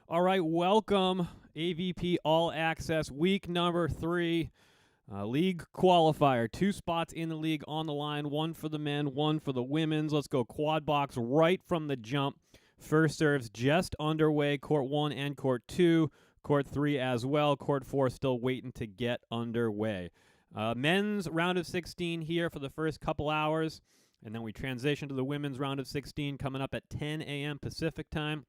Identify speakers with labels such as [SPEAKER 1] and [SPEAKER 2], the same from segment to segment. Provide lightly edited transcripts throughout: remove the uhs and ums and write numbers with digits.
[SPEAKER 1] All right, welcome AVP All Access week number 3, league qualifier. 2 spots in the league on the line, 1 for the men, 1 for the women's. Let's go quad box right from the jump. First serves just underway, court 1 and court 2, court 3 as well. Court 4 still waiting to get underway. Men's round of 16 here for the first couple hours, and then we transition to the women's round of 16 coming up at 10 a.m. Pacific time.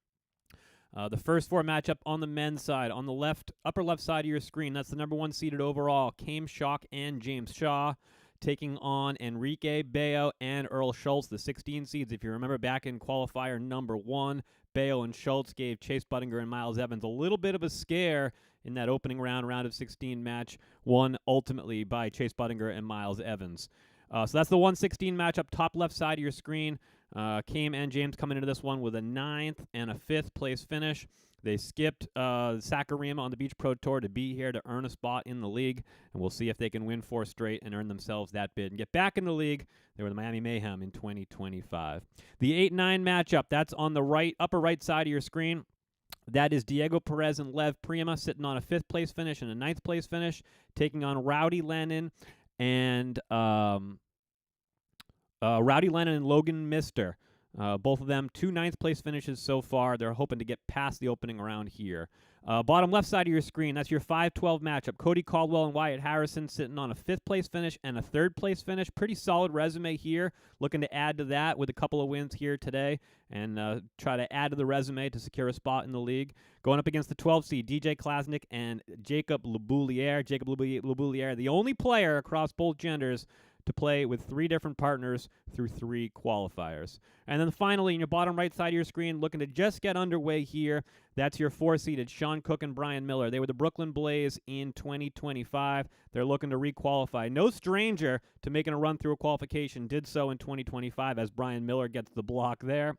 [SPEAKER 1] The first 4 matchup on the men's side, on the left, upper left side of your screen, that's the number 1 seeded overall, Kame Schock and James Shaw, taking on Enrique Bayo and Earl Schultz, the 16 seeds. If you remember back in qualifier number 1, Bayo and Schultz gave Chase Buttinger and Miles Evans a little bit of a scare in that opening round of 16 match, won ultimately by Chase Buttinger and Miles Evans. So that's the 116 matchup, top left side of your screen. Kame and James coming into this one with a 9th and a 5th place finish. They skipped Sakurima on the Beach Pro Tour to be here to earn a spot in the league, and we'll see if they can win 4 straight and earn themselves that bid and get back in the league. They were the Miami Mayhem in 2025. The 8-9 matchup, that's on the upper right side of your screen. That is Diego Perez and Lev Prima sitting on a 5th place finish and a 9th place finish, taking on Rowdy Lennon and Logan Mister. Both of them 2 9th place finishes so far. They're hoping to get past the opening round here. Bottom left side of your screen, that's your 5-12 matchup. Cody Caldwell and Wyatt Harrison sitting on a 5th place finish and a 3rd place finish. Pretty solid resume here. Looking to add to that with a couple of wins here today and try to add to the resume to secure a spot in the league. Going up against the 12 seed, DJ Klasnick and Jacob Leboulier. Jacob Leboulier, the only player across both genders to play with 3 different partners through 3 qualifiers. And then finally, in your bottom right side of your screen, looking to just get underway here, that's your 4-seeded Sean Cook and Brian Miller. They were the Brooklyn Blaze in 2025. They're looking to requalify. No stranger to making a run through a qualification. Did so in 2025 as Brian Miller gets the block there.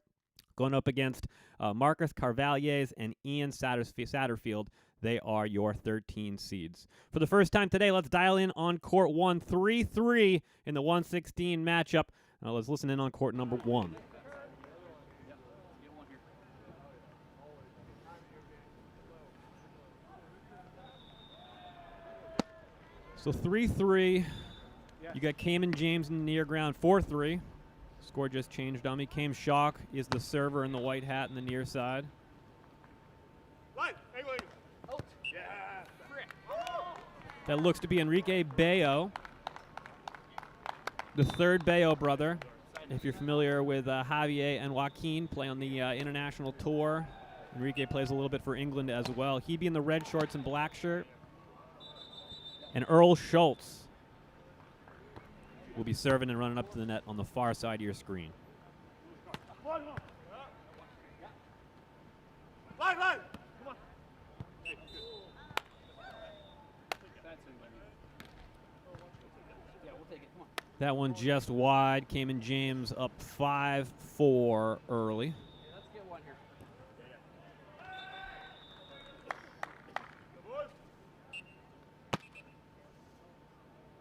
[SPEAKER 1] Going up against Marcus Carvalhes and Ian Satterfield. They are your 13 seeds. For the first time today, let's dial in on court 1, 3-3 in the 116 matchup. Now let's listen in on court number 1. So 3-3. You got Kame and James in the near ground. 4-3. Score just changed on me. Kame Schock is the server in the white hat in the near side. That looks to be Enrique Bayo, the 3rd Bayo brother. If you're familiar with Javier and Joaquin, play on the international tour. Enrique plays a little bit for England as well. He'd be in the red shorts and black shirt. And Earl Schultz will be serving and running up to the net on the far side of your screen. That one just wide. Kame and James up 5-4 early.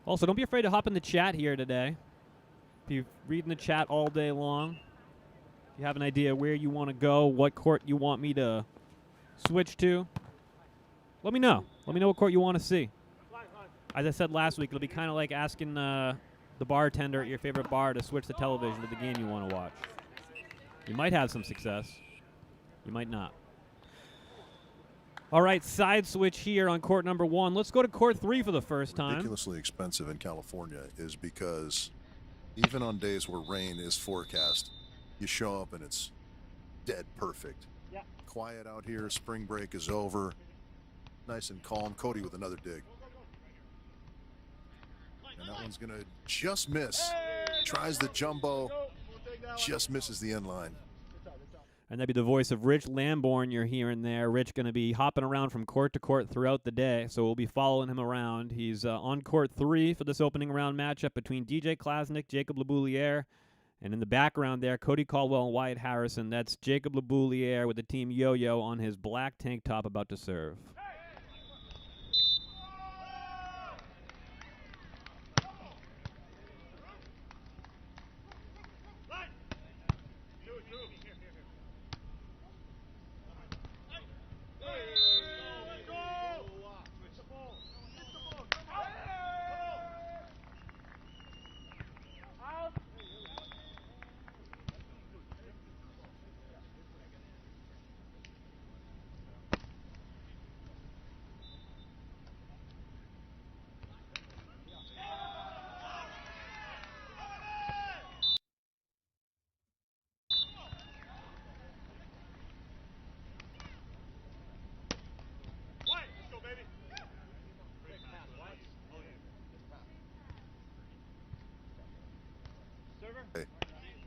[SPEAKER 1] Also, don't be afraid to hop in the chat here today. If you're reading the chat all day long, if you have an idea where you want to go, what court you want me to switch to, let me know. Let me know what court you want to see. As I said last week, it'll be kind of like asking the bartender at your favorite bar to switch the television to the game you want to watch. You might have some success. You might not. All right, side switch here on court number 1. Let's go to court 3 for the first time.
[SPEAKER 2] Ridiculously expensive in California is because even on days where rain is forecast, you show up and it's dead perfect. Yeah. Quiet out here. Spring break is over. Nice and calm. Cody with another dig. And that one's going to just miss. Tries the jumbo. Just misses the end line.
[SPEAKER 1] And that'd be the voice of Rich Lamborn you're hearing there. Rich going to be hopping around from court to court throughout the day, so we'll be following him around. He's on court 3 for this opening round matchup between DJ Klasnick, Jacob Leboulier, and in the background there, Cody Caldwell and Wyatt Harrison. That's Jacob Leboulier with the team Yo-Yo on his black tank top about to serve.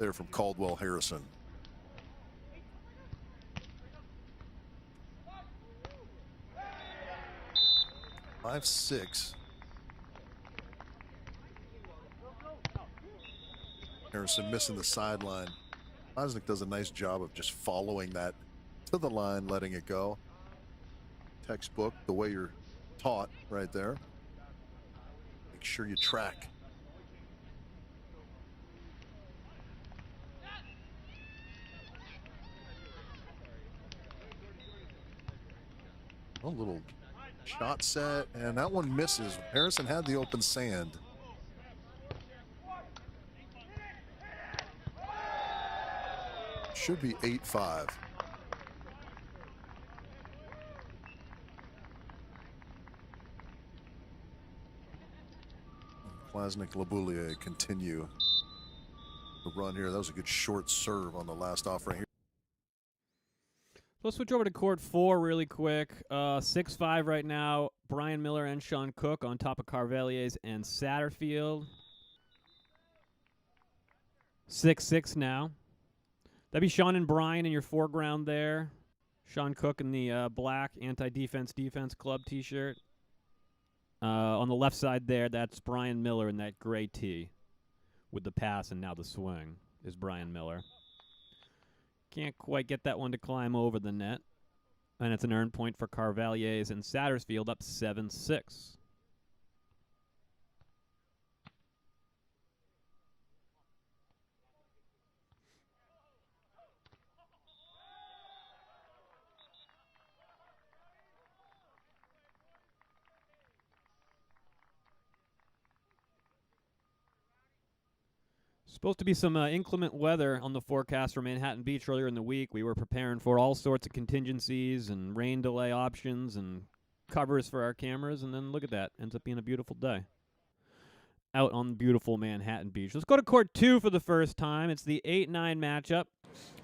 [SPEAKER 2] there from Caldwell Harrison. Five, 6. Harrison missing the sideline. Bosnick does a nice job of just following that to the line, letting it go. Textbook, the way you're taught right there. Make sure you track. A little shot set, and that one misses. Harrison had the open sand. Should be 8-5. Klasnik Laboulier continue the run here. That was a good short serve on the last off right here.
[SPEAKER 1] Let's switch over to court 4 really quick. 6-5 right now. Brian Miller and Sean Cook on top of Carveliers and Satterfield. 6-6 now. That'd be Sean and Brian in your foreground there. Sean Cook in the black anti-defense defense club t-shirt. On the left side there, that's Brian Miller in that gray tee with the pass and now the swing is Brian Miller. Can't quite get that one to climb over the net. And it's an earned point for Carveliers and Satterfield up 7-6. Supposed to be some inclement weather on the forecast for Manhattan Beach earlier in the week. We were preparing for all sorts of contingencies and rain delay options and covers for our cameras, and then look at that. Ends up being a beautiful day out on beautiful Manhattan Beach. Let's go to court 2 for the first time. It's the 8-9 matchup.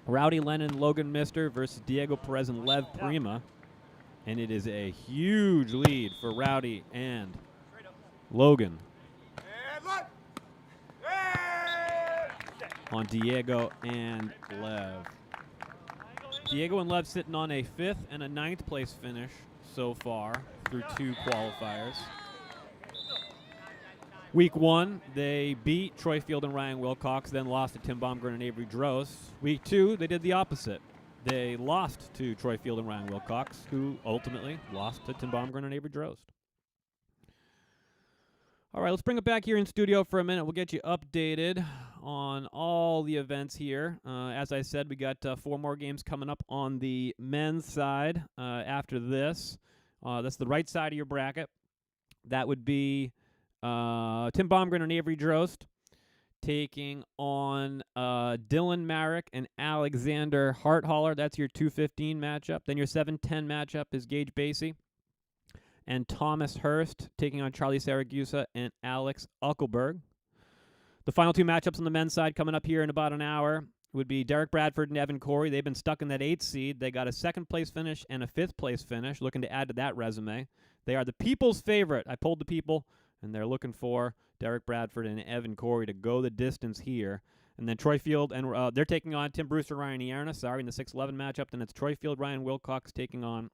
[SPEAKER 1] Rowdy Lennon, Logan Mister versus Diego Perez and Lev Prima. And it is a huge lead for Rowdy and Logan on Diego and Lev. Diego and Lev sitting on a 5th and a 9th place finish so far through 2 qualifiers. Week 1, they beat Troy Field and Ryan Wilcox, then lost to Tim Baumgren and Avery Drost. Week 2, they did the opposite. They lost to Troy Field and Ryan Wilcox, who ultimately lost to Tim Baumgren and Avery Drost. All right, let's bring it back here in studio for a minute. We'll get you updated on all the events here. As I said, we got 4 more games coming up on the men's side after this. That's the right side of your bracket. That would be Tim Baumgren and Avery Drost taking on Dylan Marek and Alexander Harthaller. That's your 2:15 matchup. Then your 7:10 matchup is Gage Basie and Thomas Hurst taking on Charlie Saragusa and Alex Uckelberg. The final 2 matchups on the men's side coming up here in about an hour would be Derek Bradford and Evan Corey. They've been stuck in that 8th seed. They got a 2nd place finish and a 5th place finish, looking to add to that resume. They are the people's favorite. I polled the people, and they're looking for Derek Bradford and Evan Corey to go the distance here. And then Troy Field, and they're taking on Tim Brewster, Ryan Ierna, in the 6-11 matchup. Then it's Troy Field, Ryan Wilcox taking on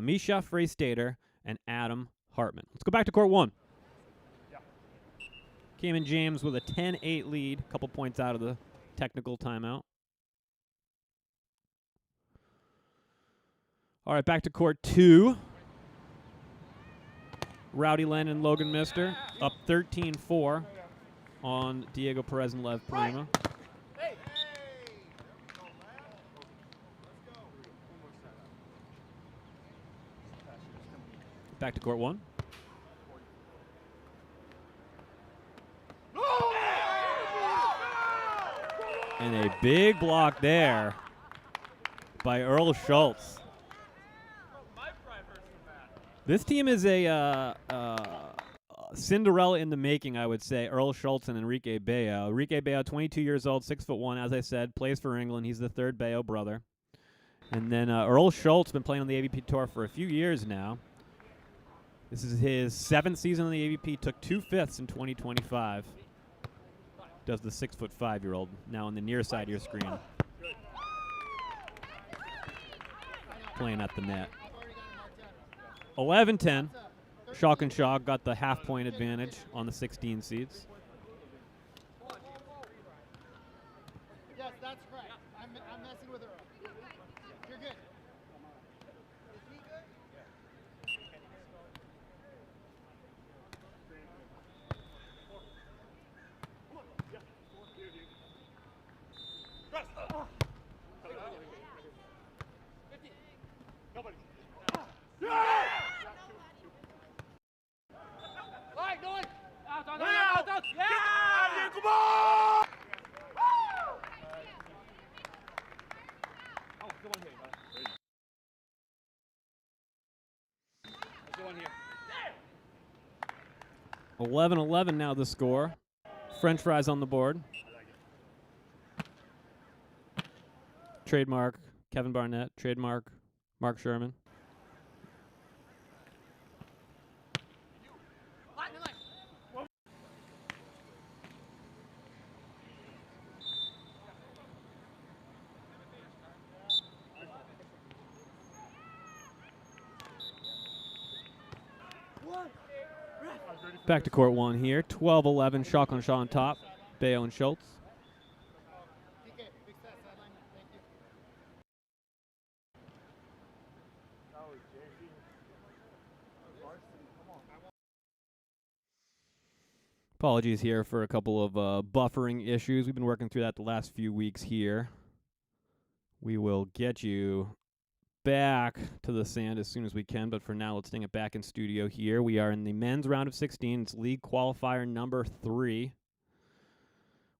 [SPEAKER 1] Misha Freistater and Adam Hartman. Let's go back to court 1. Cayman James with a 10-8 lead, a couple points out of the technical timeout. All right, back to court 2. Rowdy Lennon and Logan Mister up 13-4 on Diego Perez and Lev Prima. Back to court 1. And a big block there by Earl Schultz. This team is a Cinderella in the making, I would say. Earl Schultz and Enrique Bayo. Enrique Bayo, 22 years old, 6'1", as I said, plays for England. He's the 3rd Bayo brother. And then Earl Schultz been playing on the AVP Tour for a few years now. This is his 7th season on the AVP. Took 2 5ths in 2025. does the 6'5" now on the near side of your screen. Playing at the net. 11-10. Shock and Shock got the half-point advantage on the 16 seeds.
[SPEAKER 3] Yes, that's right. I'm messing with her. You're good. Is he good? Nobody. Right, going. Out. Yeah! Come on! Oh, good one here, brother. Good one here.
[SPEAKER 1] 11-11 now the score. French fries on the board. Trademark Kevin Barnett. Trademark Mark Sherman. Back to court one here. 12-11, Shock on Shaw on top. Bayo and Schultz. Apologies here for a couple of buffering issues. We've been working through that the last few weeks here. We will get you back to the sand as soon as we can, but for now, let's bring it back in studio here. We are in the men's round of 16. It's league qualifier number 3.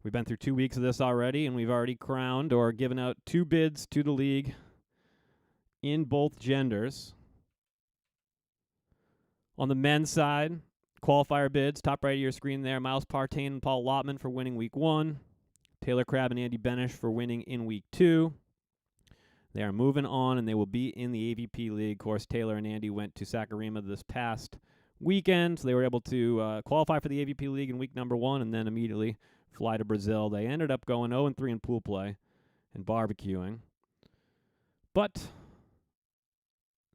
[SPEAKER 1] We've been through 2 weeks of this already, and we've already crowned or given out 2 bids to the league in both genders. On the men's side, qualifier bids, top right of your screen there, Miles Partain and Paul Lotman for winning week 1. Taylor Crabb and Andy Benish for winning in week 2. They are moving on, and they will be in the AVP League. Of course, Taylor and Andy went to Saquarema this past weekend, so they were able to qualify for the AVP League in week number 1 and then immediately fly to Brazil. They ended up going 0-3 in pool play and barbecuing. But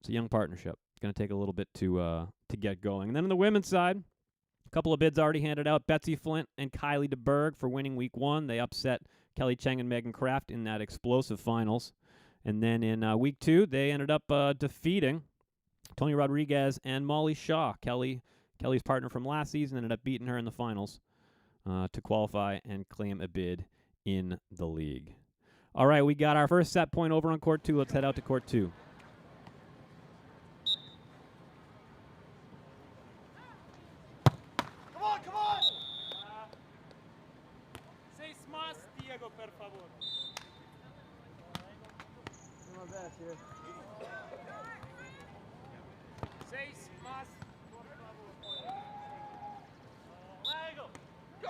[SPEAKER 1] it's a young partnership. It's going to take a little bit to get going. And then on the women's side, a couple of bids already handed out. Betsy Flint and Kylie DeBerg for winning week 1. They upset Kelly Cheng and Megan Kraft in that explosive finals. And then in week 2, they ended up defeating Tony Rodriguez and Molly Shaw. Kelly's partner from last season, ended up beating her in the finals to qualify and claim a bid in the league. All right, we got our first set point over on court 2. Let's head out to court 2.
[SPEAKER 3] Come on! Seis más, Diego, per favor. Do my best here. Seis más, por favor. Diego. Go!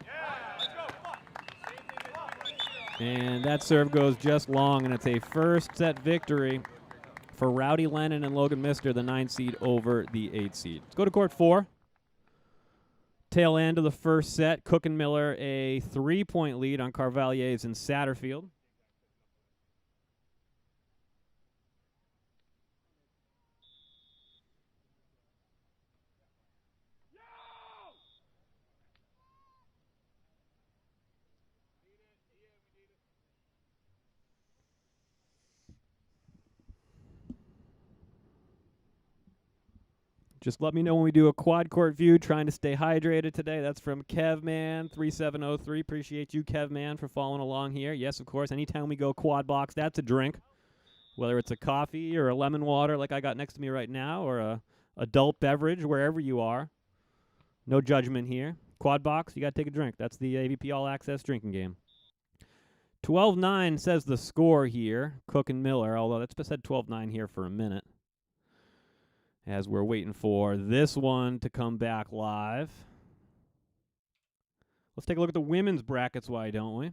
[SPEAKER 3] Yeah, let's go, come on.
[SPEAKER 1] And that serve goes just long, and it's a first set victory for Rowdy Lennon and Logan Mister, the 9 seed over the 8 seed. Let's go to court 4. Tail end of the first set, Cook and Miller a 3-point lead on Carvalhais and Satterfield. Just let me know when we do a quad court view. Trying to stay hydrated today. That's from Kevman3703. Appreciate you, Kevman, for following along here. Yes, of course, anytime we go quad box, that's a drink. Whether it's a coffee or a lemon water like I got next to me right now, or a adult beverage, wherever you are. No judgment here. Quad box, you got to take a drink. That's the AVP All Access drinking game. 12-9 says the score here. Cook and Miller, although that's said 12-9 here for a minute, as we're waiting for this one to come back live. Let's take a look at the women's brackets, why don't we?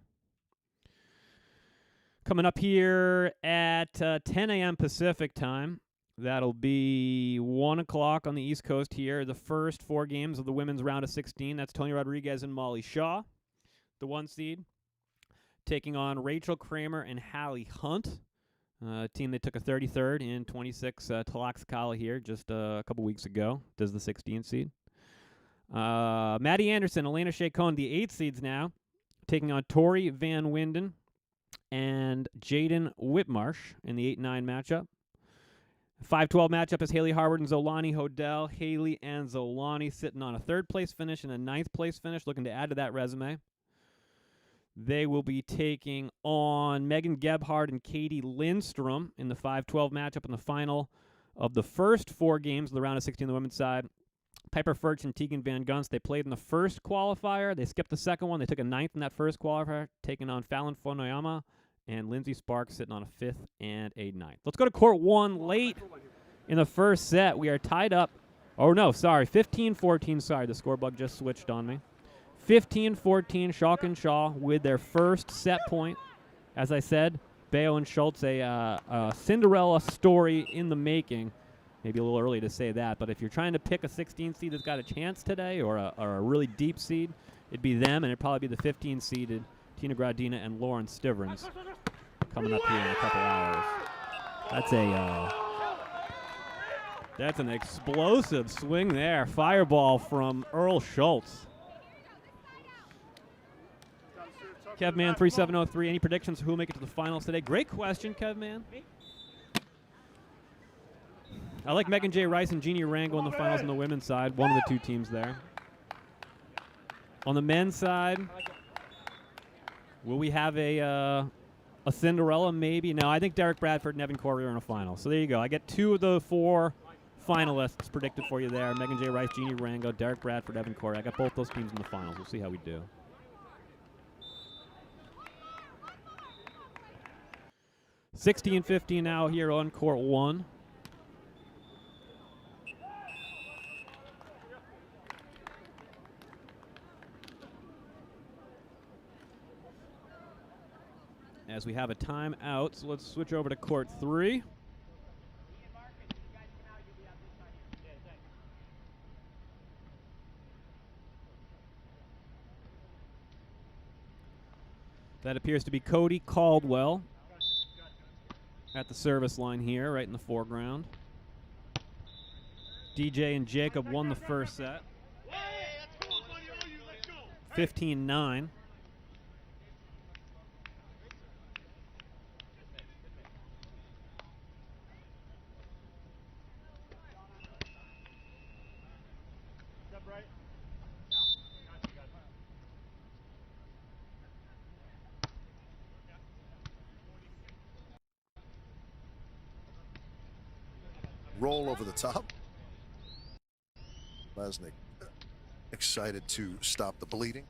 [SPEAKER 1] Coming up here at 10 a.m. Pacific time, That'll be 1 o'clock on the East Coast here. The first 4 games of the women's round of 16. That's Tony Rodriguez and Molly Shaw, the 1 seed, taking on Rachel Kramer and Hallie Hunt, a team that took a 33rd in 26 Tlaxcala here just a couple weeks ago. Does the 16 seed. Maddie Anderson, Elena Shea Cohn, the 8 seeds now, taking on Tori Van Winden and Jaden Whitmarsh in the 8-9 matchup. 5-12 matchup is Haley Harvard and Zolani Hodel. Haley and Zolani sitting on a 3rd place finish and a 9th place finish, looking to add to that resume. They will be taking on Megan Gebhardt and Katie Lindstrom in the 5-12 matchup in the final of the first 4 games of the round of 16 on the women's side. Piper Furch and Tegan Van Gunst, they played in the first qualifier. They skipped the second one. They took a 9th in that first qualifier, taking on Fallon Fonoyama and Lindsay Sparks sitting on a 5th and a 9th. Let's go to court 1 late in the first set. We are tied up. Oh, no, sorry. 15-14. Sorry, the score bug just switched on me. 15-14, Schalk and Shaw with their first set point. As I said, Bayo and Schultz, a Cinderella story in the making. Maybe a little early to say that, but if you're trying to pick a 16 seed that's got a chance today or a really deep seed, it'd be them, and it'd probably be the 15-seeded Tina Gradina and Lauren Stivrins coming up here in a couple hours. That's an explosive swing there. Fireball from Earl Schultz. Kevman 3703. Any predictions who will make it to the finals today? Great question, Kevman. I like Megan J. Rice and Jeannie Rango in the finals on the women's side. One of the 2 teams there. On the men's side, will we have a Cinderella maybe? No, I think Derek Bradford and Evan Corey are in a final. So there you go. I get 2 of the 4 finalists predicted for you there. Megan J. Rice, Jeannie Rango, Derek Bradford, Evan Corey. I got both those teams in the finals. We'll see how we do. $16-15 now here on court 1. As we have a timeout, so let's switch over to court 3. That appears to be Cody Caldwell at the service line here, right in the foreground. DJ and Jacob won the first set. 15-9.
[SPEAKER 2] Roll over the top. Lesnick excited to stop the bleeding.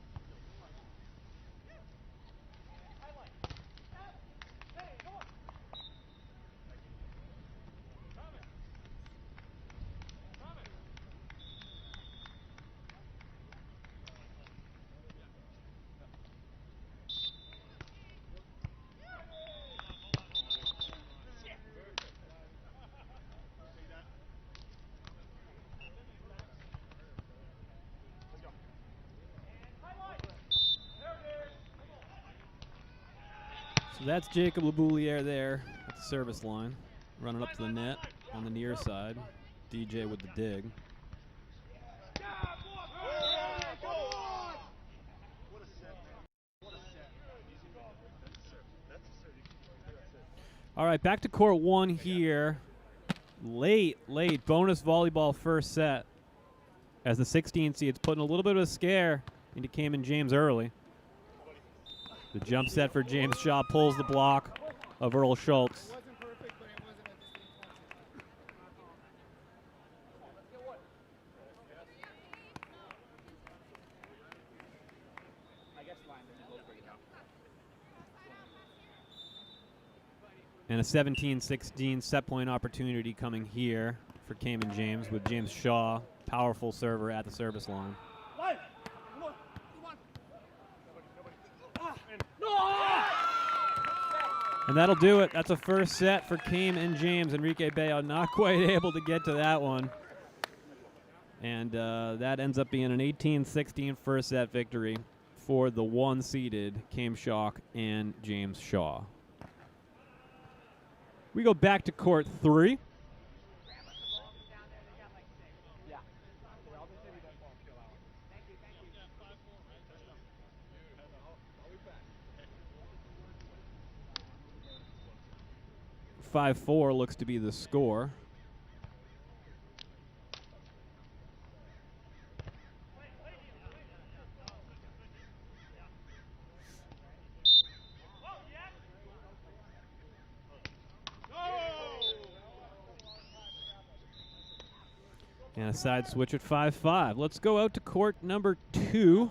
[SPEAKER 1] So that's Jacob Labouliere there at the service line, running up to the net on the near side. DJ with the dig. All right, back to court 1 here. Late bonus volleyball first set as the 16 seeds putting a little bit of a scare into Cayman James early. The jump set for James Shaw pulls the block of Earl Schultz. And a 17-16 set point opportunity coming here for Cayman James with James Shaw, powerful server at the service line. And that'll do it. That's a first set for Kame and James. Enrique Bayo not quite able to get to that one. And that ends up being an 18-16 first set victory for the one-seeded Kame Schock and James Shaw. We go back to court 3. (5-4) looks to be the score. And a side switch at 5-5. Let's go out to court number 2.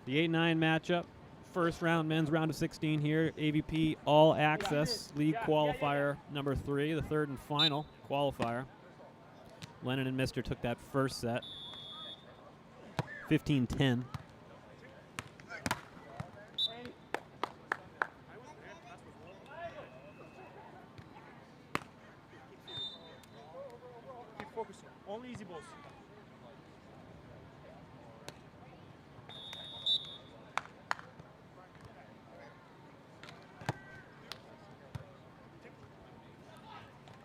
[SPEAKER 1] The 8-9 matchup. First round, men's round of 16 here. AVP All Access League Qualifier number 3, the third and final qualifier. Lennon and Mister took that first set. 15-10.
[SPEAKER 4] Focusing. Only easy balls.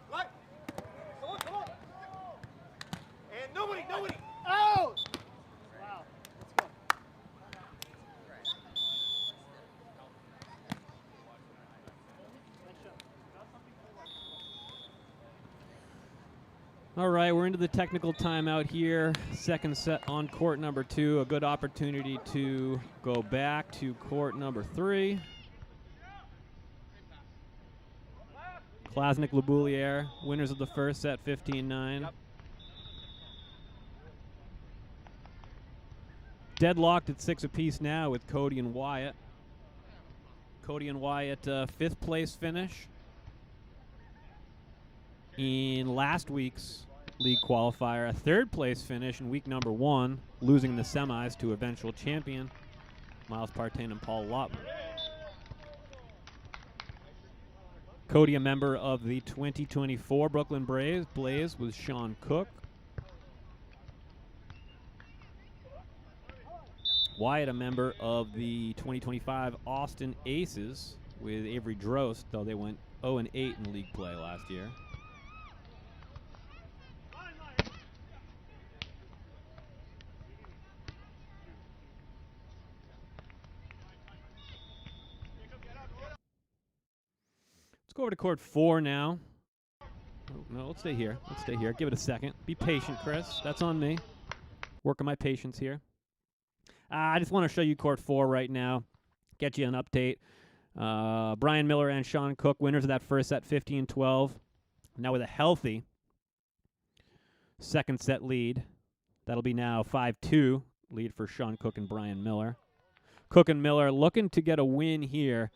[SPEAKER 4] Right. Come on. And nobody.
[SPEAKER 3] Out! Wow. Let's go.
[SPEAKER 1] All right, we're into the technical timeout here. Second set on court number 2. A good opportunity to go back to court number 3. Klasnik Leboulier, winners of the first set, 15-9. Yep. Deadlocked at 6 apiece now with Cody and Wyatt. Cody and Wyatt, 5th place finish in last week's league qualifier, a 3rd place finish in week number 1, losing the semis to eventual champion Miles Partain and Paul Lottman. Cody, a member of the 2024 Brooklyn Blaze with Sean Cook. Wyatt, a member of the 2025 Austin Aces with Avery Drost, though they went 0-8 in league play last year. Let's go over to court 4 now. Oh, no, let's stay here. Let's stay here. Give it a second. Be patient, Chris. That's on me. Working my patience here. I just want to show you court 4 right now. Get you an update. Brian Miller and Sean Cook, winners of that first set, 15-12. Now with a healthy second set lead. That'll be now 5-2 lead for Sean Cook and Brian Miller. Cook and Miller looking to get a win here.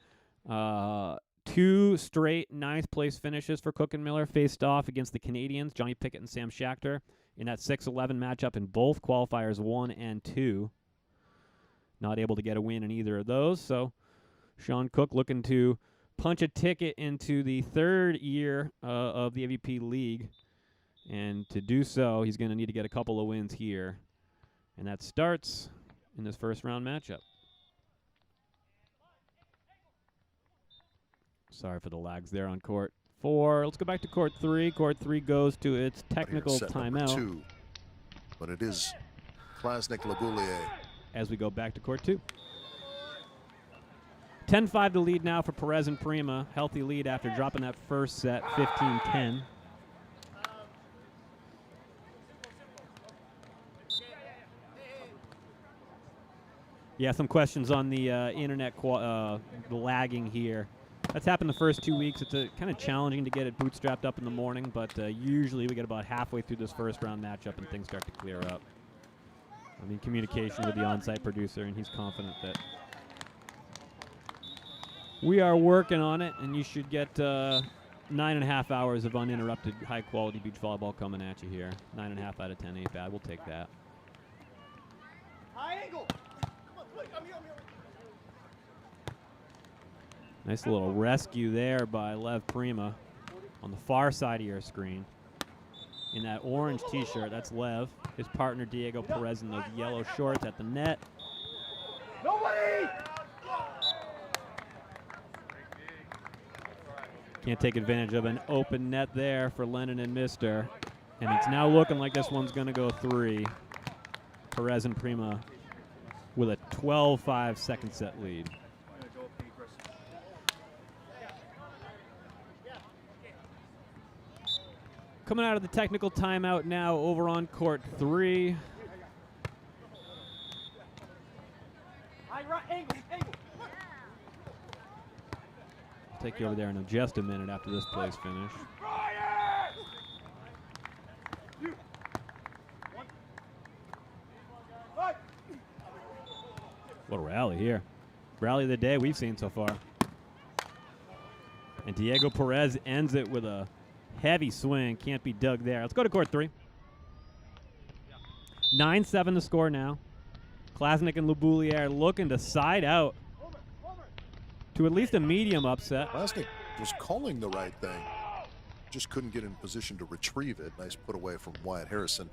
[SPEAKER 1] 2 straight 9th place finishes for Cook and Miller faced off against the Canadians, Johnny Pickett and Sam Schachter, in that 6-11 matchup in both qualifiers 1 and 2. Not able to get a win in either of those, so Sean Cook looking to punch a ticket into the 3rd year of the AVP League, and to do so, he's going to need to get a couple of wins here, and that starts in this first round matchup. Sorry for the lags there on court 4. Let's go back to court 3. Court 3 goes to its technical timeout.
[SPEAKER 2] 2, but it is Klasnik Leboulier.
[SPEAKER 1] As we go back to court 2. 10-5 the lead now for Perez and Prima. Healthy lead after dropping that first set, 15-10. Yeah, some questions on the internet, the lagging here. That's happened the first 2 weeks. It's kind of challenging to get it bootstrapped up in the morning, but usually we get about halfway through this first round matchup and things start to clear up. I mean, communication with the on-site producer, and he's confident that we are working on it, and you should get 9.5 hours of uninterrupted, high-quality beach volleyball coming at you here. 9.5 out of 10 ain't bad. We'll take that.
[SPEAKER 4] High angle. Come on, play. I'm here.
[SPEAKER 1] Nice little rescue there by Lev Prima on the far side of your screen. In that orange t-shirt, that's Lev. His partner Diego Perez in those yellow shorts at the net.
[SPEAKER 4] Nobody!
[SPEAKER 1] Can't take advantage of an open net there for Lennon and Mister. And it's now looking like this one's going to go 3. Perez and Prima with a 12-5 second set lead. Coming out of the technical timeout now over on court 3.
[SPEAKER 4] High right angle.
[SPEAKER 1] I'll take you over there in just a minute after this play's finished. What a rally here. Rally of the day we've seen so far. And Diego Perez ends it with a heavy swing. Can't be dug there. Let's go to court 3. 9-7 the score now. Klasnick and Leboulier looking to side out to at least a medium upset.
[SPEAKER 2] Klasnick was calling the right thing. Just couldn't get in position to retrieve it. Nice put away from Wyatt Harrison.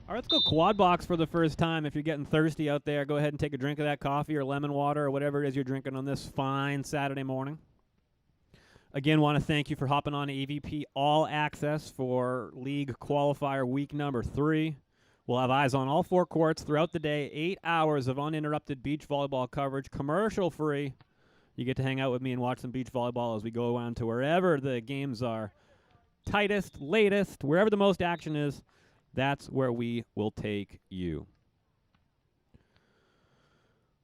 [SPEAKER 1] All right, let's go quad box for the first time. If you're getting thirsty out there, go ahead and take a drink of that coffee or lemon water or whatever it is you're drinking on this fine Saturday morning. Again, want to thank you for hopping on AVP All Access for League Qualifier week number 3. We'll have eyes on all 4 courts throughout the day, 8 hours of uninterrupted beach volleyball coverage, commercial-free. You get to hang out with me and watch some beach volleyball as we go around to wherever the games are tightest, latest, wherever the most action is. That's where we will take you.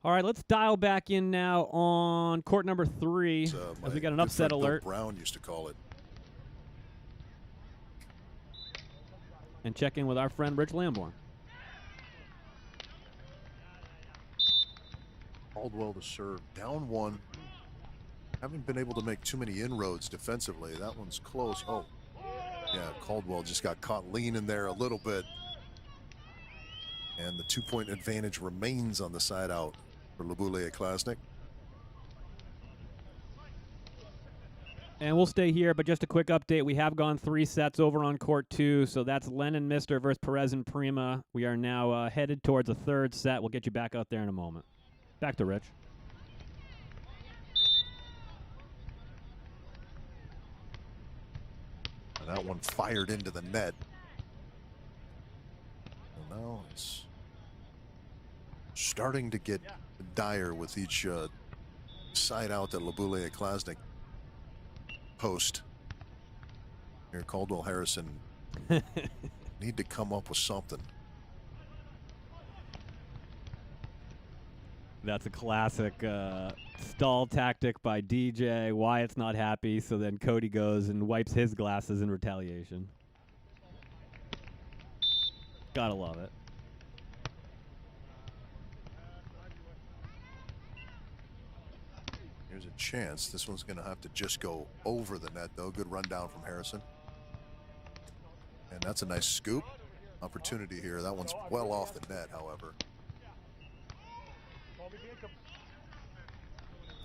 [SPEAKER 1] All right, let's dial back in now on court number 3 as we got an upset alert.
[SPEAKER 2] Bill Brown used to call it.
[SPEAKER 1] And check in with our friend Rich Lamborn.
[SPEAKER 2] Caldwell to serve, down 1. Haven't been able to make too many inroads defensively. That one's close. Oh. Yeah, Caldwell just got caught leaning there a little bit. And the 2-point advantage remains on the side out for Leboulier Klasnick.
[SPEAKER 1] And we'll stay here, but just a quick update. We have gone 3 sets over on court 2, so that's Lennon Mister versus Perez and Prima. We are now headed towards a 3rd set. We'll get you back out there in a moment. Back to Rich.
[SPEAKER 2] That one fired into the net. Well, now it's starting to get dire with each side out that Leboulier Klasnick post. Here, Caldwell Harrison need to come up with something.
[SPEAKER 1] That's a classic stall tactic by DJ. Wyatt's not happy, so then Cody goes and wipes his glasses in retaliation. Gotta love it.
[SPEAKER 2] Here's a chance. This one's going to have to just go over the net, though. Good rundown from Harrison. And that's a nice scoop. Opportunity here. That one's well off the net, however.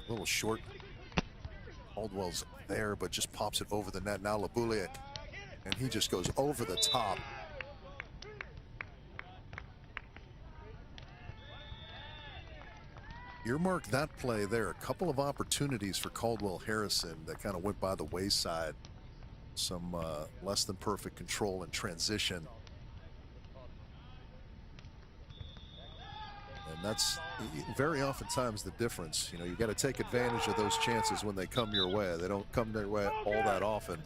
[SPEAKER 2] A little short. Caldwell's there, but just pops it over the net. Now Leboulier, and he just goes over the top. Earmark that play there. A couple of opportunities for Caldwell Harrison that kind of went by the wayside. Some less than perfect control and transition. And that's very oftentimes the difference. You know, you got to take advantage of those chances when they come your way. They don't come their way all that often.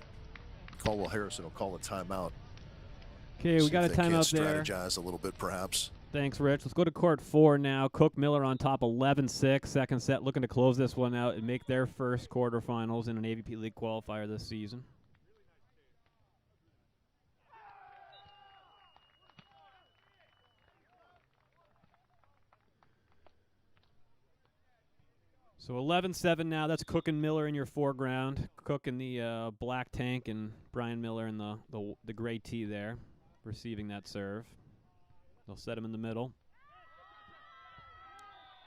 [SPEAKER 2] Caldwell Harrison will call a timeout.
[SPEAKER 1] Okay, we got a timeout there.
[SPEAKER 2] Strategize a little bit, perhaps.
[SPEAKER 1] Thanks, Rich. Let's go to court 4 now. Cook Miller on top, 11-6. Second set, looking to close this one out and make their first quarterfinals in an AVP League Qualifier this season. So 11-7 now. That's Cook and Miller in your foreground. Cook in the black tank and Brian Miller in the gray tee there, receiving that serve. They'll set him in the middle.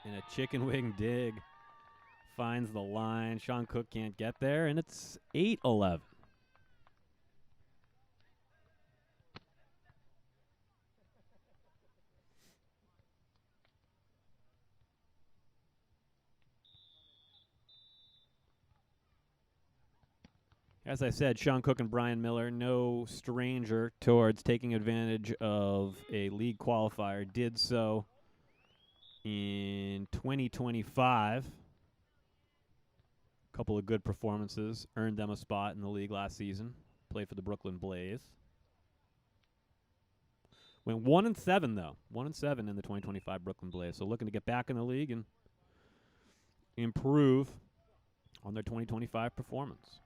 [SPEAKER 1] And a chicken wing dig finds the line. Sean Cook can't get there, and it's 8-11. As I said, Sean Cook and Brian Miller, no stranger towards taking advantage of a league qualifier, did so in 2025. A couple of good performances earned them a spot in the league last season. Played for the Brooklyn Blaze. Went 1-7 though, 1-7 in the 2025 Brooklyn Blaze. So looking to get back in the league and improve on their 2025 performance.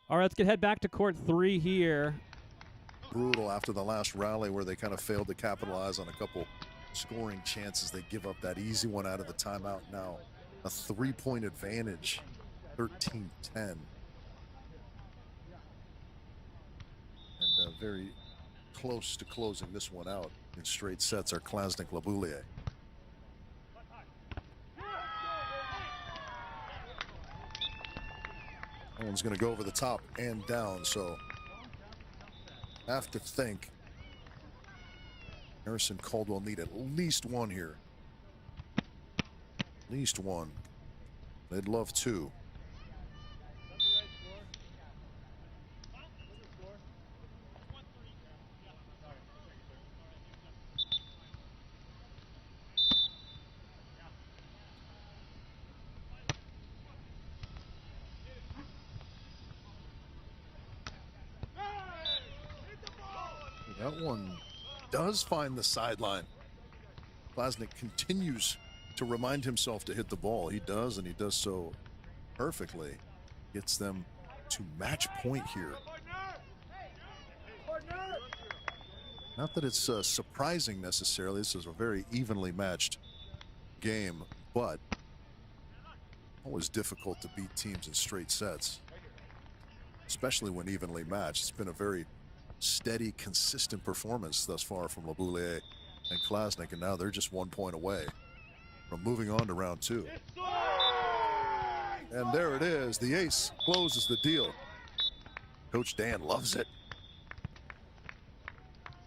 [SPEAKER 1] All right, let's head back to court 3 here.
[SPEAKER 2] Brutal after the last rally where they kind of failed to capitalize on a couple scoring chances. They give up that easy one out of the timeout now. A 3-point advantage, 13-10. And very close to closing this one out in straight sets are Klasnick-Laboulier. That one's going to go over the top and down, so have to think Harrison Caldwell need at least one here. At least one. They'd love two. That one does find the sideline. Klasnick continues to remind himself to hit the ball. He does, and he does so perfectly. Gets them to match point here. Not that it's surprising necessarily. This is a very evenly matched game, but always difficult to beat teams in straight sets, especially when evenly matched. It's been a very steady, consistent performance thus far from Laboulier and Klasnick, and now they're just 1 point away from moving on to round 2. And there it is. The ace closes the deal. Coach Dan loves it.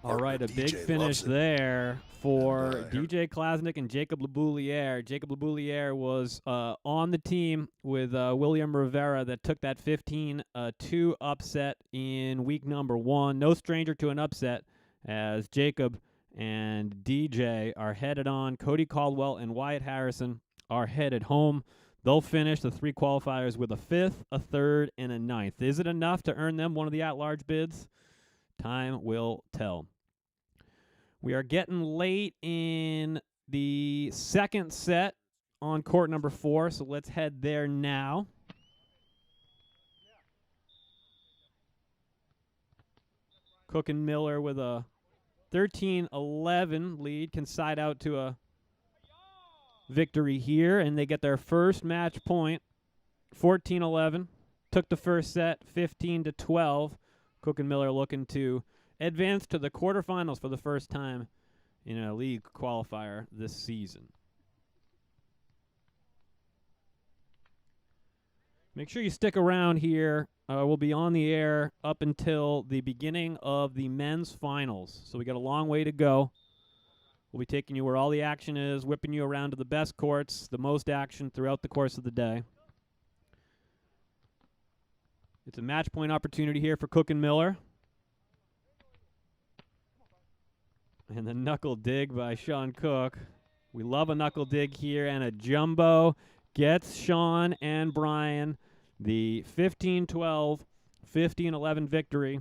[SPEAKER 1] All right, a big finish there for DJ Klasnick and Jacob Laboulier. Jacob Laboulier was on the team with William Rivera that took that 15-2 upset in week number 1. No stranger to an upset, as Jacob and DJ are headed on. Cody Caldwell and Wyatt Harrison are headed home. They'll finish the 3 qualifiers with a 5th, a 3rd, and a 9th. Is it enough to earn them one of the at-large bids? Time will tell. We are getting late in the second set on court number 4, so let's head there now. Cook and Miller with a 13-11 lead can side out to a victory here, and they get their first match point, 14-11. Took the first set, 15-12. Cook and Miller looking to advance to the quarterfinals for the first time in a league qualifier this season. Make sure you stick around here. We'll be on the air up until the beginning of the men's finals. So we got a long way to go. We'll be taking you where all the action is, whipping you around to the best courts, the most action throughout the course of the day. It's a match point opportunity here for Cook and Miller. And the knuckle dig by Sean Cook. We love a knuckle dig here, and a jumbo gets Sean and Brian the 15-12, 15-11 victory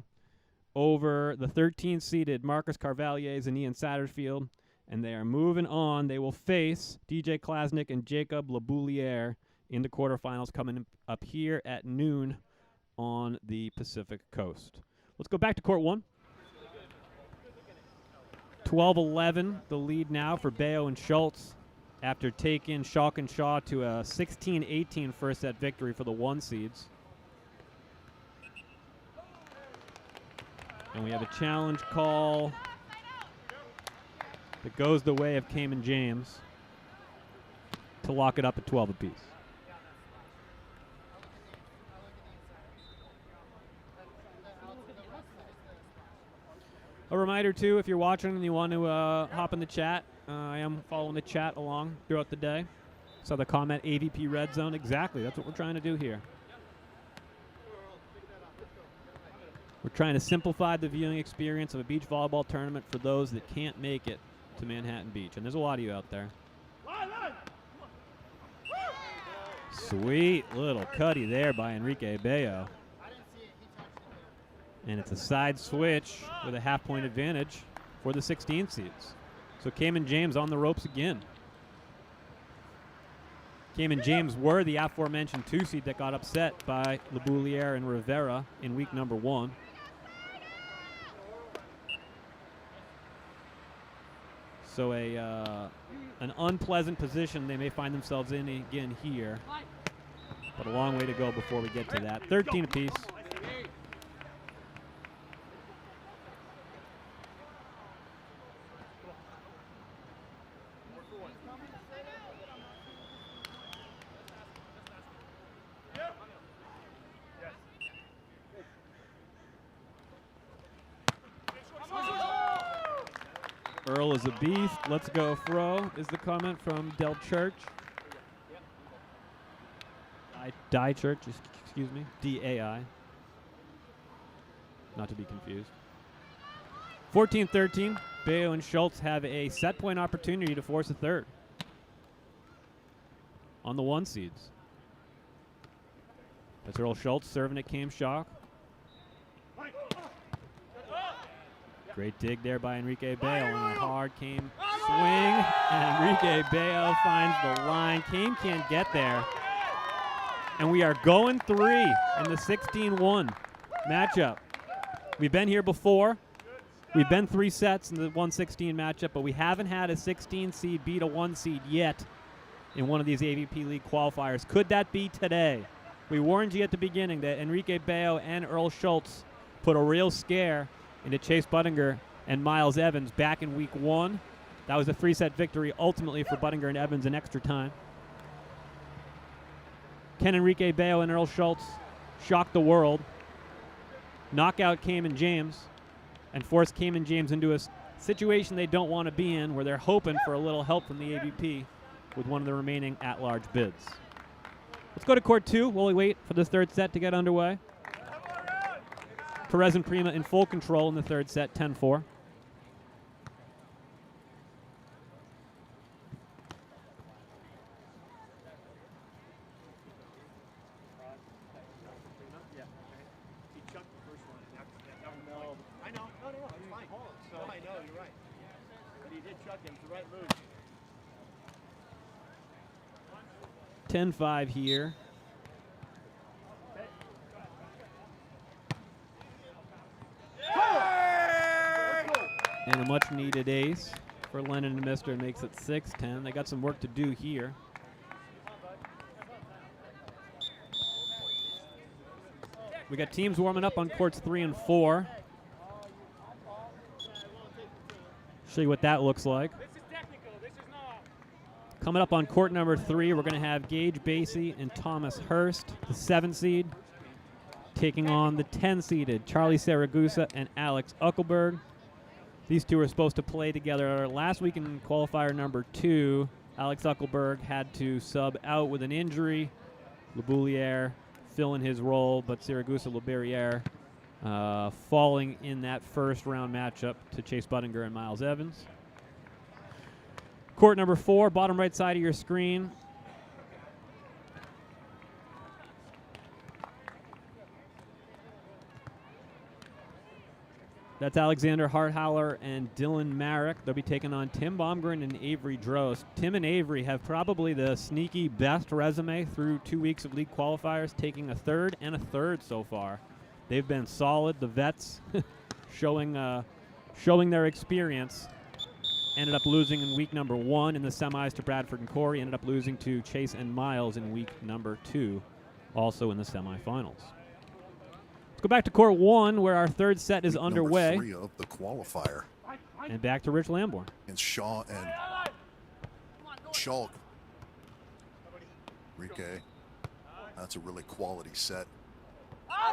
[SPEAKER 1] over the 13th-seeded Marcus Carvalhais and Ian Satterfield, and they are moving on. They will face DJ Klasnick and Jacob Laboulier in the quarterfinals coming up here at noon on the Pacific Coast. Let's go back to court 1. 12-11, the lead now for Bayo and Schultz after taking Schalk and Shaw to a 16-18 first set victory for the 1 seeds. And we have a challenge call that goes the way of Cayman James to lock it up at 12 apiece. A reminder, too, if you're watching and you want to hop in the chat, I am following the chat along throughout the day. So the comment, AVP Red Zone, exactly. That's what we're trying to do here. We're trying to simplify the viewing experience of a beach volleyball tournament for those that can't make it to Manhattan Beach. And there's a lot of you out there. Sweet little cutty there by Enrique Bayo. And it's a side switch with a half-point advantage for the 16 seeds. So Cayman James on the ropes again. Cayman James were the aforementioned 2 seed that got upset by LeBouliere and Rivera in week number 1. So an unpleasant position they may find themselves in again here. But a long way to go before we get to that. 13 apiece. Earl is a beast. Let's go, Fro, is the comment from Del Church. Die Church, excuse me. D-A-I. Not to be confused. 14-13. Bayo and Schultz have a set point opportunity to force a third on the 1 seeds. That's Earl Schultz serving at Cam Shock. Great dig there by Enrique Bayo on a hard Came swing. And Enrique Bayo finds the line. Came can't get there. And we are going 3 in the 16-1 matchup. We've been here before. We've been 3 sets in the 1-16 matchup, but we haven't had a 16 seed beat a 1 seed yet in one of these AVP League qualifiers. Could that be today? We warned you at the beginning that Enrique Bayo and Earl Schultz put a real scare into Chase Buttinger and Miles Evans back in week 1. That was a 3-set victory ultimately for Buttinger and Evans in extra time. Can Enrique Bayo and Earl Schultz shock the world, knock out Cayman James, and force Cayman James into a situation they don't want to be in, where they're hoping for a little help from the AVP with one of the remaining at-large bids? Let's go to court 2 while we wait for this 3rd set to get underway. Perez and Prima in full control in the 3rd set, 10-4.
[SPEAKER 4] I know, it's fine. So I know, you're right. But he did chuck him, it's the right move.
[SPEAKER 1] 10-5 here. And a much-needed ace for Lennon and Mister makes it 6-10. They got some work to do here. We got teams warming up on courts 3 and 4. Show you what that looks like. Coming up on court number 3, we're going to have Gage Basie and Thomas Hurst, the 7 seed, taking on the 10-seeded Charlie Saragusa and Alex Uckelberg. These two were supposed to play together last week in qualifier number 2. Alex Uckelberg had to sub out with an injury. LeBouliere filling his role, but Saragusa LeBarriere falling in that first round matchup to Chase Buttinger and Miles Evans. Court number 4, bottom right side of your screen. That's Alexander Harthaler and Dylan Marek. They'll be taking on Tim Baumgren and Avery Drost. Tim and Avery have probably the sneaky best resume through 2 weeks of league qualifiers, taking a 3rd and a 3rd so far. They've been solid. The vets showing their experience ended up losing in week number 1 in the semis to Bradford and Corey. Ended up losing to Chase and Miles in week number 2, also in the semifinals. Let's go back to court 1, where our third set is
[SPEAKER 2] Week
[SPEAKER 1] underway.
[SPEAKER 2] number 3 of the qualifier.
[SPEAKER 1] And back to Rich Lamborn.
[SPEAKER 2] And Shaw and Shulk. Enrique. That's a really quality set.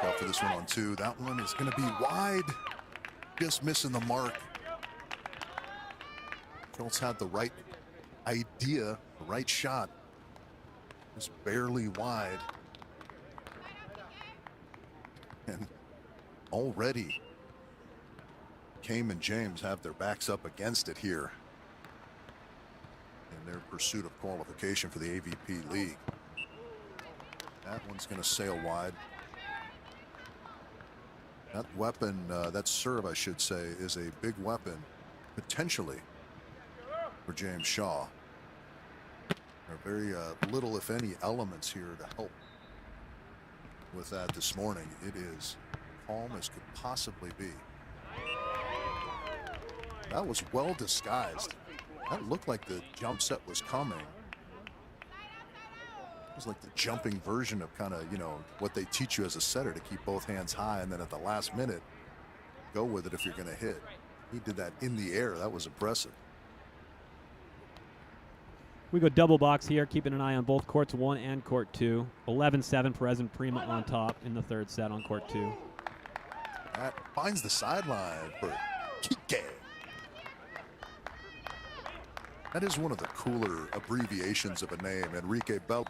[SPEAKER 2] Go for this one on 2. That one is going to be wide. Just missing the mark. Schultz had the right idea, the right shot. Just barely wide. And already Kame and James have their backs up against it here in their pursuit of qualification for the AVP League. That one's going to sail wide. That weapon, that serve, I should say, is a big weapon, potentially, for James Shaw. There are very little, if any, elements here to help with that this morning. It is calm as could possibly be. That was well disguised. That looked like the jump set was coming. It was like the jumping version of kind of, you know, what they teach you as a setter, to keep both hands high and then at the last minute, go with it if you're going to hit. He did that in the air. That was impressive.
[SPEAKER 1] We go double box here, keeping an eye on both courts 1 and court 2. 11-7, Perez and Prima on top in the third set on court 2.
[SPEAKER 2] That finds the sideline for Kike. That is one of the cooler abbreviations of a name, Enrique Belt.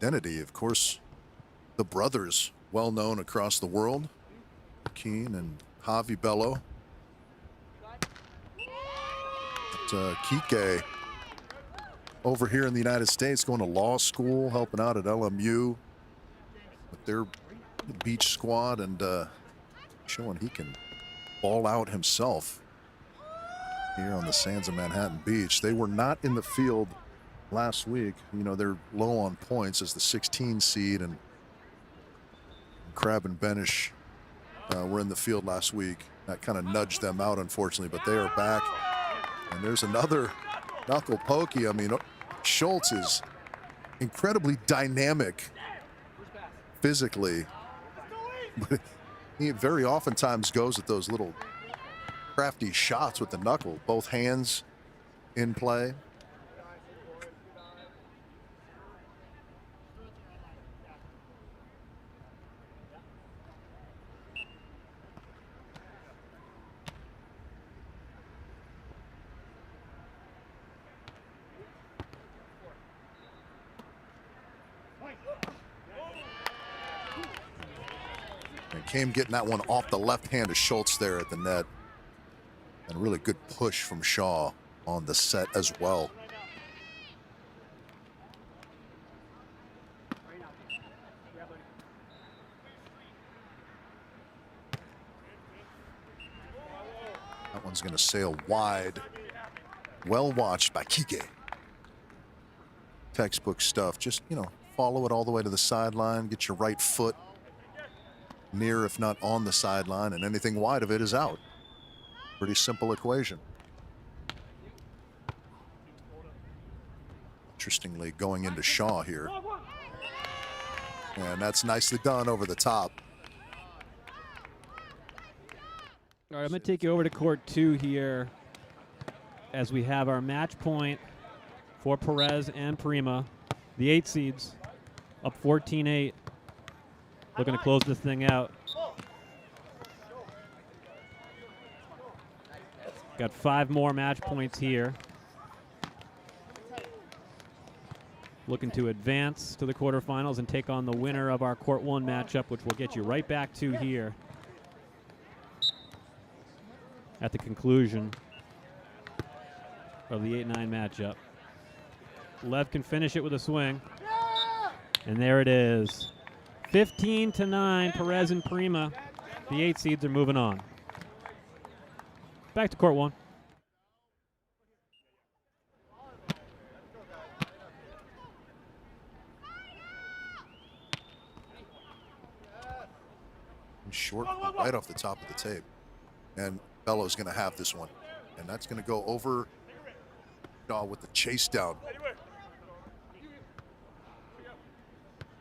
[SPEAKER 2] Identity, of course, the brothers, well known across the world, Keen and Javi Bello. But Kike over here in the United States, going to law school, helping out at LMU with their beach squad, and showing he can ball out himself here on the sands of Manhattan Beach. They were not in the field last week. You know, they're low on points as the 16 seed, and Crab and Benish were in the field last week. That kind of nudged them out, unfortunately, but they are back. And there's another knuckle pokey. I mean, Schultz is incredibly dynamic physically, but he very oftentimes goes at those little crafty shots with the knuckle, both hands in play. And Kame getting that one off the left hand of Schultz there at the net. And a really good push from Shaw on the set as well. That one's going to sail wide. Well watched by Kike. Textbook stuff. Just, you know, follow it all the way to the sideline. Get your right foot near, if not on the sideline, and anything wide of it is out. Pretty simple equation. Interestingly, going into Shaw here. And that's nicely done over the top.
[SPEAKER 1] All right, I'm going to take you over to court 2 here as we have our match point for Perez and Prima. The 8 seeds up 14-8. Looking to close this thing out. Got 5 more match points here. Looking to advance to the quarterfinals and take on the winner of our court 1 matchup, which we'll get you right back to here at the conclusion of the 8-9 matchup. Lev can finish it with a swing. And there it is. 15-9, Perez and Prima. The 8 seeds are moving on. Back to court 1.
[SPEAKER 2] Short right off the top of the tape. And Bello's going to have this one. And that's going to go over Shaw with the chase down.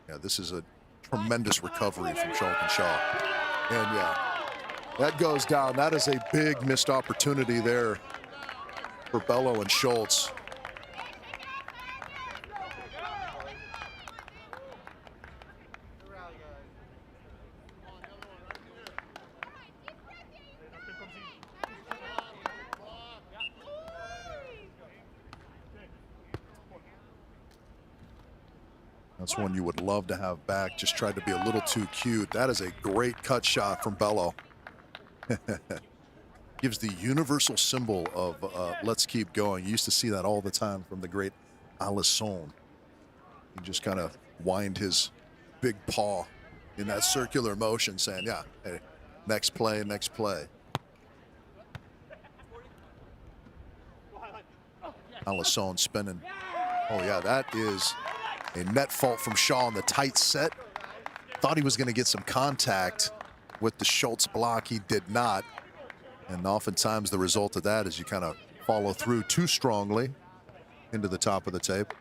[SPEAKER 2] Yeah, this is a tremendous recovery from Shulkin Shaw. And yeah, that goes down. That is a big missed opportunity there for Bello and Schultz. That's one you would love to have back. Just tried to be a little too cute. That is a great cut shot from Bello. Gives the universal symbol of let's keep going. You used to see that all the time from the great Alisson. He just kind of whined his big paw in that circular motion saying, yeah, hey, next play, next play. Alisson spinning. Oh yeah, that is a net fault from Shaw on the tight set. Thought he was going to get some contact with the Schultz block. He did not. And oftentimes the result of that is you kind of follow through too strongly into the top of the tape.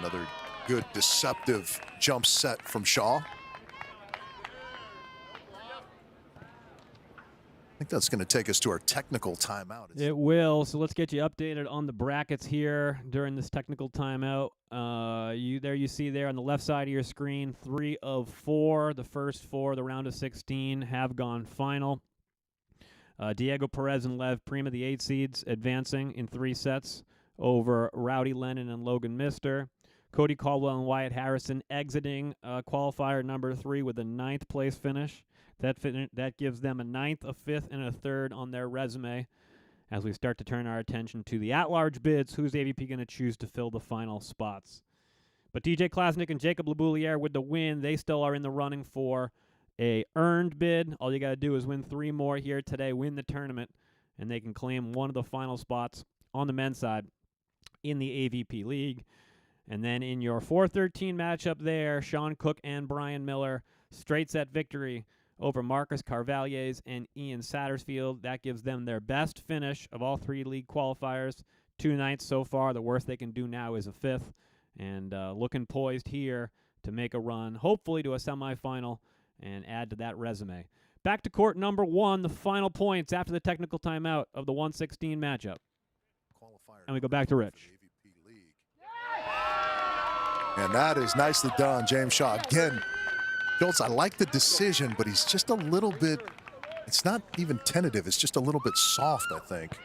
[SPEAKER 2] Another good deceptive jump set from Shaw. I think that's going to take us to our technical timeout.
[SPEAKER 1] It will. So let's get you updated on the brackets here during this technical timeout. You see there on the left side of your screen, 3 of 4. The first 4, the round of 16, have gone final. Diego Perez and Lev Prima, the 8 seeds, advancing in 3 sets over Rowdy Lennon and Logan Mister. Cody Caldwell and Wyatt Harrison exiting qualifier number 3 with a 9th place finish. That gives them a 9th, a 5th, and a 3rd on their resume as we start to turn our attention to the at-large bids. Who's AVP going to choose to fill the final spots? But DJ Klasnick and Jacob Labouliere with the win, they still are in the running for a earned bid. All you got to do is win 3 more here today, win the tournament, and they can claim one of the final spots on the men's side in the AVP League. And then in your 4-13 matchup there, Sean Cook and Brian Miller, straight set victory over Marcus Carvalhes and Ian Sattersfield. That gives them their best finish of all 3 league qualifiers. 2 nights so far. The worst they can do now is a 5th. And looking poised here to make a run, hopefully to a semifinal, and add to that resume. Back to court number 1, the final points after the technical timeout of the 1-16 matchup. And we go back to Rich.
[SPEAKER 2] And that is nicely done, James Shaw. Again, Schultz, I like the decision, but he's just a little bit, it's not even tentative, it's just a little bit soft, I think.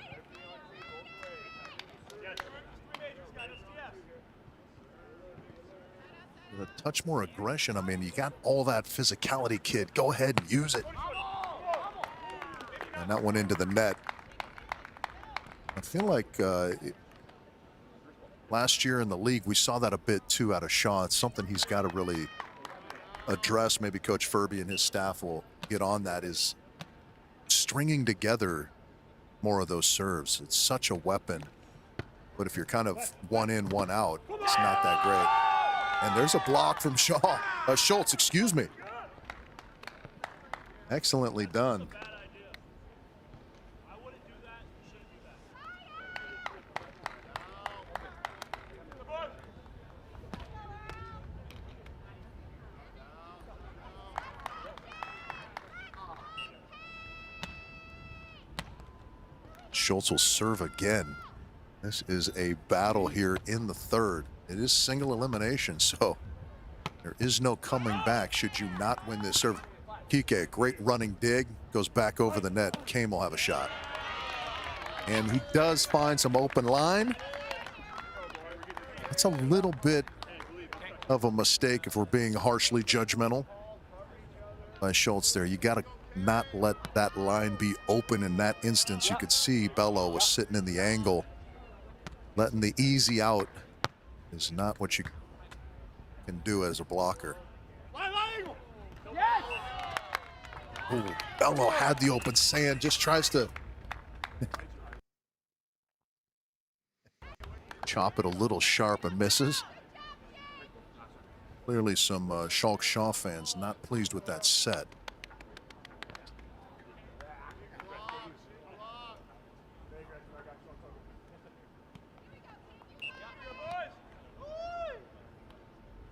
[SPEAKER 2] With a touch more aggression, I mean, you got all that physicality, kid. Go ahead and use it. And that went into the net. I feel like last year in the league, we saw that a bit too out of Shaw. It's something he's got to really address. Maybe Coach Furby and his staff will get on that, is stringing together more of those serves. It's such a weapon. But if you're kind of one in, one out, it's not that great. And there's a block from Schultz, excuse me. Excellently done. Schultz will serve again. This is a battle here in the 3rd. It is single elimination, so there is no coming back should you not win this serve. Kike, great running dig, goes back over the net. Kame will have a shot. And he does find some open line. That's a little bit of a mistake if we're being harshly judgmental by Schultz there. You got to not let that line be open in that instance. You could see Bello was sitting in the angle. Letting the easy out is not what you can do as a blocker. Ooh, Bello had the open sand, just tries to Chop it a little sharp and misses. Clearly some Schalke Shaw fans not pleased with that set.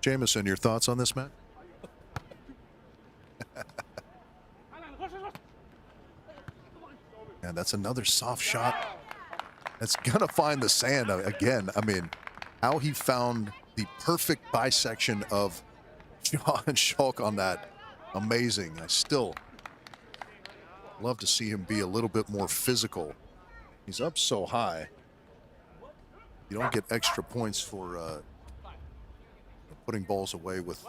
[SPEAKER 2] Jamison, your thoughts on this, Matt? And that's another soft shot. That's gonna find the sand again. I mean, how he found the perfect bisection of Shaw and Schalke on that, amazing. I still love to see him be a little bit more physical. He's up so high. You don't get extra points for putting balls away with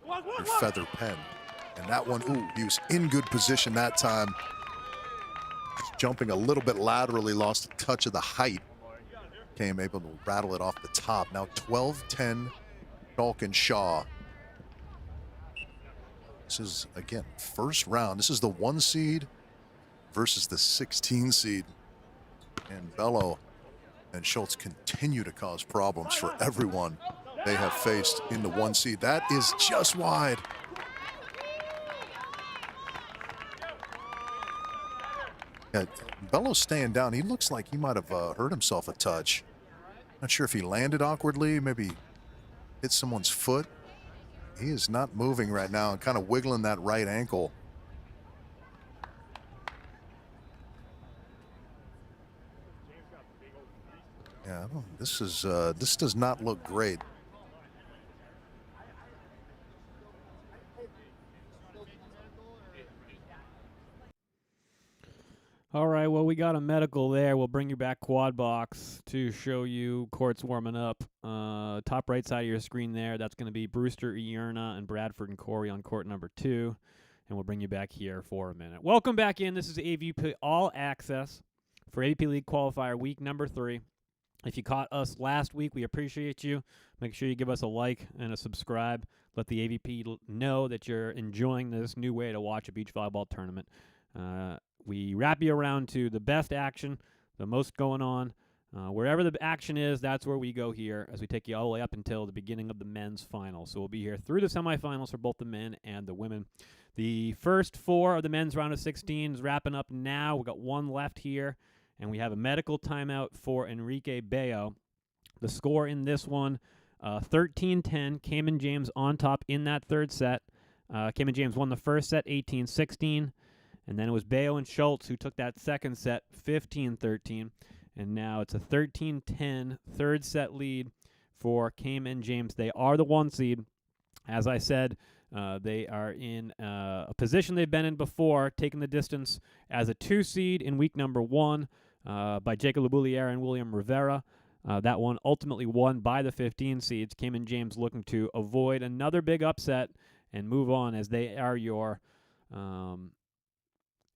[SPEAKER 2] your feather pen. And that one, ooh, he was in good position that time. Just jumping a little bit laterally, lost a touch of the height. Came able to rattle it off the top. Now 12-10, Schalke and Shaw. This is, again, first round. This is the 1 seed versus the 16 seed. And Bello and Schultz continue to cause problems for everyone they have faced in the 1 seed. That is just wide. Yeah, Bello's staying down. He looks like he might have hurt himself a touch. Not sure if he landed awkwardly, maybe hit someone's foot. He is not moving right now and kind of wiggling that right ankle. Yeah, this does not look great.
[SPEAKER 1] All right, well, we got a medical there. We'll bring you back quad box to show you courts warming up. Top right side of your screen there, that's going to be Brewster, Ierna, and Bradford and Corey on court number 2. And we'll bring you back here for a minute. Welcome back in. This is AVP All Access for AVP League Qualifier week number 3. If you caught us last week, we appreciate you. Make sure you give us a like and a subscribe. Let the AVP know that you're enjoying this new way to watch a beach volleyball tournament. We wrap you around to the best action, the most going on. Wherever the action is, that's where we go here as we take you all the way up until the beginning of the men's final. So we'll be here through the semifinals for both the men and the women. The first 4 of the men's round of 16 is wrapping up now. We've got 1 left here, and we have a medical timeout for Enrique Bello. The score in this one, 13-10. Cayman James on top in that third set. Cayman James won the first set, 18-16. And then it was Bello and Schultz who took that second set, 15-13. And now it's a 13-10 third set lead for Cayman James. They are the 1 seed. As I said, they are in a position they've been in before, taking the distance as a 2 seed in week number 1 by Jacob Labouliere and William Rivera. That one ultimately won by the 15 seeds. Cayman James looking to avoid another big upset and move on as they are your...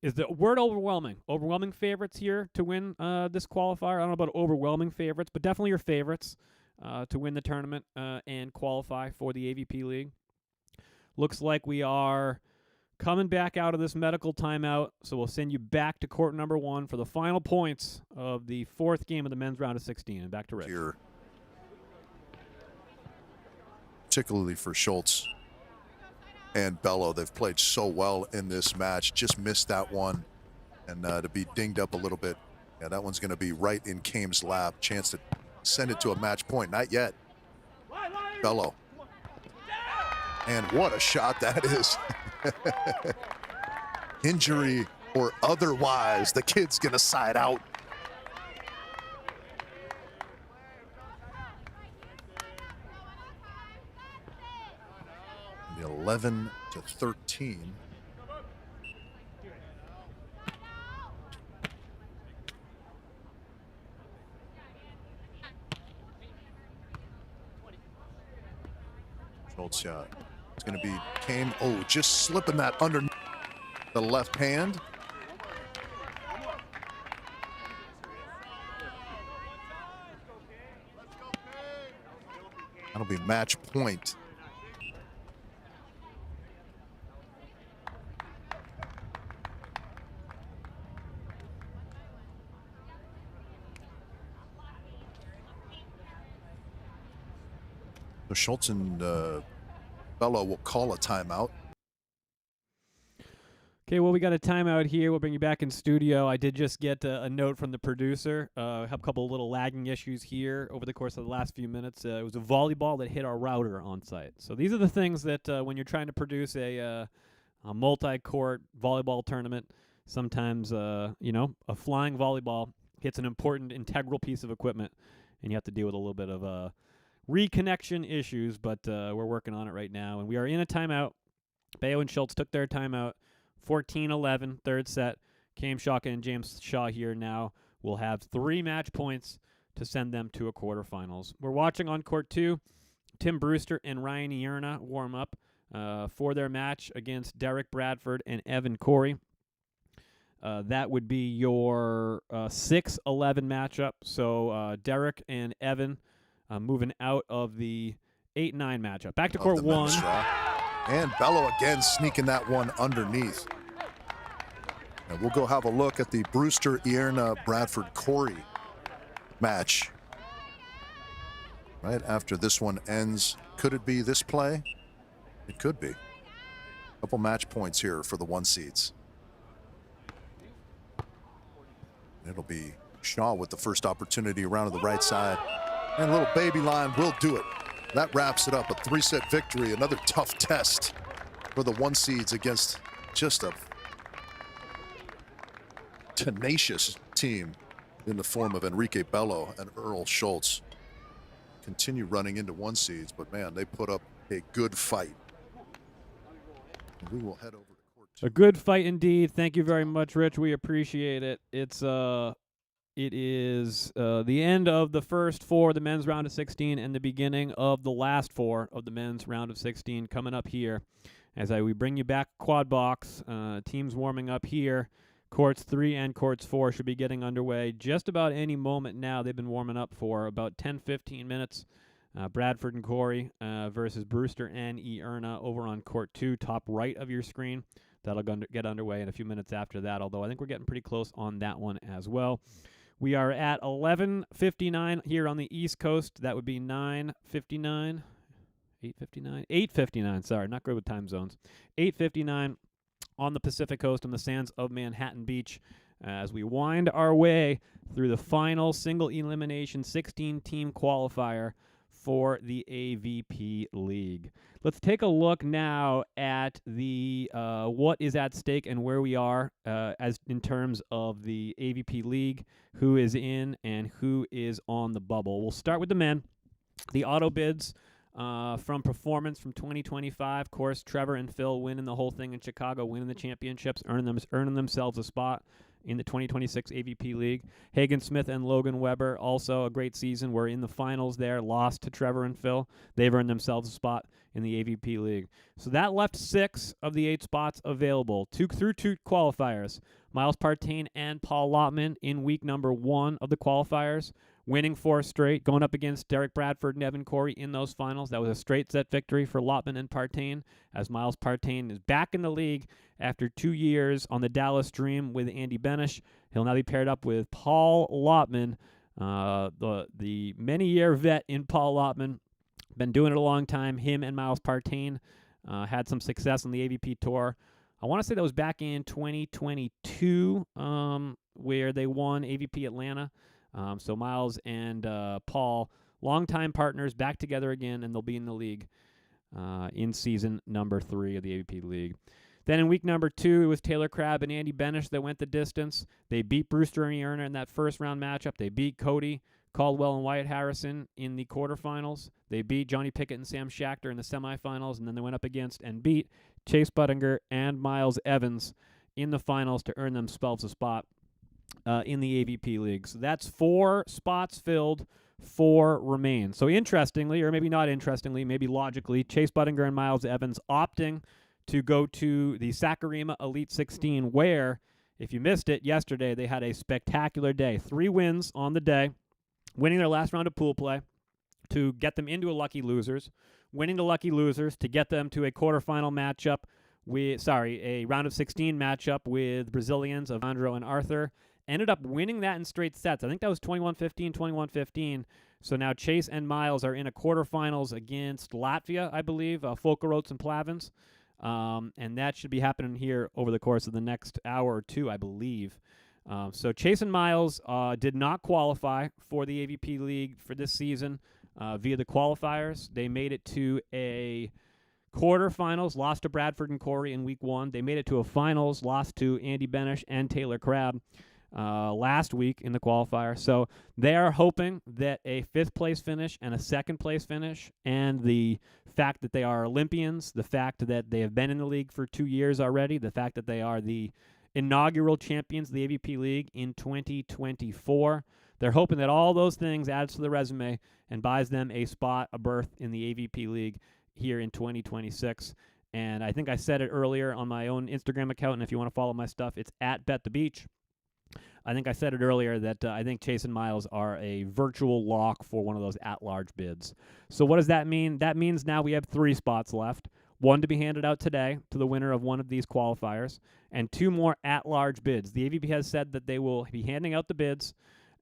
[SPEAKER 1] Is the word overwhelming? Overwhelming favorites here to win this qualifier. I don't know about overwhelming favorites, but definitely your favorites to win the tournament and qualify for the AVP League. Looks like we are coming back out of this medical timeout, so we'll send you back to court number 1 for the final points of the 4th game of the men's round of 16. And back to Rick.
[SPEAKER 2] Here, particularly for Schultz and Bello, they've played so well in this match. Just missed that one, and to be dinged up a little bit. Yeah, that one's going to be right in Kame's lap. Chance to send it to a match point. Not yet. Bello. And what a shot that is. Injury or otherwise, the kid's going to side out. The 11-13. Schultz, yeah. It's going to be Kame. Oh, just slipping that under the left hand. That'll be match point. Schultz and Bello will call a timeout.
[SPEAKER 1] Okay, well, we got a timeout here. We'll bring you back in studio. I did just get a note from the producer. Have a couple of little lagging issues here over the course of the last few minutes. It was a volleyball that hit our router on site. So these are the things that when you're trying to produce a multi-court volleyball tournament, sometimes, you know, a flying volleyball hits an important, integral piece of equipment, and you have to deal with a little bit of reconnection issues, but we're working on it right now. And we are in a timeout. Bayo and Schultz took their timeout. 14-11, third set. Cam Shaka and James Shaw here now will have 3 match points to send them to a quarterfinals. We're watching on court 2. Tim Brewster and Ryan Ierna warm up for their match against Derek Bradford and Evan Corey. That would be your 6-11 matchup. So Derek and Evan moving out of the 8-9 matchup. Back to court 1.
[SPEAKER 2] And Bello again sneaking that one underneath. And we'll go have a look at the Brewster, Ierna, Bradford, Corey match. Right after this one ends. Could it be this play? It could be. Couple match points here for the 1 seeds. It'll be Shaw with the first opportunity around to the right side. And a little baby line will do it. That wraps it up, a 3-set victory, another tough test for the 1 seeds against just a tenacious team in the form of Enrique Bello and Earl Schultz. Continue running into 1 seeds, but man, they put up a good fight. And we will head over to court 2.
[SPEAKER 1] A good fight indeed. Thank you very much, Rich. We appreciate it. It is the end of the first 4 of the men's round of 16 and the beginning of the last 4 of the men's round of 16 coming up here. As we bring you back quad box, teams warming up here. Courts 3 and courts 4 should be getting underway just about any moment now. They've been warming up for about 10-15 minutes. Bradford and Corey versus Brewster and Ierna over on court 2, top right of your screen. That'll get underway in a few minutes after that, although I think we're getting pretty close on that one as well. We are at 11:59 here on the East Coast. That would be 9:59, 8:59, 8:59. Sorry, not good with time zones. 8:59 on the Pacific Coast on the sands of Manhattan Beach as we wind our way through the final single-elimination 16-team qualifier for the AVP League. Let's take a look now at the what is at stake and where we are as in terms of the AVP League, who is in and who is on the bubble. We'll start with the men. The auto bids from performance from 2025. Of course, Trevor and Phil winning the whole thing in Chicago, winning the championships, earning themselves a spot in the 2026 AVP League. Hagen Smith and Logan Weber, also a great season, were in the finals there, lost to Trevor and Phil. They've earned themselves a spot in the AVP League. So that left 6 of the 8 spots available, 2 qualifiers. Miles Partain and Paul Lottman in week number 1 of the qualifiers, winning 4 straight, going up against Derek Bradford and Evan Corey in those finals. That was a straight set victory for Lottman and Partain, as Miles Partain is back in the league after 2 years on the Dallas Dream with Andy Benish. He'll now be paired up with Paul Lottman, the many-year vet in Paul Lottman. Been doing it a long time. Him and Miles Partain had some success on the AVP Tour. I want to say that was back in 2022 where they won AVP Atlanta. So Miles and Paul, longtime partners, back together again, and they'll be in the league in season number 3 of the AVP League. Then in week number 2, it was Taylor Crabb and Andy Benish that went the distance. They beat Brewster and Ierna in that first round matchup. They beat Cody Caldwell and Wyatt Harrison in the quarterfinals. They beat Johnny Pickett and Sam Schachter in the semifinals, and then they went up against and beat Chase Buttinger and Miles Evans in the finals to earn themselves a spot in the AVP League. So that's 4 spots filled, 4 remain. So interestingly, or maybe not interestingly, maybe logically, Chase Buttinger and Miles Evans opting to go to the Sakurima Elite 16, where, if you missed it yesterday, they had a spectacular day. 3 wins on the day, winning their last round of pool play to get them into a lucky losers, winning the lucky losers to get them to a quarterfinal matchup a round of 16 matchup with Brazilians of Andro and Arthur, ended up winning that in straight sets. I think that was 21-15, 21-15. So now Chase and Miles are in a quarterfinals against Latvia, I believe, Folkerots and Plavins. And that should be happening here over the course of the next hour or two, I believe. So Chase and Miles did not qualify for the AVP League for this season via the qualifiers. They made it to a quarterfinals, lost to Bradford and Corey in week 1. They made it to a finals, lost to Andy Benish and Taylor Crabb last week in the qualifier. So they are hoping that a 5th place finish and a 2nd place finish, and the fact that they are Olympians, the fact that they have been in the league for 2 years already, the fact that they are the inaugural champions of the AVP League in 2024. They're hoping that all those things adds to the resume and buys them a spot, a berth in the AVP League here in 2026. And I think I said it earlier on my own Instagram account, and if you want to follow my stuff, it's at Bet the Beach. I think I said it earlier that I think Chase and Miles are a virtual lock for one of those at-large bids. So what does that mean? That means now we have 3 spots left. 1 to be handed out today to the winner of one of these qualifiers, and 2 more at-large bids. The AVP has said that they will be handing out the bids,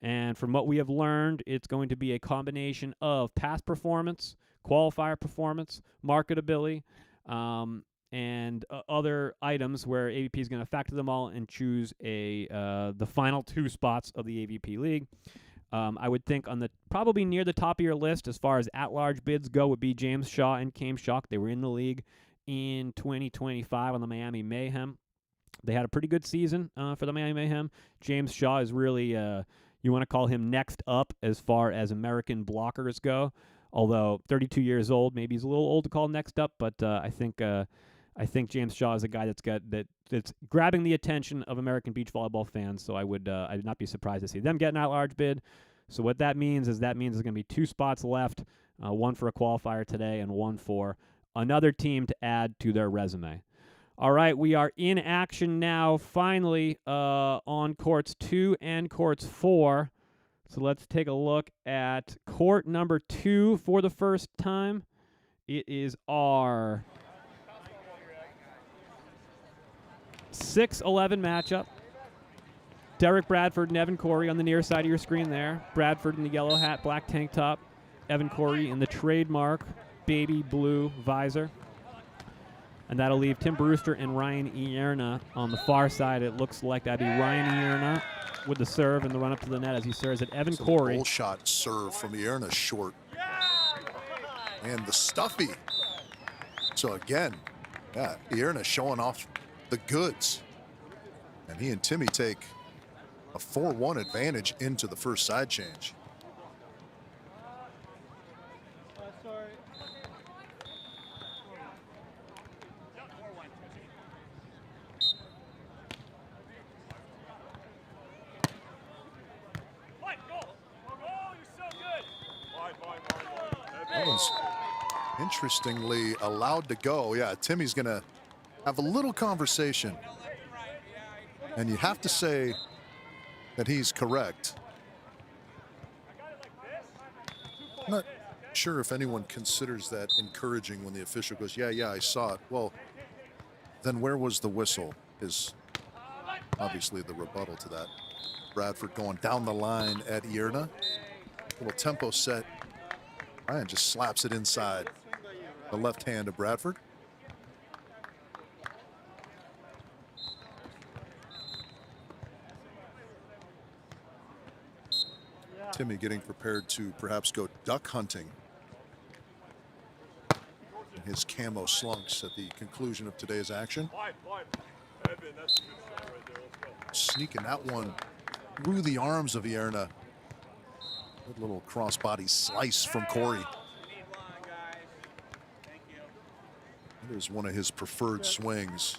[SPEAKER 1] and from what we have learned, it's going to be a combination of past performance, qualifier performance, marketability, and other items where AVP is going to factor them all and choose the final 2 spots of the AVP League. I would think on the probably near the top of your list as far as at-large bids go would be James Shaw and Cam Shock. They were in the league in 2025 on the Miami Mayhem. They had a pretty good season for the Miami Mayhem. James Shaw is really, you want to call him next up as far as American blockers go. Although 32 years old, maybe he's a little old to call next up, but I think James Shaw is a guy that's grabbing the attention of American beach volleyball fans. So I'd not be surprised to see them get an at-large bid. So what that means is there's going to be 2 spots left, 1 for a qualifier today and 1 for another team to add to their resume. All right, we are in action now, finally, on courts 2 and courts 4. So let's take a look at court number 2 for the first time. It is our 6-11 matchup. Derek Bradford and Evan Corey on the near side of your screen there. Bradford in the yellow hat, black tank top. Evan Corey in the trademark baby blue visor. And that'll leave Tim Brewster and Ryan Ierna on the far side. It looks like that'd be Ryan Ierna with the serve and the run up to the net as he serves at Evan Corey.
[SPEAKER 2] Goal shot serve from Ierna short. And the stuffy. So again, yeah, Ierna showing off the goods. And he and Timmy take a 4-1 advantage into the first side change. That one's interestingly allowed to go. Yeah, Timmy's going to have a little conversation. And you have to say that he's correct. I'm not sure if anyone considers that encouraging when the official goes, yeah, I saw it. Well, then where was the whistle is obviously the rebuttal to that. Bradford going down the line at Ierna. Little tempo set. Ryan just slaps it inside the left hand of Bradford. Timmy getting prepared to perhaps go duck hunting in his camo slunks at the conclusion of today's action. Sneaking that one through the arms of Ierna. Good little crossbody slice from Corey. It is one of his preferred swings,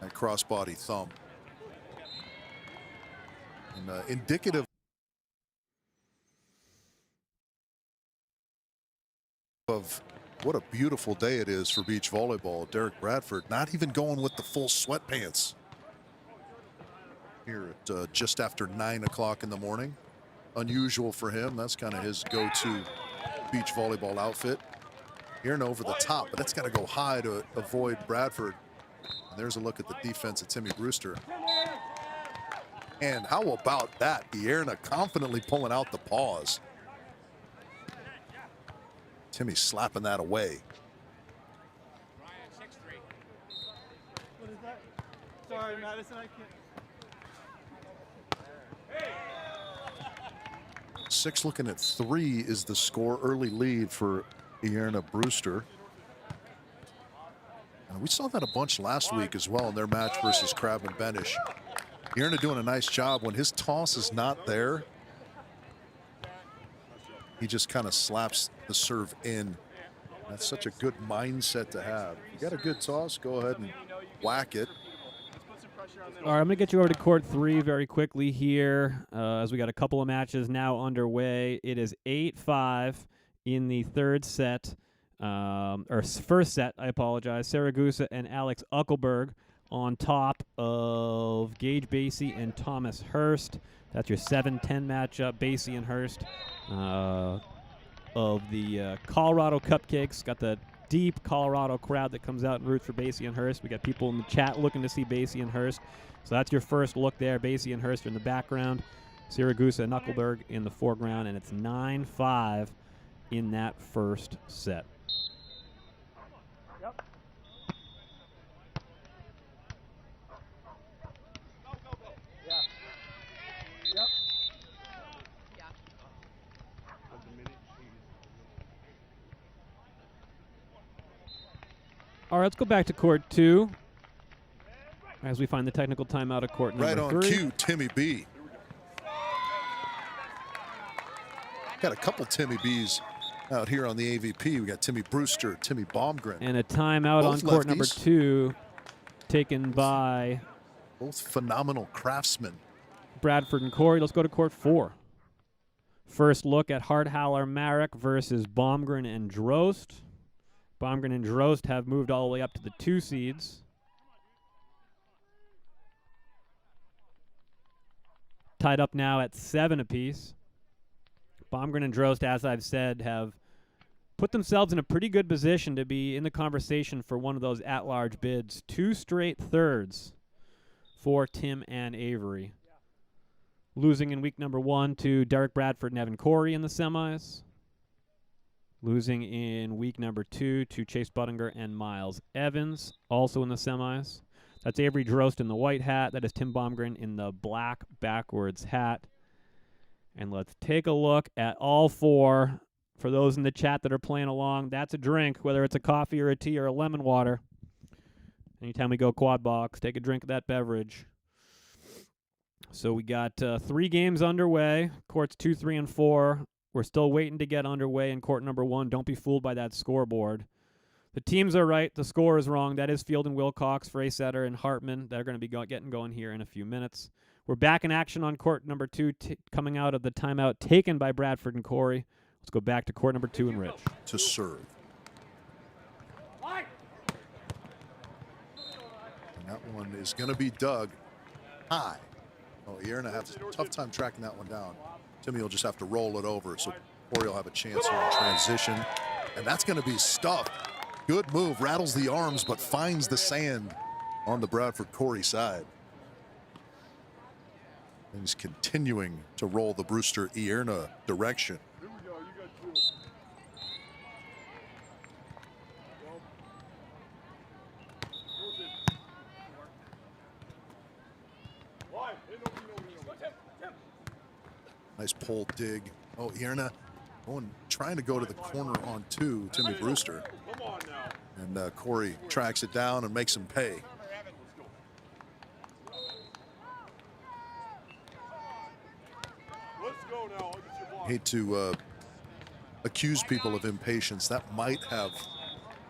[SPEAKER 2] that crossbody thumb. And indicative of what a beautiful day it is for beach volleyball. Derek Bradford not even going with the full sweatpants here at just after 9 o'clock in the morning. Unusual for him. That's kind of his go-to beach volleyball outfit. Ierna over the top, but that's got to go high to avoid Bradford. And there's a look at the defense of Timmy Brewster. And how about that? Ierna confidently pulling out the pause. Timmy slapping that away.
[SPEAKER 4] What is that? Sorry, Madison, I can't.
[SPEAKER 2] 6 looking at 3 is the score. Early lead for Ierna Brewster. And we saw that a bunch last week as well in their match versus Crabman Benish. Ierna doing a nice job when his toss is not there. He just kind of slaps the serve in. That's such a good mindset to have. You got a good toss, go ahead and whack it.
[SPEAKER 1] All right, I'm going to get you over to court 3 very quickly here as we got a couple of matches now underway. It is 8-5 in the third set, or first set, I apologize. Saragusa and Alex Uckelberg on top of Gage Basie and Thomas Hurst. That's your 7-10 matchup, Basie and Hurst. Of the Colorado Cupcakes. Got the deep Colorado crowd that comes out and roots for Basie and Hurst. We got people in the chat looking to see Basie and Hurst. So that's your first look there. Basie and Hurst are in the background. Siragusa and Knuckleberg in the foreground, and it's 9-5 in that first set.
[SPEAKER 4] Yep. Yeah. Yep.
[SPEAKER 1] All right, let's go back to court 2 as we find the technical timeout of court number 3.
[SPEAKER 2] Right on cue, Timmy B. Got a couple Timmy B's out here on the AVP. We got Timmy Brewster, Timmy Baumgren.
[SPEAKER 1] And a timeout
[SPEAKER 2] Both
[SPEAKER 1] on court
[SPEAKER 2] lefties.
[SPEAKER 1] number 2 taken by
[SPEAKER 2] Both phenomenal craftsmen.
[SPEAKER 1] Bradford and Corey. Let's go to court 4. First look at Hardhaller Marek versus Baumgren and Drost. Baumgren and Drost have moved all the way up to the 2 seeds. Tied up now at 7 apiece. Baumgren and Drost, as I've said, have put themselves in a pretty good position to be in the conversation for one of those at-large bids. 2 straight thirds for Tim and Avery. Losing in week number 1 to Derek Bradford and Evan Corey in the semis. Losing in week number 2 to Chase Buttinger and Miles Evans, also in the semis. That's Avery Drost in the white hat. That is Tim Baumgren in the black backwards hat. And let's take a look at all 4. For those in the chat that are playing along, that's a drink, whether it's a coffee or a tea or a lemon water. Anytime we go quad box, take a drink of that beverage. So we got 3 games underway, courts 2, 3, and 4. We're still waiting to get underway in court number 1. Don't be fooled by that scoreboard. The teams are right. The score is wrong. That is Field and Wilcox, Freysetter, and Hartman that are going to be getting going here in a few minutes. We're back in action on court number 2, coming out of the timeout taken by Bradford and Corey. Let's go back to court number 2 and Rich.
[SPEAKER 2] To serve. And that one is going to be dug high. Oh, Ierna has a tough time tracking that one down. Timmy will just have to roll it over, so Corey will have a chance here in transition. And that's going to be stuffed. Good move, rattles the arms, but finds the sand on the Bradford-Corey side. And he's continuing to roll the Brewster-Ierna direction.
[SPEAKER 5] Here we go, you got 2.
[SPEAKER 2] Nice pull dig. Oh, Ierna trying to go to the corner on 2, Timmy Brewster.
[SPEAKER 5] Come on now.
[SPEAKER 2] And Corey tracks it down and makes him pay.
[SPEAKER 5] Let's go now. Look at your block.
[SPEAKER 2] Hate to accuse people of impatience. That might have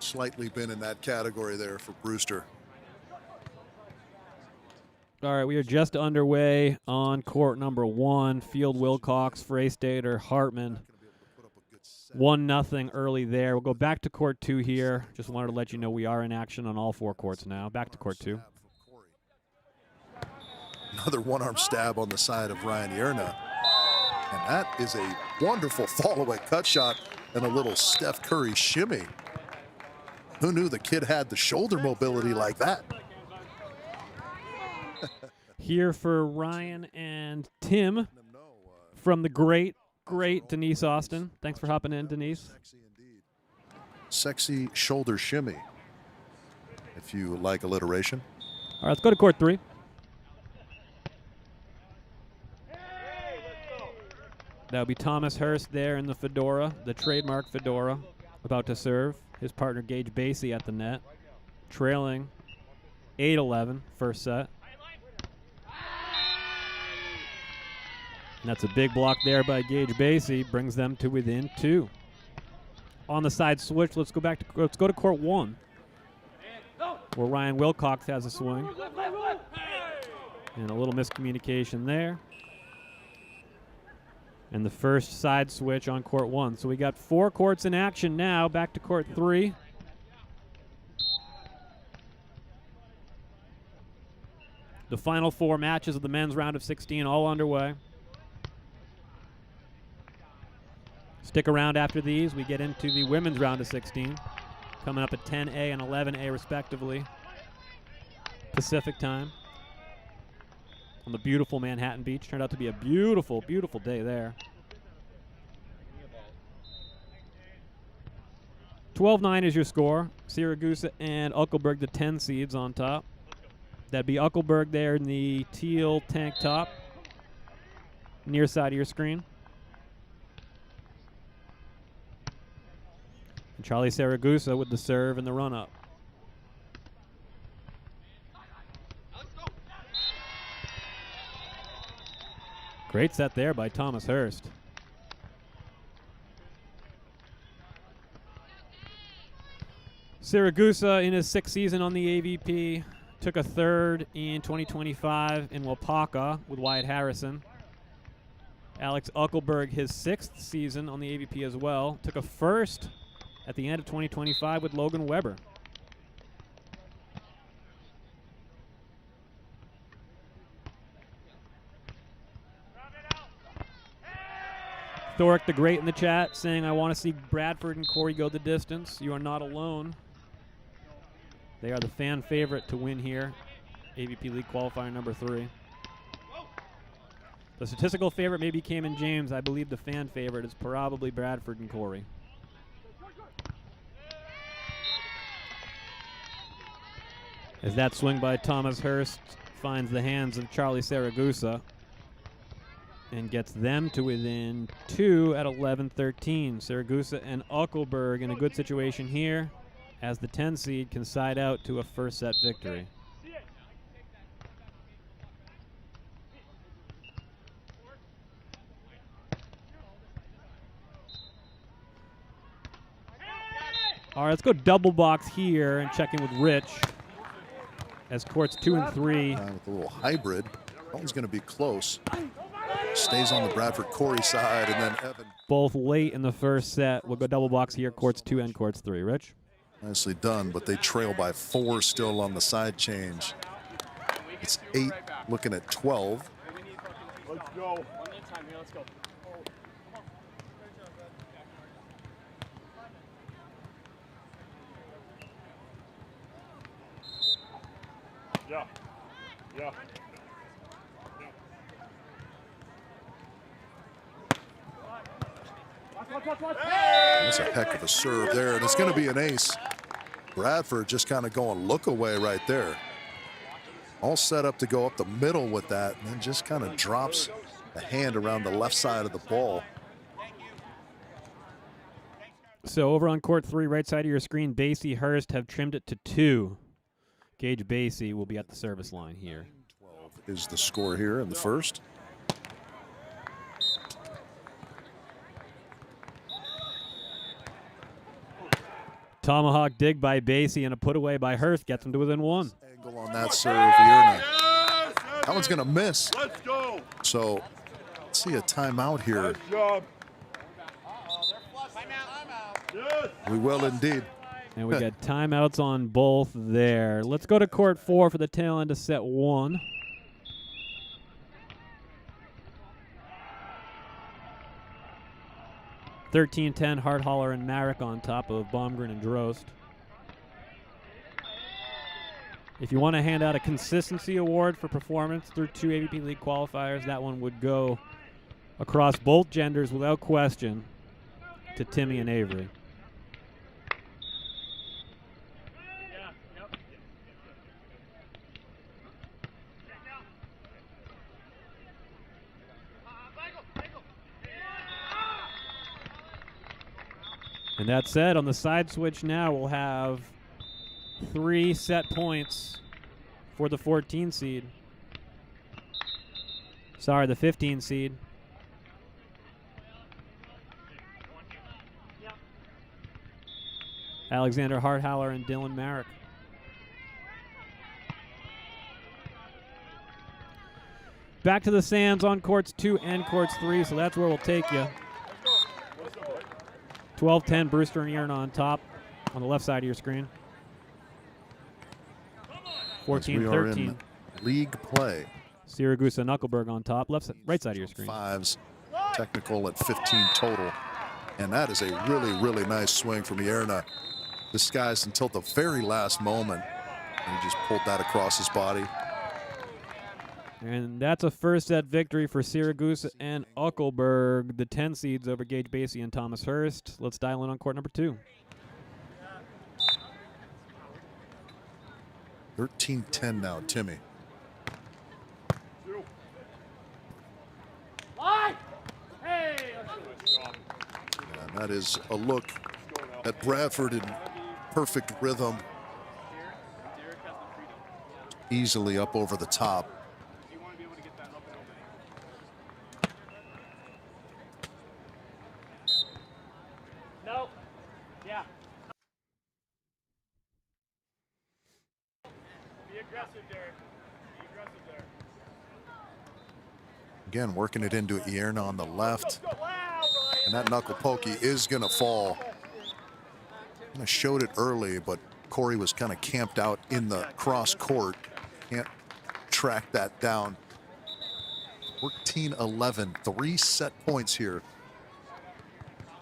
[SPEAKER 2] slightly been in that category there for Brewster.
[SPEAKER 1] All right, we are just underway on court number 1. Field, Wilcox, Freystater, Hartman. 1-0 early there. We'll go back to court 2 here. Just wanted to let you know we are in action on all 4 courts now. Back to court 2.
[SPEAKER 2] Another one-arm stab on the side of Ryan Ierna. And that is a wonderful fall-away cut shot and a little Steph Curry shimmy. Who knew the kid had the shoulder mobility like that?
[SPEAKER 1] Here for Ryan and Tim from the great Denise Austin. Thanks for hopping in, Denise.
[SPEAKER 2] Sexy indeed. Sexy shoulder shimmy, if you like alliteration.
[SPEAKER 1] All right, let's go to court 3. That would be Thomas Hurst there in the fedora, the trademark fedora, about to serve. His partner Gage Basie at the net, trailing 8-11 first set. And that's a big block there by Gage Basie, brings them to within 2. On the side switch, let's go to court 1, where Ryan Wilcox has a swing. And a little miscommunication there. And the first side switch on court 1. So we got 4 courts in action now. Back to court 3. The final 4 matches of the men's round of 16 all underway. Stick around after these. We get into the women's round of 16. Coming up at 10A and 11A respectively. Pacific time. On the beautiful Manhattan Beach. Turned out to be a beautiful, beautiful day there. 12-9 is your score. Siragusa and Uckelberg, the 10 seeds on top. That'd be Uckelberg there in the teal tank top. Near side of your screen. And Charlie Siragusa with the serve and the run-up. Great set there by Thomas Hurst. Siragusa in his 6th season on the AVP took a 3rd in 2025 in Wapaka with Wyatt Harrison. Alex Uckelberg, his 6th season on the AVP as well, took a 1st at the end of 2025 with Logan Weber. Thoric the Great in the chat saying, I want to see Bradford and Corey go the distance. You are not alone. They are the fan favorite to win here. AVP League Qualifier number 3. The statistical favorite maybe Cayman James. I believe the fan favorite is probably Bradford and Corey. As that swing by Thomas Hurst finds the hands of Charlie Siragusa and gets them to within 2 at 11-13. Siragusa and Uckelberg in a good situation here as the 10 seed can side out to a first set victory. All right, let's go double box here and check in with Rich as courts 2 and 3.
[SPEAKER 2] With a little hybrid. That one's going to be close. Stays on the Bradford Corey side, and then Evan.
[SPEAKER 1] Both late in the first set. We'll go double box here, courts 2 and courts 3. Rich?
[SPEAKER 2] Nicely done, but they trail by 4 still on the side change. It's 8, looking at 12.
[SPEAKER 5] Let's go.
[SPEAKER 4] Let's go.
[SPEAKER 5] Yeah. Yeah.
[SPEAKER 2] That's a heck of a serve there, and it's going to be an ace. Bradford just kind of going look away right there. All set up to go up the middle with that, and then just kind of drops a hand around the left side of the ball.
[SPEAKER 1] So over on court 3, right side of your screen, Basie, Hurst have trimmed it to 2. Gage Basie will be at the service line here.
[SPEAKER 2] 12 is the score here in the first.
[SPEAKER 1] Tomahawk dig by Basie and a put away by Hurst gets him to within 1.
[SPEAKER 2] Angle on that serve here. That one's going to miss.
[SPEAKER 5] Let's go.
[SPEAKER 2] So let's see a timeout here.
[SPEAKER 5] Nice job. Yes.
[SPEAKER 2] We will indeed.
[SPEAKER 1] And we got timeouts on both there. Let's go to court 4 for the tail end of set 1. (13-10) Hartholler and Marek on top of Baumgren and Drost. If you want to hand out a consistency award for performance through 2 AVP League qualifiers, that one would go across both genders without question to Timmy and Avery. And that said, on the side switch now, we'll have 3 set points for the 14 seed. Sorry, the 15 seed. Alexander Harthaler and Dylan Merrick. Back to the sands on courts 2 and courts 3, so that's where we'll take you. 12-10, Brewster and Ierna on top on the left side of your screen. 14-13.
[SPEAKER 2] League play.
[SPEAKER 1] Siragusa Knuckleberg on top, right side of your screen.
[SPEAKER 2] 5s, technical at 15 total. And that is a really, really nice swing from Ierna. Disguised until the very last moment. And he just pulled that across his body.
[SPEAKER 1] And that's a first set victory for Siragusa and Uckelberg, the 10 seeds over Gage Basie and Thomas Hurst. Let's dial in on court number 2.
[SPEAKER 2] 13-10 now, Timmy. And that is a look at Bradford in perfect rhythm. Easily up over the top.
[SPEAKER 4] No. Yeah. Be aggressive, Derek. Be aggressive there.
[SPEAKER 2] Again, working it into Ierna on the left. And that knuckle pokey is going to fall. I showed it early, but Corey was kind of camped out in the cross court. Can't track that down. 14-11, 3 set points here.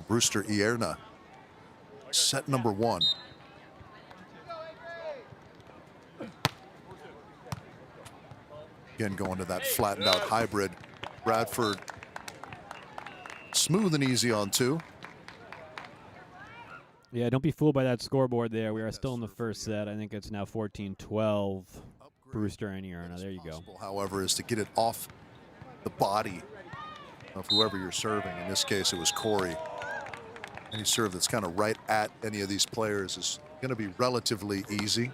[SPEAKER 2] Brewster Ierna, set number 1. Again, going to that flattened out hybrid. Bradford smooth and easy on 2.
[SPEAKER 1] Yeah, don't be fooled by that scoreboard there. We are still in the first set. I think it's now 14-12. Brewster and Ierna. There you go.
[SPEAKER 2] However, is to get it off the body of whoever you're serving. In this case, it was Corey. Any serve that's kind of right at any of these players is going to be relatively easy.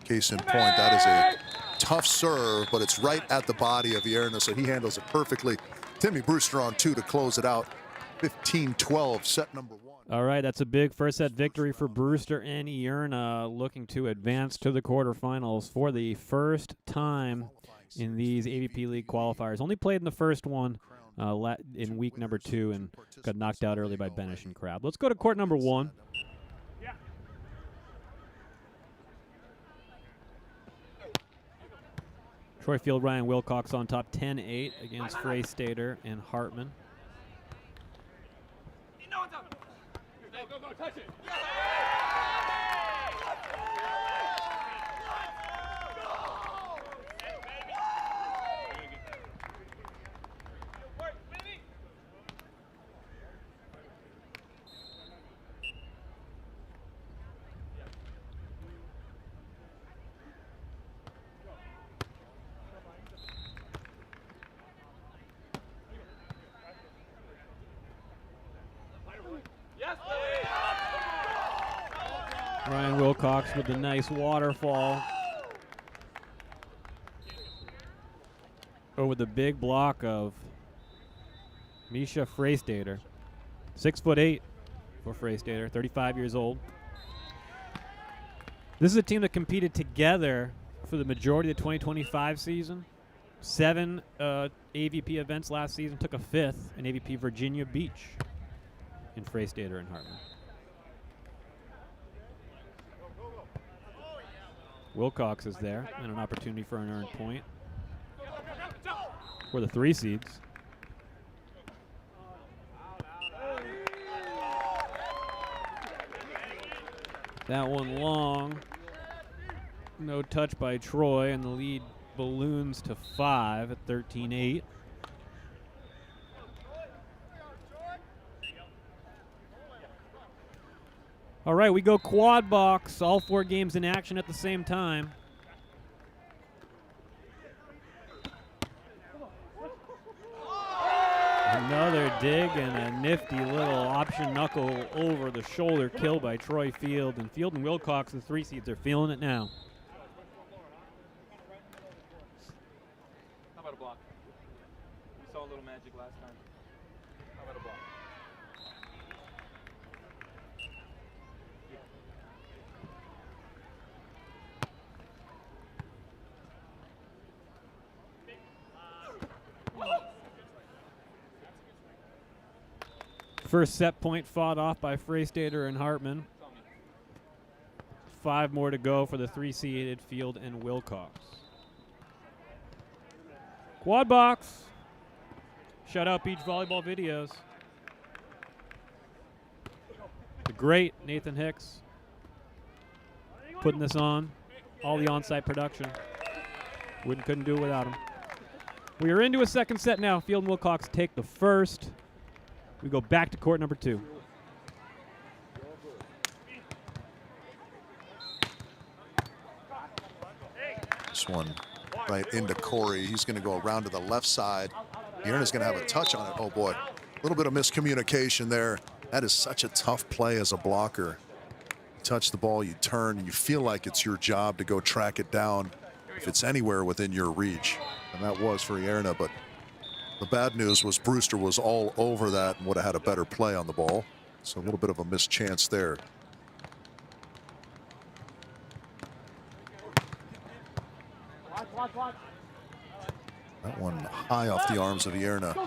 [SPEAKER 2] Case in point, that is a tough serve, but it's right at the body of Ierna, so he handles it perfectly. Timmy Brewster on 2 to close it out. 15-12, set number 1.
[SPEAKER 1] All right, that's a big first set victory for Brewster and Ierna, looking to advance to the quarterfinals for the first time in these AVP League qualifiers. Only played in the first one in week number 2 and got knocked out early by Benish and Crab. Let's go to court number 1. Troy Field, Ryan Wilcox on top, 10-8 against Freystater and Hartman.
[SPEAKER 4] Touch it.
[SPEAKER 1] Ryan Wilcox with a nice waterfall. Over the big block of Misha Freystater. 6'8" for Freystater, 35 years old. This is a team that competed together for the majority of the 2025 season. 7 AVP events last season, took a 5th in AVP Virginia Beach in Freystater and Hartman. Wilcox is there, and an opportunity for an earned point for the 3 seeds. That one long. No touch by Troy, and the lead balloons to 5 at 13-8. All right, we go quad box. All 4 games in action at the same time. Another dig and a nifty little option knuckle over the shoulder kill by Troy Field. And Field and Wilcox, the 3 seeds, are feeling it now.
[SPEAKER 6] How about a block? We saw a little magic last time. How about a block?
[SPEAKER 1] First set point fought off by Freystater and Hartman. 5 more to go for the 3-seeded Field and Wilcox. Quad box. Shout out Beach Volleyball Videos. The great Nathan Hicks putting this on. All the on-site production. Couldn't do it without him. We are into a second set now. Field and Wilcox take the first. We go back to court number 2.
[SPEAKER 2] This one right into Corey. He's going to go around to the left side. Ierna's going to have a touch on it. Oh, boy. A little bit of miscommunication there. That is such a tough play as a blocker. You touch the ball, you turn, and you feel like it's your job to go track it down if it's anywhere within your reach. And that was for Ierna, but the bad news was Brewster was all over that and would have had a better play on the ball. So a little bit of a missed chance there. That one high off the arms of Ierna.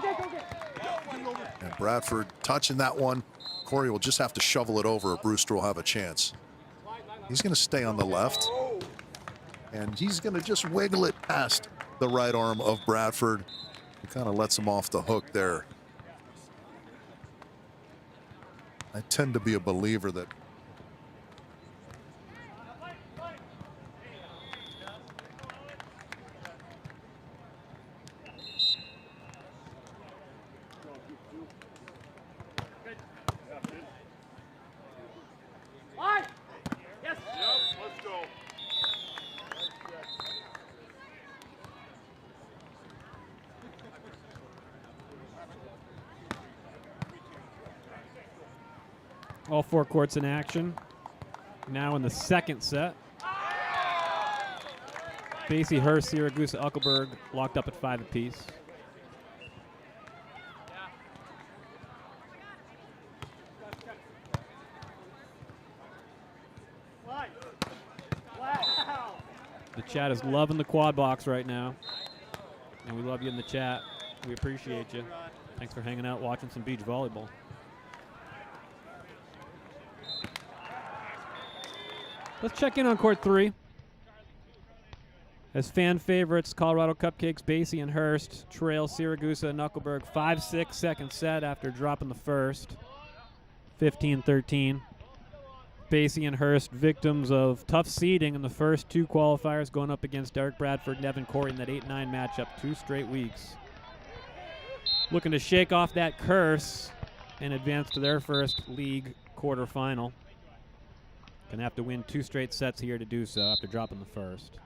[SPEAKER 2] And Bradford touching that one. Corey will just have to shovel it over, or Brewster will have a chance. He's going to stay on the left. And he's going to just wiggle it past the right arm of Bradford. He kind of lets him off the hook there. I tend to be a believer that
[SPEAKER 1] all 4 courts in action. Now in the second set. Basie, Hurst, Siragusa, Uckelberg locked up at 5 apiece. The chat is loving the quad box right now. And we love you in the chat. We appreciate you. Thanks for hanging out, watching some beach volleyball. Let's check in on court 3. As fan favorites, Colorado Cupcakes, Basie and Hurst trail Siragusa and Knuckleberg 5-6 second set after dropping the first. 15-13. Basie and Hurst victims of tough seeding in the first 2 qualifiers, going up against Derek Bradford and Evan Corey in that 8-9 matchup 2 straight weeks. Looking to shake off that curse and advance to their first league quarterfinal. Gonna have to win 2 straight sets here to do so after dropping the first.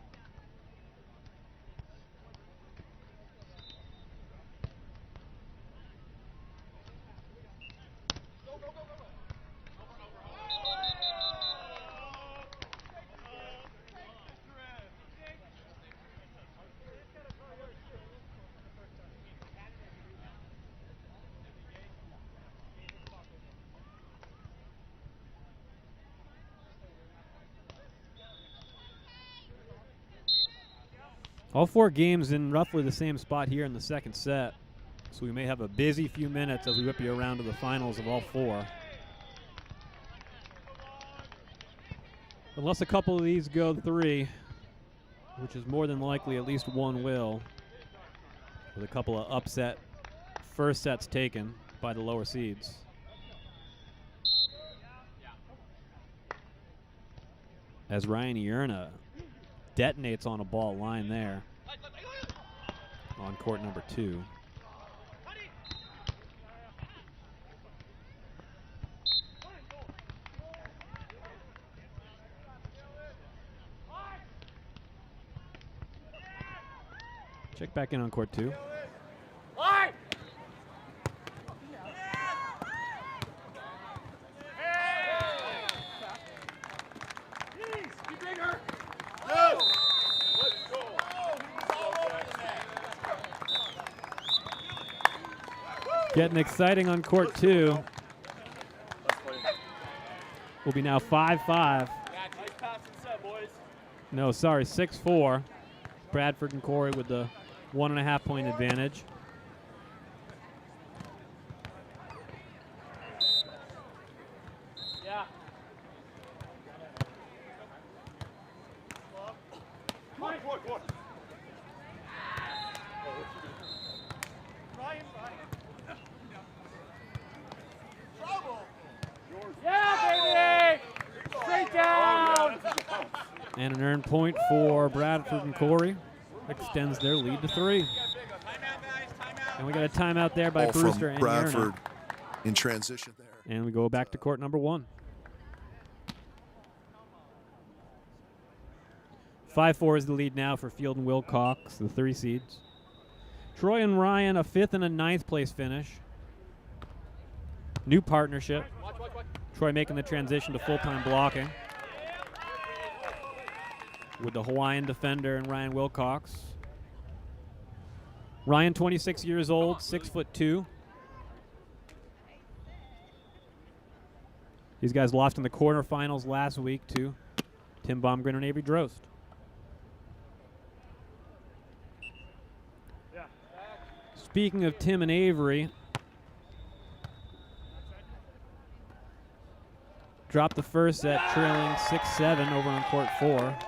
[SPEAKER 1] All 4 games in roughly the same spot here in the second set. So we may have a busy few minutes as we whip you around to the finals of all 4. Unless a couple of these go 3, which is more than likely at least one will, with a couple of upset first sets taken by the lower seeds. as Ryan Ierna detonates on a ball line there on court number 2. Check back in on court 2. Getting exciting on court 2. Will be now 5-5. No, sorry, 6-4. Bradford and Corey with the 1.5 point advantage.
[SPEAKER 4] Yeah. Come on. Ryan. Trouble. Yeah, baby! Straight down!
[SPEAKER 1] And an earned point for Bradford and Corey. Extends their lead to 3. And we got a timeout there by
[SPEAKER 2] Ball
[SPEAKER 1] Brewster
[SPEAKER 2] from
[SPEAKER 1] and
[SPEAKER 2] Bradford
[SPEAKER 1] Ierna.
[SPEAKER 2] in transition there.
[SPEAKER 1] And we go back to court number 1. 5-4 is the lead now for Field and Wilcox, the 3 seeds. Troy and Ryan, a 5th and a 9th place finish. New partnership. Troy making the transition to full-time blocking with the Hawaiian defender and Ryan Wilcox. Ryan, 26 years old, 6'2". These guys lost in the quarterfinals last week to Tim Baumgren and Avery Drost. Speaking of Tim and Avery, dropped the first set, trailing 6-7 over on court 4.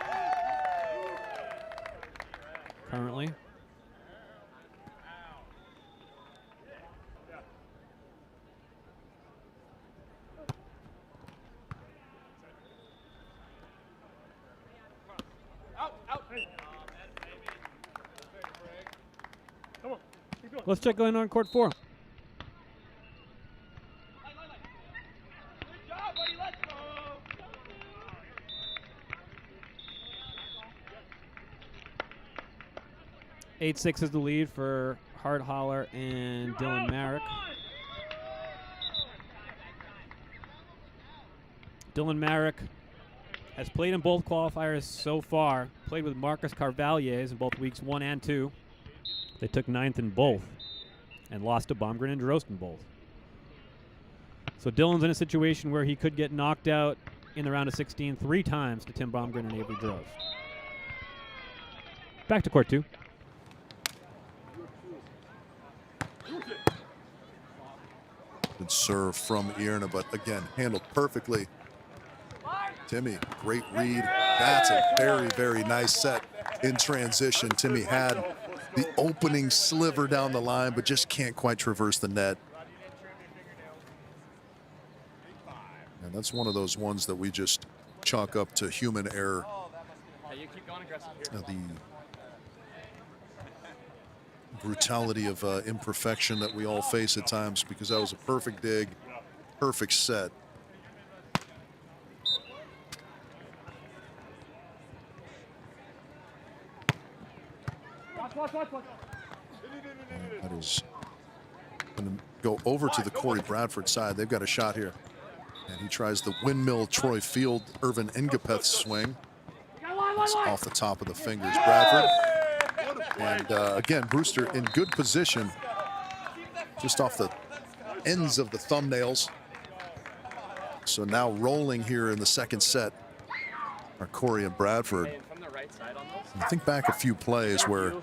[SPEAKER 1] Currently. Let's check going on court 4.
[SPEAKER 4] Good job, buddy. Let's go.
[SPEAKER 1] 8-6 is the lead for Hardholler and Dylan Merrick. Dylan Merrick has played in both qualifiers so far. Played with Marcus Carvalhes in both weeks 1 and 2. They took 9th in both and lost to Baumgren and Drost in both. So Dylan's in a situation where he could get knocked out in the round of 16 3 times to Tim Baumgren and Avery Drost. Back to court 2.
[SPEAKER 2] Good serve from Ierna, but again, handled perfectly. Timmy, great read. That's a very, very nice set in transition. Timmy had the opening sliver down the line, but just can't quite traverse the net. And that's one of those ones that we just chalk up to human error.
[SPEAKER 6] Hey, you keep going aggressive here.
[SPEAKER 2] The brutality of imperfection that we all face at times, because that was a perfect dig, perfect set. That is going to go over to the Corey Bradford side. They've got a shot here. And he tries the windmill Troy Field, Irvin Engapeth swing. It's off the top of the fingers, Bradford. And again, Brewster in good position, just off the ends of the thumbnails. So now rolling here in the second set are Corey and Bradford.
[SPEAKER 6] Hey, from the right side on those,
[SPEAKER 2] I think back a few plays where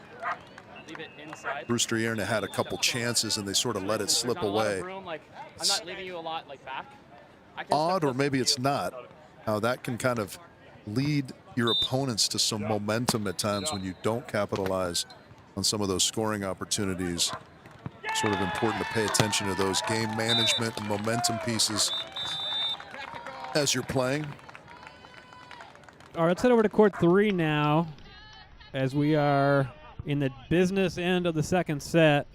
[SPEAKER 6] leave it inside.
[SPEAKER 2] Brewster Ierna had a couple chances and they sort of let it slip
[SPEAKER 6] There's not a lot of
[SPEAKER 2] away.
[SPEAKER 6] room, like, I'm not leaving you a lot like back. I can
[SPEAKER 2] Odd,
[SPEAKER 6] step
[SPEAKER 2] or
[SPEAKER 6] up
[SPEAKER 2] maybe
[SPEAKER 6] to
[SPEAKER 2] it's
[SPEAKER 6] you.
[SPEAKER 2] not, how that can kind of lead your opponents to some momentum at times when you don't capitalize on some of those scoring opportunities. Sort of important to pay attention to those game management and momentum pieces as you're playing.
[SPEAKER 1] All right, let's head over to court 3 now, as we are in the business end of the second set.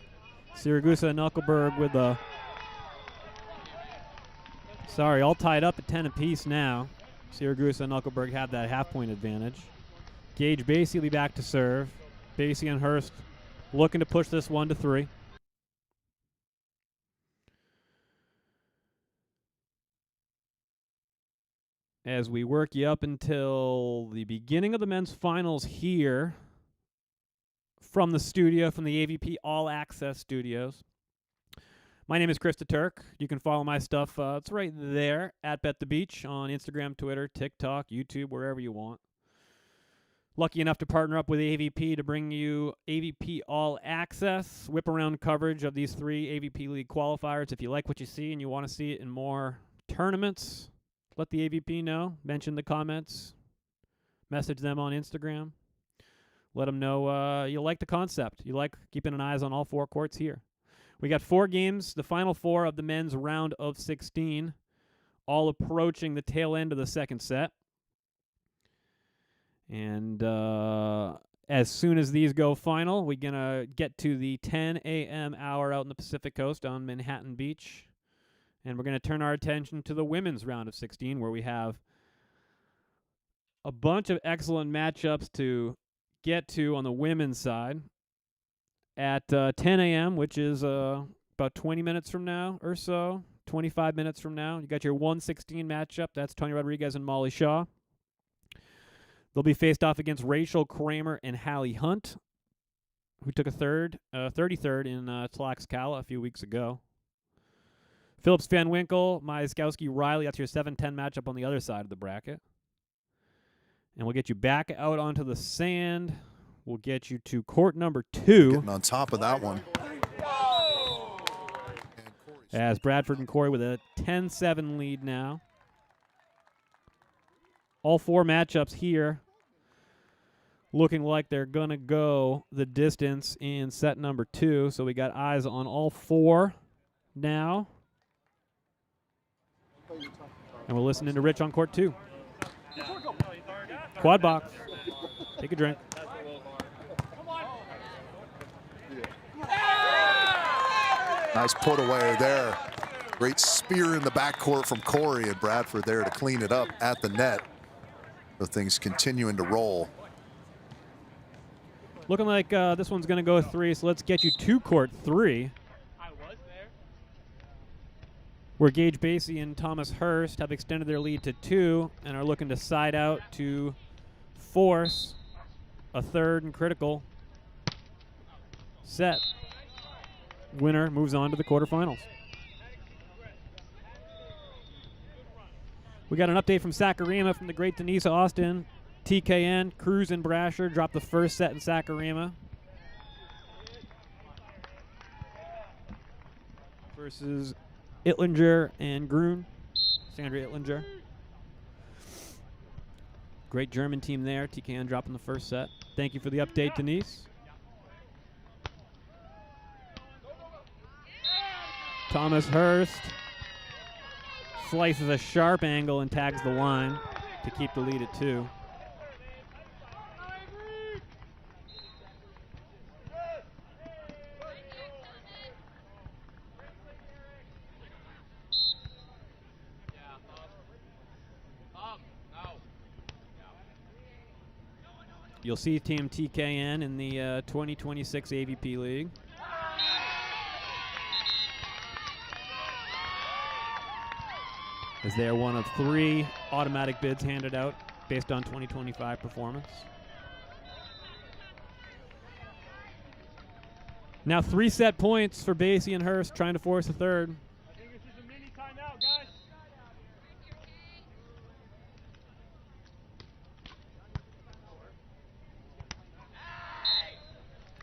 [SPEAKER 1] Siragusa and Knuckleberg with the... Sorry, all tied up at 10 apiece now. Siragusa and Knuckleberg have that half-point advantage. Gage Basie will be back to serve. Basie and Hurst looking to push this 1-3. As we work you up until the beginning of the men's finals here from the studio, from the AVP All Access Studios. My name is Krista Turk. You can follow my stuff. It's right there at Bet the Beach on Instagram, Twitter, TikTok, YouTube, wherever you want. Lucky enough to partner up with AVP to bring you AVP All Access, whip around coverage of these 3 AVP League qualifiers. If you like what you see and you want to see it in more tournaments, let the AVP know. Mention the comments. Message them on Instagram. Let them know you like the concept. You like keeping an eye on all 4 courts here. We got 4 games, the final 4 of the men's round of 16, all approaching the tail end of the second set. And as soon as these go final, we're going to get to the 10 a.m. hour out in the Pacific Coast on Manhattan Beach. And we're going to turn our attention to the women's round of 16, where we have a bunch of excellent matchups to get to on the women's side. At 10 a.m., which is about 20 minutes from now or so, 25 minutes from now, you got your 116 matchup. That's Tony Rodriguez and Molly Shaw. They'll be faced off against Rachel Kramer and Hallie Hunt, who took a 33rd in Tlaxcala a few weeks ago. Phillips Van Winkle, Majskowski Riley. That's your 7-10 matchup on the other side of the bracket. And we'll get you back out onto the sand. We'll get you to court number 2.
[SPEAKER 2] Getting on top of that one.
[SPEAKER 1] As Bradford and Corey with a 10-7 lead now. All 4 matchups here looking like they're going to go the distance in set number 2. So we got eyes on all 4 now. And we're listening to Rich on court 2. Quad box. Take a drink.
[SPEAKER 2] Nice put away there. Great spear in the backcourt from Corey, and Bradford there to clean it up at the net. So things continuing to roll.
[SPEAKER 1] Looking like this one's going to go 3, so let's get you to court 3. Where Gage Basie and Thomas Hurst have extended their lead to 2 and are looking to side out to force a 3rd and critical set. Winner moves on to the quarterfinals. We got an update from Sakurima from the great Denise Austin. TKN, Cruz and Brasher dropped the first set in Sakurima. Versus Ittlinger and Grun. Sandra Ittlinger. Great German team there. TKN dropping the first set. Thank you for the update, Denise. Thomas Hurst slices a sharp angle and tags the line to keep the lead at 2. You'll see Team TKN in the 2026 AVP League. As they are one of 3 automatic bids handed out based on 2025 performance. Now 3 set points for Basie and Hurst trying to force a 3rd.
[SPEAKER 5] I think this is a mini timeout, guys.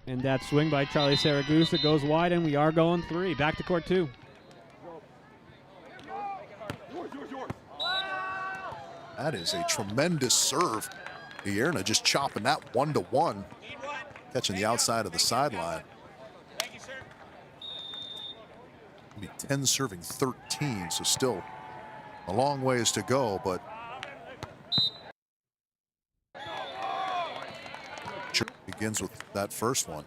[SPEAKER 1] And that swing by Charlie Saragusa goes wide, and we are going 3. Back to court 2.
[SPEAKER 2] That is a tremendous serve. Ierna just chopping that 1-1. Catching the outside of the sideline. Be 10 serving 13, so still a long ways to go, but begins with that first one.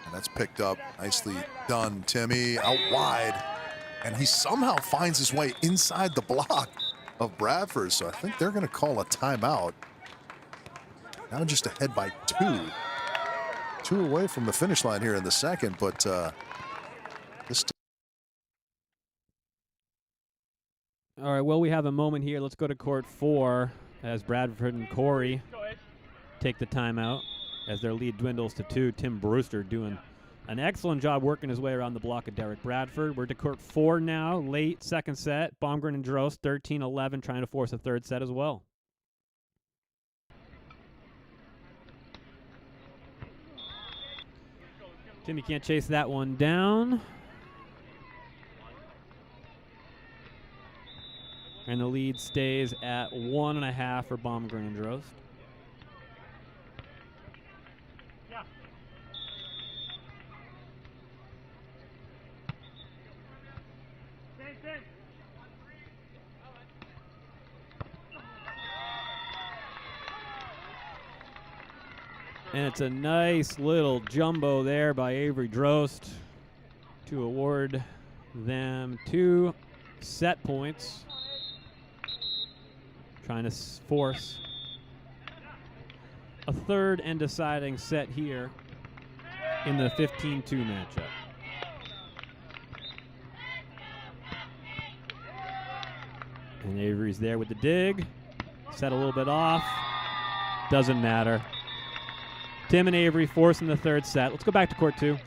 [SPEAKER 2] And that's picked up. Nicely done, Timmy. Out wide. And he somehow finds his way inside the block of Bradford. So I think they're going to call a timeout. Now just ahead by 2. 2 away from the finish line here in the second. But this.
[SPEAKER 1] All right, well, we have a moment here. Let's go to court 4 as Bradford and Corey take the timeout as their lead dwindles to 2. Tim Brewster doing an excellent job working his way around the block of Derek Bradford. We're to court 4 now, late second set. Baumgren and Drost 13-11, trying to force a third set as well. Timmy can't chase that one down. And the lead stays at 1.5 for Baumgren and Drost. And it's a nice little jumbo there by Avery Drost to award them 2 set points. Trying to force a third and deciding set here in the 15-2 matchup. And Avery's there with the dig. Set a little bit off. Doesn't matter. Tim and Avery forcing the third set. Let's go back to court 2.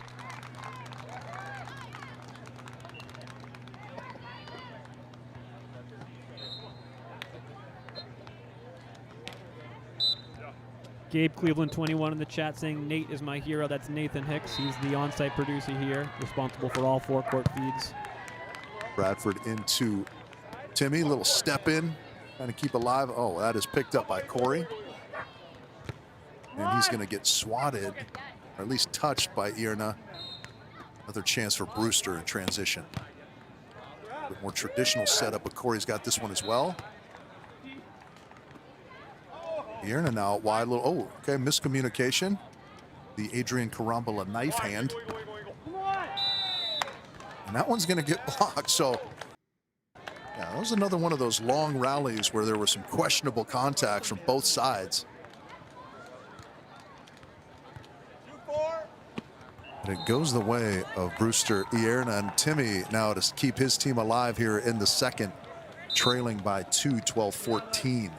[SPEAKER 1] Gabe Cleveland 21 in the chat saying Nate is my hero. That's Nathan Hicks. He's the on-site producer here, responsible for all 4 court feeds.
[SPEAKER 2] Bradford into Timmy, little step in, trying to keep alive. Oh, that is picked up by Corey. And he's going to get swatted, or at least touched by Ierna. Another chance for Brewster in transition. A bit more traditional setup, but Corey's got this one as well. Ierna now out wide, little, oh, okay, miscommunication. The Adrian Karambala knife hand. And that one's going to get blocked, so yeah, that was another one of those long rallies where there were some questionable contacts from both sides. And it goes the way of Brewster, Ierna, and Timmy now to keep his team alive here in the second, trailing by 2, 12-14.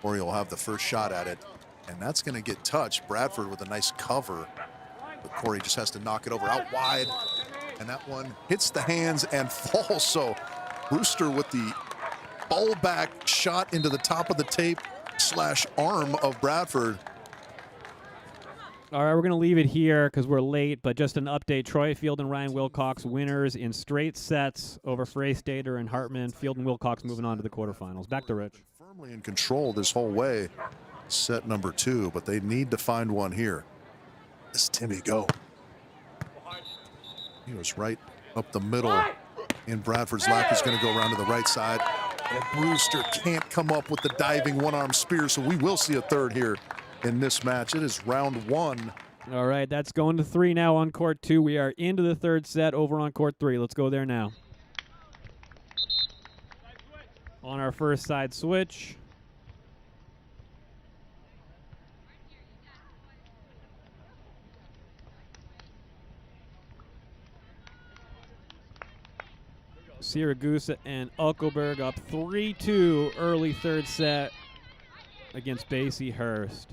[SPEAKER 2] Corey will have the first shot at it, and that's going to get touched. Bradford with a nice cover, but Corey just has to knock it over out wide, and that one hits the hands and falls. So Brewster with the ball back shot into the top of the tape / arm of Bradford.
[SPEAKER 1] All right, we're going to leave it here because we're late, but just an update. Troy Field and Ryan Wilcox winners in straight sets over Frey Stater and Hartman. Field and Wilcox moving on to the quarterfinals. Back to Rich.
[SPEAKER 2] Firmly in control this whole way, set number 2, but they need to find one here. Let's Timmy go. He was right up the middle in Bradford's lap. He's going to go around to the right side. And Brewster can't come up with the diving one-arm spear, so we will see a third here in this match. It is round 1.
[SPEAKER 1] All right, that's going to 3 now on court 2. We are into the third set over on court 3. Let's go there now. On our first side switch. Siragusa and Uckelberg up 3-2 early third set against Basie Hurst.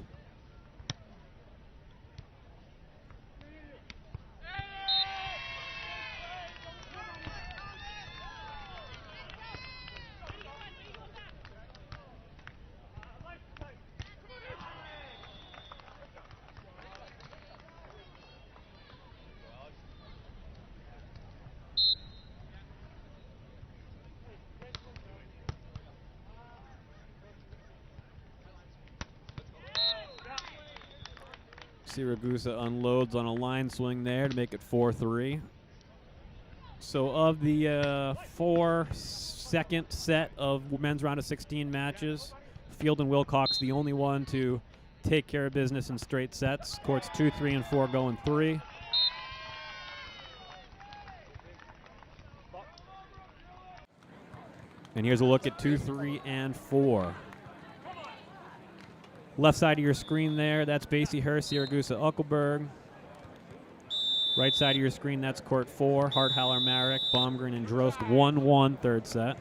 [SPEAKER 1] Siragusa unloads on a line swing there to make it 4-3. So of the 4-second set of men's round of 16 matches, Field and Wilcox the only one to take care of business in straight sets. Courts 2, 3, and 4 going 3. And here's a look at 2, 3, and 4. Left side of your screen there, that's Basie-Hurst, Siragusa, Uckelberg. Right side of your screen, that's court 4, Harthaler, Marek, Baumgren, and Drost. 1-1 third set.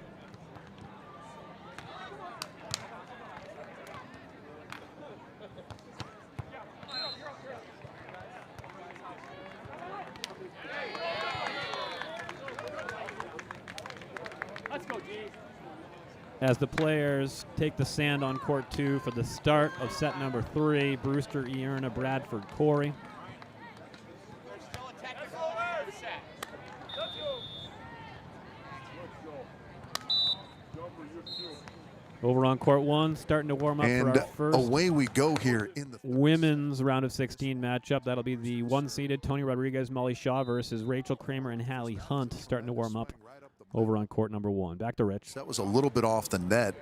[SPEAKER 1] As the players take the sand on court 2 for the start of set number 3, Brewster, Ierna, Bradford, Corey. Over on court 1, starting to warm up for our first
[SPEAKER 2] away we go here in the
[SPEAKER 1] women's round of 16 matchup. That'll be the one-seeded Tony Rodriguez, Molly Shaw versus Rachel Kramer and Hallie Hunt, starting to warm up over on court number 1. Back to Rich.
[SPEAKER 2] That was a little bit off the net.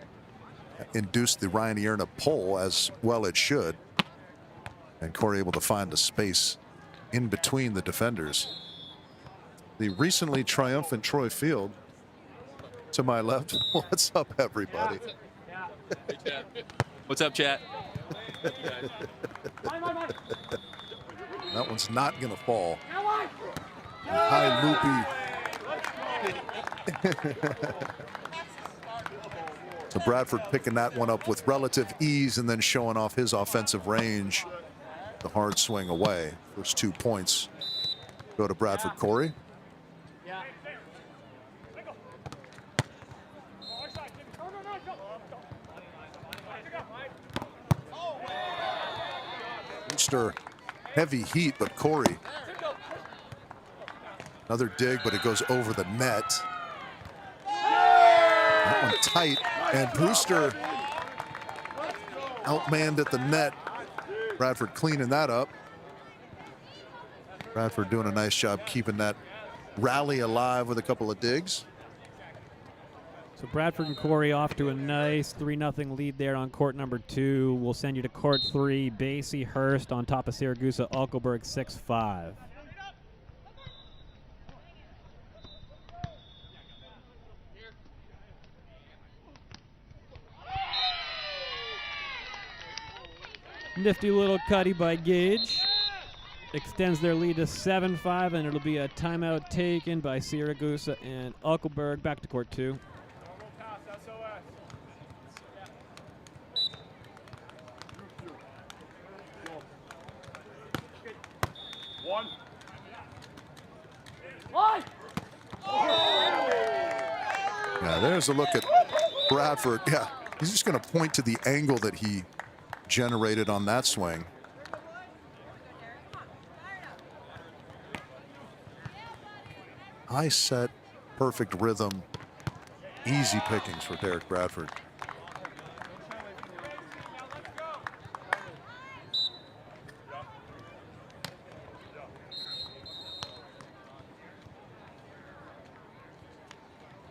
[SPEAKER 2] Induced the Ryan Ierna pull, as well it should. And Corey able to find the space in between the defenders. The recently triumphant Troy Field to my left. What's up, everybody?
[SPEAKER 6] Hey, chat. What's up, chat?
[SPEAKER 2] That one's not going to fall. High loopy. So Bradford picking that one up with relative ease and then showing off his offensive range. The hard swing away. First 2 points go to Bradford. Corey. Heavy heat, but Corey. Another dig, but it goes over the net. That one tight, and Brewster outmanned at the net. Bradford cleaning that up. Bradford doing a nice job keeping that rally alive with a couple of digs.
[SPEAKER 1] So Bradford and Corey off to a nice 3-0 lead there on court number 2. We'll send you to court 3. Basie-Hurst on top of Siragusa, Uckelberg 6-5. Nifty little cutty by Gage. Extends their lead to 7-5, and it'll be a timeout taken by Siragusa and Uckelberg. Back to court 2.
[SPEAKER 2] Yeah, there's a look at Bradford. Yeah, he's just going to point to the angle that he generated on that swing. High set, perfect rhythm, easy pickings for Derek Bradford.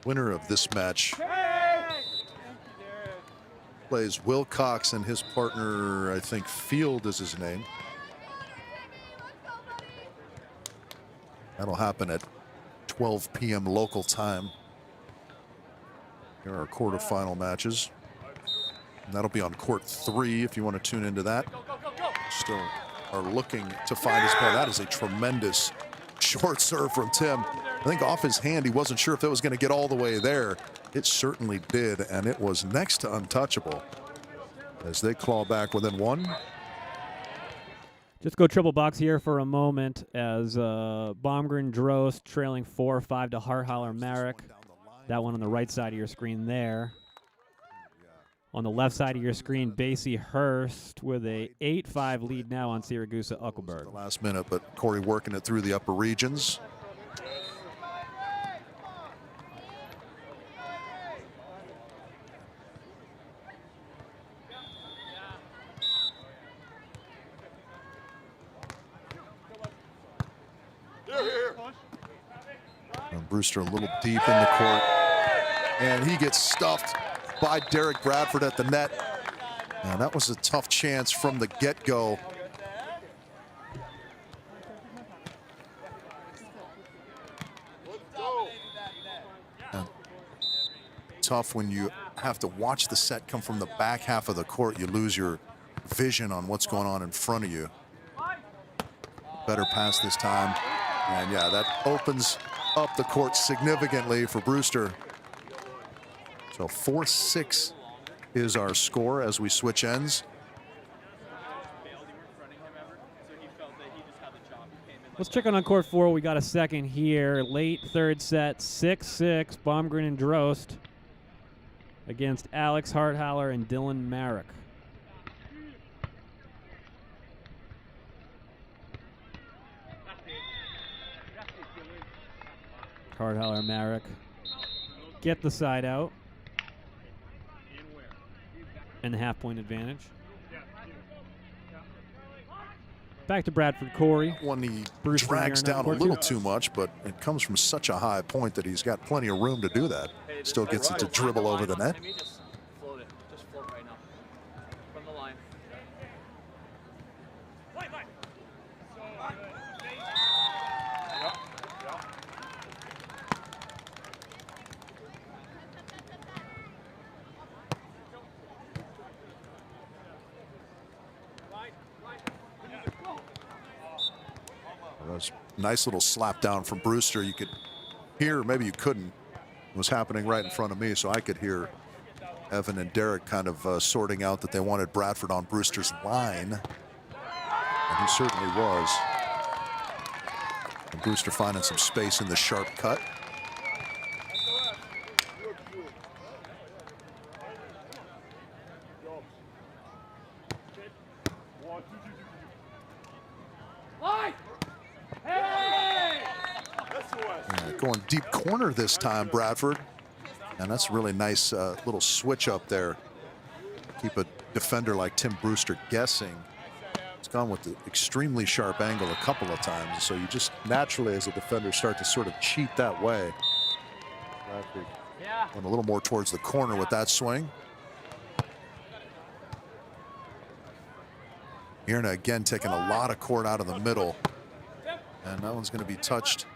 [SPEAKER 2] Winner of this match plays Wilcox and his partner, I think Field is his name. That'll happen at 12 p.m. local time. Here are our quarterfinal matches. And that'll be on court 3 if you want to tune into that. Still are looking to find his ball. That is a tremendous short serve from Tim. I think off his hand, he wasn't sure if that was going to get all the way there. It certainly did, and it was next to untouchable as they claw back within 1.
[SPEAKER 1] Just go triple box here for a moment as Baumgren, Drost trailing 4-5 to Harthaler, Marek. That one on the right side of your screen there. On the left side of your screen, Basie-Hurst with a 8-5 lead now on Siragusa, Uckelberg.
[SPEAKER 2] The last minute, but Corey working it through the upper regions. Brewster a little deep in the court. And he gets stuffed by Derek Bradford at the net. And that was a tough chance from the get-go. Tough when you have to watch the set come from the back half of the court. You lose your vision on what's going on in front of you. Better pass this time. And yeah, that opens up the court significantly for Brewster. So 4-6 is our score as we switch ends.
[SPEAKER 1] Let's check on court 4. We got a second here. Late third set, 6-6, Baumgren and Drost against Alex Harthaler and Dylan Marek. Harthaler, Marek get the side out and the half-point advantage. Back to Bradford Corey.
[SPEAKER 2] One he
[SPEAKER 1] Bruce
[SPEAKER 2] drags
[SPEAKER 1] Lanier
[SPEAKER 2] down a
[SPEAKER 1] court
[SPEAKER 2] little
[SPEAKER 1] 2.
[SPEAKER 2] too much, but it comes from such a high point that he's got plenty of room to do that. Still gets it to dribble over the net.
[SPEAKER 6] Just float it. Just float right now. From the line.
[SPEAKER 2] That was a nice little slap down from Brewster. You could hear, maybe you couldn't, it was happening right in front of me, so I could hear Evan and Derek kind of sorting out that they wanted Bradford on Brewster's line. And he certainly was. And Brewster finding some space in the sharp cut. Going deep corner this time, Bradford. And that's a really nice little switch up there. Keep a defender like Tim Brewster guessing. It's gone with the extremely sharp angle a couple of times. So you just naturally, as a defender, start to sort of cheat that way. Bradford went a little more towards the corner with that swing. Irna again taking a lot of court out of the middle. And that one's going to be touched.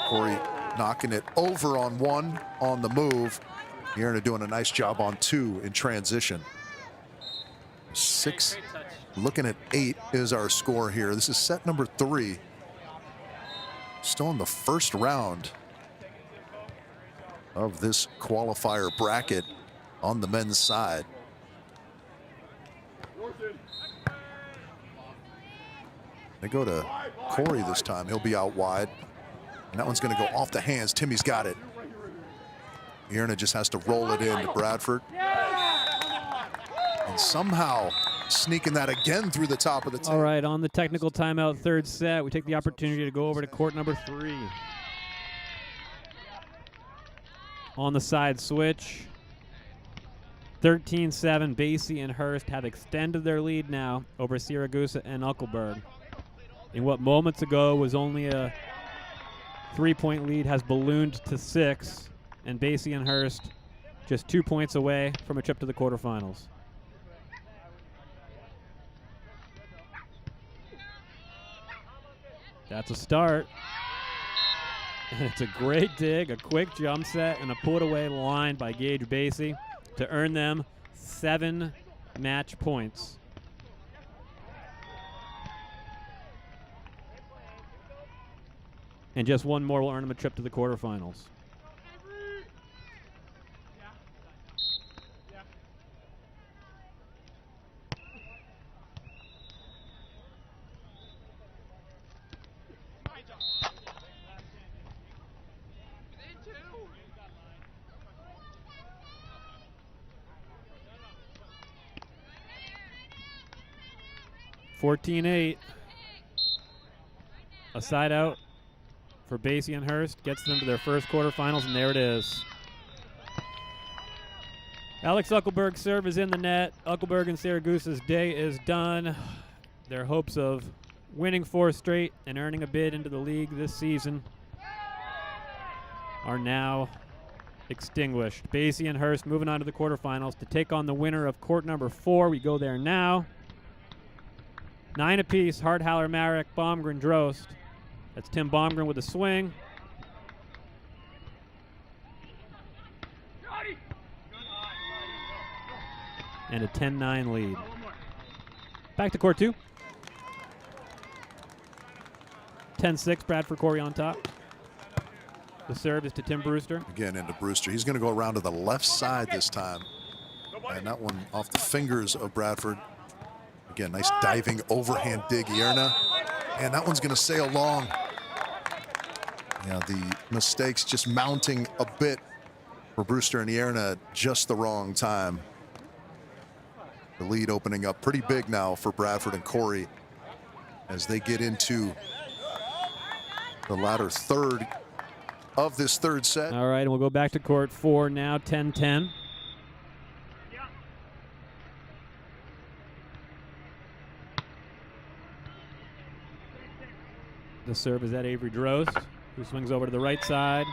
[SPEAKER 2] Corey knocking it over on one on the move. Irna doing a nice job on 2 in transition. 6, looking at 8 is our score here. This is set number 3. Still in the first round of this qualifier bracket on the men's side. They go to Corey this time. He'll be out wide. And that one's going to go off the hands. Timmy's got it. Irna just has to roll it in to Bradford. And somehow sneaking that again through the top of the table.
[SPEAKER 1] All right, on the technical timeout, third set, we take the opportunity to go over to court number 3. On the side switch, 13-7, Basie and Hurst have extended their lead now over Siragusa and Uckelberg. In what moments ago was only a 3-point lead has ballooned to 6, and Basie and Hurst just 2 points away from a trip to the quarterfinals. That's a start. And it's a great dig, a quick jump set, and a put-away line by Gage Basie to earn them 7 match points. And just one more will earn them a trip to the quarterfinals. (14-8). A side out for Basie and Hurst gets them to their first quarterfinals, and there it is. Alex Uckelberg's serve is in the net. Uckelberg and Siragusa's day is done. Their hopes of winning 4 straight and earning a bid into the league this season are now extinguished. Basie and Hurst moving on to the quarterfinals to take on the winner of court number 4. We go there now. 9 apiece, Harthaler, Marek, Baumgren, Drost. That's Tim Baumgren with a swing. And a 10-9 lead. Back to court 2. 10-6, Bradford Corey on top. The serve is to Tim Brewster.
[SPEAKER 2] Again into Brewster. He's going to go around to the left side this time. And that one off the fingers of Bradford. Again, nice diving overhand dig, Ierna. And that one's going to sail long. Yeah, the mistakes just mounting a bit for Brewster and Ierna, just the wrong time. The lead opening up pretty big now for Bradford and Corey as they get into the latter third of this third set.
[SPEAKER 1] All right, and we'll go back to court 4 now, 10-10. The serve is at Avery Drost, who swings over to the right side.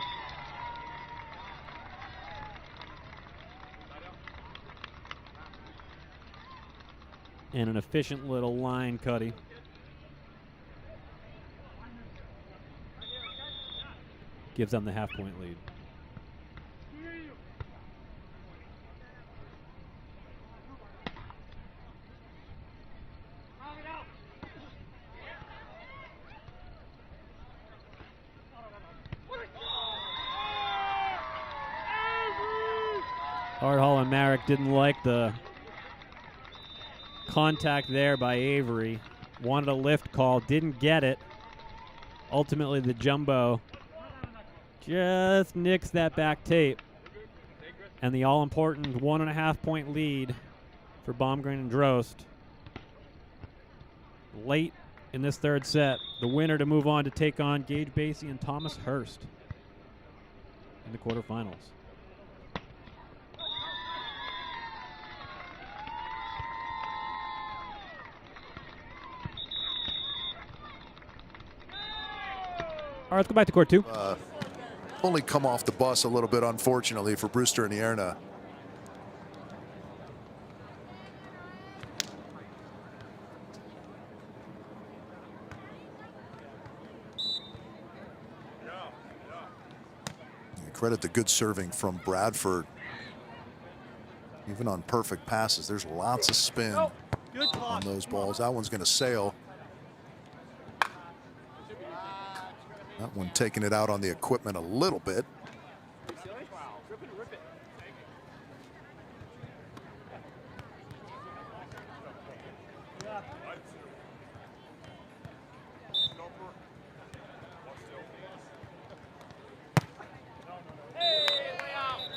[SPEAKER 1] And an efficient little line cutty. Gives them the half-point lead. Hardhall and Marek didn't like the contact there by Avery. Wanted a lift call, didn't get it. Ultimately, the jumbo just nicks that back tape. And the all-important 1.5-point lead for Baumgren and Drost. Late in this third set, the winner to move on to take on Gage Basie and Thomas Hurst in the quarterfinals. All right, let's go back to court 2.
[SPEAKER 2] Only come off the bus a little bit, unfortunately, for Brewster and Ierna. Credit the good serving from Bradford. Even on perfect passes, there's lots of spin on those balls. That one's going to sail. That one taking it out on the equipment a little bit.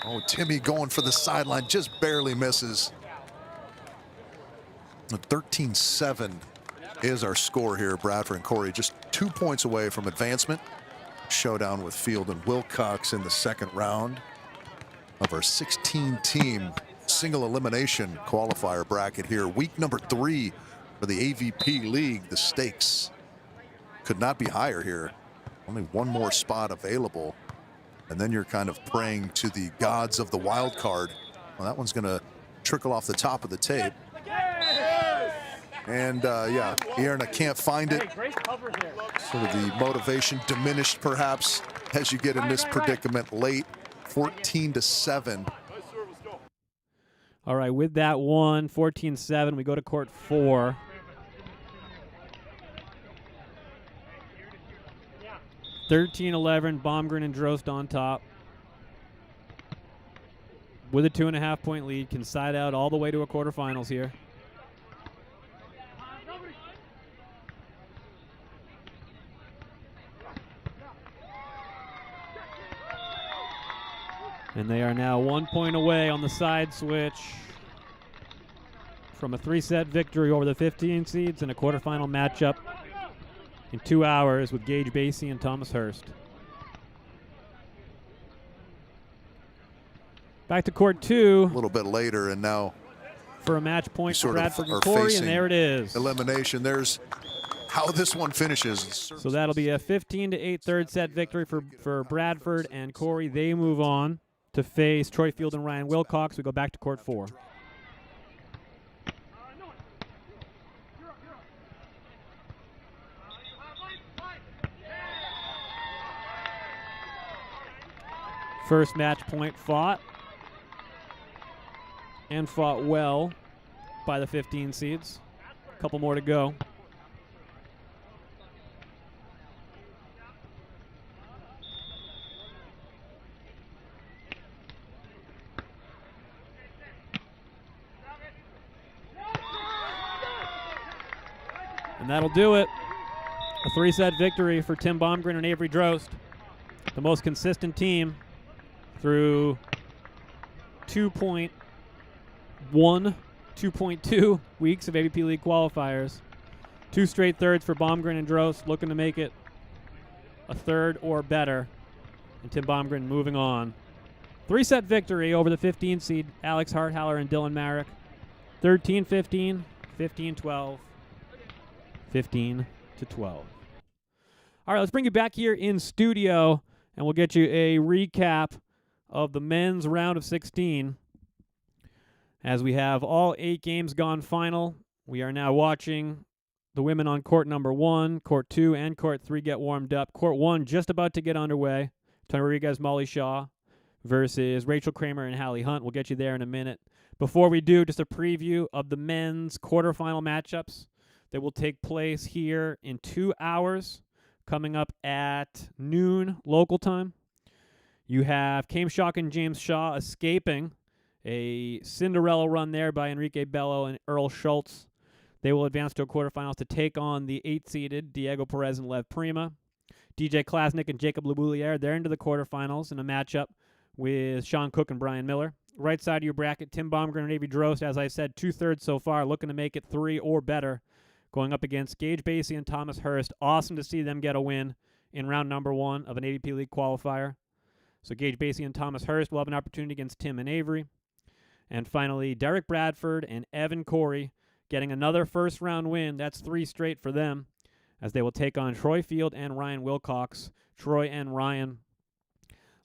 [SPEAKER 2] Oh, Timmy going for the sideline, just barely misses. 13-7 is our score here. Bradford and Corey just 2 points away from advancement. Showdown with Field and Wilcox in the second round of our 16-team single elimination qualifier bracket here. Week number 3 for the AVP League. The stakes could not be higher here. Only one more spot available. And then you're kind of praying to the gods of the wild card. Well, that one's going to trickle off the top of the tape. And yeah, Ierna can't find it. Sort of the motivation diminished perhaps as you get in this predicament late. 14-7.
[SPEAKER 1] All right, with that one, 14-7, we go to court 4.
[SPEAKER 5] Yeah.
[SPEAKER 1] 13-11, Baumgren and Drost on top. With a 2.5-point lead, can side out all the way to a quarterfinals here. And they are now 1 point away on the side switch from a 3-set victory over the 15 seeds and a quarterfinal matchup in 2 hours with Gage Basie and Thomas Hurst. Back to court 2.
[SPEAKER 2] A little bit later, and now
[SPEAKER 1] for a match point for
[SPEAKER 2] sort of
[SPEAKER 1] Bradford
[SPEAKER 2] are
[SPEAKER 1] and Corey,
[SPEAKER 2] facing
[SPEAKER 1] and there it is.
[SPEAKER 2] elimination. There's how this one finishes.
[SPEAKER 1] So that'll be a 15-8 third set victory for Bradford and Corey. They move on to face Troy Field and Ryan Wilcox. We go back to court 4. First match point fought, and fought well by the 15 seeds. A couple more to go. And that'll do it. A 3-set victory for Tim Baumgren and Avery Drost. The most consistent team through 2.1, 2.2 weeks of AVP League qualifiers. 2 straight thirds for Baumgren and Drost, looking to make it a third or better. And Tim Baumgren moving on. 3-set victory over the 15 seed Alex Harthaler and Dylan Marek. 13-15, 15-12, 15-12. All right, let's bring you back here in studio, and we'll get you a recap of the men's round of 16. As we have all 8 games gone final, we are now watching the women on court number 1, court 2, and court 3 get warmed up. Court 1 just about to get underway. Tony Rodriguez, Molly Shaw versus Rachel Kramer and Hallie Hunt. We'll get you there in a minute. Before we do, just a preview of the men's quarterfinal matchups that will take place here in 2 hours, coming up at noon local time. You have Kame Schock and James Shaw escaping a Cinderella run there by Enrique Bello and Earl Schultz. They will advance to a quarterfinals to take on the 8-seeded Diego Perez and Lev Prima. DJ Klasnick and Jacob Leboulier, they're into the quarterfinals in a matchup with Sean Cook and Brian Miller. Right side of your bracket, Tim Baumgren and Avery Drost, as I said, 2/3 so far, looking to make it 3 or better, going up against Gage Basie and Thomas Hurst. Awesome to see them get a win in round number 1 of an AVP League qualifier. So Gage Basie and Thomas Hurst will have an opportunity against Tim and Avery. And finally, Derek Bradford and Evan Corey getting another first-round win. That's 3 straight for them, as they will take on Troy Field and Ryan Wilcox. Troy and Ryan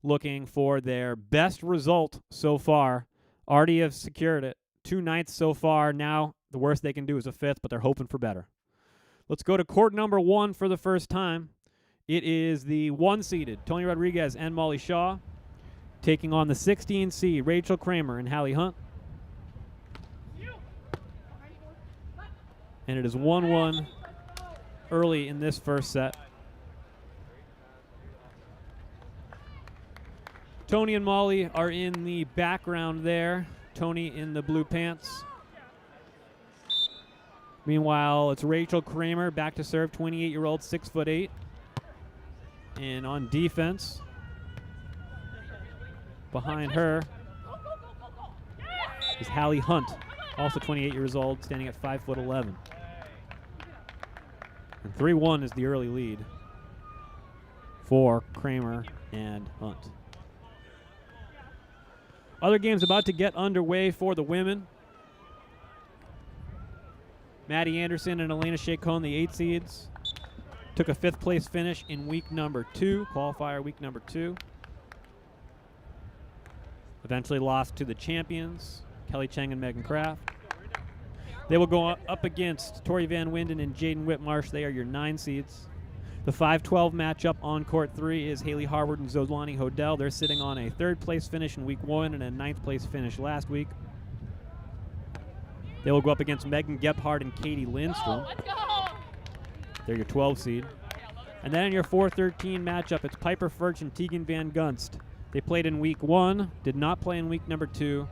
[SPEAKER 1] looking for their best result so far. Already have secured it. 2 nights so far. Now the worst they can do is a 5th, but they're hoping for better. Let's go to court number 1 for the first time. It is the 1-seeded Tony Rodriguez and Molly Shaw taking on the 16 seed Rachel Kramer and Hallie Hunt. And it is 1-1 early in this first set. Tony and Molly are in the background there. Tony in the blue pants. Meanwhile, it's Rachel Kramer back to serve, 28-year-old, 6'8". And on defense, behind her is Hallie Hunt, also 28 years old, standing at 5'11". And 3-1 is the early lead for Kramer and Hunt. Other games about to get underway for the women. Maddie Anderson and Elena Chacon, the 8 seeds, took a 5th place finish in week number 2, qualifier week number 2. Eventually lost to the champions, Kelly Cheng and Megan Kraft. They will go up against Tori Van Winden and Jaden Whitmarsh. They are your 9 seeds. The 5-12 matchup on court 3 is Haley Harward and Zolani Hodel. They're sitting on a 3rd place finish in week 1 and a 9th place finish last week. They will go up against Megan Gephardt and Katie Lindstrom. They're your 12 seed. And then in your 4-13 matchup, it's Piper Furch and Tegan Van Gunst. They played in week 1, did not play in week number 2,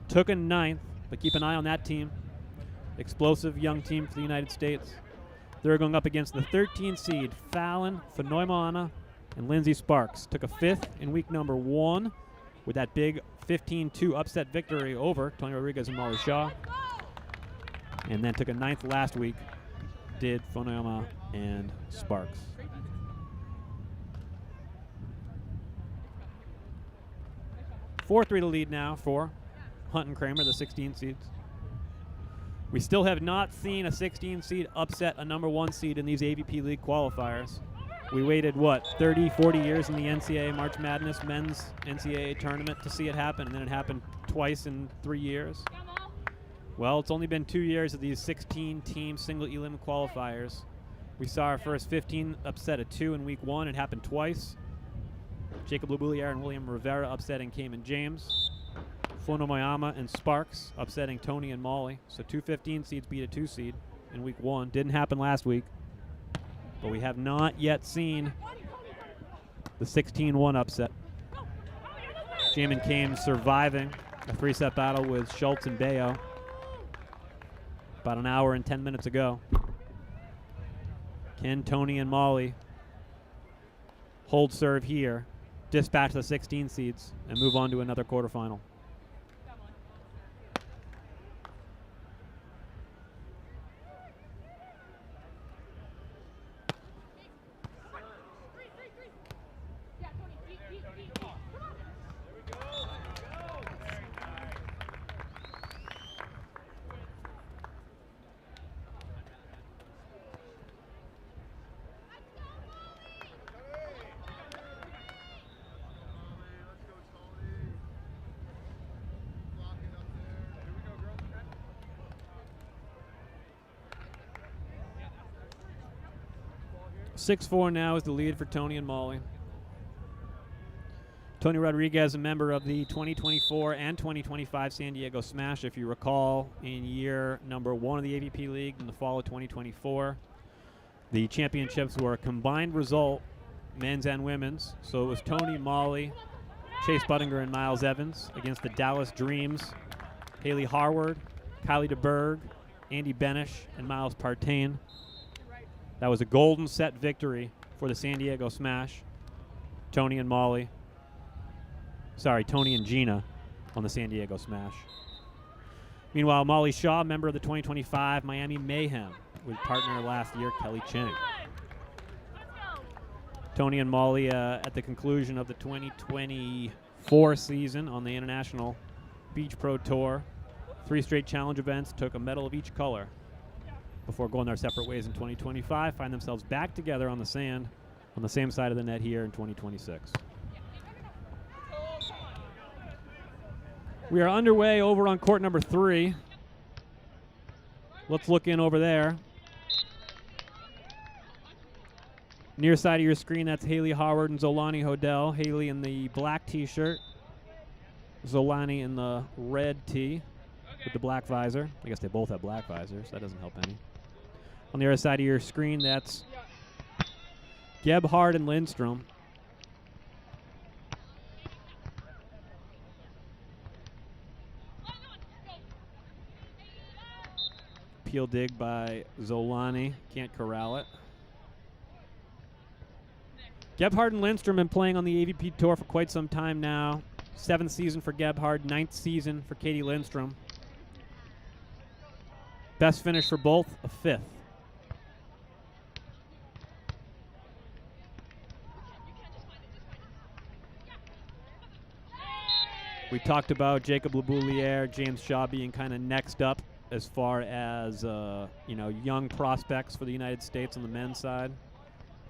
[SPEAKER 1] took a 9th, but keep an eye on that team. Explosive young team for the United States. They're going up against the 13 seed Fallon Phenoimana and Lindsay Sparks. Took a 5th in week number 1 with that big 15-2 upset victory over Tony Rodriguez and Molly Shaw. And then took a 9th last week, did Phenoima and Sparks. Four-3 to lead now for Hunt and Kramer, the 16 seeds. We still have not seen a 16 seed upset a number 1 seed in these AVP League qualifiers. We waited, what, 30, 40 years in the NCAA March Madness men's NCAA tournament to see it happen, and then it happened twice in 3 years. Well, it's only been 2 years of these 16-team single-elim qualifiers. We saw our first 15 upset at 2 in week 1. It happened twice. Jacob Leboulier and William Rivera upsetting Cayman James. Funomoyama and Sparks upsetting Tony and Molly. So 2 15 seeds beat a 2 seed in week 1. Didn't happen last week. But we have not yet seen the 16-1 upset. Jamin Kame surviving a 3-set battle with Schultz and Bayo about an hour and 10 minutes ago. Can Tony and Molly hold serve here, dispatch the 16 seeds, and move on to another quarterfinal? .6-4 now is the lead for Tony and Molly. Tony Rodriguez, a member of the 2024 and 2025 San Diego Smash, if you recall, in year number 1 of the AVP League in the fall of 2024. The championships were a combined result, men's and women's. So it was Tony, Molly, Chase Buttinger, and Miles Evans against the Dallas Dreams, Haley Harward, Kylie DeBerg, Andy Benish, and Miles Partain. That was a golden set victory for the San Diego Smash. Tony and Gina on the San Diego Smash. Meanwhile, Molly Shaw, member of the 2025 Miami Mayhem, with partner last year, Kelly Chang. Tony and Molly at the conclusion of the 2024 season on the International Beach Pro Tour. 3 straight challenge events, took a medal of each color before going their separate ways in 2025, find themselves back together on the sand on the same side of the net here in 2026. We are underway over on court number 3. Let's look in over there. Near side of your screen, that's Haley Howard and Zolani Hodel. Haley in the black t-shirt, Zolani in the red tee with the black visor. I guess they both have black visors. That doesn't help any. On the other side of your screen, that's Gebhard and Lindstrom. Peel dig by Zolani. Can't corral it. Gebhard and Lindstrom have been playing on the AVP Tour for quite some time now. 7th season for Gebhard, 9th season for Katie Lindstrom. Best finish for both, a 5th. We talked about Jacob Leboulier, James Shaw being kind of next up as far as young prospects for the United States on the men's side.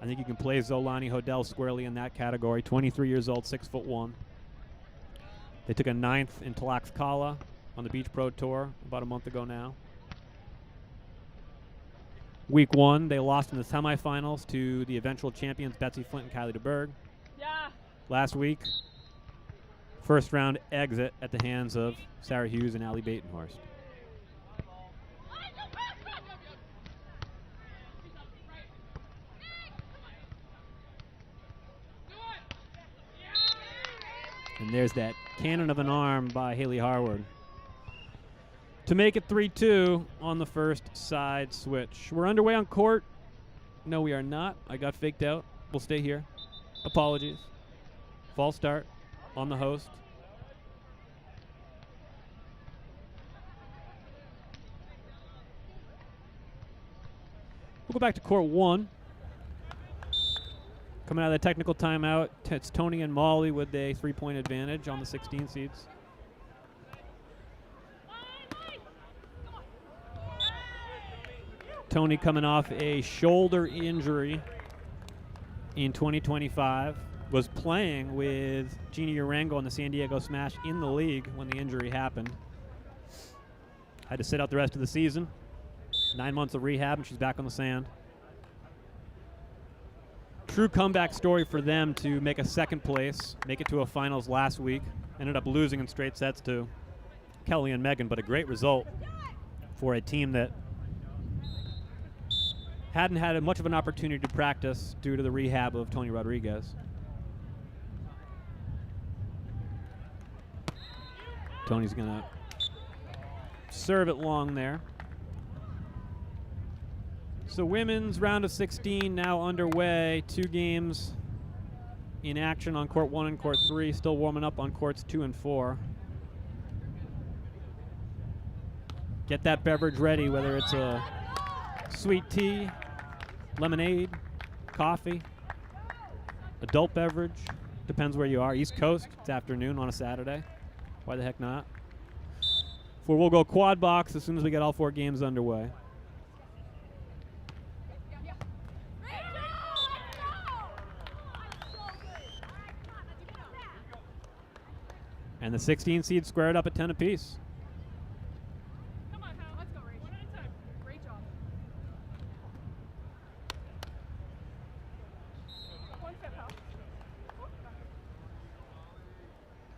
[SPEAKER 1] I think you can play Zolani Hodel squarely in that category. 23 years old, 6'1". They took a 9th in Tlaxcala on the Beach Pro Tour about a month ago now. Week 1, they lost in the semifinals to the eventual champions Betsy Flint and Kylie DeBerg.
[SPEAKER 7] Yeah.
[SPEAKER 1] Last week, first round exit at the hands of Sarah Hughes and Allie Batenhorst. And there's that cannon of an arm by Haley Harward to make it 3-2 on the first side switch. We're underway on court. No, we are not. I got faked out. We'll stay here. Apologies. False start on the host. We'll go back to court 1. Coming out of the technical timeout, it's Tony and Molly with a 3-point advantage on the 16 seeds. Tony coming off a shoulder injury in 2025. Was playing with Gina Urango on the San Diego Smash in the league when the injury happened. Had to sit out the rest of the season. 9 months of rehab, and she's back on the sand. True comeback story for them to make a second place, make it to a finals last week. Ended up losing in straight sets to Kelly and Megan, but a great result for a team that hadn't had much of an opportunity to practice due to the rehab of Tony Rodriguez. Tony's going to serve it long there. So women's round of 16 now underway. 2 games in action on court 1 and court 3. Still warming up on courts 2 and 4. Get that beverage ready, whether it's a sweet tea, lemonade, coffee, adult beverage. Depends where you are. East Coast, it's afternoon on a Saturday. Why the heck not? For we'll go quad box as soon as we get all 4 games underway. And the 16 seed squared up at 10 apiece.
[SPEAKER 7] Come on, Kyle. Let's go, Rach. One at a time. Great job. One step, Kyle.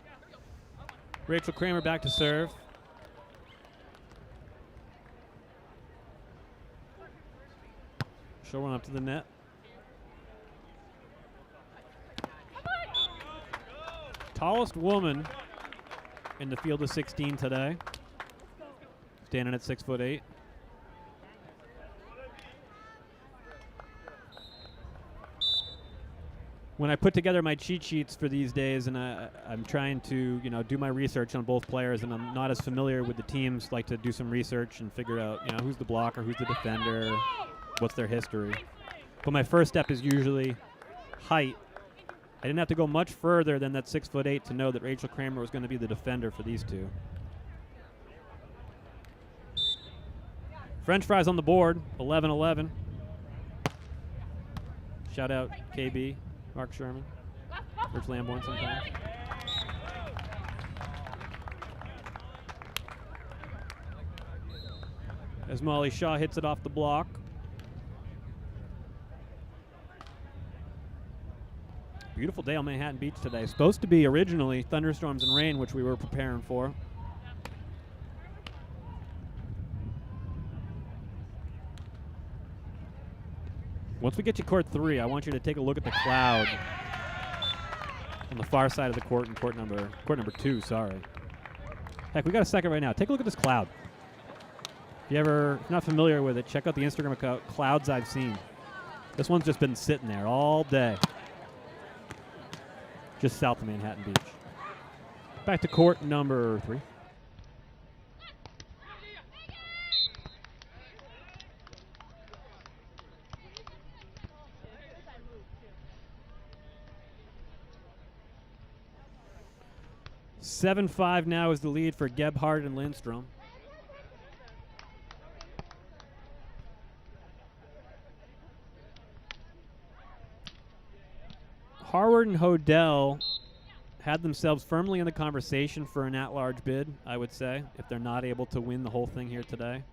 [SPEAKER 7] Yeah, here we go.
[SPEAKER 1] Rachel Kramer back to serve. She'll run up to the net. Tallest woman in the field of 16 today, standing at 6'8". When I put together my cheat sheets for these days, and I'm trying to, do my research on both players, and I'm not as familiar with the teams, like to do some research and figure out, who's the blocker, who's the defender, what's their history. But my first step is usually height. I didn't have to go much further than that 6'8" to know that Rachel Kramer was going to be the defender for these two. French fries on the board, 11-11. Shout out KB, Mark Sherman, Rich Lamborn sometimes. As Molly Shaw hits it off the block. Beautiful day on Manhattan Beach today. Supposed to be originally thunderstorms and rain, which we were preparing for. Once we get to court 3, I want you to take a look at the cloud on the far side of the court in court number 2, sorry. Heck, we got a second right now. Take a look at this cloud. If you're not familiar with it, check out the Instagram account, Clouds I've Seen. This one's just been sitting there all day. Just south of Manhattan Beach. Back to court number 3. (7-5) now is the lead for Gebhardt and Lindstrom. Harward and Hodel had themselves firmly in the conversation for an at-large bid, I would say, if they're not able to win the whole thing here today.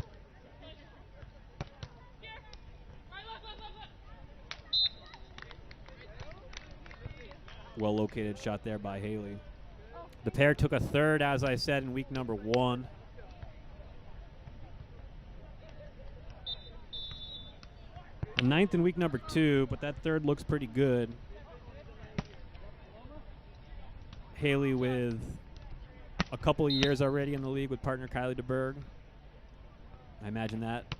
[SPEAKER 1] Well-located shot there by Haley. The pair took a third, as I said, in week number 1. A 9th in week number 2, but that third looks pretty good. Haley with a couple of years already in the league with partner Kylie DeBerg. I imagine that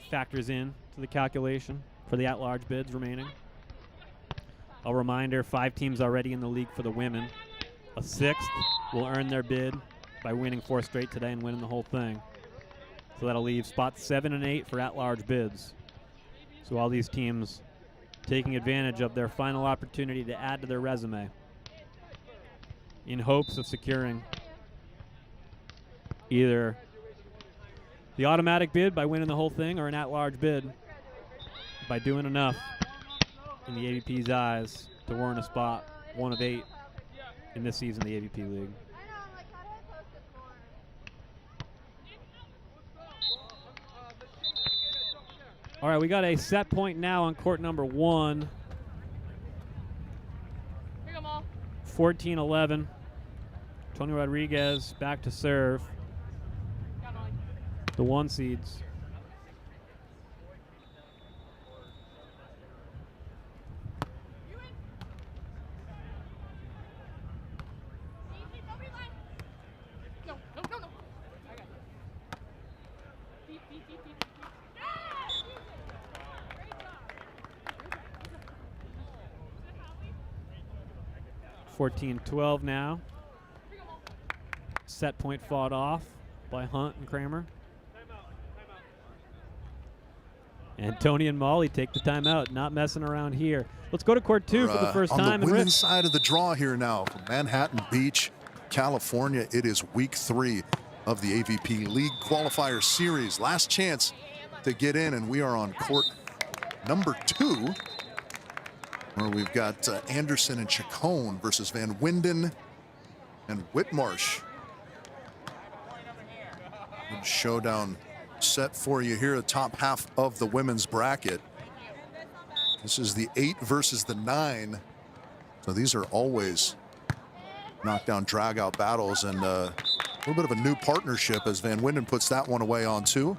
[SPEAKER 1] factors in to the calculation for the at-large bids remaining. A reminder, 5 teams already in the league for the women. A 6th will earn their bid by winning 4 straight today and winning the whole thing. So that'll leave spots 7 and 8 for at-large bids. So all these teams taking advantage of their final opportunity to add to their resume in hopes of securing either The automatic bid by winning the whole thing, or an at-large bid by doing enough in the AVP's eyes to warrant a spot, 1 of 8 in this season of the AVP League. All right, we got a set point now on court number 1. 14-11. Tony Rodriguez back to serve. The 1 seeds.
[SPEAKER 7] Deep, deep, deep, deep.
[SPEAKER 1] 14-12 now. Set point fought off by Hunt and Kramer. And Tony and Molly take the timeout, not messing around here. Let's go to court 2 for the first time.
[SPEAKER 2] On the women's side of the draw here now from Manhattan Beach, California. It is week 3 of the AVP League Qualifier Series. Last chance to get in, and we are on court number 2, where we've got Anderson and Chacon versus Van Winden and Whitmarsh. Good showdown set for you here, the top half of the women's bracket. This is the 8 versus the 9. So these are always knockdown, drag-out battles, and a little bit of a new partnership as Van Winden puts that one away on 2.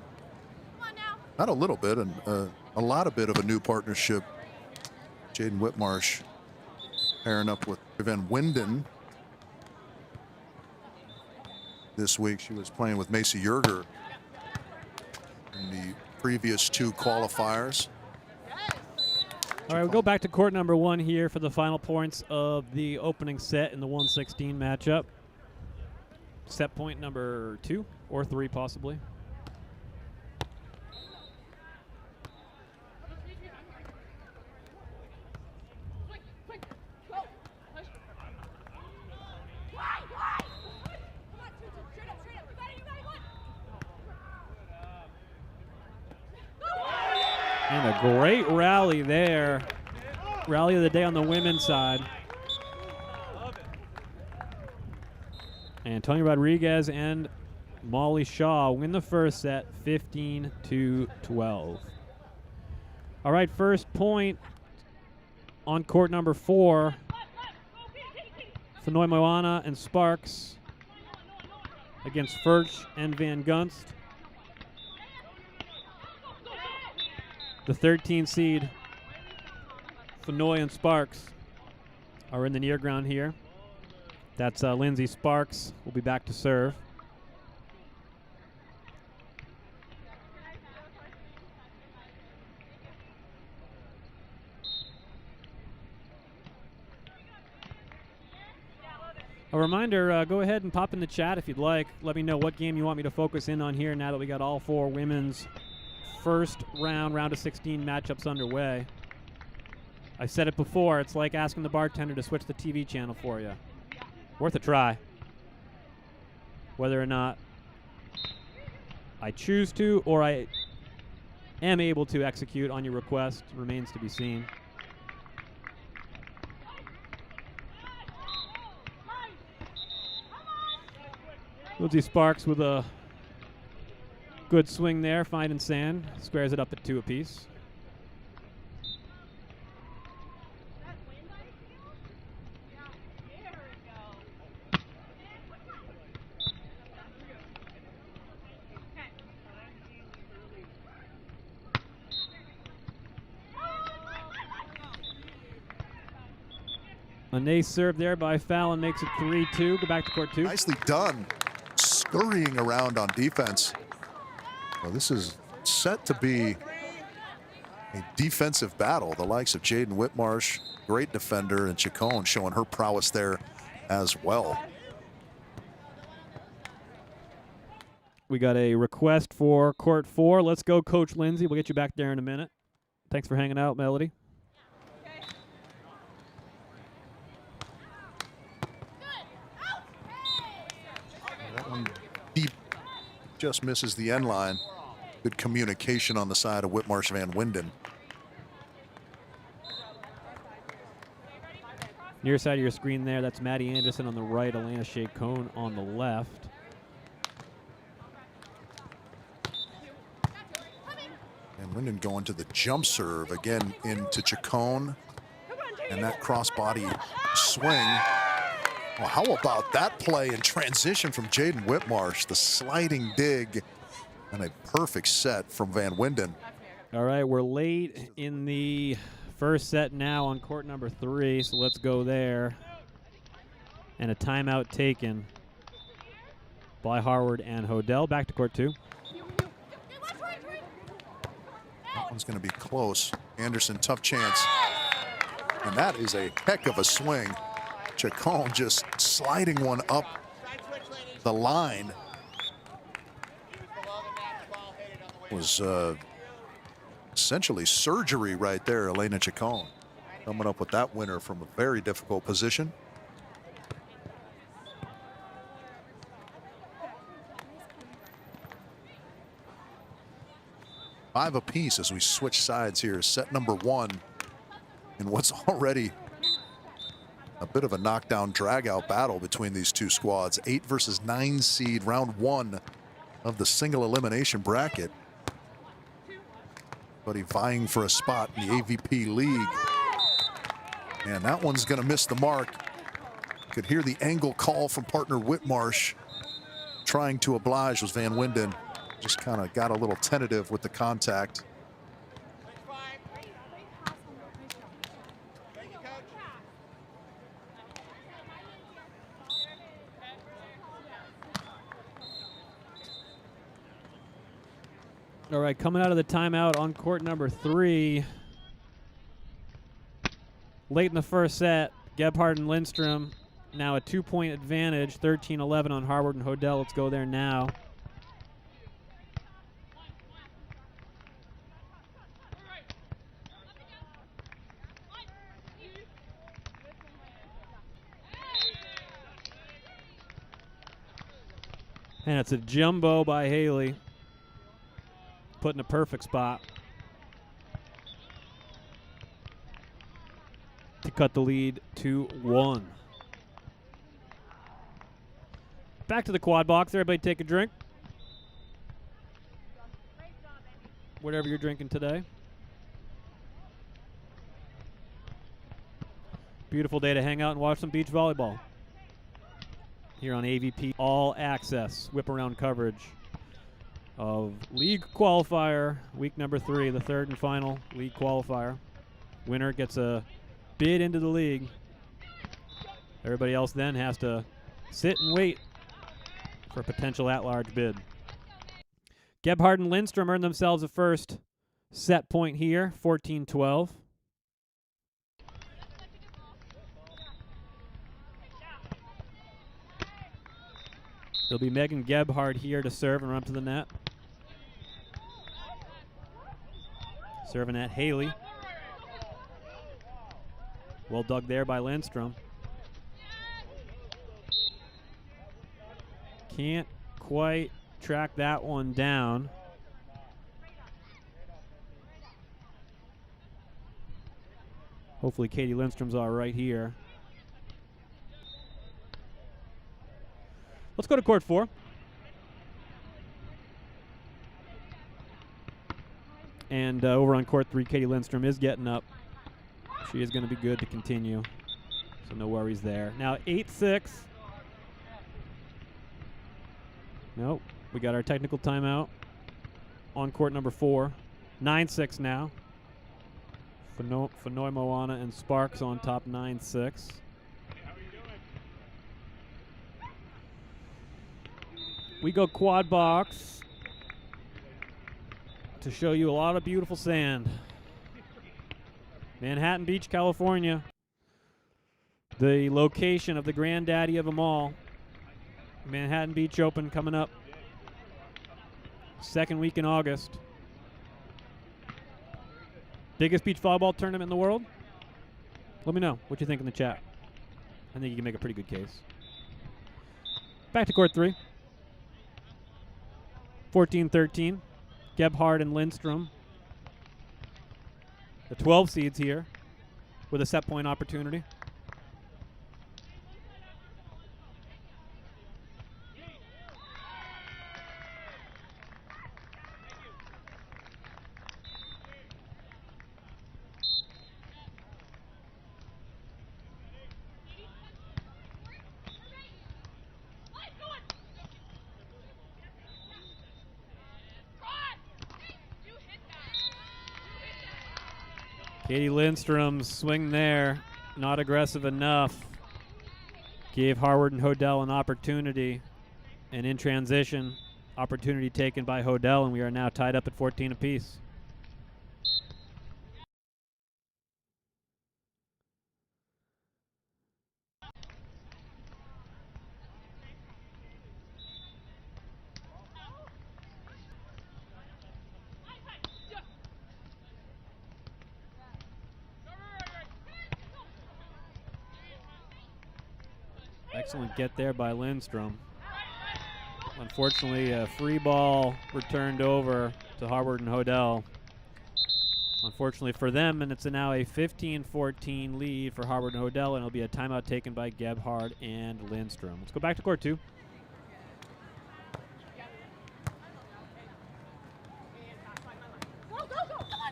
[SPEAKER 2] Not a little bit, and a lot of bit of a new partnership. Jaden Whitmarsh pairing up with Van Winden. This week she was playing with Macy Yerger in the previous 2 qualifiers.
[SPEAKER 1] All right, we'll go back to court number 1 here for the final points of the opening set in the 116 matchup. Set point number 2 or 3 possibly. And a great rally there. Rally of the day on the women's side. And Tony Rodriguez and Molly Shaw win the first set 15-12. All right, first point on court number 4. Fenoy Moana and Sparks against Furch and Van Gunst. The 13 seed, Fenoy and Sparks, are in the near ground here. That's Lindsay Sparks. Will be back to serve. A reminder, go ahead and pop in the chat if you'd like. Let me know what game you want me to focus in on here now that we got all 4 women's first round of 16 matchups underway. I've said it before, it's like asking the bartender to switch the TV channel for you. Worth a try. Whether or not I choose to or I am able to execute on your request remains to be seen. Lindsay Sparks with a good swing there, finding sand. Squares it up at 2 apiece. A nice serve there by Fallon makes it 3-2. Go back to court 2.
[SPEAKER 2] Nicely done. Scurrying around on defense. Well, this is set to be a defensive battle. The likes of Jaden Whitmarsh, great defender, and Chacon showing her prowess there as well.
[SPEAKER 1] We got a request for court 4. Let's go, Coach Lindsay. We'll get you back there in a minute. Thanks for hanging out, Melody.
[SPEAKER 2] That one deep just misses the end line. Good communication on the side of Whitmarsh Van Winden.
[SPEAKER 1] Near side of your screen there, that's Maddie Anderson on the right, Elena Shea Cone on the left.
[SPEAKER 2] And Winden going to the jump serve again into Chacon. And that crossbody swing. Well, how about that play in transition from Jaden Whitmarsh? The sliding dig and a perfect set from Van Winden.
[SPEAKER 1] All right, we're late in the first set now on court number 3, so let's go there. And a timeout taken by Harward and Hodel. Back to court 2.
[SPEAKER 2] That one's going to be close. Anderson, tough chance. And that is a heck of a swing. Chacon just sliding one up the line. Was essentially surgery right there, Elena Chacon. Coming up with that winner from a very difficult position. Five apiece as we switch sides here. Set number 1 in what's already a bit of a knockdown drag-out battle between these two squads. 8 versus 9 seed, round 1 of the single elimination bracket. Buddy vying for a spot in the AVP League. And that one's going to miss the mark. Could hear the angle call from partner Whitmarsh. Trying to oblige was Van Winden. Just kind of got a little tentative with the contact.
[SPEAKER 1] All right, coming out of the timeout on court number 3. Late in the first set, Gebhardt and Lindstrom now a 2-point advantage, 13-11 on Harward and Hodel. Let's go there now. And it's a jumbo by Haley. Put in a perfect spot to cut the lead to 1. Back to the quad box. Everybody take a drink. Whatever you're drinking today. Beautiful day to hang out and watch some beach volleyball. Here on AVP All Access, whip around coverage of League Qualifier, week number 3, the third and final League Qualifier. Winner gets a bid into the league. Everybody else then has to sit and wait for a potential at-large bid. Gebhardt and Lindstrom earned themselves a first set point here, 14-12. There'll be Megan Gebhardt here to serve and run up to the net. Serving at Haley. Well dug there by Lindstrom. Can't quite track that one down. Hopefully Katie Lindstrom's all right here. Let's go to court 4. And over on court 3, Katie Lindstrom is getting up. She is going to be good to continue, so no worries there. Now 8-6. Nope, we got our technical timeout on court number 4. 9-6 now. Fanoy Moana and Sparks on top 9-6. We go quad box to show you a lot of beautiful sand. Manhattan Beach, California. The location of the granddaddy of them all. Manhattan Beach Open coming up. Second week in August. Biggest beach volleyball tournament in the world? Let me know what you think in the chat. I think you can make a pretty good case. Back to court 3. 14-13. Gebhardt and Lindstrom. The 12 seeds here with a set point opportunity. Katie Lindstrom's swing there, not aggressive enough. Gave Harward and Hodel an opportunity. And in transition, opportunity taken by Hodel, and we are now tied up at 14 apiece. Excellent get there by Lindstrom. Unfortunately, a free ball returned over to Harward and Hodel. Unfortunately for them, and it's now a 15-14 lead for Harward and Hodel, and it'll be a timeout taken by Gebhardt and Lindstrom. Let's go back to court 2.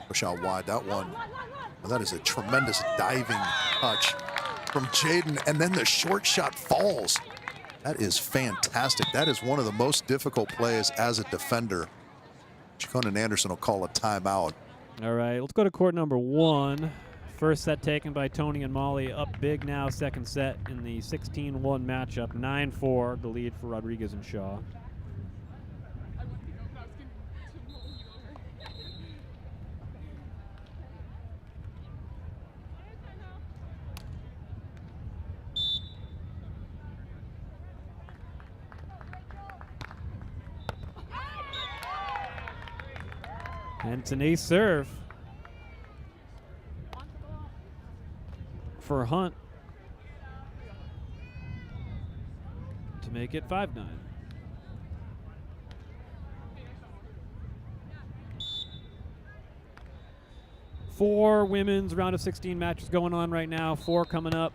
[SPEAKER 2] Push out wide, that one. Well, that is a tremendous diving touch from Jaden, and then the short shot falls. That is fantastic. That is one of the most difficult plays as a defender. Chacon and Anderson will call a timeout.
[SPEAKER 1] All right, let's go to court number 1. First set taken by Tony and Molly. Up big now, second set in the 16-1 matchup. 9-4, the lead for Rodriguez and Shaw. And it's an ace serve for Hunt to make it 5-9. Four women's round of 16 matches going on right now. 4 coming up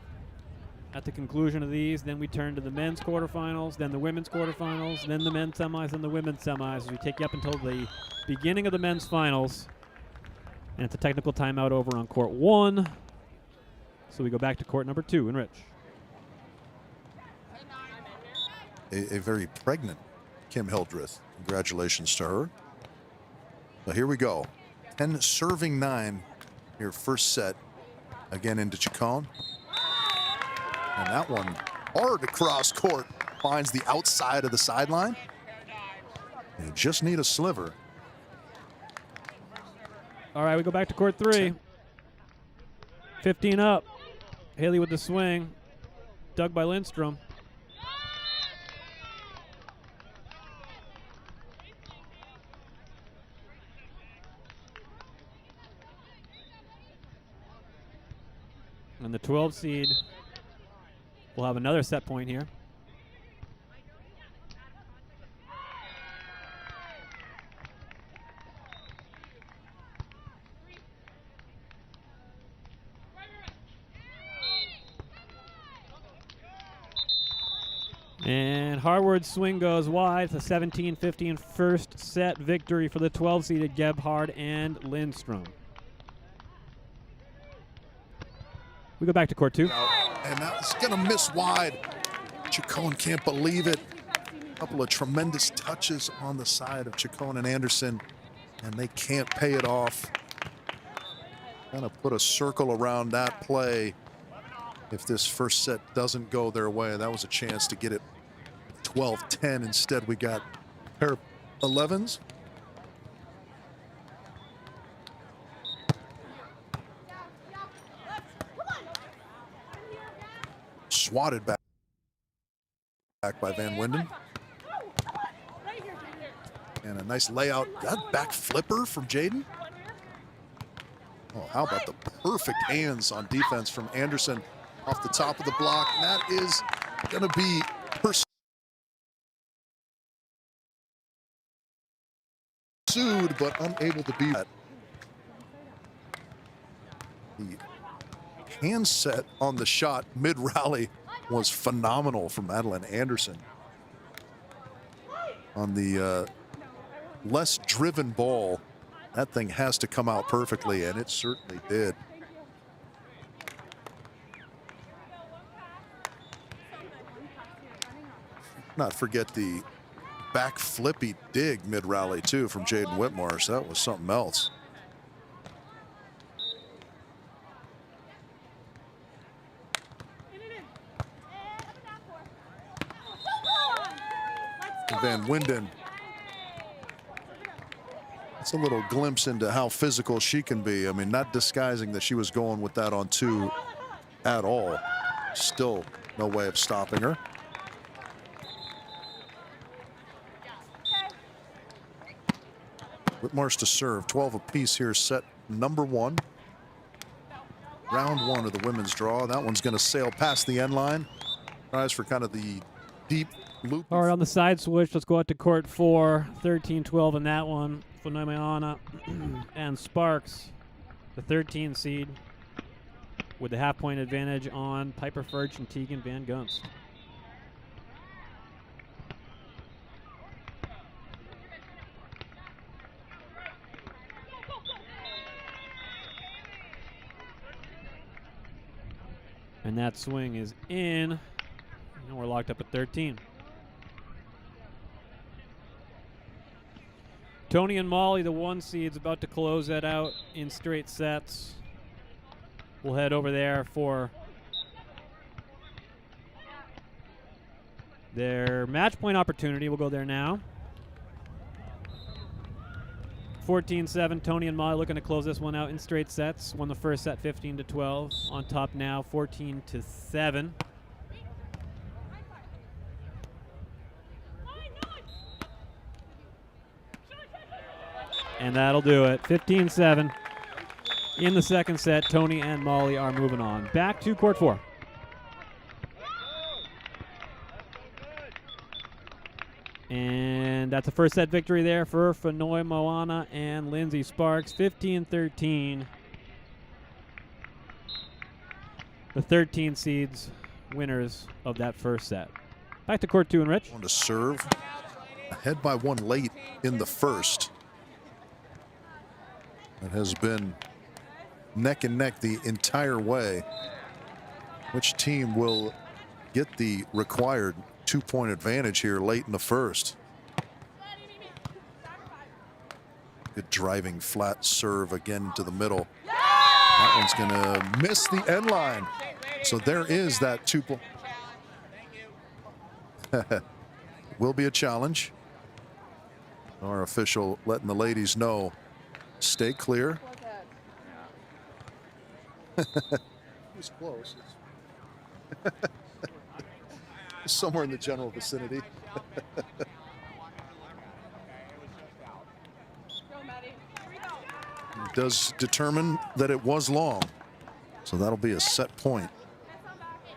[SPEAKER 1] at the conclusion of these. Then we turn to the men's quarterfinals, then the women's quarterfinals, then the men's semis, and the women's semis. As we take you up until the beginning of the men's finals. And it's a technical timeout over on court 1. So we go back to court number 2 in Rich.
[SPEAKER 2] A very pregnant Kim Hildreth. Congratulations to her. So here we go. 10 serving 9 here, first set. Again into Chacon. And that one hard across court. Finds the outside of the sideline. You just need a sliver.
[SPEAKER 1] All right, we go back to court 3. 15 up. Haley with the swing. Dug by Lindstrom. And the 12 seed will have another set point here. And Harward's swing goes wide. It's a 17-15 first set victory for the 12-seeded Gebhardt and Lindstrom. We go back to court 2.
[SPEAKER 2] And that's going to miss wide. Chacon can't believe it. A couple of tremendous touches on the side of Chacon and Anderson, and they can't pay it off. Kind of put a circle around that play. If this first set doesn't go their way, that was a chance to get it 12-10. Instead, we got a pair of 11s. Swatted back by Van Winden. And a nice layout. That back flipper from Jaden. Oh, how about the perfect hands on defense from Anderson off the top of the block. And that is going to be pursued but unable to beat that. The hand set on the shot mid-rally was phenomenal from Madeline Anderson. On the less driven ball, that thing has to come out perfectly, and it certainly did. Not forget the back flippy dig mid-rally too from Jaden Whitmarsh. That was something else. Van Winden. It's a little glimpse into how physical she can be. I mean, not disguising that she was going with that on 2 at all. Still no way of stopping her. Whitmarsh to serve, 12 apiece here, set number 1. Round 1 of the women's draw. That one's going to sail past the end line. Tries for kind of the deep loop.
[SPEAKER 1] All right, on the side switch, let's go out to court 4. 13-12 in that one. Phenomenal and Sparks, the 13 seed, with the half-point advantage on Piper Furch and Tegan Van Gunst. And that swing is in, and we're locked up at 13. Tony and Molly, the 1 seeds, about to close that out in straight sets. We'll head over there for their match point opportunity. We'll go there now. 14-7, Tony and Molly looking to close this one out in straight sets. Won the first set 15-12. On top now, 14-7. And that'll do it. 15-7 in the second set. Tony and Molly are moving on. Back to court 4. And that's a first set victory there for Fanoy Moana and Lindsay Sparks. 15-13. The 13 seeds winners of that first set. Back to court 2 and Rich.
[SPEAKER 2] On to serve. Ahead by 1 late in the first. It has been neck and neck the entire way. Which team will get the required 2-point advantage here late in the first? Good driving flat serve again to the middle. That one's gonna miss the end line. So there is that 2-point. Will be a challenge. Our official letting the ladies know, stay clear. It was close. Somewhere in the general vicinity. It does determine that it was long. So that'll be a set point.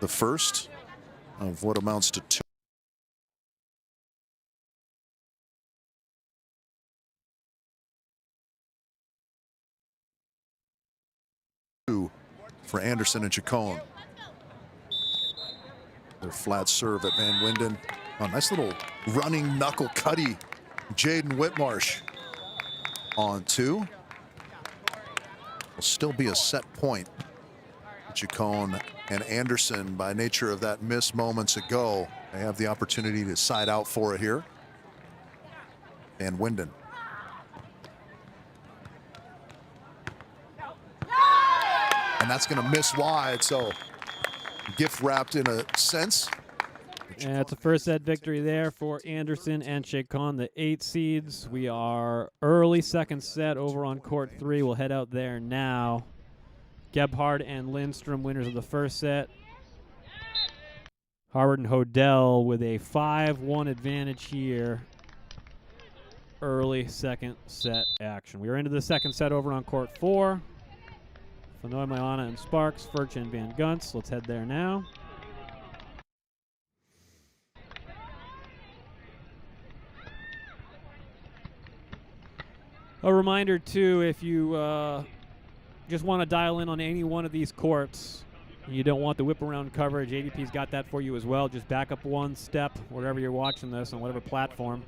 [SPEAKER 2] The first of what amounts to 2 for Anderson and Chacon. Their flat serve at Van Winden. Oh, nice little running knuckle cutty. Jaden Whitmarsh on 2. Will still be a set point. Chacon and Anderson, by nature of that miss moments ago, they have the opportunity to side out for it here. Van Winden. And that's going to miss wide, so gift wrapped in a sense.
[SPEAKER 1] And it's a first set victory there for Anderson and Chacon, the 8 seeds. We are early second set over on court 3. We'll head out there now. Gebhard and Lindstrom, winners of the first set. Harvard and Hodel with a 5-1 advantage here. Early second set action. We are into the second set over on court 4. Fanoy Moana and Sparks, Furch and Van Gunst. Let's head there now. A reminder, too, if you just want to dial in on any one of these courts, and you don't want the whip around coverage, AVP's got that for you as well. Just back up one step wherever you're watching this on whatever platform.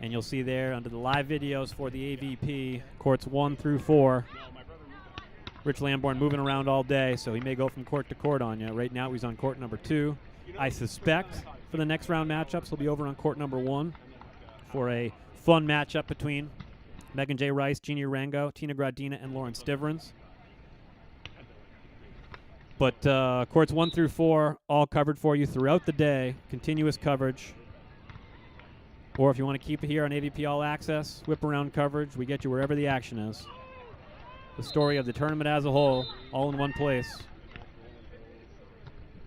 [SPEAKER 1] And you'll see there under the live videos for the AVP, courts 1 through 4. Rich Lamborn moving around all day, so he may go from court to court on you. Right now he's on court number 2. I suspect for the next round matchups he'll be over on court number 1 for a fun matchup between Megan J. Rice, Jeannie Urango, Tina Gradina, and Lauren Stivrins. But courts 1 through 4 all covered for you throughout the day, continuous coverage. Or if you want to keep it here on AVP All Access, whip around coverage, we get you wherever the action is. The story of the tournament as a whole, all in one place.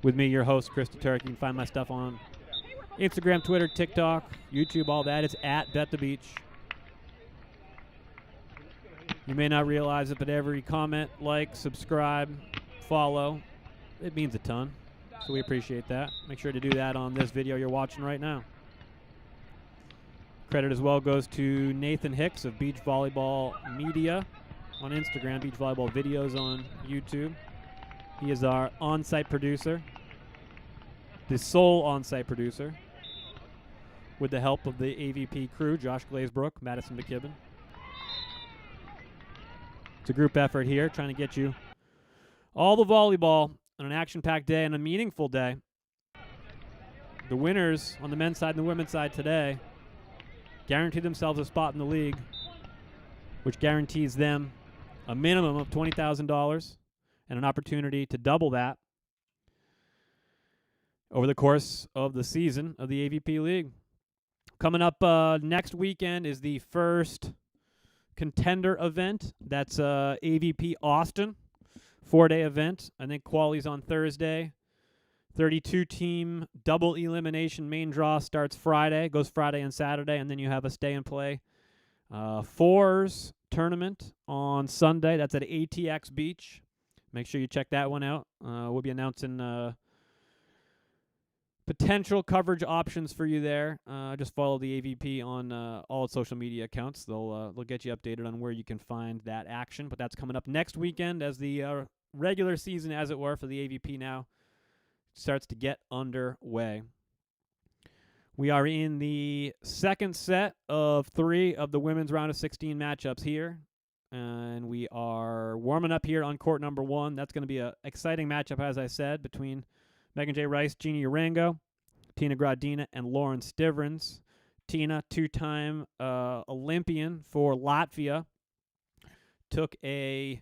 [SPEAKER 1] With me, your host, Chris Turk. You can find my stuff on Instagram, Twitter, TikTok, YouTube, all that. It's at Bet the Beach. You may not realize it, but every comment, like, subscribe, follow, it means a ton. So we appreciate that. Make sure to do that on this video you're watching right now. Credit as well goes to Nathan Hicks of Beach Volleyball Media on Instagram, Beach Volleyball Videos on YouTube. He is our on-site producer, the sole on-site producer, with the help of the AVP crew, Josh Glazebrook, Madison McKibben. It's a group effort here, trying to get you all the volleyball on an action-packed day and a meaningful day. The winners on the men's side and the women's side today guarantee themselves a spot in the league, which guarantees them a minimum of $20,000 and an opportunity to double that over the course of the season of the AVP League. Coming up next weekend is the first contender event. That's AVP Austin, 4-day event. I think quali's on Thursday. 32-team double elimination main draw starts Friday, goes Friday and Saturday, and then you have a stay and play fours tournament on Sunday. That's at ATX Beach. Make sure you check that one out. We'll be announcing potential coverage options for you there. Just follow the AVP on all social media accounts. They'll get you updated on where you can find that action. But that's coming up next weekend as the regular season, as it were, for the AVP now starts to get underway. We are in the second set of 3 of the women's round of 16 matchups here. And we are warming up here on court number 1. That's going to be an exciting matchup, as I said, between Megan J. Rice, Jeannie Urango, Tina Gradina, and Lauren Stivrins. Tina, 2-time Olympian for Latvia, took a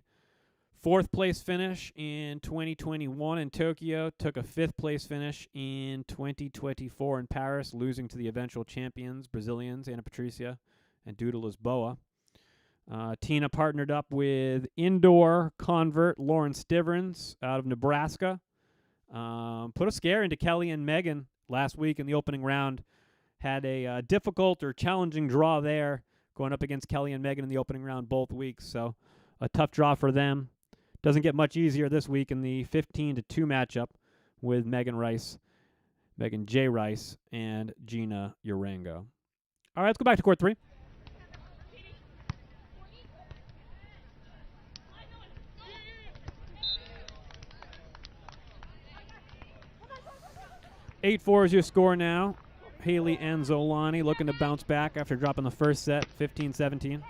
[SPEAKER 1] 4th place finish in 2021 in Tokyo, took a 5th place finish in 2024 in Paris, losing to the eventual champions, Brazilians, Ana Patricia and Duda Lisboa. Tina partnered up with indoor convert Lauren Stivrins out of Nebraska. Put a scare into Kelly and Megan last week in the opening round. Had a difficult or challenging draw there, going up against Kelly and Megan in the opening round both weeks. So a tough draw for them. Doesn't get much easier this week in the 15-2 matchup with Megan J. Rice, and Gina Urango. All right, let's go back to court 3. Eight 4 is your score now. Haley Anzolani looking to bounce back after dropping the first set, 15-17.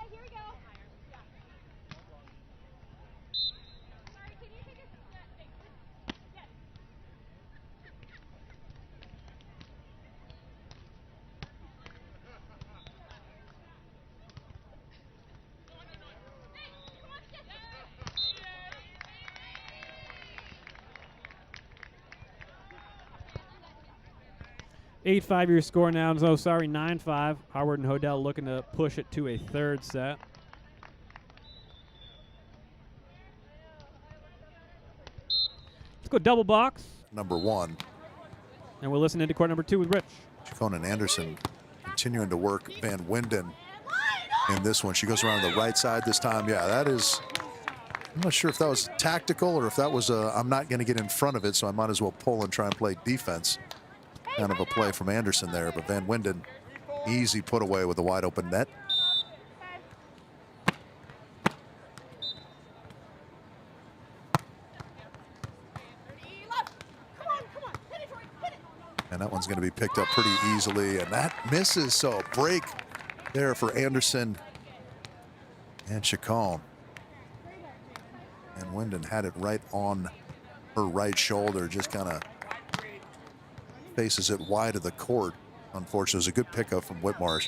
[SPEAKER 1] 8-5 your score now. No, sorry, 9-5. Howard and Hodel looking to push it to a 3rd set. Let's go double box.
[SPEAKER 2] Number 1.
[SPEAKER 1] And we'll listen into court number 2 with Rich.
[SPEAKER 2] Conan Anderson continuing to work Van Winden in this one. She goes around the right side this time. Yeah, that is, I'm not sure if that was tactical or if that was I'm not going to get in front of it, so I might as well pull and try and play defense. Kind of a play from Anderson there, but Van Winden, easy put away with a wide open net. that one's going to be picked up pretty easily, and that misses. So a break there for Anderson and Chacon. And Wyndon had it right on her right shoulder, just kind of faces it wide of the court. Unfortunately, it was a good pickup from Whitmarsh.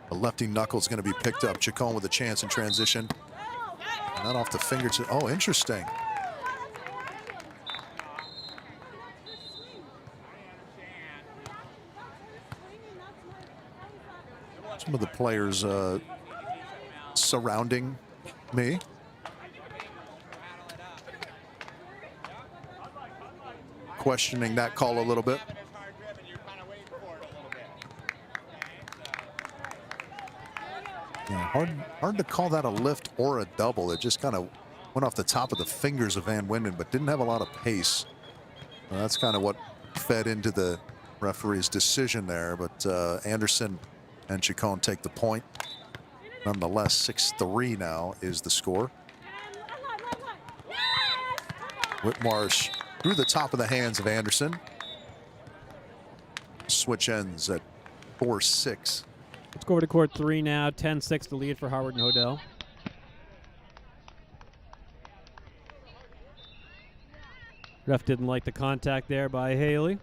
[SPEAKER 2] The lefty knuckle is going to be picked up. Chacon with a chance in transition. And not off the fingertips. Oh, interesting. Some of the players surrounding me. Questioning that call a little bit. Yeah, hard to call that a lift or a double. It just kind of went off the top of the fingers of Van Wyndon, but didn't have a lot of pace. That's kind of what fed into the referee's decision there. But Anderson and Chacon take the point. Nonetheless, 6-3 now is the score. Whitmarsh through the top of the hands of Anderson. Switch ends at 4-6.
[SPEAKER 1] Let's go over to court 3 now. 10-6 the lead for Howard and Hodel. Ref didn't like the contact there by Haley.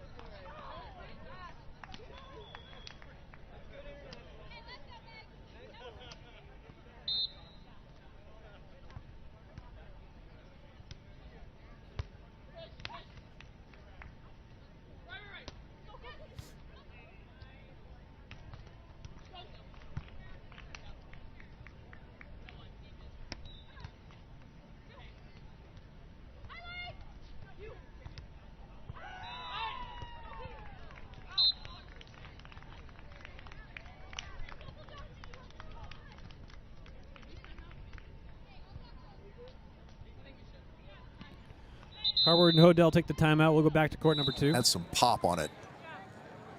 [SPEAKER 1] Howard and Hodel take the timeout. We'll go back to court number 2.
[SPEAKER 2] Had some pop on it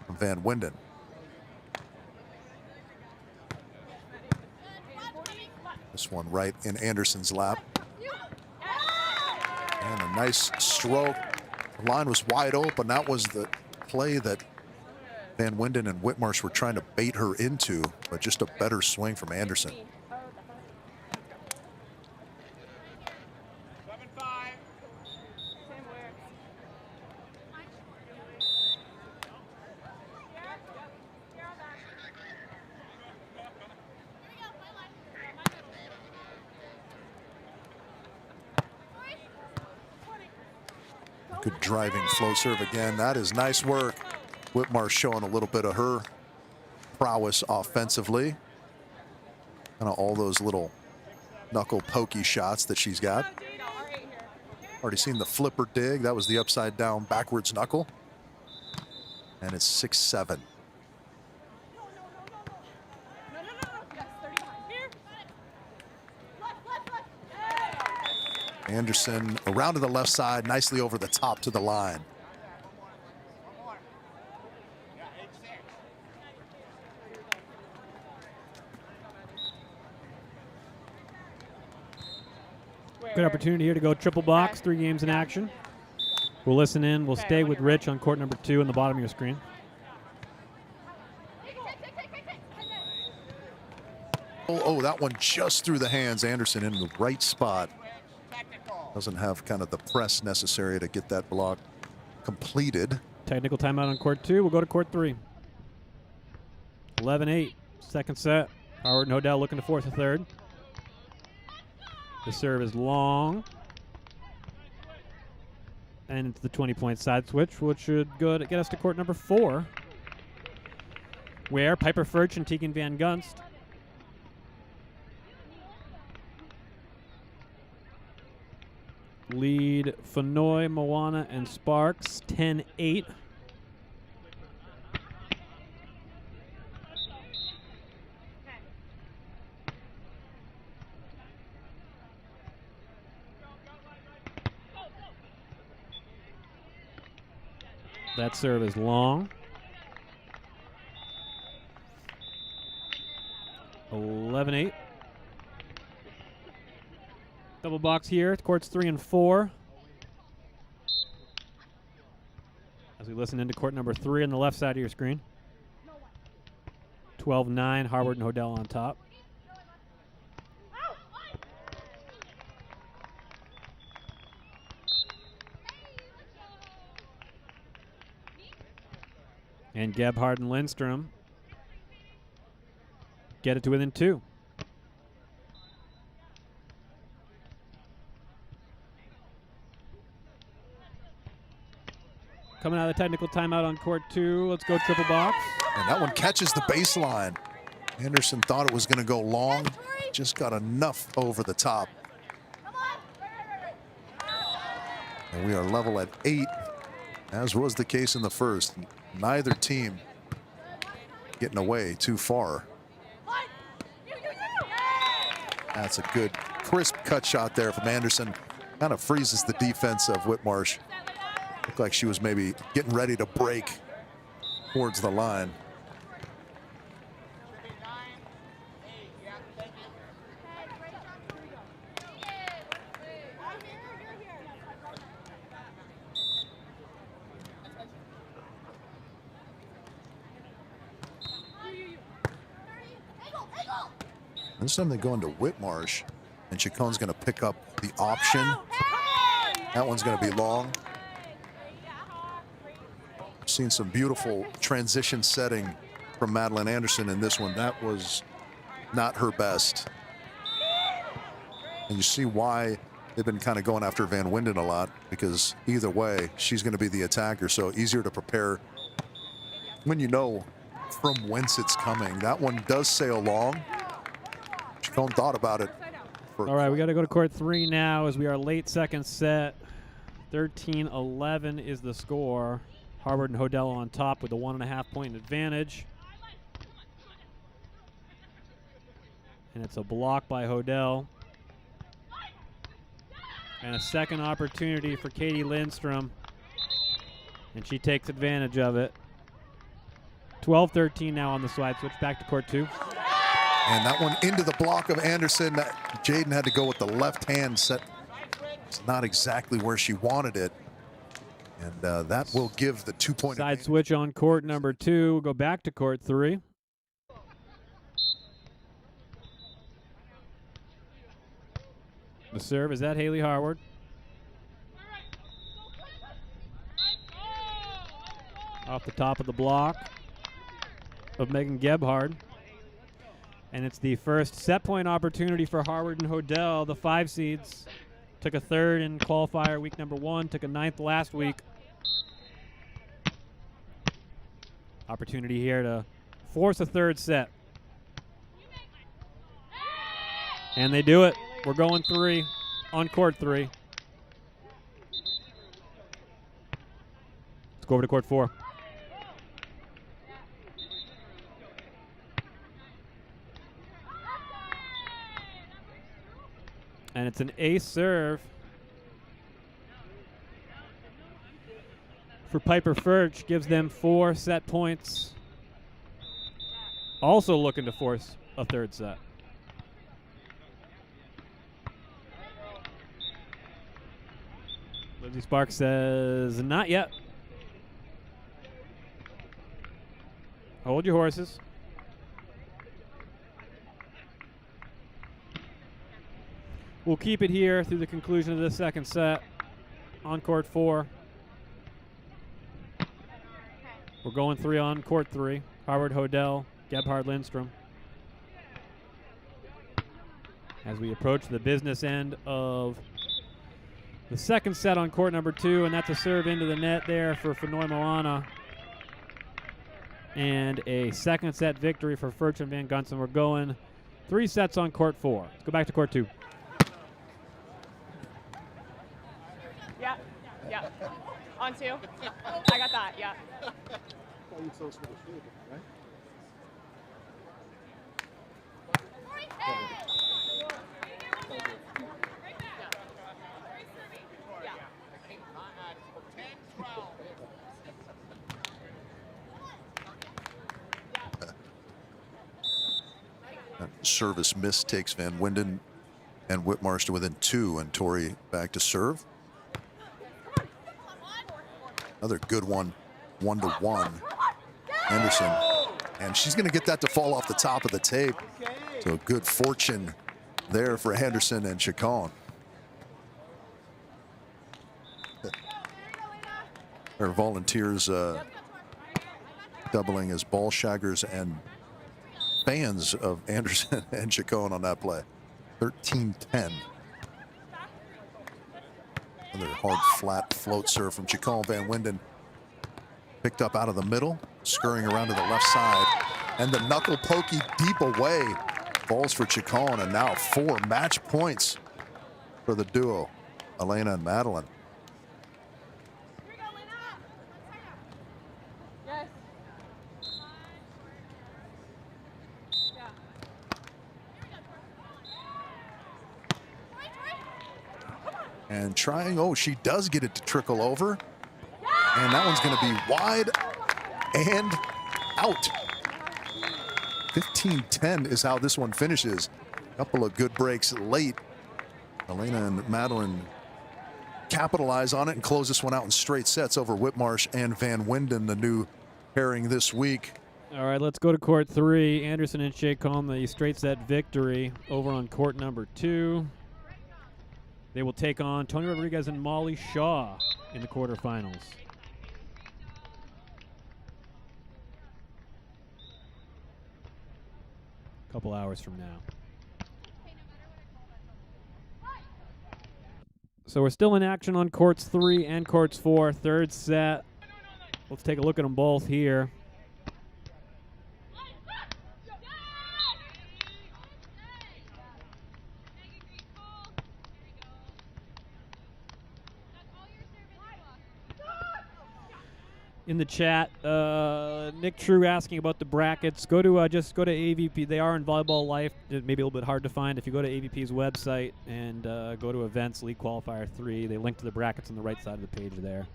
[SPEAKER 2] from Van Wyndon. This one right in Anderson's lap. And a nice stroke. The line was wide open. That was the play that Van Wyndon and Whitmarsh were trying to bait her into, but just a better swing from Anderson. Good driving flow serve again. That is nice work. Whitmarsh showing a little bit of her prowess offensively. Kind of all those little knuckle pokey shots that she's got. Already seen the flipper dig. That was the upside down backwards knuckle. And it's 6-7. Anderson around to the left side, nicely over the top to the line.
[SPEAKER 1] Good opportunity here to go triple box, 3 games in action. We'll listen in. We'll stay with Rich on court number 2 on the bottom of your screen.
[SPEAKER 2] Oh, that one just through the hands. Anderson in the right spot. Doesn't have kind of the press necessary to get that block completed.
[SPEAKER 1] Technical timeout on court 2. We'll go to court 3. 11-8, second set. Howard and Hodel looking to force a third. The serve is long. And it's the 20-point side switch, which should get us to court number 4, where Piper Furch and Tegan Van Gunst lead Fenoy, Moana, and Sparks 10-8. That serve is long. 11-8. Double box here, courts 3 and 4. As we listen into court number 3 on the left side of your screen. 12-9, Harvard and Hodel on top. And Gebhardt and Lindstrom get it to within 2. Coming out of the technical timeout on court 2. Let's go triple box.
[SPEAKER 2] And that one catches the baseline. Anderson thought it was going to go long. Just got enough over the top. And we are level at 8, as was the case in the first. Neither team getting away too far. That's a good, crisp cut shot there from Anderson. Kind of freezes the defense of Whitmarsh. Looked like she was maybe getting ready to break towards the line. This time they're going to Whitmarsh, and Chacon's going to pick up the option. That one's going to be long. Seen some beautiful transition setting from Madeline Anderson in this one. That was not her best. And you see why they've been kind of going after Van Winden a lot, because either way, she's going to be the attacker. So easier to prepare when you know from whence it's coming. That one does sail long. Chacon thought about it.
[SPEAKER 1] All right, we got to go to court 3 now as we are late second set. 13-11 is the score. Harvard and Hodel on top with a 1.5 point advantage. And it's a block by Hodel. And a second opportunity for Katie Lindstrom. And she takes advantage of it. 12-13 now on the slide switch. Back to court 2.
[SPEAKER 2] And that one into the block of Anderson. Jaden had to go with the left hand set. It's not exactly where she wanted it. And that will give the 2-point
[SPEAKER 1] side
[SPEAKER 2] advantage.
[SPEAKER 1] switch on court number 2. We'll go back to court 3. The serve is at Haley Harward. Off the top of the block of Megan Gebhardt. And it's the first set point opportunity for Harvard and Hodel. The 5 seeds took a 3rd in qualifier week number 1, took a 9th last week. Opportunity here to force a 3rd set. And they do it. We're going 3 on court 3. Let's go over to court 4. And it's an ace serve for Piper Furch. Gives them 4 set points. Also looking to force a 3rd set. Lindsay Sparks says, not yet. Hold your horses. We'll keep it here through the conclusion of the 2nd set on court 4. We're going 3 on court 3. Harvard, Hodel, Gebhardt, Lindstrom. As we approach the business end of the 2nd set on court number 2, and that's a serve into the net there for Fenoy Milana. And a 2nd set victory for Furch and Van Gunsen. We're going 3 sets on court 4. Let's go back to court 2.
[SPEAKER 7] Yeah, yeah. On 2. I got that, yeah.
[SPEAKER 2] That service miss takes Van Winden and Whitmarsh to within 2, and Tori back to serve. Another good one, 1-1. Anderson, and she's going to get that to fall off the top of the tape. So good fortune there for Anderson and Chacon. Our volunteers doubling as ball shaggers and fans of Anderson and Chacon on that play. 13-10. Another hard flat float serve from Chacon. Van Winden picked up out of the middle, scurrying around to the left side, and the knuckle pokey deep away. Falls for Chacon, and now 4 match points for the duo, Elena and Madeline. And trying, oh, she does get it to trickle over. And that one's going to be wide and out. 15-10 is how this one finishes. A couple of good breaks late. Elena and Madeline capitalize on it and close this one out in straight sets over Whitmarsh and Van Winden, the new pairing this week.
[SPEAKER 1] All right, let's go to court 3. Anderson and Chacon, the straight set victory over on court number 2. They will take on Tony Rodriguez and Molly Shaw in the quarterfinals. A couple hours from now. So we're still in action on courts 3 and courts 4. Third set. Let's take a look at them both here. In the chat, Nick True asking about the brackets. Go to just go to AVP. They are in Volleyball Life. It may be a little bit hard to find. If you go to AVP's website and go to Events League Qualifier 3, they link to the brackets on the right side of the page there.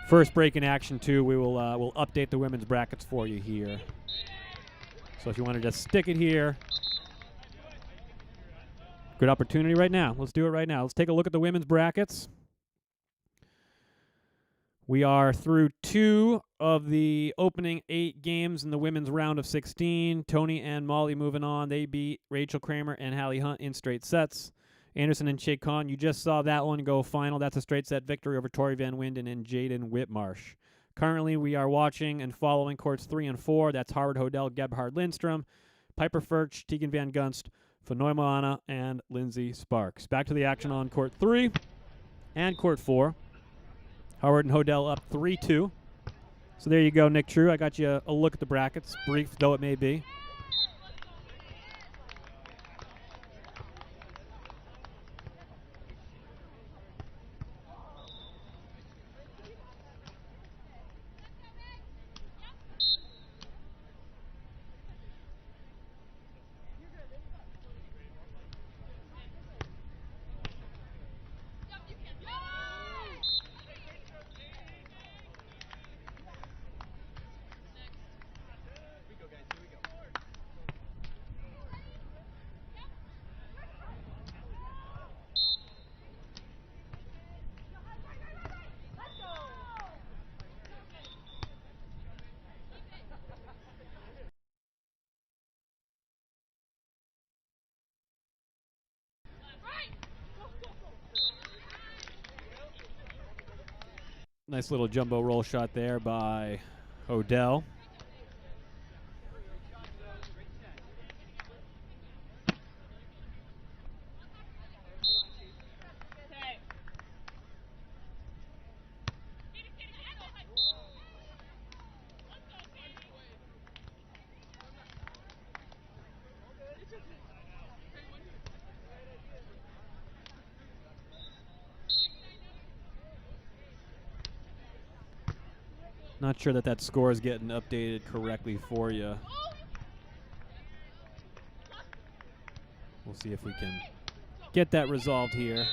[SPEAKER 1] First break in action 2. We will we'll update the women's brackets for you here. So if you want to just stick it here, good opportunity right now. Let's do it right now. Let's take a look at the women's brackets. We are through 2 of the opening 8 games in the women's round of 16. Tony and Molly moving on. They beat Rachel Kramer and Hallie Hunt in straight sets. Anderson and Chacon, you just saw that one go final. That's a straight set victory over Tori Van Winden and Jaden Whitmarsh. Currently, we are watching and following courts 3 and 4. That's Harvard Hodel, Gebhard Lindstrom, Piper Furch, Tegan Van Gunst, Fanoy Moana, and Lindsay Sparks. Back to the action on court 3 and court 4. Howard and Hodel up 3-2. So there you go, Nick True. I got you a look at the brackets, brief though it may be. Nice little jumbo roll shot there by Hodel. Not sure that that score is getting updated correctly for you. We'll see if we can get that resolved here.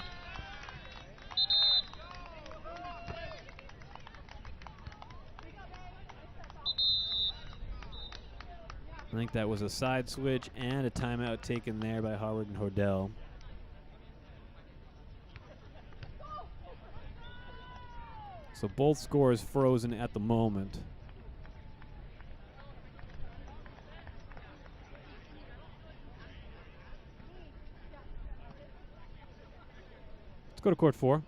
[SPEAKER 1] I think that was a side switch and a timeout taken there by Howard and Hodel. So both scores frozen at the moment. Let's go to court 4.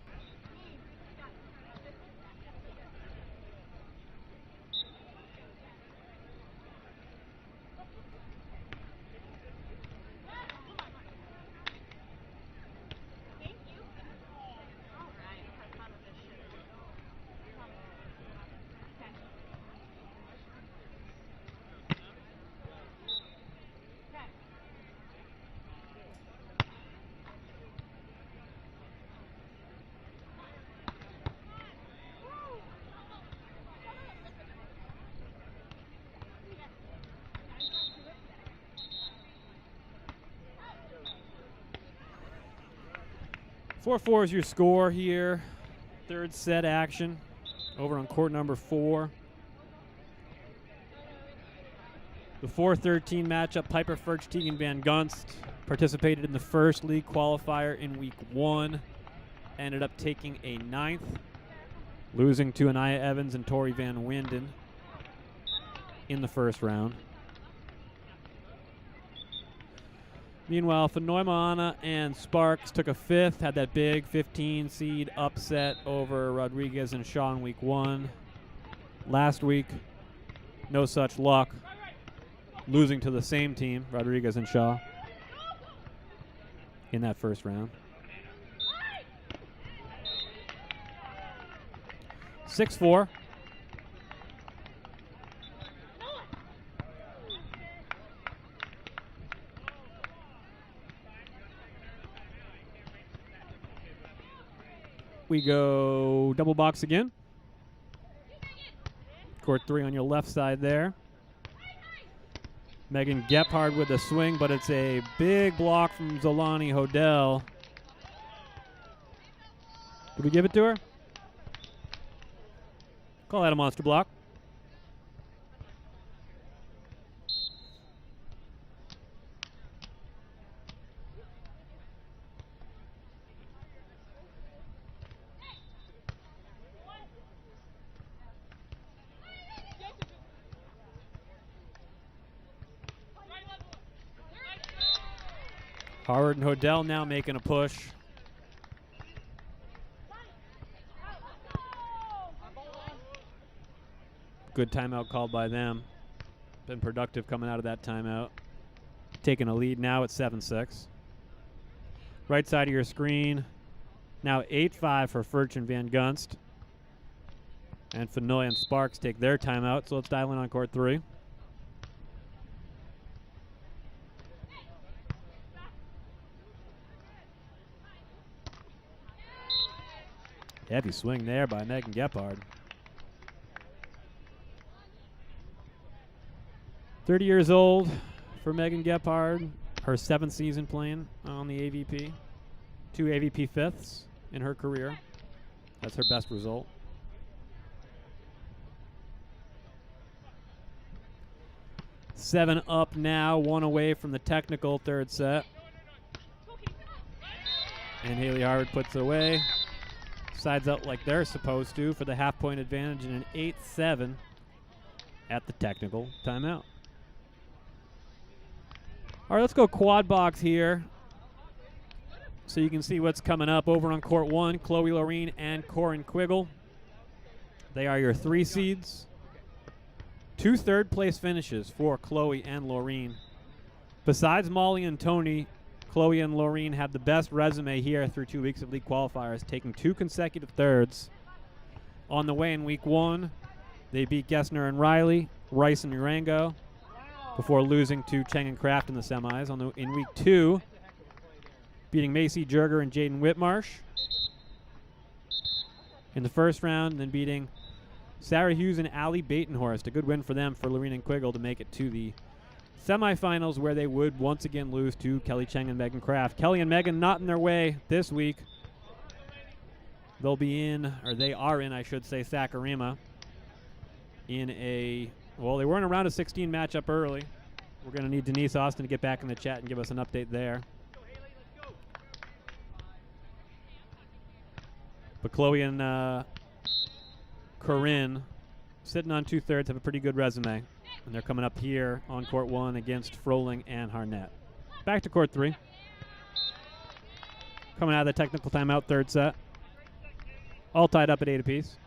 [SPEAKER 1] Four is your score here. Third set action over on court number 4. The 4-13 matchup, Piper Ferch-Teagan Van Gunst participated in the first league qualifier in week 1. Ended up taking a 9th, losing to Anaya Evans and Tori Van Winden in the first round. Meanwhile, Fenoimana and Sparks took a 5th, had that big 15 seed upset over Rodriguez and Shaw in week 1. Last week, no such luck, losing to the same team, Rodriguez and Shaw, in that first round. 6-4. We go double box again. Court 3 on your left side there. Megan Gephardt with a swing, but it's a big block from Zolani Hodel. Did we give it to her? Call that a monster block. Howard and Hodel now making a push. Good timeout called by them. Been productive coming out of that timeout. Taking a lead now at 7-6. Right side of your screen. Now 8-5 for Ferch and Van Gunst. And Fenoy and Sparks take their timeout, so let's dial in on court 3. Heavy swing there by Megan Gephardt. 30 years old for Megan Gephardt. Her 7th season playing on the AVP. 2 AVP 5ths in her career. That's her best result. Seven up now, 1 away from the technical third set. And Haley Howard puts it away. Sides out like they're supposed to for the half-point advantage in an 8-7 at the technical timeout. All right, let's go quad box here so you can see what's coming up. Over on court 1, Chloe Loreen and Corin Quiggle. They are your 3 seeds. 2 third-place finishes for Chloe and Loreen. Besides Molly and Tony, Chloe and Loreen have the best resume here through 2 weeks of league qualifiers, taking 2 consecutive thirds. On the way in week 1, they beat Gessner and Riley, Rice and Urango, before losing to Cheng and Kraft in the semis. In week 2, beating Macy Jerger and Jaden Whitmarsh in the first round, and then beating Sarah Hughes and Allie Batenhorst. A good win for them, for Loreen and Quiggle, to make it to the semifinals, where they would once again lose to Kelly Cheng and Megan Kraft. Kelly and Megan not in their way this week. They'll be in, or they are in, I should say, Sakurima in a, well, they were in a round of 16 matchup early We're going to need Denise Austin to get back in the chat and give us an update there. But Chloe and Corinne, sitting on 2/3, have a pretty good resume. And they're coming up here on court 1 against Froling and Harnett. Back to court 3. Coming out of the technical timeout, third set. All tied up at 8 apiece.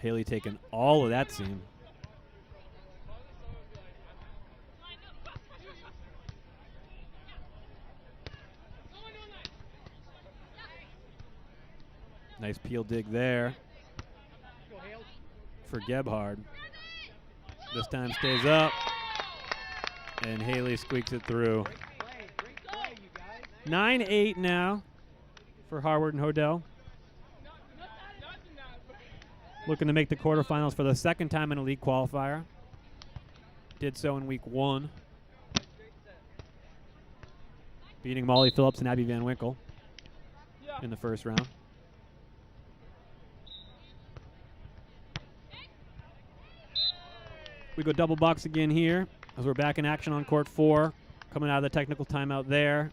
[SPEAKER 1] Haley taking all of that seam. Nice peel dig there for Gebhard. This time stays up, and Haley squeaks it through. 9-8 now for Harward and Hodel. Looking to make the quarterfinals for the second time in a league qualifier. Did so in week 1. Beating Molly Phillips and Abby Van Winkle in the first round. We go double box again here as we're back in action on court 4. Coming out of the technical timeout there.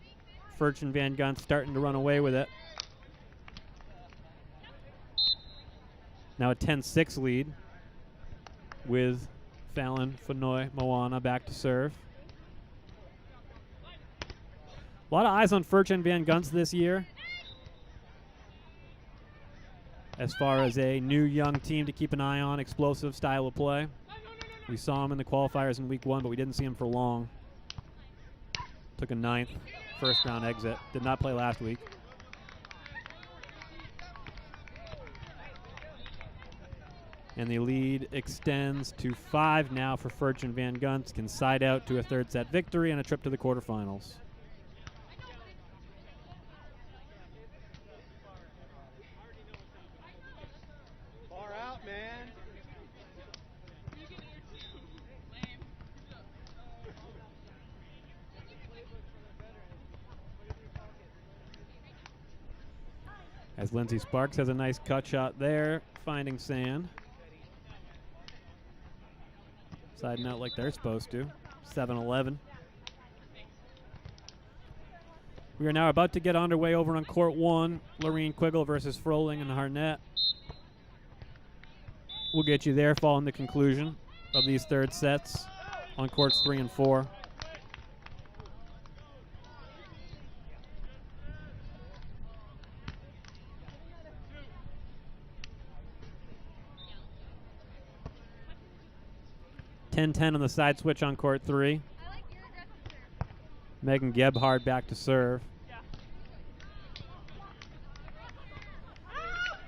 [SPEAKER 1] Furch and Van Gunst starting to run away with it. Now a 10-6 lead with Fallon, Fenoy, Moana back to serve. A lot of eyes on Furch and Van Gunst this year as far as a new young team to keep an eye on, explosive style of play. We saw him in the qualifiers in week 1, but we didn't see him for long. Took a 9th first round exit. Did not play last week. And the lead extends to 5 now for Furch and Van Gunst. Can side out to a third set victory and a trip to the quarterfinals.
[SPEAKER 4] Far out, man.
[SPEAKER 1] As Lindsay Sparks has a nice cut shot there, finding sand. Siding out like they're supposed to. 7-11. We are now about to get underway over on court 1. Lorene Quiggle versus Froling and Harnett. We'll get you there following the conclusion of these third sets on courts 3 and 4. (10-10) on the side switch on court 3. Megan Gebhard back to serve.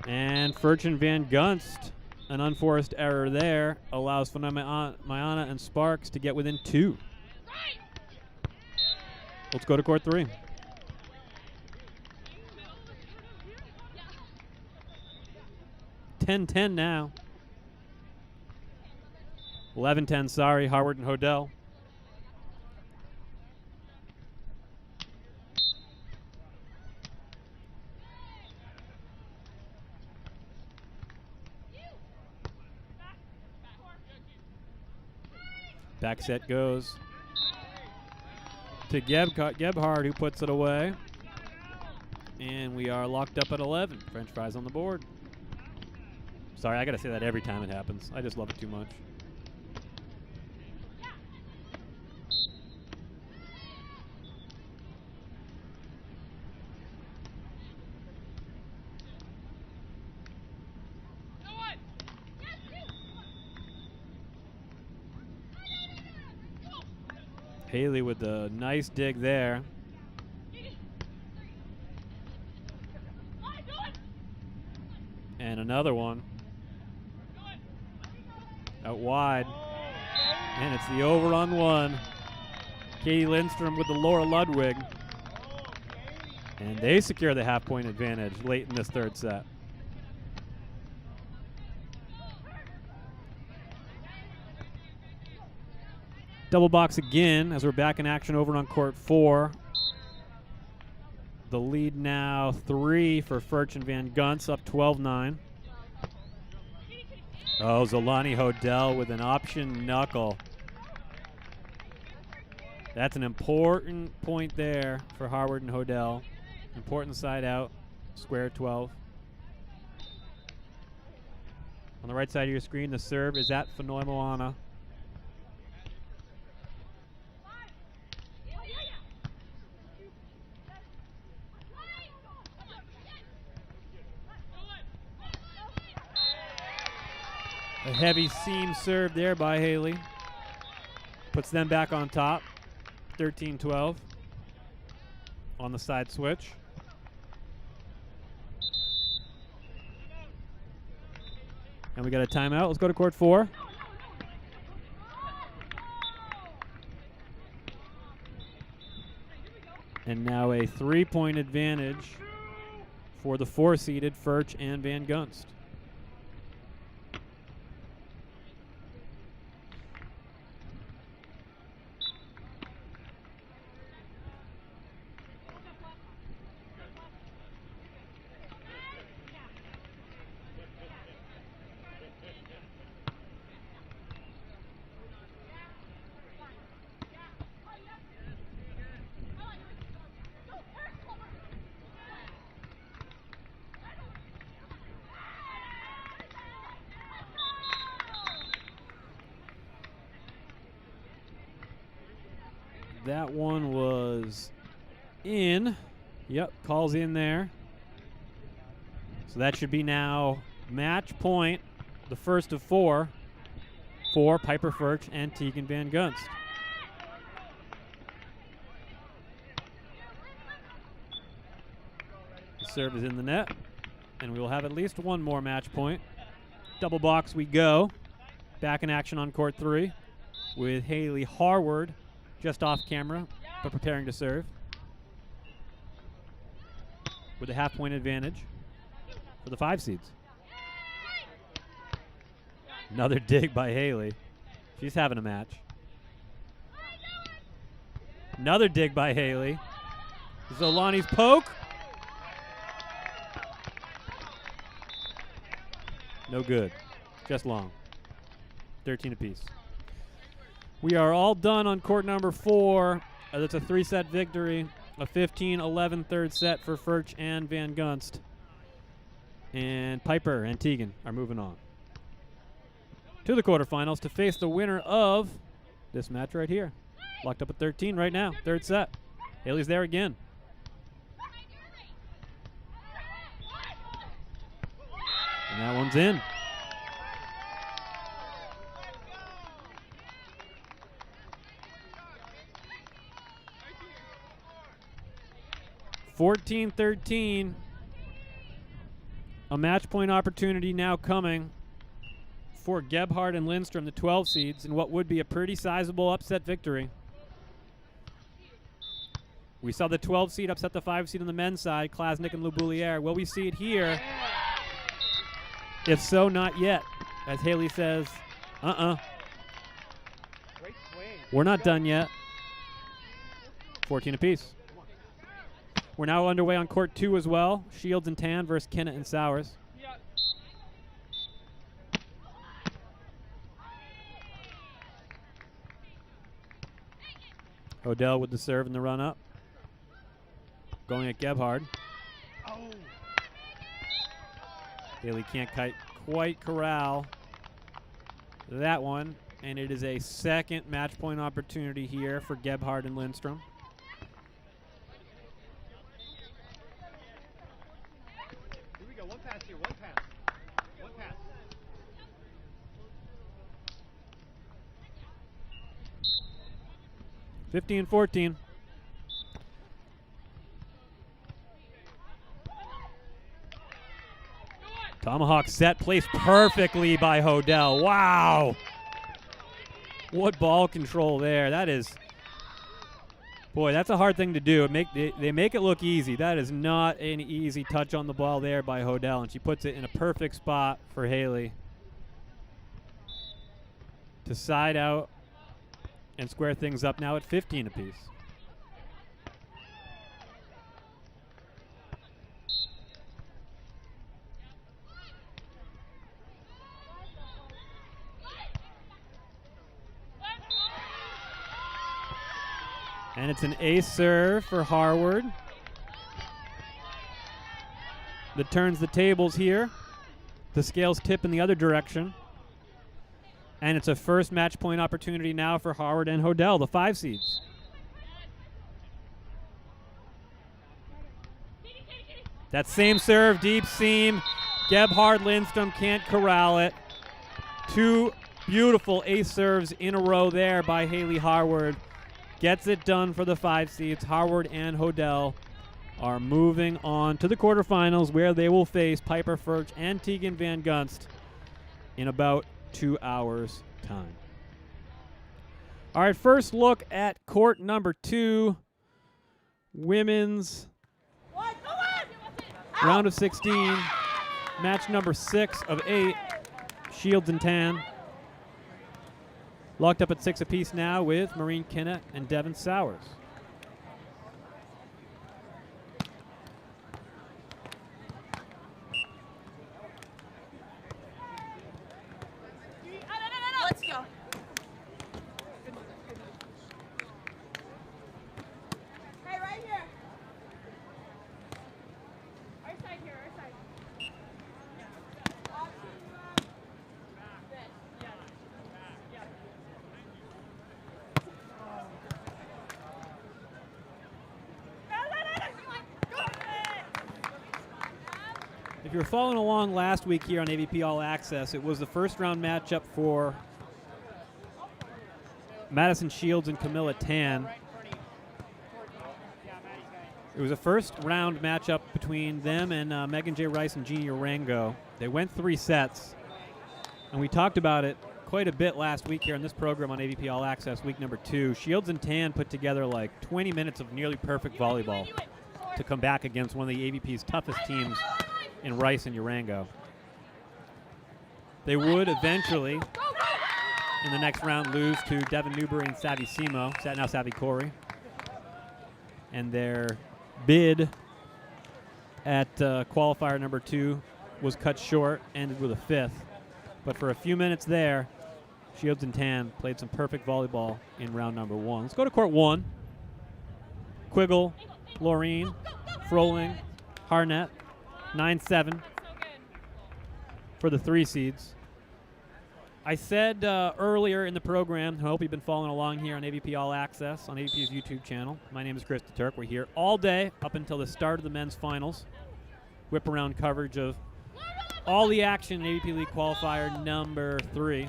[SPEAKER 1] And Furch and Van Gunst, an unforced error there, allows Mayana and Sparks to get within 2. Let's go to court 3. (10-10) now. 11-10, sorry, Harward and Hodel. Back set goes to Gebhard, who puts it away. And we are locked up at 11. French fries on the board. Sorry, I got to say that every time it happens. I just love it too much. Haley with the nice dig there. And another one. Out wide. And it's the over on 1. Katie Lindstrom with the Laura Ludwig. And they secure the half-point advantage late in this third set. Double box again as we're back in action over on court 4. The lead now 3 for Furch and Van Gunst, up 12-9. Oh, Zolani Hodel with an option knuckle. That's an important point there for Harward and Hodel. Important side out, square 12. On the right side of your screen, the serve is at Fanoy Moana. A heavy seam serve there by Haley. Puts them back on top. 13-12 on the side switch. And we got a timeout. Let's go to court 4. And now a 3-point advantage for the 4-seeded Furch and Van Gunst. That one was in. Yep, calls in there. So that should be now match point, the first of 4 for Piper Furch and Tegan Van Gunst. The serve is in the net, and we will have at least one more match point. Double box we go. Back in action on court 3 with Haley Harward just off camera, but preparing to serve. With a half-point advantage for the 5 seeds. Another dig by Haley. She's having a match. Another dig by Haley. Zolani's poke. No good. Just long. 13 apiece. We are all done on court number 4. That's a 3-set victory. A 15-11 third set for Furch and Van Gunst. And Piper and Tegan are moving on to the quarterfinals to face the winner of this match right here. Locked up at 13 right now. Third set. Haley's there again. And that one's in. (14-13). A match point opportunity now coming for Gebhardt and Lindstrom, the 12 seeds, in what would be a pretty sizable upset victory. We saw the 12 seed upset the 5 seed on the men's side, Klasnick and Lubouliere. Will we see it here? If so, not yet. As Haley says, we're not done yet. 14 apiece. We're now underway on court 2 as well. Shields and Tan versus Kennett and Sowers. Hodel with the serve and the run up. Going at Gebhardt. Haley can't quite corral that one. And it is a second match point opportunity here for Gebhardt and Lindstrom.
[SPEAKER 4] Here we go. One pass here. One pass. One pass.
[SPEAKER 1] (15-14). Tomahawk set, placed perfectly by Hodel. Wow. What ball control there. That is, boy, that's a hard thing to do. They make it look easy. That is not an easy touch on the ball there by Hodel, and she puts it in a perfect spot for Haley to side out and square things up now at 15 apiece. And it's an ace serve for Harward. That turns the tables here. The scales tip in the other direction. And it's a first match point opportunity now for Harward and Hodel, the 5 seeds. That same serve, deep seam. Gebhard Lindstrom can't corral it. 2 beautiful ace serves in a row there by Haley Harward. Gets it done for the 5 seeds. Harward and Hodel are moving on to the quarterfinals, where they will face Piper Furch and Tegan Van Gunst in about 2 hours' time. All right, first look at court number 2. Women's round of 16, match number 6 of 8, Shields and Tan. Locked up at 6 apiece now with Maureen Kinnett and Devin Sowers.
[SPEAKER 7] Let's go. Hey, right here. Our side here, our side.
[SPEAKER 1] If you were following along last week here on AVP All Access, it was the first round matchup for Madison Shields and Camilla Tan. It was a first round matchup between them and Megan J. Rice and Jeannie Orango. They went 3 sets, and we talked about it quite a bit last week here on this program on AVP All Access, week number 2. Shields and Tan put together like 20 minutes of nearly perfect volleyball to come back against one of the AVP's toughest teams in Rice and Urango. They would eventually, in the next round, lose to Devin Newbury and Savvy Simo, now Savvy Corey. And their bid at qualifier number 2 was cut short, ended with a 5th. But for a few minutes there, Shields and Tan played some perfect volleyball in round number 1. Let's go to court 1. Quiggle, Laureen, Froling, Harnett, 9-7 for the 3 seeds. I said earlier in the program, I hope you've been following along here on AVP All Access on AVP's YouTube channel. My name is Chris DeTurk. We're here all day up until the start of the men's finals. Whip around coverage of all the action in AVP League Qualifier number 3.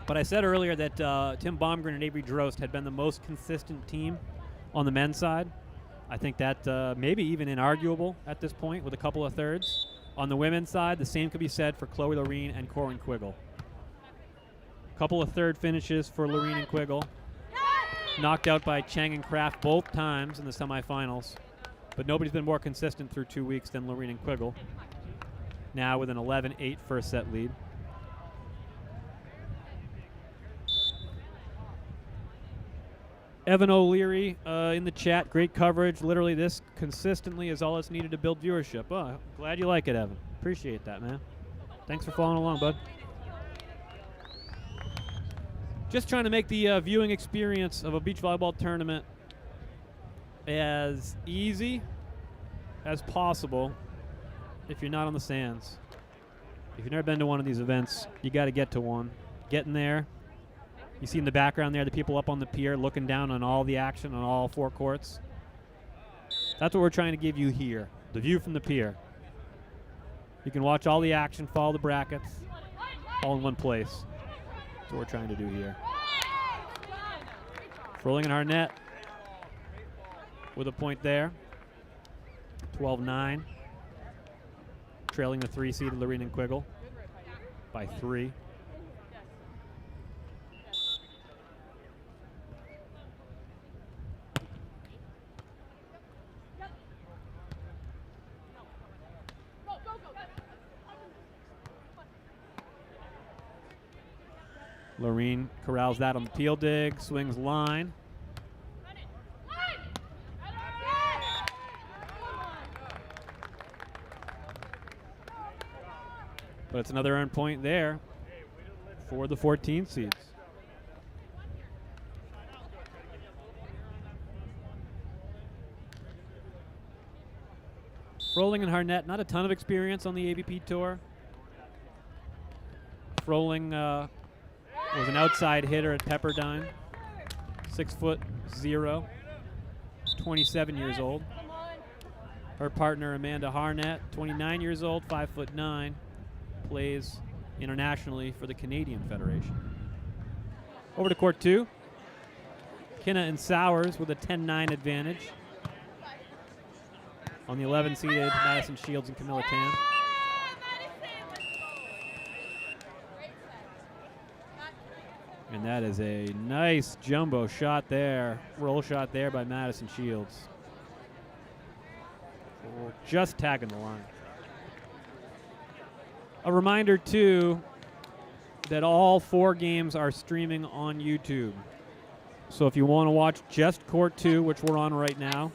[SPEAKER 1] But I said earlier that Tim Baumgren and Avery Drost had been the most consistent team on the men's side. I think that maybe even inarguable at this point with a couple of thirds. On the women's side, the same could be said for Chloe Laureen and Corin Quiggle. Couple of third finishes for Laureen and Quiggle. Knocked out by Chang and Kraft both times in the semifinals. But nobody's been more consistent through 2 weeks than Laureen and Quiggle. Now with an 11-8 first set lead. Evan O'Leary in the chat, great coverage. Literally, this consistently is all that's needed to build viewership. Oh, glad you like it, Evan. Appreciate that, man. Thanks for following along, bud. Just trying to make the viewing experience of a beach volleyball tournament as easy as possible if you're not on the sands. If you've never been to one of these events, you got to get to one. Get in there. You see in the background there the people up on the pier looking down on all the action on all 4 courts. That's what we're trying to give you here, the view from the pier. You can watch all the action, follow the brackets, all in one place. That's what we're trying to do here. Froling and Harnett with a point there. 12-9. Trailing the 3-seed Laureen and Quiggle by 3. Lorene corrals that on the peel dig, swings line. But it's another earned point there for the 14 seeds. Froling and Harnett, not a ton of experience on the AVP tour. Froling was an outside hitter at Pepperdine, 6'0", 27 years old. Her partner Amanda Harnett, 29 years old, 5'9", plays internationally for the Canadian Federation. Over to court 2. Kinna and Sowers with a 10-9 advantage on the 11-seeded Madison Shields and Camilla Tan. And that is a nice jumbo shot there, roll shot there by Madison Shields. Just tagging the line. A reminder, too, that all 4 games are streaming on YouTube. So if you want to watch just Court 2, which we're on right now,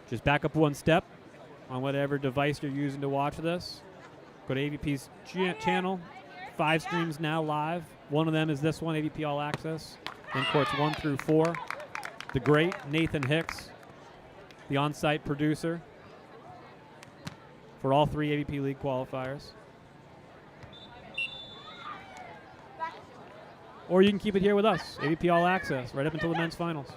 [SPEAKER 1] just back up 1 step on whatever device you're using to watch this. Go to AVP's channel. 5 streams now live. One of them is this one, AVP All Access. Then Courts 1 through 4. The great Nathan Hicks, the on-site producer for all 3 AVP League qualifiers. Or you can keep it here with us, AVP All Access, right up until the men's finals.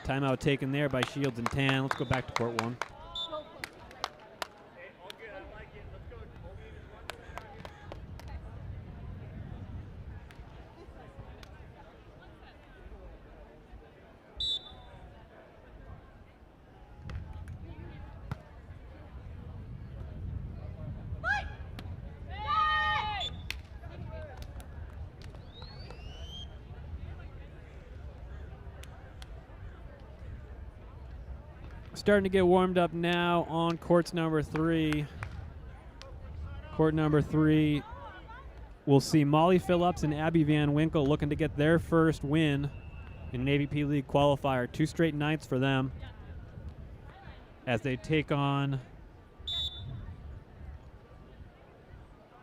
[SPEAKER 1] Timeout taken there by Shields and Tan. Let's go back to court 1. Starting to get warmed up now on courts number 3. Court number 3, we'll see Molly Phillips and Abby Van Winkle looking to get their first win in an AVP League qualifier. 2 straight nights for them as they take on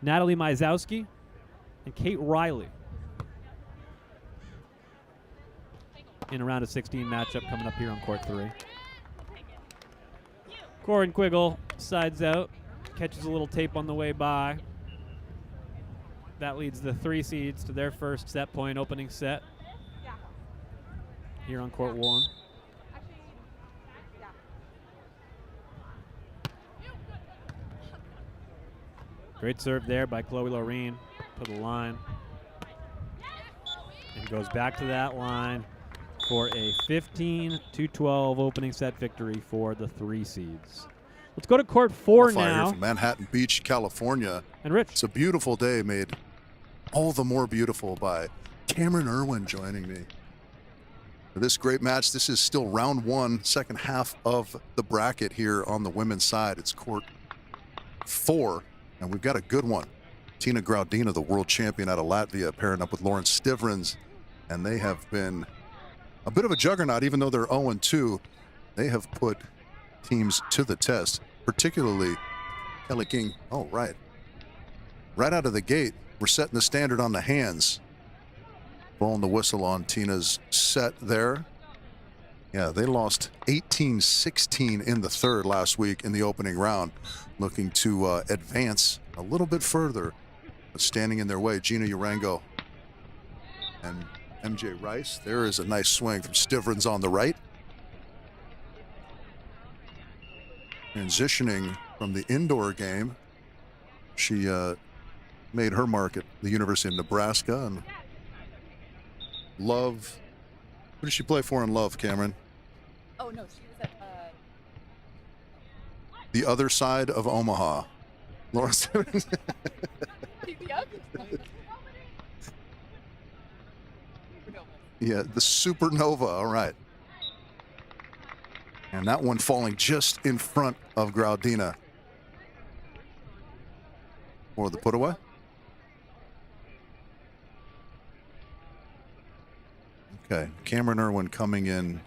[SPEAKER 1] Natalie Mizowski and Kate Riley in a round of 16 matchup coming up here on court 3. Corin Quiggle sides out, catches a little tape on the way by. That leads the 3 seeds to their first set point, opening set here on court 1. Great serve there by Chloe Lorene to the line. And goes back to that line for a 15-12 opening set victory for the 3 seeds. Let's go to court 4 now.
[SPEAKER 2] Here from Manhattan Beach, California.
[SPEAKER 1] And Rich.
[SPEAKER 2] It's a beautiful day, made all the more beautiful by Cameron Irwin joining me for this great match. This is still round 1, second half of the bracket here on the women's side. It's court 4, and we've got a good one. Tina Graudina, the world champion out of Latvia, pairing up with Lauren Stivrins, and they have been a bit of a juggernaut. Even though they're 0-2, they have put teams to the test, particularly Kelly King. Oh, right out of the gate, we're setting the standard on the hands. Blowing the whistle on Tina's set there. Yeah, they lost 18-16 in the 3rd last week in the opening round, looking to advance a little bit further, but standing in their way, Gina Urango and MJ Rice. There is a nice swing from Stivrins on the right. Transitioning from the indoor game, she made her mark at the University of Nebraska. And Love, who did she play for in Love, Cameron?
[SPEAKER 8] Oh, no, she was at
[SPEAKER 2] the other side of Omaha. Laura Stivrins. Yeah, the Supernova. All right. And that one falling just in front of Graudina for the put away. Okay, Cameron Irwin coming in,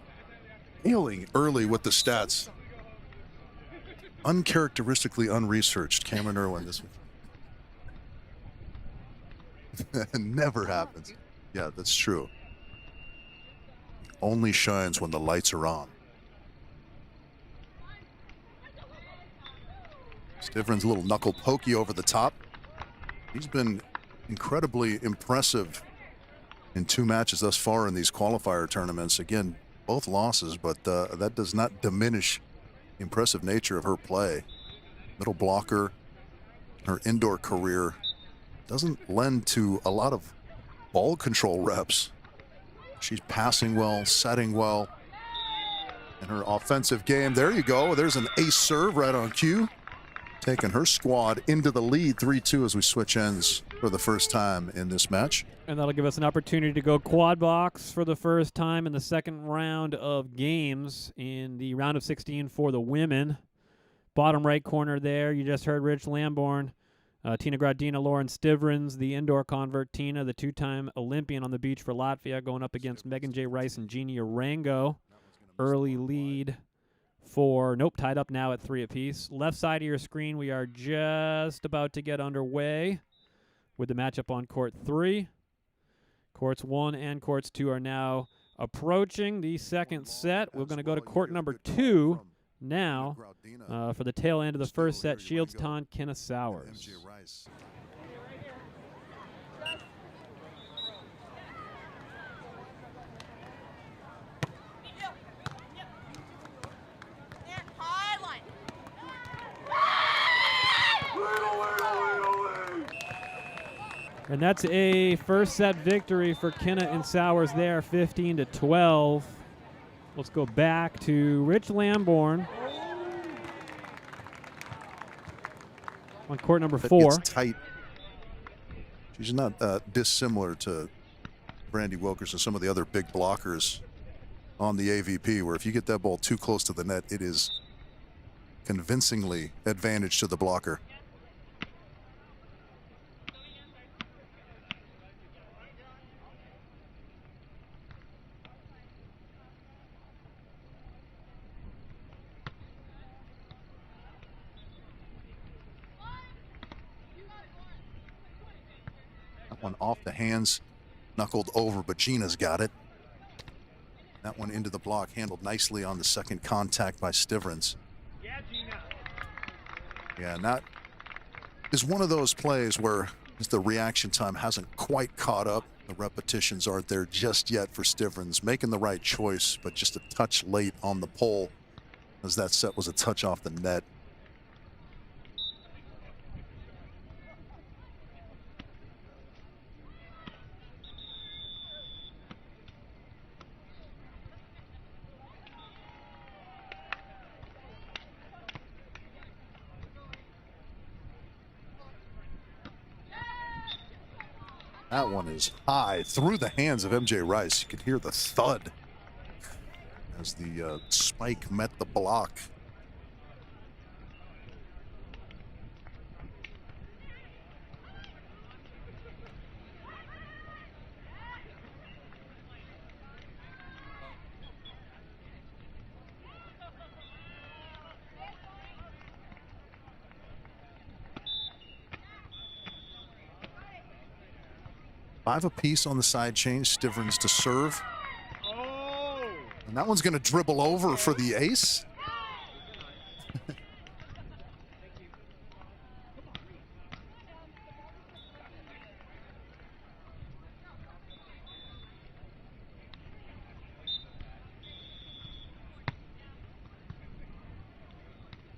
[SPEAKER 2] ailing early with the stats. Uncharacteristically unresearched, Cameron Irwin this one. Never happens. Yeah, that's true. Only shines when the lights are on. Stivrin's a little knuckle pokey over the top. He's been incredibly impressive in 2 matches thus far in these qualifier tournaments. Again, both losses, but that does not diminish the impressive nature of her play. Middle blocker, her indoor career doesn't lend to a lot of ball control reps. She's passing well, setting well. In her offensive game, there you go. There's an ace serve right on cue. Taking her squad into the lead 3-2 as we switch ends for the first time in this match.
[SPEAKER 1] And that'll give us an opportunity to go quad box for the first time in the second round of games in the round of 16 for the women. Bottom right corner there, you just heard Rich Lamborn, Tina Graudina, Lauren Stivrins, the indoor convert Tina, the 2-time Olympian on the beach for Latvia, going up against Megan J. Rice and Jeannie Arango. Early lead for, tied up now at 3 apiece. Left side of your screen, we are just about to get underway with the matchup on court 3. Courts 1 and courts 2 are now approaching the second set. We're going to go to court number 2 now for the tail end of the first set. Shieldstown, Kenna Sowers. And that's a first set victory for Kenna and Sowers there, 15-12. Let's go back to Rich Lamborn on court number 4.
[SPEAKER 2] It's tight. She's not dissimilar to Brandy Wilkerson, some of the other big blockers on the AVP, where if you get that ball too close to the net, it is convincingly advantage to the blocker. One off the hands, knuckled over, but Gina's got it. That one into the block, handled nicely on the second contact by Stivrins.
[SPEAKER 5] Yeah, Gina.
[SPEAKER 2] Yeah, and that is one of those plays where just the reaction time hasn't quite caught up. The repetitions aren't there just yet for Stivrins, making the right choice, but just a touch late on the pole as that set was a touch off the net. That one is high through the hands of MJ Rice. You could hear the thud as the spike met the block. Five apiece on the side change. Stivrins to serve.
[SPEAKER 5] Oh!
[SPEAKER 2] And that one's going to dribble over for the ace.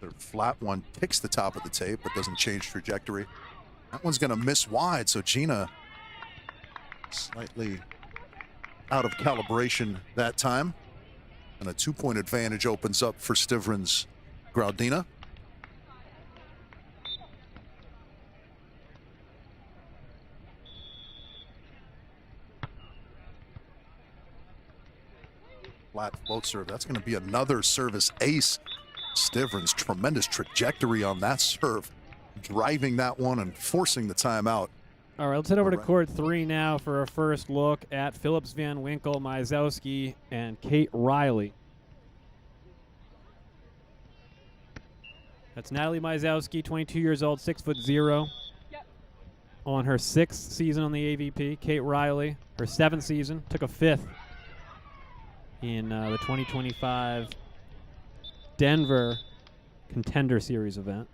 [SPEAKER 2] Their flat one picks the top of the tape but doesn't change trajectory. That one's going to miss wide, so Gina slightly out of calibration that time. And a 2-point advantage opens up for Stivrins Graudina. flat float serve. That's going to be another service ace. Stivrins, tremendous trajectory on that serve, driving that one and forcing the timeout.
[SPEAKER 1] All right, let's head over to court 3 now for our first look at Phillips, Van Winkle, Myzowski, and Kate Riley. That's Natalie Myzowski, 22 years old, 6'0", on her 6th season on the AVP. Kate Riley, her 7th season, took a 5th in the 2025 Denver Contender Series event.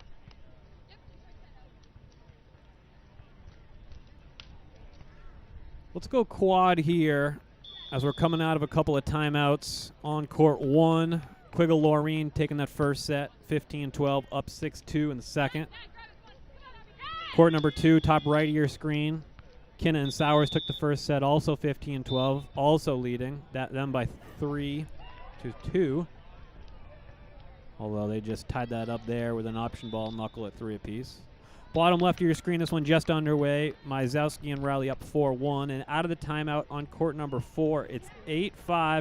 [SPEAKER 1] Let's go quad here as we're coming out of a couple of timeouts on court 1. Quiggle Laureen taking that first set, 15-12, up 6-2 in the second. Court number 2, top right of your screen. Kinna and Sowers took the first set, also 15-12, also leading them by 3-2. Although they just tied that up there with an option ball knuckle at 3 apiece. Bottom left of your screen, this one just underway. Myzowski and Riley up 4-1. And out of the timeout on court number 4, it's 8-5.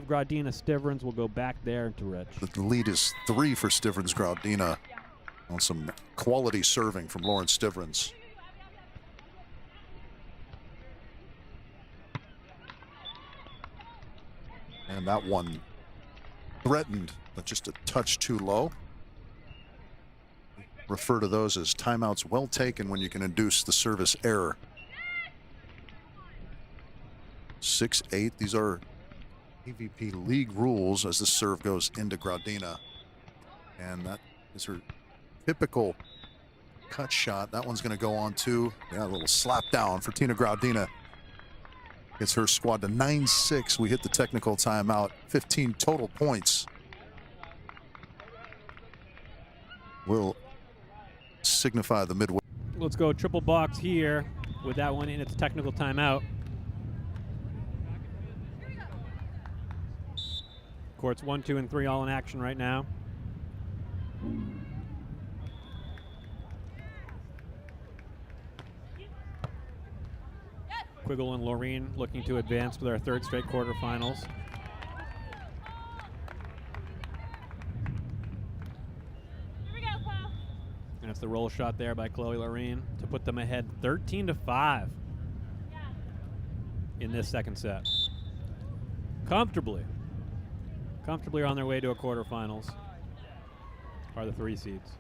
[SPEAKER 1] Gradina Stivrins will go back there to Rich.
[SPEAKER 2] The lead is 3 for Stivrins Gradina on some quality serving from Lauren Stivrins. And that one threatened, but just a touch too low. Refer to those as timeouts well taken when you can induce the service error. 6-8. These are AVP League rules as the serve goes into Gradina. And that is her typical cut shot. That one's going to go on too. Yeah, a little slap down for Tina Gradina. Gets her squad to 9-6. We hit the technical timeout. 15 total points. Will signify the midway.
[SPEAKER 1] Let's go triple box here with that one in its technical timeout. Courts 1, 2, and 3 all in action right now. Quiggle and Laureen looking to advance to their 3rd straight quarterfinals. And it's the roll shot there by Chloe Laureen to put them ahead 13-5 in this second set. Comfortably on their way to a quarterfinals are the 3 seeds.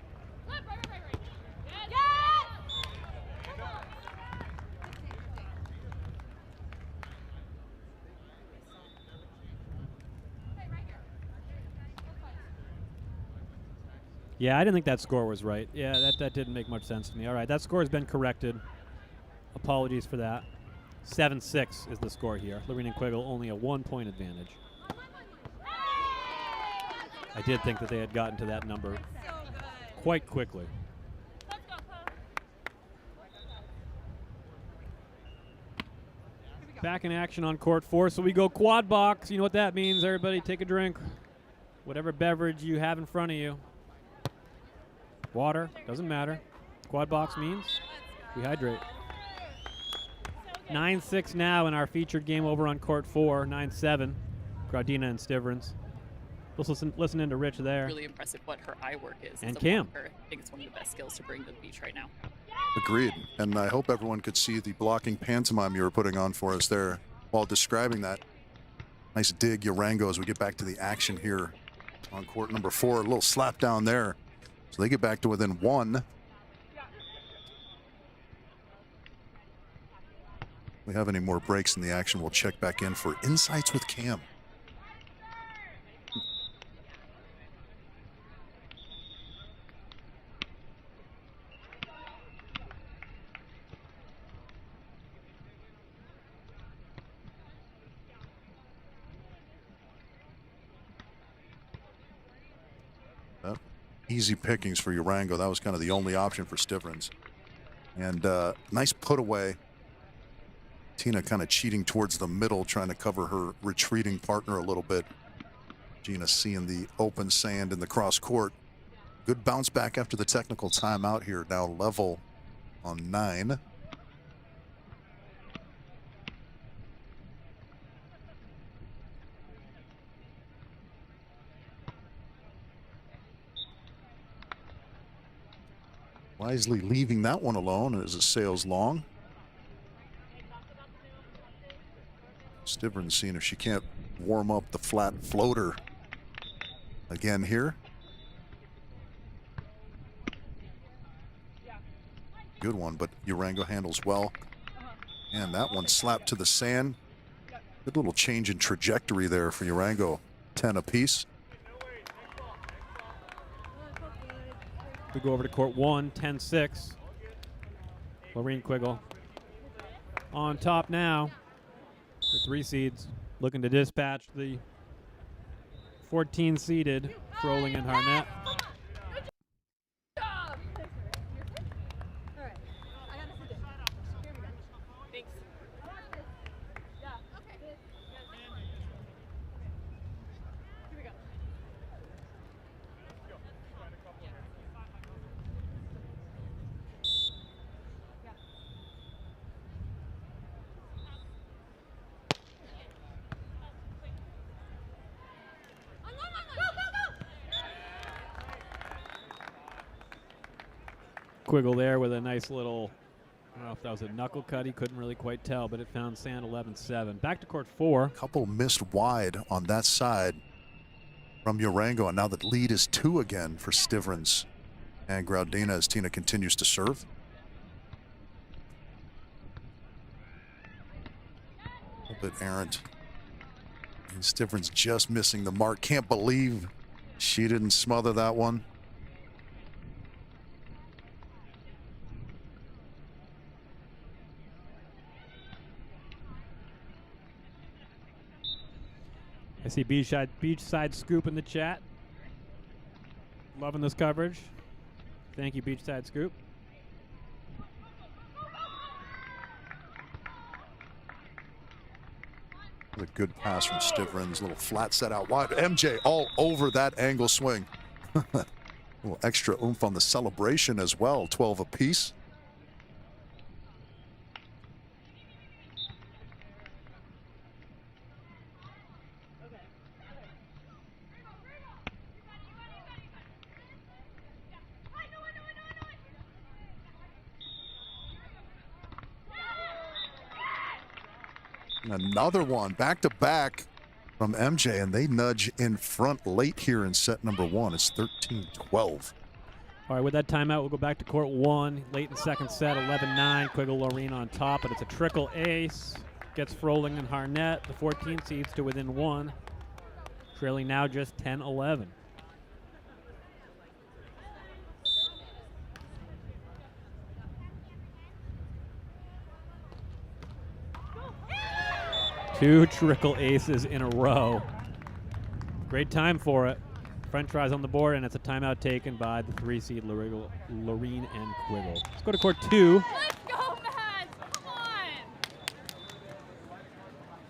[SPEAKER 1] Yeah, I didn't think that score was right. Yeah, that didn't make much sense to me. All right, that score has been corrected. Apologies for that. 7-6 is the score here. Lorene and Quiggle only a 1-point advantage. I did think that they had gotten to that number quite quickly. Back in action on court 4, so we go quad box. You know what that means. Everybody take a drink. Whatever beverage you have in front of you. Water, doesn't matter. Quad box means we hydrate. 9-6 now in our featured game over on court 4, 9-7. Gradina and Stivrins. Let's listen into Rich there.
[SPEAKER 8] Really impressive what her eye work is.
[SPEAKER 1] And
[SPEAKER 8] as a
[SPEAKER 1] Cam.
[SPEAKER 8] blocker. I think it's one of the best skills to bring to the beach right now.
[SPEAKER 2] Agreed. And I hope everyone could see the blocking pantomime you were putting on for us there while describing that. Nice dig, Urango, as we get back to the action here on court number 4. A little slap down there. So they get back to within 1. If we have any more breaks in the action, we'll check back in for Insights with Cam. Easy pickings for Urango. That was kind of the only option for Stivrins. And nice put away. Tina kind of cheating towards the middle, trying to cover her retreating partner a little bit. Gina seeing the open sand in the cross court. Good bounce back after the technical timeout here. Now level on 9. wisely leaving that one alone as it sails long. Stivrins seeing if she can't warm up the flat floater again here. Good one, but Urango handles well. And that one slapped to the sand. Good little change in trajectory there for Urango. 10 apiece.
[SPEAKER 1] We go over to court 1, 10-6. Lorene Quiggle on top now. The 3 seeds looking to dispatch the 14-seeded Froling and Harnett. Quiggle there with a nice little, I don't know if that was a knuckle cut, he couldn't really quite tell, but it found sand. 11-7. Back to court 4.
[SPEAKER 2] Couple missed wide on that side from Urango, and now the lead is 2 again for Stivrins and Graudina as Tina continues to serve. A little bit errant. And Stivrins just missing the mark. Can't believe she didn't smother that one.
[SPEAKER 1] I see Beachside Scoop in the chat. Loving this coverage. Thank you, Beachside Scoop.
[SPEAKER 2] A good pass from Stivrins. Little flat set out wide. MJ all over that angle swing. A little extra oomph on the celebration as well. 12 apiece. Another one back to back from MJ, and they nudge in front late here in set number 1. It's 13-12.
[SPEAKER 1] All right, with that timeout, we'll go back to court 1. Late in second set, 11-9. Quiggle Lorene on top, but it's a trickle ace. Gets Froling and Harnett, the 14 seeds, to within 1. Trailing now just 10-11. Two trickle aces in a row. Great time for it. French fries on the board, and it's a timeout taken by the 3-seed Lorene and Quiggle. Let's go to court 2.
[SPEAKER 7] Let's go, Mads! Come on!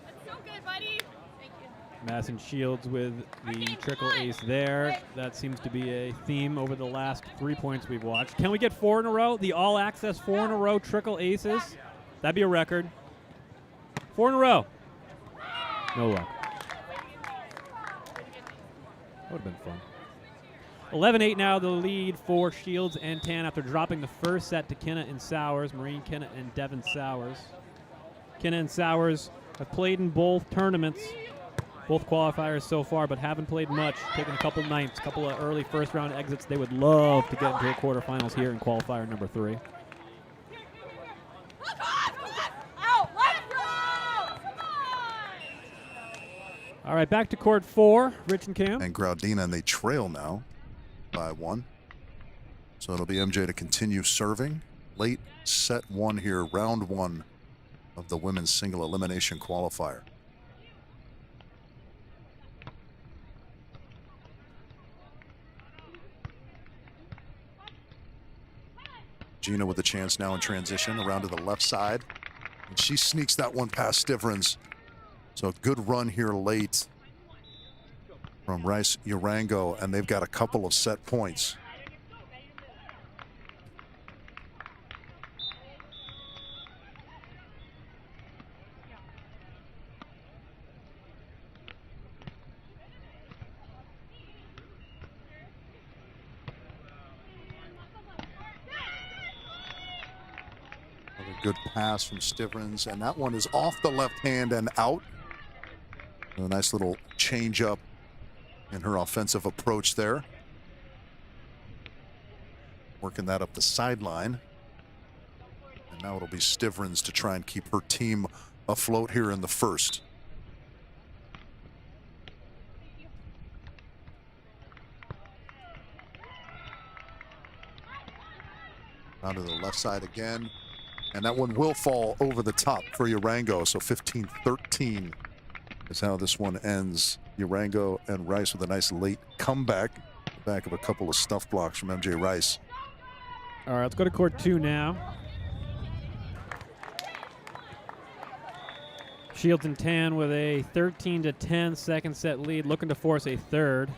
[SPEAKER 7] That's so good, buddy. Thank you.
[SPEAKER 1] Madison Shields with the trickle ace there. That seems to be a theme over the last 3 points we've watched. Can we get 4 in a row? The all-access 4 in a row trickle aces? That'd be a record. 4 in a row. No luck. Would have been fun. 11-8 now, the lead for Shields and Tan after dropping the first set to Kinna and Sowers, Marine Kinna and Devin Sowers. Kinna and Sowers have played in both tournaments, both qualifiers so far, but haven't played much, taking a couple nights, a couple of early first-round exits. They would love to get into the quarterfinals here in qualifier number 3. All right, back to court 4, Rich and Cam.
[SPEAKER 2] And Graudina, and they trail now by 1. So it'll be MJ to continue serving. Late set 1 here, round 1 of the women's single elimination qualifier. Gina with a chance now in transition around to the left side. And she sneaks that one past Stivrins. So a good run here late from Rice Urango, and they've got a couple of set points. Good pass from Stivrins, and that one is off the left hand and out. A nice little change up in her offensive approach there. Working that up the sideline. And now it'll be Stivrins to try and keep her team afloat here in the first. Down to the left side again. And that one will fall over the top for Urango. So 15-13 is how this one ends. Urango and Rice with a nice late comeback. Back of a couple of stuff blocks from MJ Rice.
[SPEAKER 1] All right, let's go to court 2 now. Shields and Tan with a 13-10 second set lead, looking to force a third.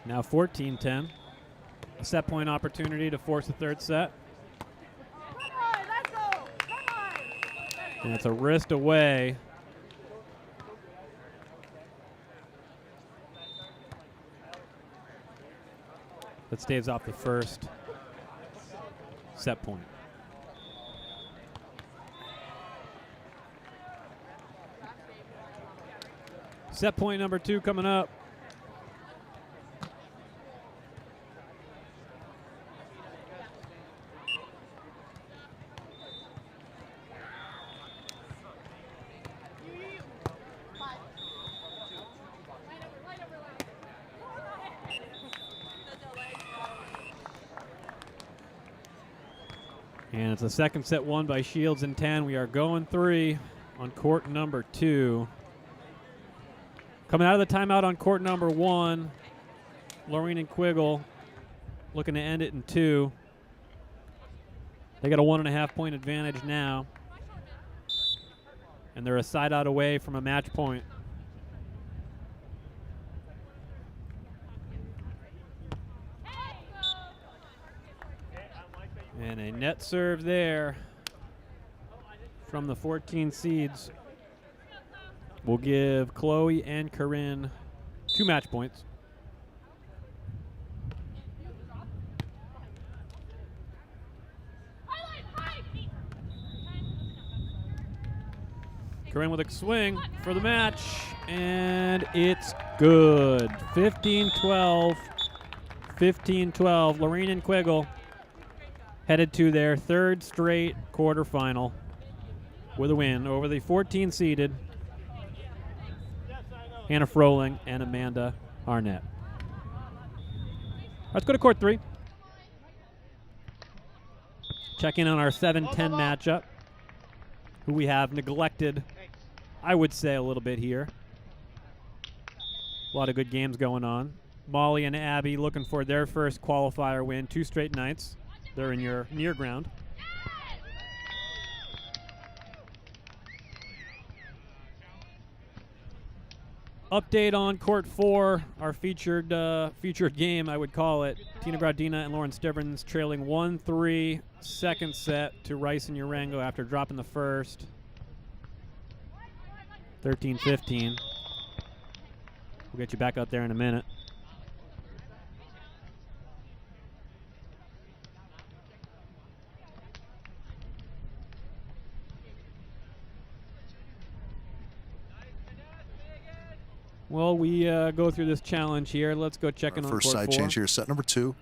[SPEAKER 1] Now 14-10. A set point opportunity to force a third set. And it's a wrist away. That staves off the first set point. Set point number 2 coming up. And it's a second set won by Shields and Tan. We are going 3 on court number 2. Coming out of the timeout on court number 1, Lorene and Quiggle looking to end it in 2. They got a 1.5 point advantage now. And they're a side out away from a match point. And a net serve there from the 14 seeds will give Chloe and Corinne 2 match points. Corinne with a swing for the match, and it's good. 15-12, 15-12. Lorene and Quiggle headed to their 3rd straight quarterfinal with a win over the 14-seeded Hannah Froling and Amanda Arnett. Let's go to court 3. Check in on our 7-10 matchup, who we have neglected, I would say, a little bit here. A lot of good games going on. Molly and Abby looking for their first qualifier win, 2 straight nights. They're in your near ground. Update on court 4, our featured game, I would call it. Tina Gradina and Lauren Stivrins trailing 1-3 second set to Rice and Urango after dropping the first. 13-15. We'll get you back out there in a minute. Well, we go through this challenge here. Let's go check in on
[SPEAKER 2] first
[SPEAKER 1] court
[SPEAKER 2] side
[SPEAKER 1] 4.
[SPEAKER 2] change here, set number 2.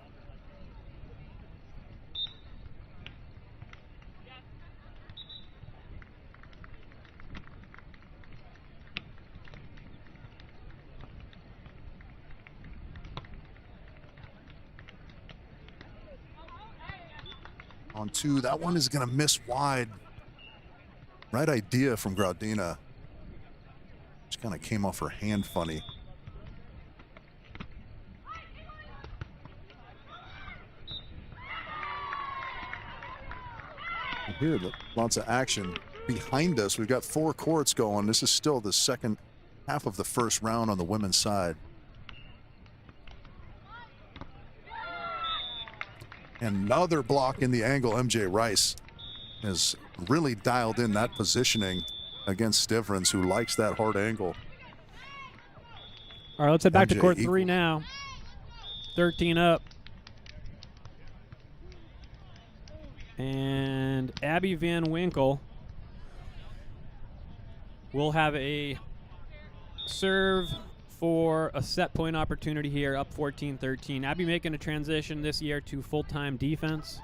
[SPEAKER 2] On 2, that one is going to miss wide. Right idea from Gradina. Just kind of came off her hand funny. And here, lots of action behind us. We've got 4 courts going. This is still the second half of the first round on the women's side. Another block in the angle. MJ Rice has really dialed in that positioning against Stivrins, who likes that hard angle.
[SPEAKER 1] All right, let's head back to
[SPEAKER 2] MJ
[SPEAKER 1] court 3
[SPEAKER 2] equal.
[SPEAKER 1] now. 13 up. And Abby Van Winkle will have a serve for a set point opportunity here, up 14-13. Abby making a transition this year to full-time defense,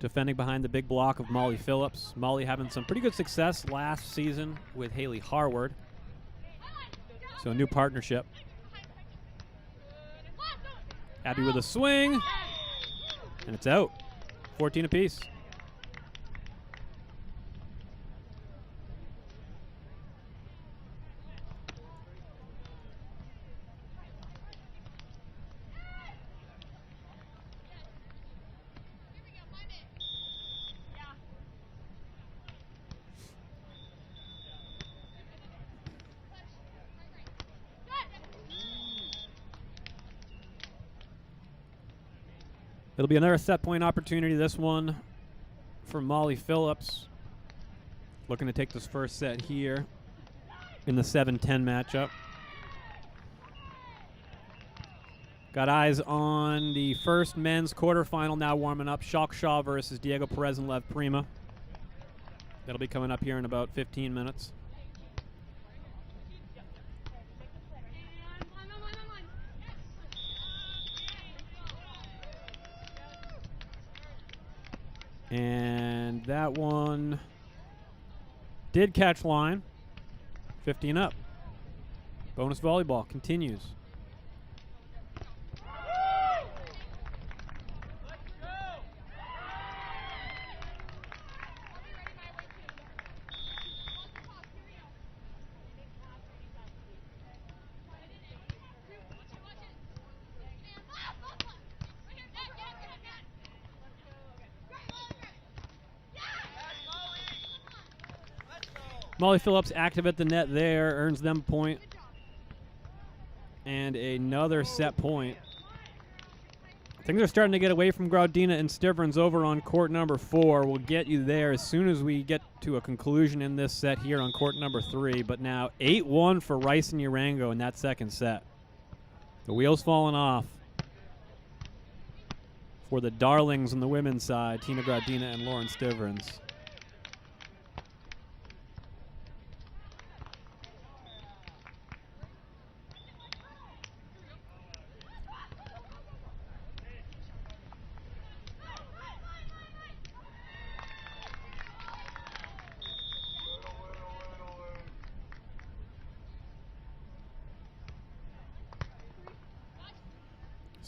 [SPEAKER 1] defending behind the big block of Molly Phillips. Molly having some pretty good success last season with Haley Harward. So a new partnership. Abby with a swing. And it's out. 14 apiece. It'll be another set point opportunity, this one for Molly Phillips. Looking to take this first set here in the 7-10 matchup. Got eyes on the first men's quarterfinal now warming up. Shalk Shaw versus Diego Perez and Lev Prima. That'll be coming up here in about 15 minutes. And that one did catch line. 15 up. Bonus volleyball continues. Molly Phillips active at the net there, earns them a point. And another set point. Things are starting to get away from Graudina and Stivrins over on court number 4. We'll get you there as soon as we get to a conclusion in this set here on court number 3. But now 8-1 for Rice and Urango in that second set. The wheels falling off for the darlings on the women's side, Tina Graudina and Lauren Stivrins.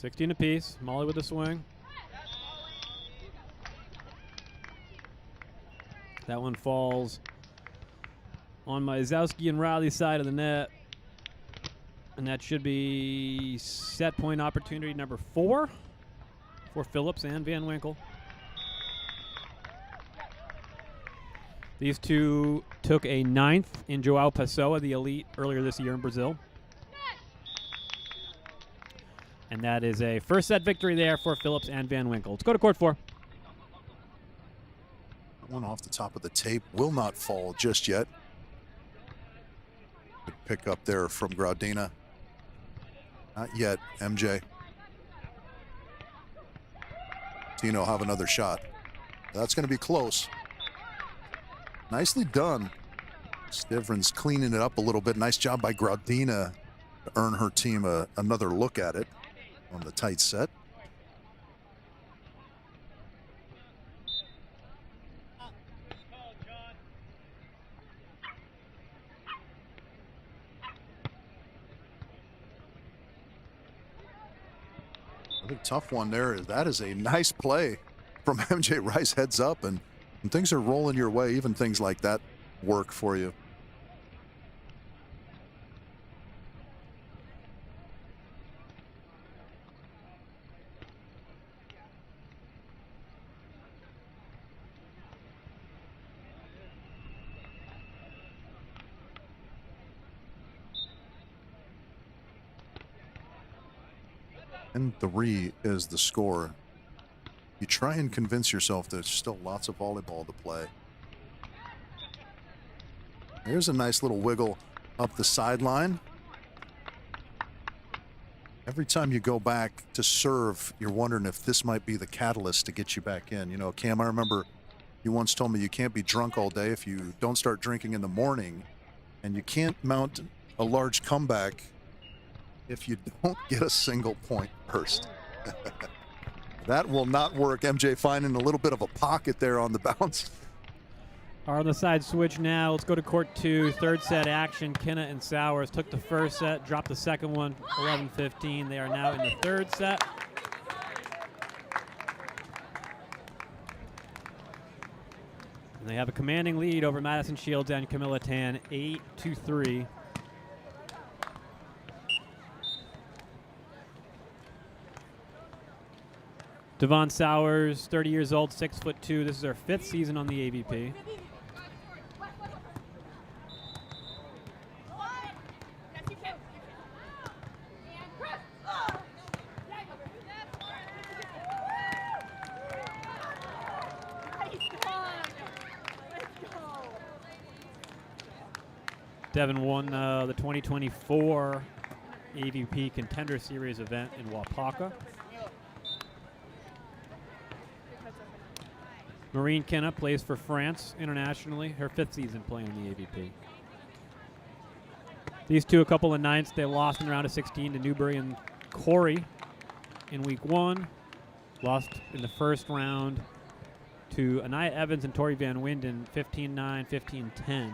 [SPEAKER 1] $16 apiece. Molly with the swing. That one falls on Majzowski and Riley's side of the net. And that should be set point opportunity number 4 for Phillips and Van Winkle. These two took a 9th in Joao Pessoa, the elite, earlier this year in Brazil. And that is a first set victory there for Phillips and Van Winkle. Let's go to court 4.
[SPEAKER 2] One off the top of the tape will not fall just yet. Good pick up there from Graudina. Not yet, MJ. Tino have another shot. That's going to be close. Nicely done. Stivrins cleaning it up a little bit. Nice job by Graudina to earn her team another look at it on the tight set. A tough one there. That is a nice play from MJ Rice, heads up, and when things are rolling your way, even things like that work for you. 10-3 is the score. You try and convince yourself there's still lots of volleyball to play. Here's a nice little wiggle up the sideline. Every time you go back to serve, you're wondering if this might be the catalyst to get you back in. You know, Cam, I remember you once told me you can't be drunk all day if you don't start drinking in the morning, and you can't mount a large comeback if you don't get a single point first. That will not work. MJ finding a little bit of a pocket there on the bounce.
[SPEAKER 1] Are on the side switch now. Let's go to court 2. Third set action. Kinna and Sowers took the first set, dropped the second one, 11-15. They are now in the third set. And they have a commanding lead over Madison Shields and Camilla Tan, 8-3. Devon Sowers, 30 years old, 6'2". This is her 5th season on the AVP. Devin won the 2024 AVP Contender Series event in Wapaka. Maureen Kenna plays for France internationally, her 5th season playing in the AVP. These two, a couple of nights, they lost in the round of 16 to Newbury and Corey in week 1. Lost in the first round to Anaya Evans and Tori Van Winden, 15-9, 15-10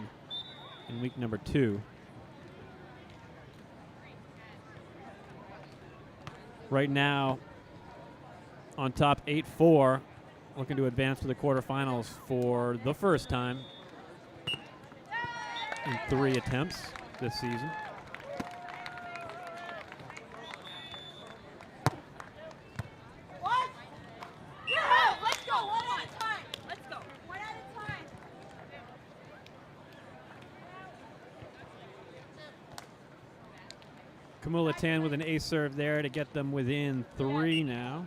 [SPEAKER 1] in week number 2. Right now, on top 8-4, looking to advance to the quarterfinals for the first time in 3 attempts this season.
[SPEAKER 7] Let's go, one at a time. Let's go, one at a time.
[SPEAKER 1] Camilla Tan with an ace serve there to get them within 3 now.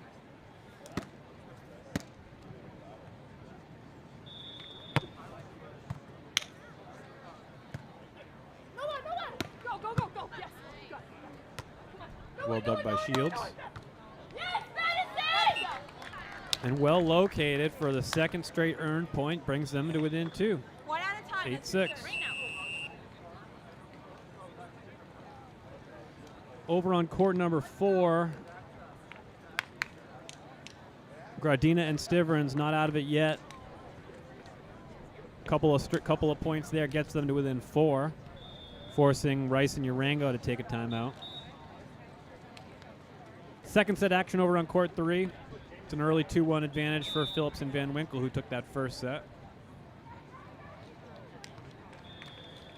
[SPEAKER 1] Well dug by Shields. And well located for the second straight earned point, brings them to within 2.
[SPEAKER 7] One at a time.
[SPEAKER 1] 8-6. Over on court number 4, Gradina and Stivrins not out of it yet. Couple of points there gets them to within 4, forcing Rice and Urango to take a timeout. Second set action over on court 3. It's an early 2-1 advantage for Phillips and Van Winkle, who took that first set.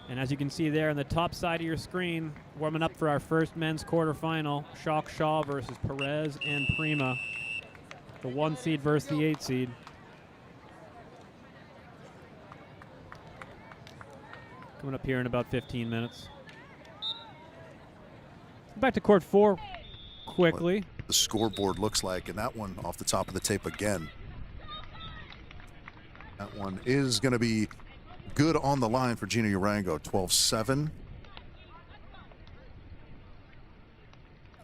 [SPEAKER 1] And as you can see there on the top side of your screen, warming up for our first men's quarterfinal, Shock Shaw versus Perez and Prima. The 1 seed versus the 8 seed. Coming up here in about 15 minutes. Back to court 4 quickly.
[SPEAKER 2] What the scoreboard looks like, and that one off the top of the tape again. That one is going to be good on the line for Gina Urango, 12-7.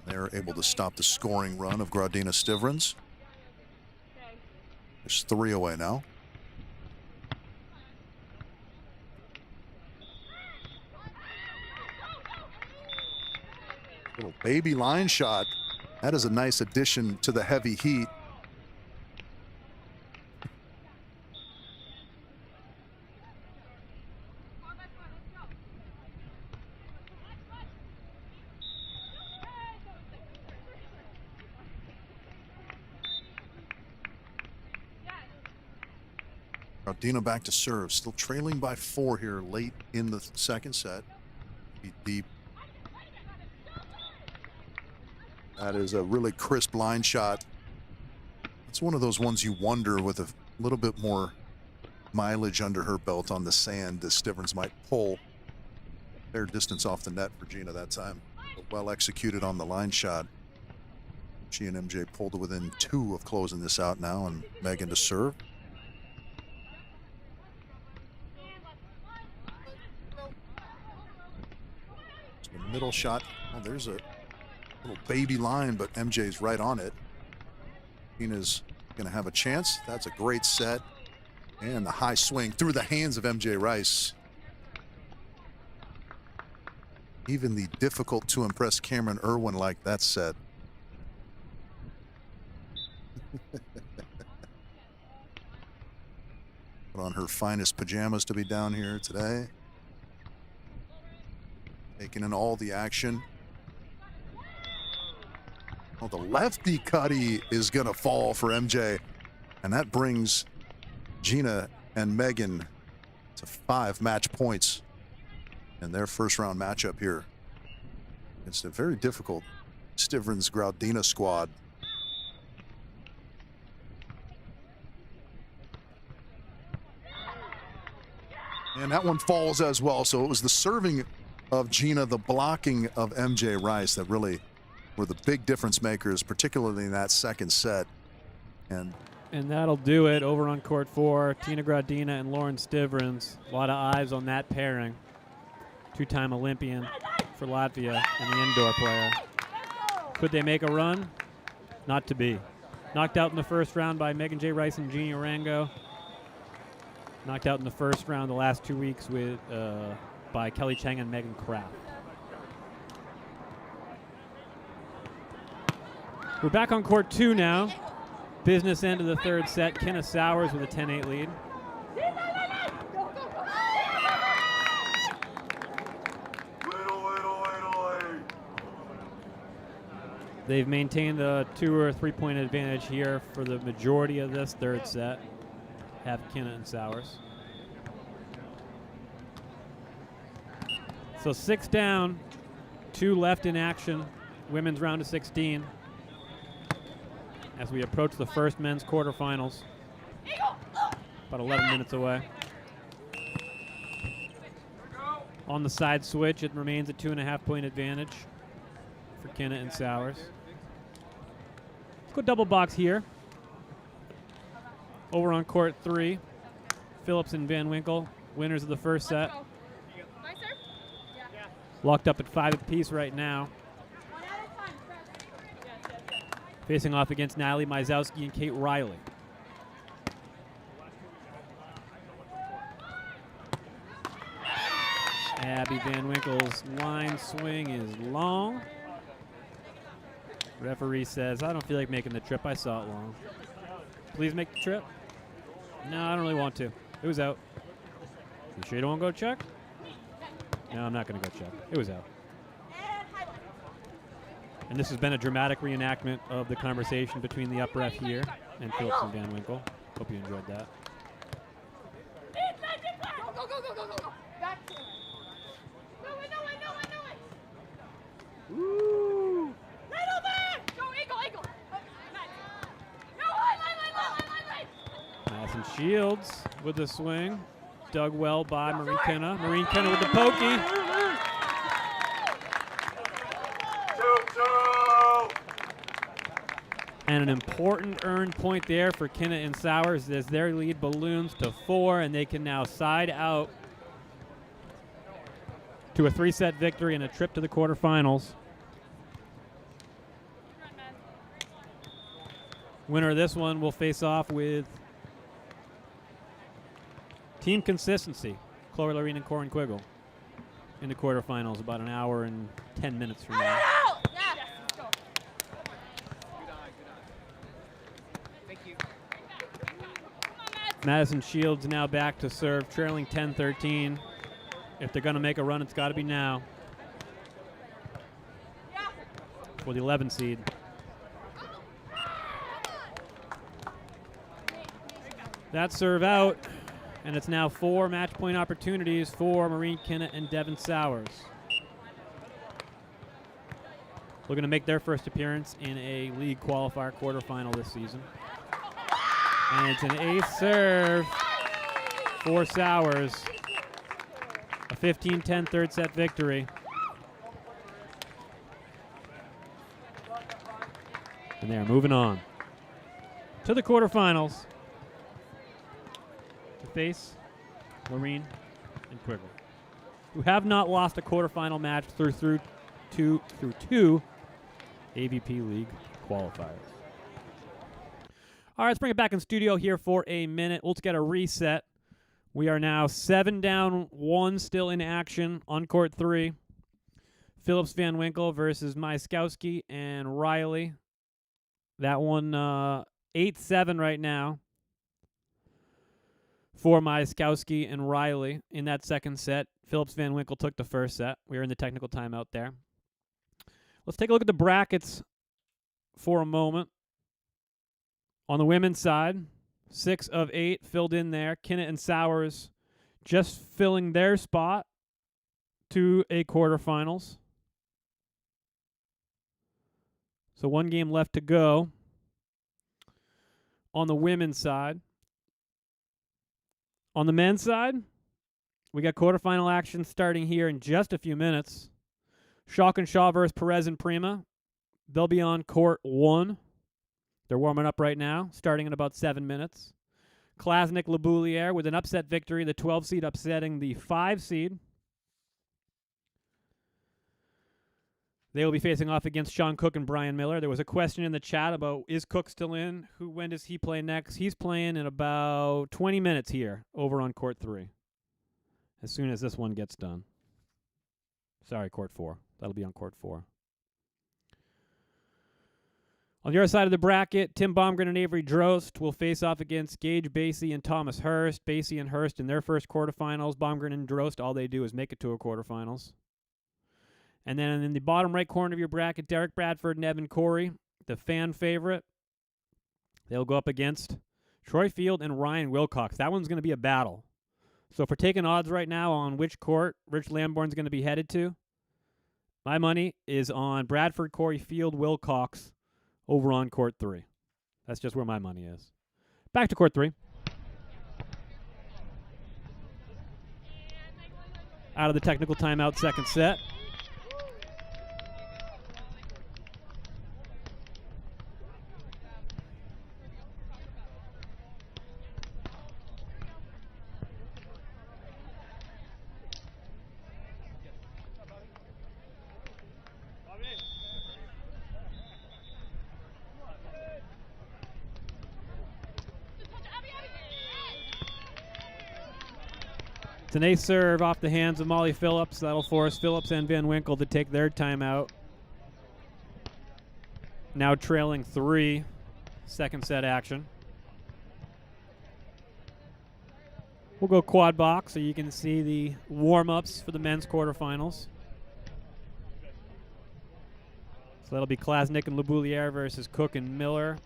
[SPEAKER 2] They're able to stop the scoring run of Gradina Stivrins. There's 3 away now. Little baby line shot. That is a nice addition to the heavy heat. Gradina back to serve, still trailing by 4 here late in the second set. Be deep. That is a really crisp line shot. It's one of those ones you wonder, with a little bit more mileage under her belt on the sand, the Stivrins might pull their distance off the net for Gina that time. But well executed on the line shot. She and MJ pulled to within 2 of closing this out now, and Megan to serve. The middle shot. Oh, there's a little baby line, but MJ's right on it. Tina's going to have a chance. That's a great set. And the high swing through the hands of MJ Rice. Even the difficult to impress Cameron Irwin like that set. Put on her finest pajamas to be down here today. Taking in all the action. Oh, the lefty cutty is going to fall for MJ. And that brings Gina and Megan to 5 match points in their first round matchup here. It's a very difficult Stivrins Graudina squad. And that one falls as well. So it was the serving of Gina, the blocking of MJ Rice that really were the big difference makers, particularly in that second set. And
[SPEAKER 1] that'll do it over on court 4. Tina Graudina and Lauren Stivrins. A lot of eyes on that pairing. 2-time Olympian for Latvia and the indoor player. Could they make a run? Not to be. Knocked out in the first round by Megan J. Rice and Jeannie Orango. Knocked out in the first round the last 2 weeks with by Kelly Cheng and Megan Kraft. We're back on court 2 now. Business end of the third set. Kenna Sowers with a 10-8 lead. They've maintained a 2 or 3 point advantage here for the majority of this third set. Have Kenna and Sowers. So 6 down, 2 left in action. Women's round of 16. As we approach the first men's quarterfinals. About 11 minutes away. On the side switch, it remains a 2.5 point advantage for Kenna and Sowers. Let's go double box here. Over on court 3, Phillips and Van Winkle, winners of the first set. Locked up at 5 apiece right now. Facing off against Natalie Mizowski and Kate Riley. Abby Van Winkle's line swing is long. Referee says, I don't feel like making the trip. I saw it long. Please make the trip. No, I don't really want to. It was out. You sure you don't want to go check? No, I'm not going to go check. It was out. And this has been a dramatic reenactment of the conversation between the up ref here and Phillips and Van Winkle. Hope you enjoyed that.
[SPEAKER 3] Go, go, go, go, go, go. Back to it. No, I know it.
[SPEAKER 1] Woo!
[SPEAKER 3] Right over! Go, eagle, eagle. No, line.
[SPEAKER 1] Madison Shields with the swing. Dug well by Marie Kenna. Marie Kenna with the pokey. And an important earned point there for Kenna and Sowers as their lead balloons to 4, and they can now side out to a 3-set victory and a trip to the quarterfinals. Winner of this one will face off with Team Consistency, Chloe Lorene and Corin Quiggle, in the quarterfinals about an hour and 10 minutes from now. Madison Shields now back to serve, trailing 10-13. If they're going to make a run, it's got to be now for the 11 seed. That serve out, and it's now 4 match point opportunities for Marie Kenna and Devin Sowers. Looking to make their first appearance in a league qualifier quarterfinal this season. And it's an ace serve for Sowers. A 15-10 third set victory. And they are moving on to the quarterfinals to face Lorene and Quiggle, who have not lost a quarterfinal match through two AVP League qualifiers. All right, let's bring it back in studio here for a minute. Let's get a reset. We are now 7 down, 1 still in action on court 3. Phillips Van Winkle versus Myskowski and Riley. That one 8-7 right now for Myskowski and Riley in that second set. Phillips Van Winkle took the first set. We were in the technical timeout there. Let's take a look at the brackets for a moment. On the women's side, 6 of 8 filled in there. Kinnett and Sowers just filling their spot to a quarterfinals. So 1 game left to go on the women's side. On the men's side, we got quarterfinal action starting here in just a few minutes. Schalk and Shaw versus Perez and Prima. They'll be on court 1. They're warming up right now, starting in about 7 minutes. Klasnick Labouliere with an upset victory, the 12 seed upsetting the 5 seed. They will be facing off against Sean Cook and Brian Miller. There was a question in the chat about, is Cook still in? When does he play next? He's playing in about 20 minutes here over on court 3. As soon as this one gets done. Sorry, court 4. That'll be on court 4. On the other side of the bracket, Tim Baumgren and Avery Drost will face off against Gage Basie and Thomas Hurst. Basie and Hurst in their first quarterfinals. Baumgren and Drost, all they do is make it to a quarterfinals. And then in the bottom right corner of your bracket, Derek Bradford and Evan Corey, the fan favorite. They'll go up against Troy Field and Ryan Wilcox. That one's going to be a battle. So if we're taking odds right now on which court Rich Lamborn's going to be headed to, my money is on Bradford, Corey, Field, Wilcox over on court 3. That's just where my money is. Back to court 3. Out of the technical timeout, second set. It's an ace serve off the hands of Molly Phillips. That'll force Phillips and Van Winkle to take their timeout. Now trailing 3, second set action. We'll go quad box so you can see the warm-ups for the men's quarterfinals. So that'll be Klasnick and Labouliere versus Cook and Miller.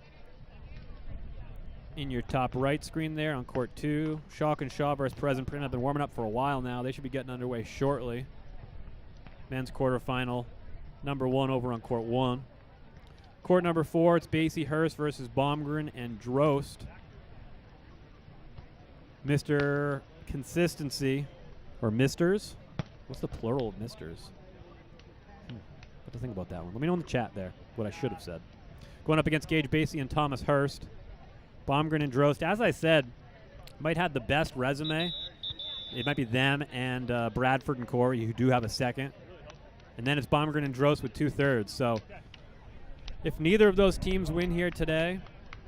[SPEAKER 1] In your top right screen there on court 2. Schalk and Shaw versus Perez and Prima have been warming up for a while now. They should be getting underway shortly. Men's quarterfinal number 1 over on court 1. Court number 4, it's Basie Hurst versus Baumgren and Drost. Mr. Consistency, or Misters. What's the plural of Misters? What to think about that one? Let me know in the chat there what I should have said. Going up against Gage Basie and Thomas Hurst. Baumgren and Drost, as I said, might have the best resume. It might be them and Bradford and Corey, who do have a second. And then it's Baumgren and Drost with 2/3. So if neither of those teams win here today,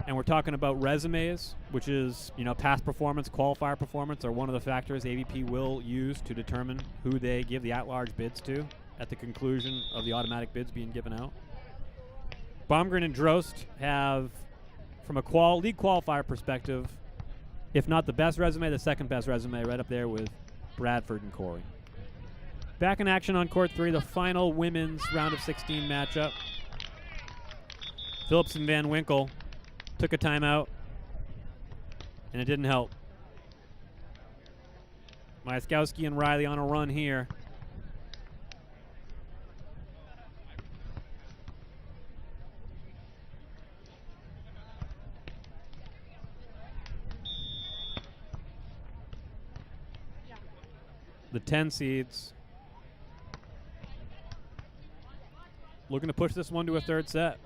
[SPEAKER 1] and we're talking about resumes, which is, past performance, qualifier performance, are one of the factors AVP will use to determine who they give the at-large bids to at the conclusion of the automatic bids being given out. Baumgren and Drost have, from a league qualifier perspective, if not the best resume, the second best resume, right up there with Bradford and Corey. Back in action on court 3, the final women's round of 16 matchup. Phillips and Van Winkle took a timeout, and it didn't help. Myskowski and Riley on a run here. The 10 seeds looking to push this one to a third set.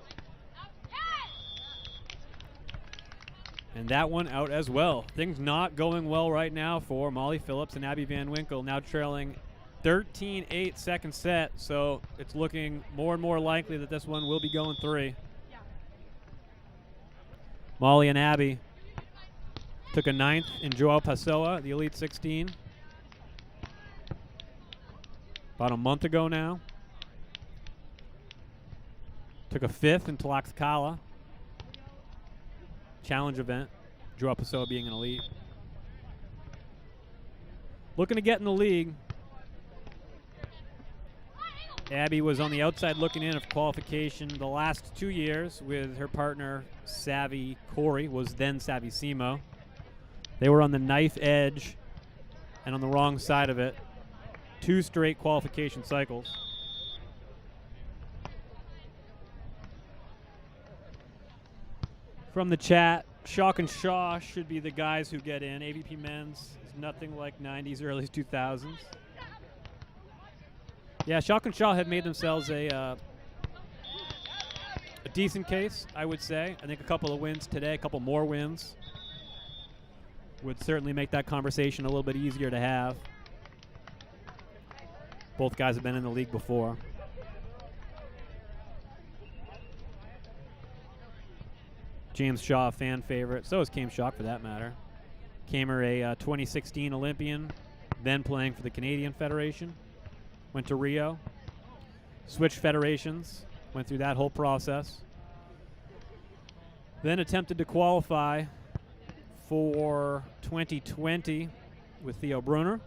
[SPEAKER 1] And that one out as well. Things not going well right now for Molly Phillips and Abby Van Winkle, now trailing 13-8 second set. So it's looking more and more likely that this one will be going 3. Molly and Abby took a 9th in Joao Pessoa, the Elite 16. About a month ago now. Took a 5th in Tlaxcala challenge event, Joao Pessoa being an elite. Looking to get in the league. Abby was on the outside looking in of qualification the last 2 years with her partner, Savvy Corey, was then Savvy Simo. They were on the knife edge and on the wrong side of it. 2 straight qualification cycles. From the chat, Shock and Shaw should be the guys who get in. AVP men's is nothing like 90s, early 2000s. Yeah, Shock and Shaw have made themselves a decent case, I would say. I think a couple of wins today, a couple more wins would certainly make that conversation a little bit easier to have. Both guys have been in the league before. James Shaw, a fan favorite. So is Kame Shock, for that matter. Kamer, a 2016 Olympian, then playing for the Canadian Federation. Went to Rio. Switched federations. Went through that whole process. Then attempted to qualify for 2020 with Theo Brunner.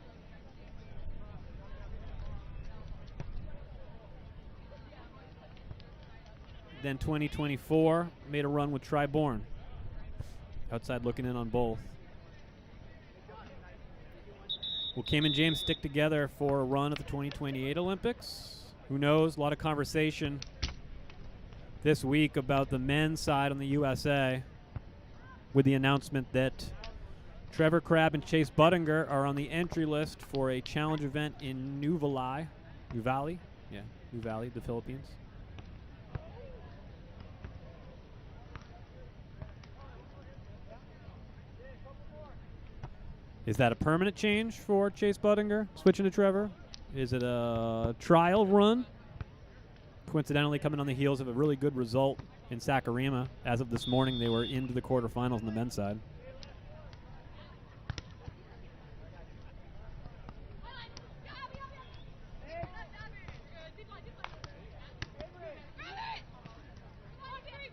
[SPEAKER 1] Then 2024, made a run with Triborn. Outside looking in on both. Will Kame and James stick together for a run at the 2028 Olympics? Who knows? A lot of conversation this week about the men's side on the USA with the announcement that Trevor Crabb and Chase Buttinger are on the entry list for a challenge event in Nuvali, the Philippines. Is that a permanent change for Chase Buttinger, switching to Trevor? Is it a trial run? Coincidentally coming on the heels of a really good result in Sakurima. As of this morning, they were into the quarterfinals on the men's side.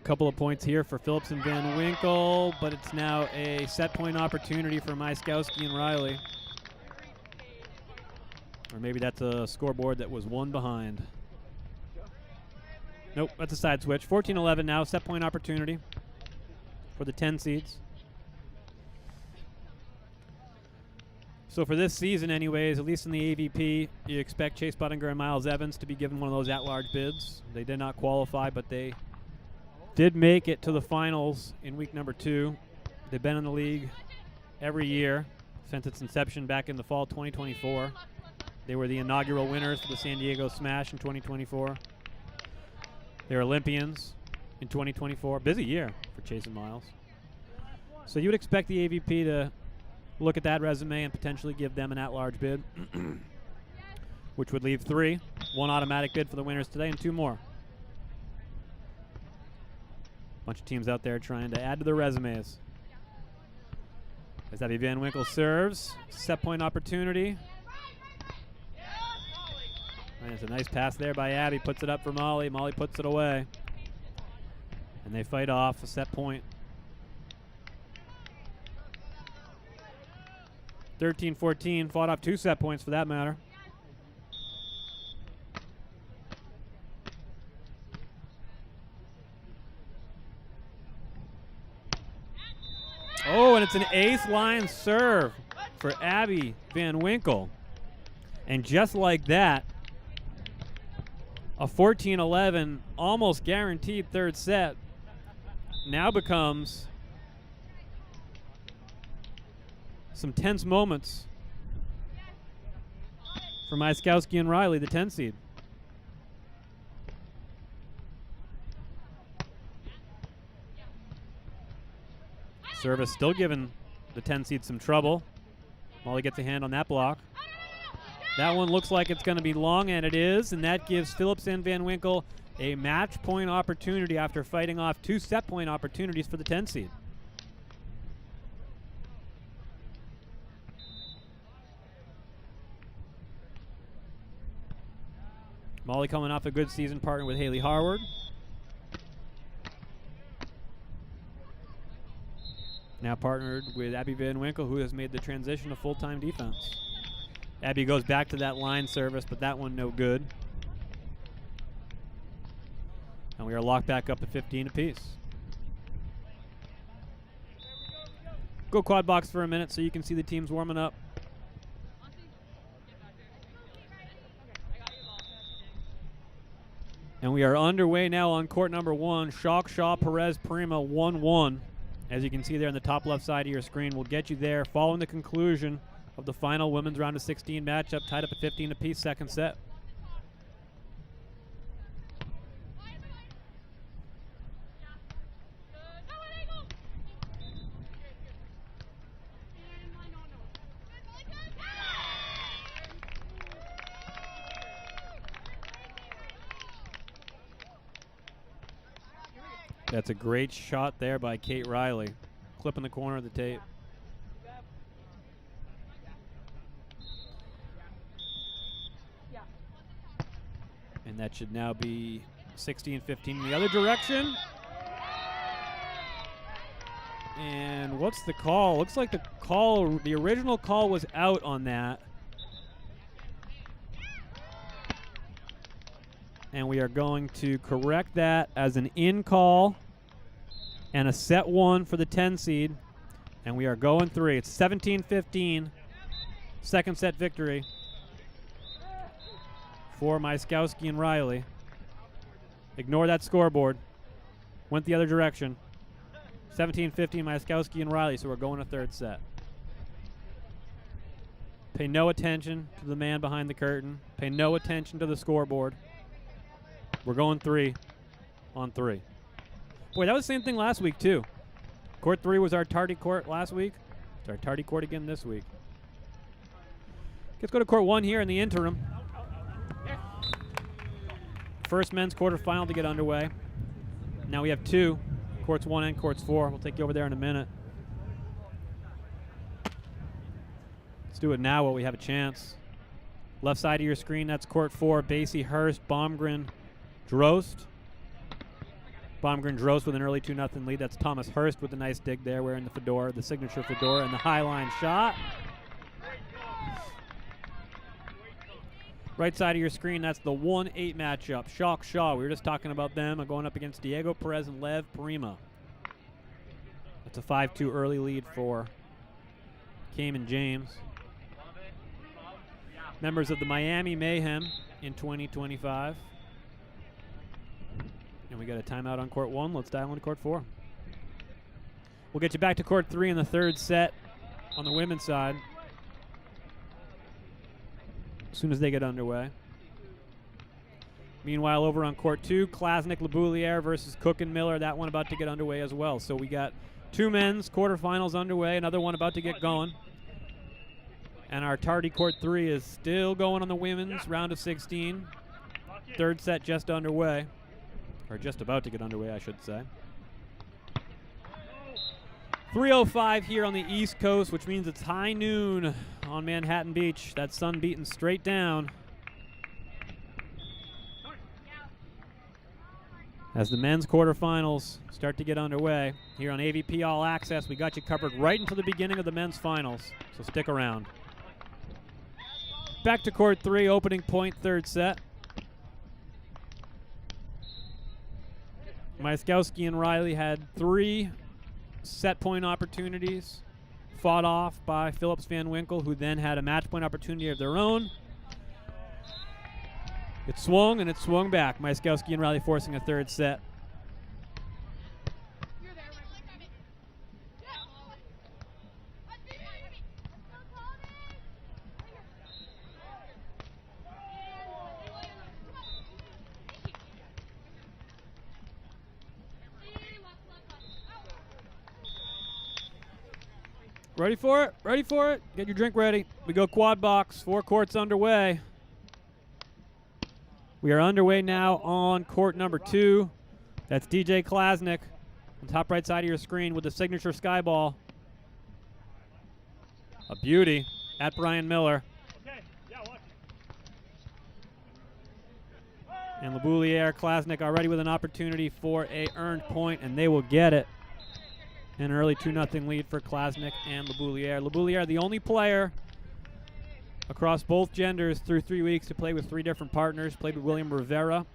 [SPEAKER 1] Couple of points here for Phillips and Van Winkle, but it's now a set point opportunity for Myskowski and Riley. Or maybe that's a scoreboard that was one behind. Nope, that's a side switch. 14-11 now, set point opportunity for the 10 seeds. So for this season anyways, at least in the AVP, you expect Chase Buttinger and Miles Evans to be given one of those at-large bids. They did not qualify, but they did make it to the finals in week number 2. They've been in the league every year since its inception back in the fall 2024. They were the inaugural winners for the San Diego Smash in 2024. They were Olympians in 2024. Busy year for Chase and Miles. So you would expect the AVP to look at that resume and potentially give them an at-large bid, which would leave 3. 1 automatic bid for the winners today and 2 more. Bunch of teams out there trying to add to their resumes. As Abby Van Winkle serves, set point opportunity. And it's a nice pass there by Abby, puts it up for Molly. Molly puts it away. And they fight off a set point. 13-14, fought off 2 set points for that matter. Oh, and it's an ace line serve for Abby Van Winkle. And just like that, a 14-11, almost guaranteed third set now becomes some tense moments for Myskowski and Riley, the 10 seed. Service still giving the 10 seed some trouble. Molly gets a hand on that block. That one looks like it's going to be long, and it is, and that gives Phillips and Van Winkle a match point opportunity after fighting off 2 set point opportunities for the 10 seed. Molly coming off a good season, partnered with Haley Harward. Now partnered with Abby Van Winkle, who has made the transition to full-time defense. Abby goes back to that line service, but that one no good. And we are locked back up at 15 apiece. Go quad box for a minute so you can see the teams warming up. And we are underway now on court number 1. Shock, Shaw, Perez, Prima, 1-1. As you can see there in the top left side of your screen, we'll get you there following the conclusion of the final women's round of 16 matchup, tied up at 15 apiece, second set. That's a great shot there by Kate Riley, clipping the corner of the tape. And that should now be 16-15 in the other direction. And what's the call? Looks like the original call was out on that. And we are going to correct that as an in call and a set 1 for the 10 seed. And we are going 3. It's 17-15, second set victory for Myskowski and Riley. Ignore that scoreboard. Went the other direction. 17-15, Myskowski and Riley, so we're going to third set. Pay no attention to the man behind the curtain. Pay no attention to the scoreboard. We're going 3 on 3. Boy, that was the same thing last week, too. Court 3 was our tardy court last week. It's our tardy court again this week. Let's go to court 1 here in the interim. First men's quarterfinal to get underway. Now we have 2, courts 1 and courts 4. We'll take you over there in a minute. Let's do it now while we have a chance. Left side of your screen, that's court 4. Basie, Hurst, Baumgren, Drost. Baumgren, Drost with an early 2-0 lead. That's Thomas Hurst with a nice dig there, wearing the fedora, the signature fedora, and the high line shot. Right side of your screen, that's the 1-8 matchup. Shock Shaw, we were just talking about them, going up against Diego Perez and Lev Prima. That's a 5-2 early lead for Cayman James. Members of the Miami Mayhem in 2025. And we got a timeout on court 1. Let's dial into court 4. We'll get you back to court 3 in the third set on the women's side as soon as they get underway. Meanwhile, over on court 2, Klasnick, Labouliere versus Cook and Miller. That one about to get underway as well. So we got 2 men's quarterfinals underway, another one about to get going. And our tardy court 3 is still going on the women's round of 16. Third set just underway. Or just about to get underway, I should say. 3:05 here on the East Coast, which means it's high noon on Manhattan Beach. That sun beating straight down. As the men's quarterfinals start to get underway here on AVP All Access, we got you covered right until the beginning of the men's finals, so stick around. Back to court 3, opening point, third set. Myskowski and Riley had 3 set point opportunities, fought off by Phillips Van Winkle, who then had a match point opportunity of their own. It swung and it swung back. Myskowski and Riley forcing a third set. Ready for it? Ready for it? Get your drink ready. We go quad box. 4 courts underway. We are underway now on court number 2. That's DJ Klasnick on top right side of your screen with the signature sky ball. A beauty at Brian Miller. And LeBouliere, Klasnick already with an opportunity for a earned point, and they will get it. An early 2-0 lead for Klasnick and LeBouliere. LeBouliere, the only player across both genders through 3 weeks to play with 3 different partners. Played with William Rivera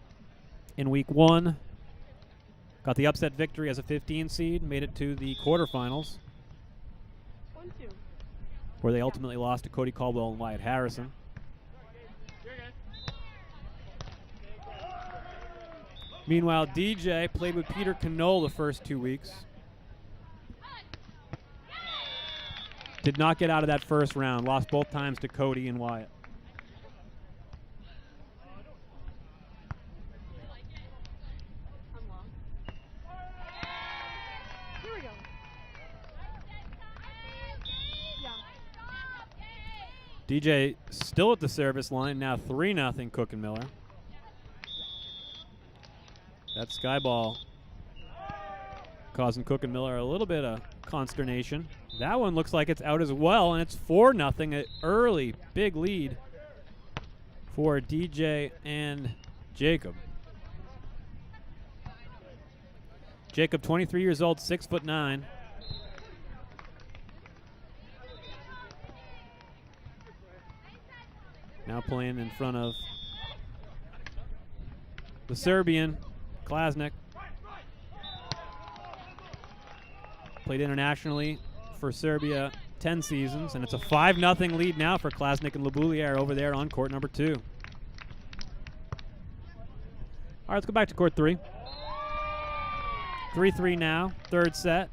[SPEAKER 1] in week 1. Got the upset victory as a 15 seed. Made it to the quarterfinals, where they ultimately lost to Cody Caldwell and Wyatt Harrison. Meanwhile, DJ played with Peter Canole the first 2 weeks. Did not get out of that first round. Lost both times to Cody and Wyatt. DJ still at the service line, now 3-0 Cook and Miller. That sky ball causing Cook and Miller a little bit of consternation. That one looks like it's out as well, and it's 4-0, an early big lead for DJ and Jacob. Jacob, 23 years old, 6'9". Now playing in front of the Serbian, Klasnick. Played internationally for Serbia 10 seasons, and it's a 5-0 lead now for Klasnick and LeBouliere over there on court number 2. All right, let's go back to court 3. 3-3 now, third set.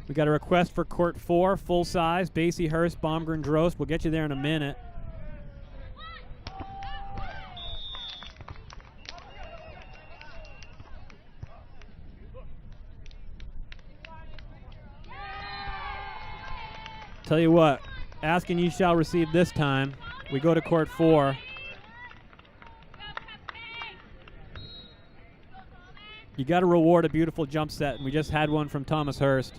[SPEAKER 1] We got a request for court 4, full size, Basie, Hurst, Baumgren, Drost. We'll get you there in a minute. Tell you what, ask and ye shall receive this time. We go to court 4. You got to reward a beautiful jump set, and we just had one from Thomas Hurst.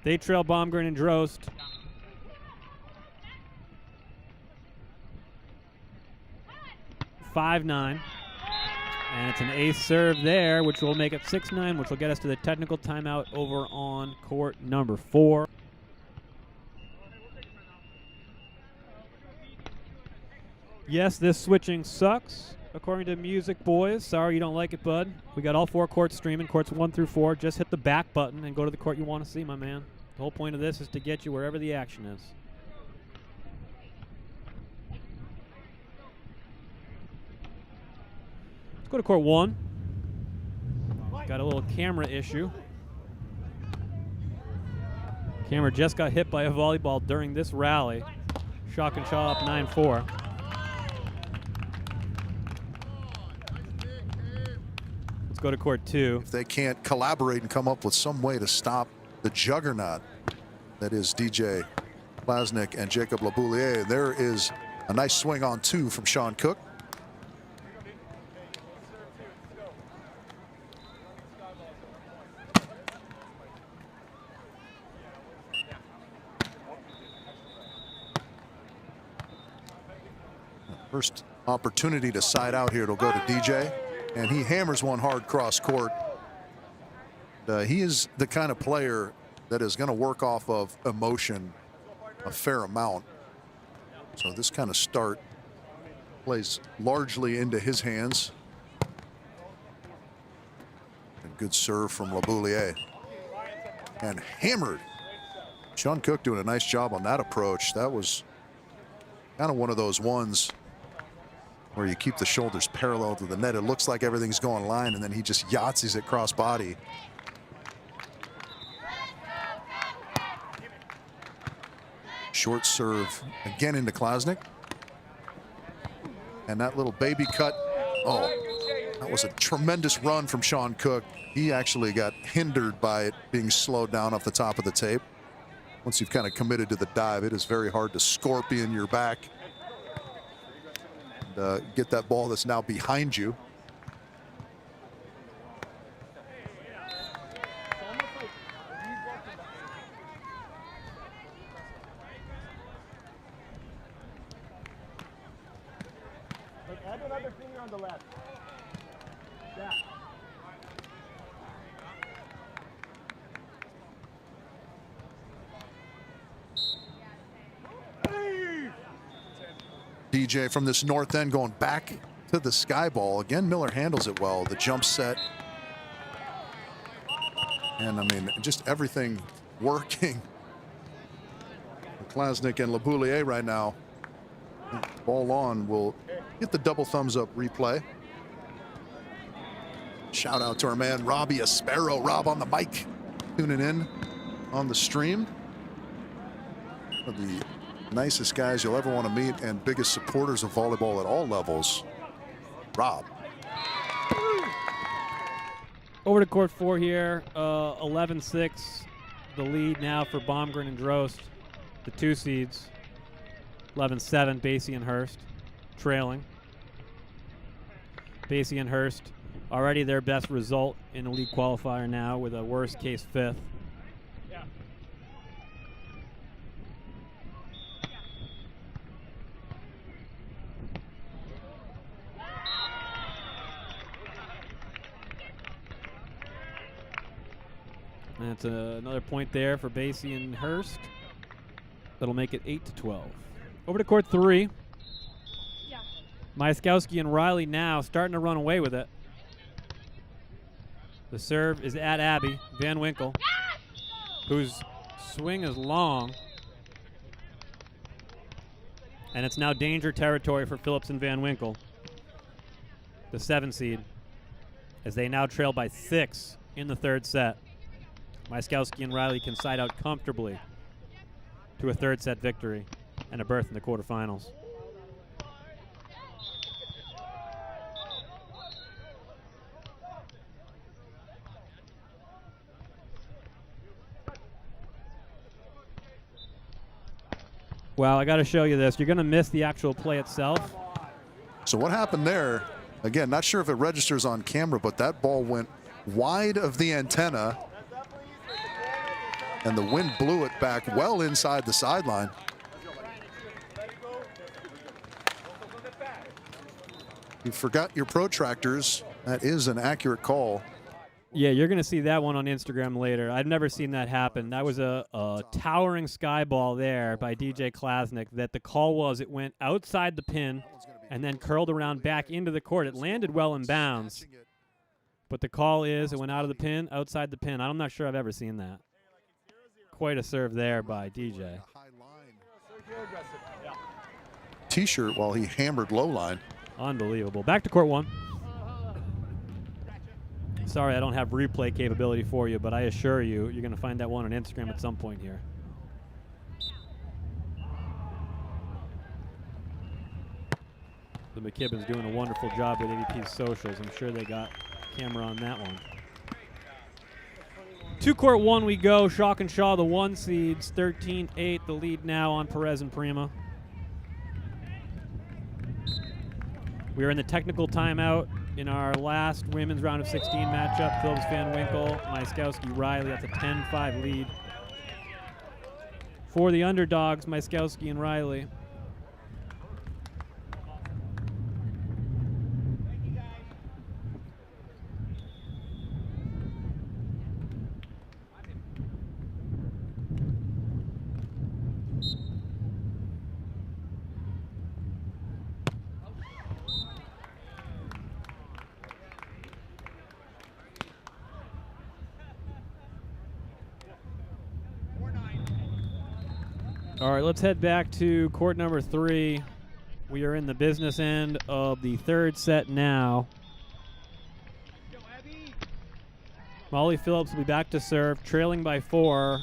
[SPEAKER 1] They trail Baumgren and Drost. (5-9). And it's an ace serve there, which will make it 6-9, which will get us to the technical timeout over on court number 4. Yes, this switching sucks, according to Music Boys. Sorry you don't like it, bud. We got all 4 courts streaming, courts 1 through 4. Just hit the back button and go to the court you want to see, my man. The whole point of this is to get you wherever the action is. Let's go to court 1. Got a little camera issue. Camera just got hit by a volleyball during this rally. Shock and Shaw up 9-4. Let's go to court 2.
[SPEAKER 2] If they can't collaborate and come up with some way to stop the juggernaut that is DJ Klasnick and Jacob LeBouliere, there is a nice swing on 2 from Sean Cook. First opportunity to side out here, it'll go to DJ, and he hammers one hard cross court. He is the kind of player that is going to work off of emotion a fair amount. So this kind of start plays largely into his hands. And good serve from LeBouliere. And hammered. Sean Cook doing a nice job on that approach. That was kind of one of those ones where you keep the shoulders parallel to the net. It looks like everything's going line, and then he just yahtsees it cross body. Short serve again into Klasnick. And that little baby cut. Oh, that was a tremendous run from Sean Cook. He actually got hindered by it being slowed down off the top of the tape. Once you've kind of committed to the dive, it is very hard to scorpion your back and get that ball that's now behind you.
[SPEAKER 4] Add another finger on the left. Yeah.
[SPEAKER 2] DJ from this north end going back to the sky ball. Again, Miller handles it well. The jump set. And I mean, just everything working. Klasnick and Laboulier right now. Ball on will get the double thumbs up replay. Shout out to our man Robbie Aspero. Rob on the mic, tuning in on the stream. One of the nicest guys you'll ever want to meet and biggest supporters of volleyball at all levels. Rob.
[SPEAKER 1] Over to court 4 here. 11-6. The lead now for Baumgren and Drost, the 2 seeds. 11-7, Basie and Hurst trailing. Basie and Hurst already their best result in the league qualifier now with a worst case 5th. And that's another point there for Basie and Hurst. That'll make it 8-12. Over to court 3.
[SPEAKER 7] Yeah.
[SPEAKER 1] Myskowski and Riley now starting to run away with it. The serve is at Abby Van Winkle, whose swing is long. And it's now danger territory for Phillips and Van Winkle, the 7 seed, as they now trail by 6 in the 3rd set. Myskowski and Riley can side out comfortably to a 3rd set victory and a berth in the quarterfinals. Well, I got to show you this. You're going to miss the actual play itself.
[SPEAKER 2] So what happened there? Again, not sure if it registers on camera, but that ball went wide of the antenna and the wind blew it back well inside the sideline. You forgot your protractors. That is an accurate call.
[SPEAKER 1] Yeah, you're going to see that one on Instagram later. I've never seen that happen. That was a towering sky ball there by DJ Klasnick that the call was it went outside the pin and then curled around back into the court. It landed well in bounds, but the call is it went out of the pin, outside the pin. I'm not sure I've ever seen that. Quite a serve there by DJ.
[SPEAKER 2] T-shirt while he hammered low line.
[SPEAKER 1] Unbelievable. Back to court 1. Sorry, I don't have replay capability for you, but I assure you, you're going to find that one on Instagram at some point here. The McKibbins doing a wonderful job with AVP's socials. I'm sure they got camera on that one. To court 1 we go. Shock and Shaw, the 1 seeds, 13-8. The lead now on Perez and Prima. We are in the technical timeout in our last women's round of 16 matchup. Phillips Van Winkle, Myskowski Riley. That's a 10-5 lead for the underdogs, Myskowski and Riley. All right, let's head back to court number 3. We are in the business end of the 3rd set now. Molly Phillips will be back to serve, trailing by 4.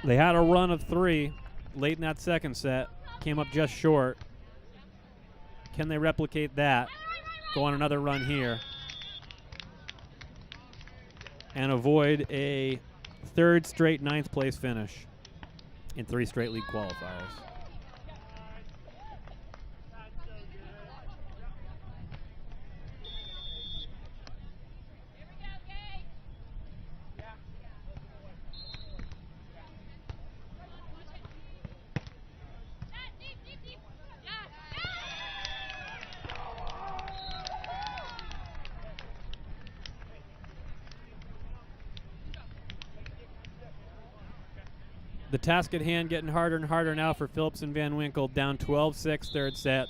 [SPEAKER 1] They had a run of 3. late in that second set. Came up just short. Can they replicate that? Go on another run here. And avoid a third straight ninth place finish in 3 straight league qualifiers. The task at hand getting harder and harder now for Phillips and Van Winkle, down 12-6 third set.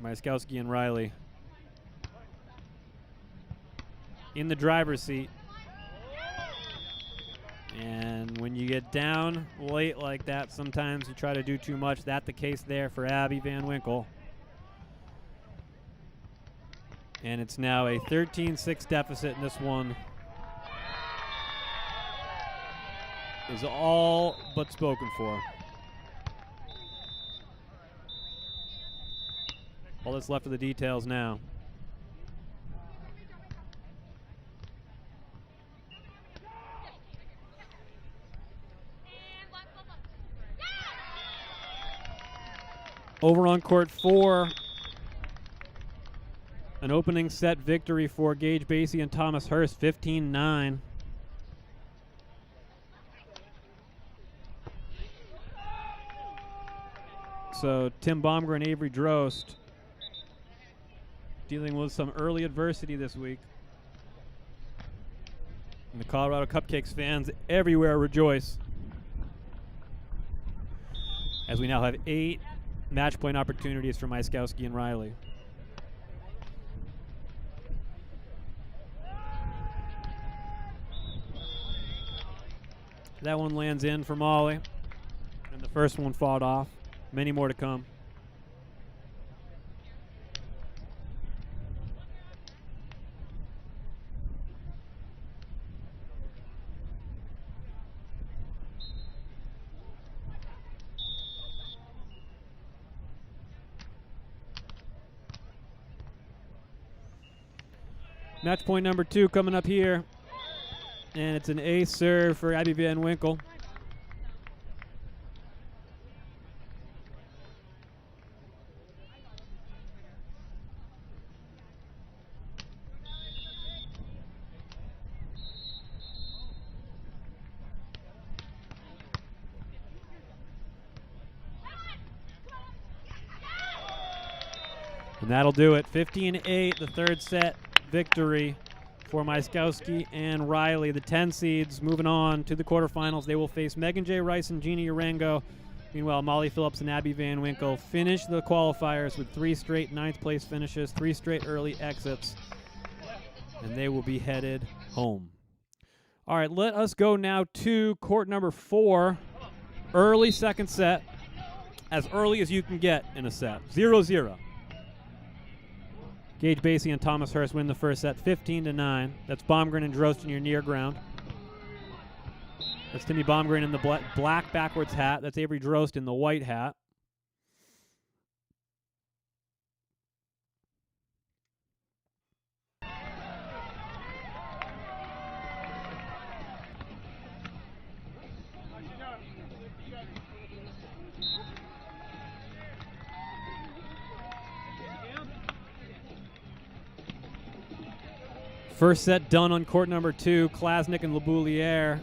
[SPEAKER 1] Myskowski and Riley in the driver's seat. And when you get down late like that, sometimes you try to do too much. That's the case there for Abby Van Winkle. And it's now a 13-6 deficit in this one. Is all but spoken for. All that's left of the details now. Over on court 4, an opening set victory for Gage Basie and Thomas Hurst, 15-9. So Tim Baumger and Avery Drost dealing with some early adversity this week. And the Colorado Cupcakes fans everywhere rejoice, as we now have 8 match point opportunities for Myskowski and Riley. That one lands in for Molly, and the first one fought off. Many more to come. Match point number 2 coming up here. And it's an ace serve for Abby Van Winkle. And that'll do it. 15-8, the third set victory for Myskowski and Riley. The 10 seeds moving on to the quarterfinals. They will face Megan J. Rice and Gina Urango. Meanwhile, Molly Phillips and Abby Van Winkle finish the qualifiers with 3 straight ninth place finishes, 3 straight early exits, and they will be headed home. All right, let us go now to court number 4. Early second set, as early as you can get in a set, 0-0. Gage Basie and Thomas Hurst win the first set, 15-9. That's Baumgren and Drost in your near ground. That's Timmy Baumgren in the black backwards hat. That's Avery Drost in the white hat. First set done on court number 2. Klasnick and Labouliere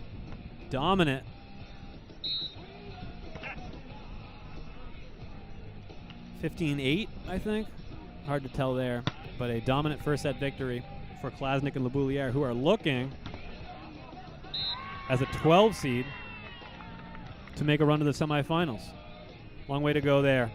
[SPEAKER 1] dominant. $15-8, I think. Hard to tell there, but a dominant first set victory for Klasnick and Labouliere, who are looking as a 12 seed to make a run to the semifinals. Long way to go there.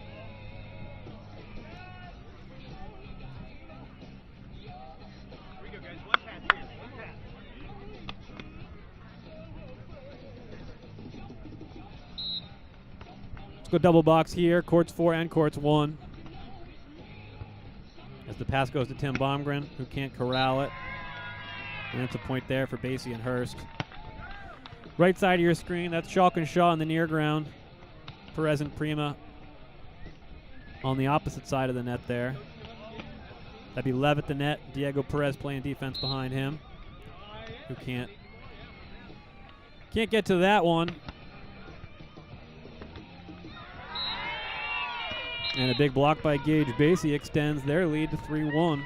[SPEAKER 1] Go double box here, courts 4 and courts 1. As the pass goes to Tim Baumgren, who can't corral it. And it's a point there for Basie and Hurst. Right side of your screen, that's Chalk and Shaw on the near ground. Perez and Prima on the opposite side of the net there. That'd be Lev at the net. Diego Perez playing defense behind him. Who can't get to that one. And a big block by Gage Basie extends their lead to 3-1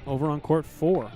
[SPEAKER 1] over on court 4.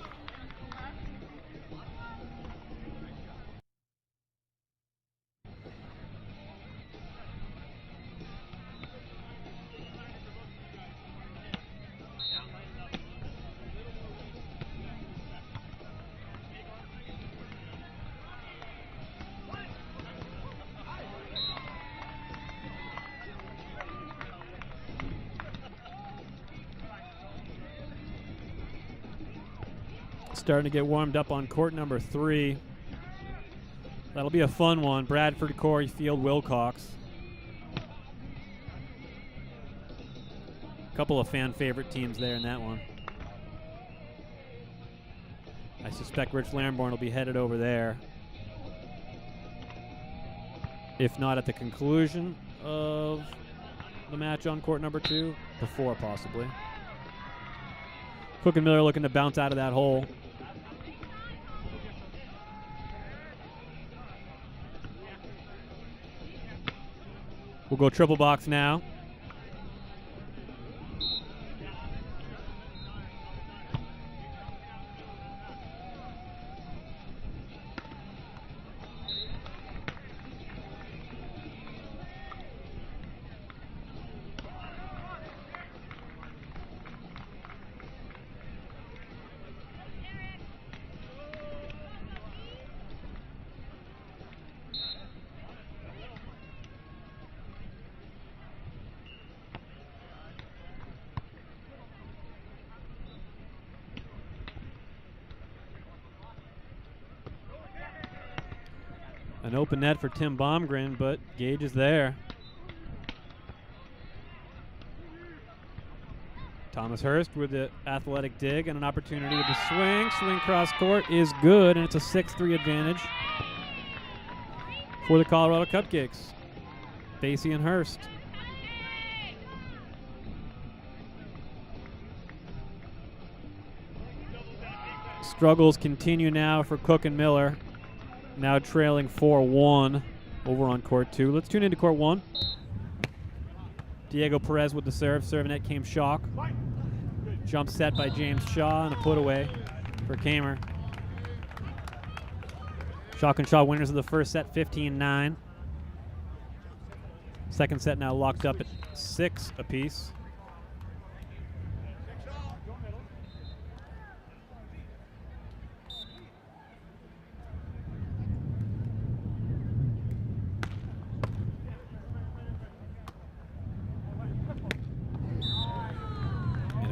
[SPEAKER 1] Starting to get warmed up on court number 3. That'll be a fun one. Bradford, Corey Field, Wilcox. A couple of fan favorite teams there in that one. I suspect Rich Lamborn will be headed over there. If not at the conclusion of the match on court number 2, before possibly. Cook and Miller looking to bounce out of that hole. We'll go triple box now. An open net for Tim Baumgren, but Gage is there. Thomas Hurst with the athletic dig and an opportunity with the swing. Swing cross court is good, and it's a 6-3 advantage for the Colorado Cupcakes. Basie and Hurst. Struggles continue now for Cook and Miller. Now trailing 4-1 over on court 2. Let's tune into court 1. Diego Perez with the serve. Serving net came Shock. Jump set by James Shaw and a put away for Kamer. Shock and Shaw winners of the first set, 15-9. Second set now locked up at 6 apiece.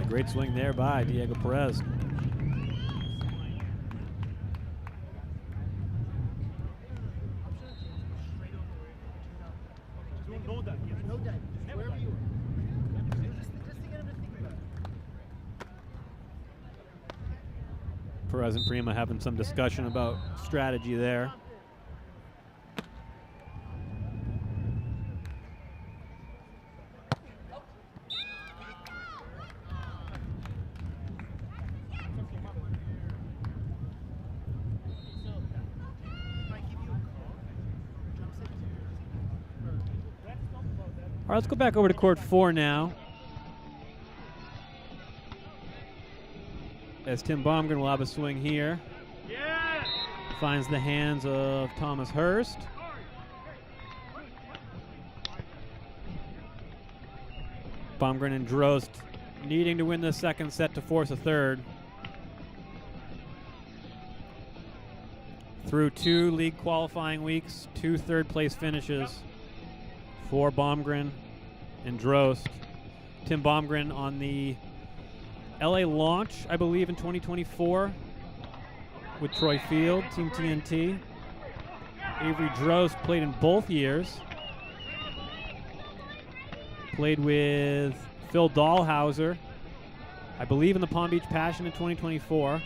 [SPEAKER 1] Great swing there by Diego Perez. Perez and Prima having some discussion about strategy there. All right, let's go back over to court 4 now. As Tim Baumgren will have a swing here.
[SPEAKER 5] Yeah.
[SPEAKER 1] Finds the hands of Thomas Hurst. Baumgren and Drost needing to win the second set to force a third. Through 2 league qualifying weeks, 2 third-place finishes for Baumgren and Drost. Tim Baumgren on the LA launch, I believe, in 2024 with Troy Field, Team TNT. Avery Drost played in both years. Played with Phil Dahlhauser, I believe, in the Palm Beach Passion in 2024.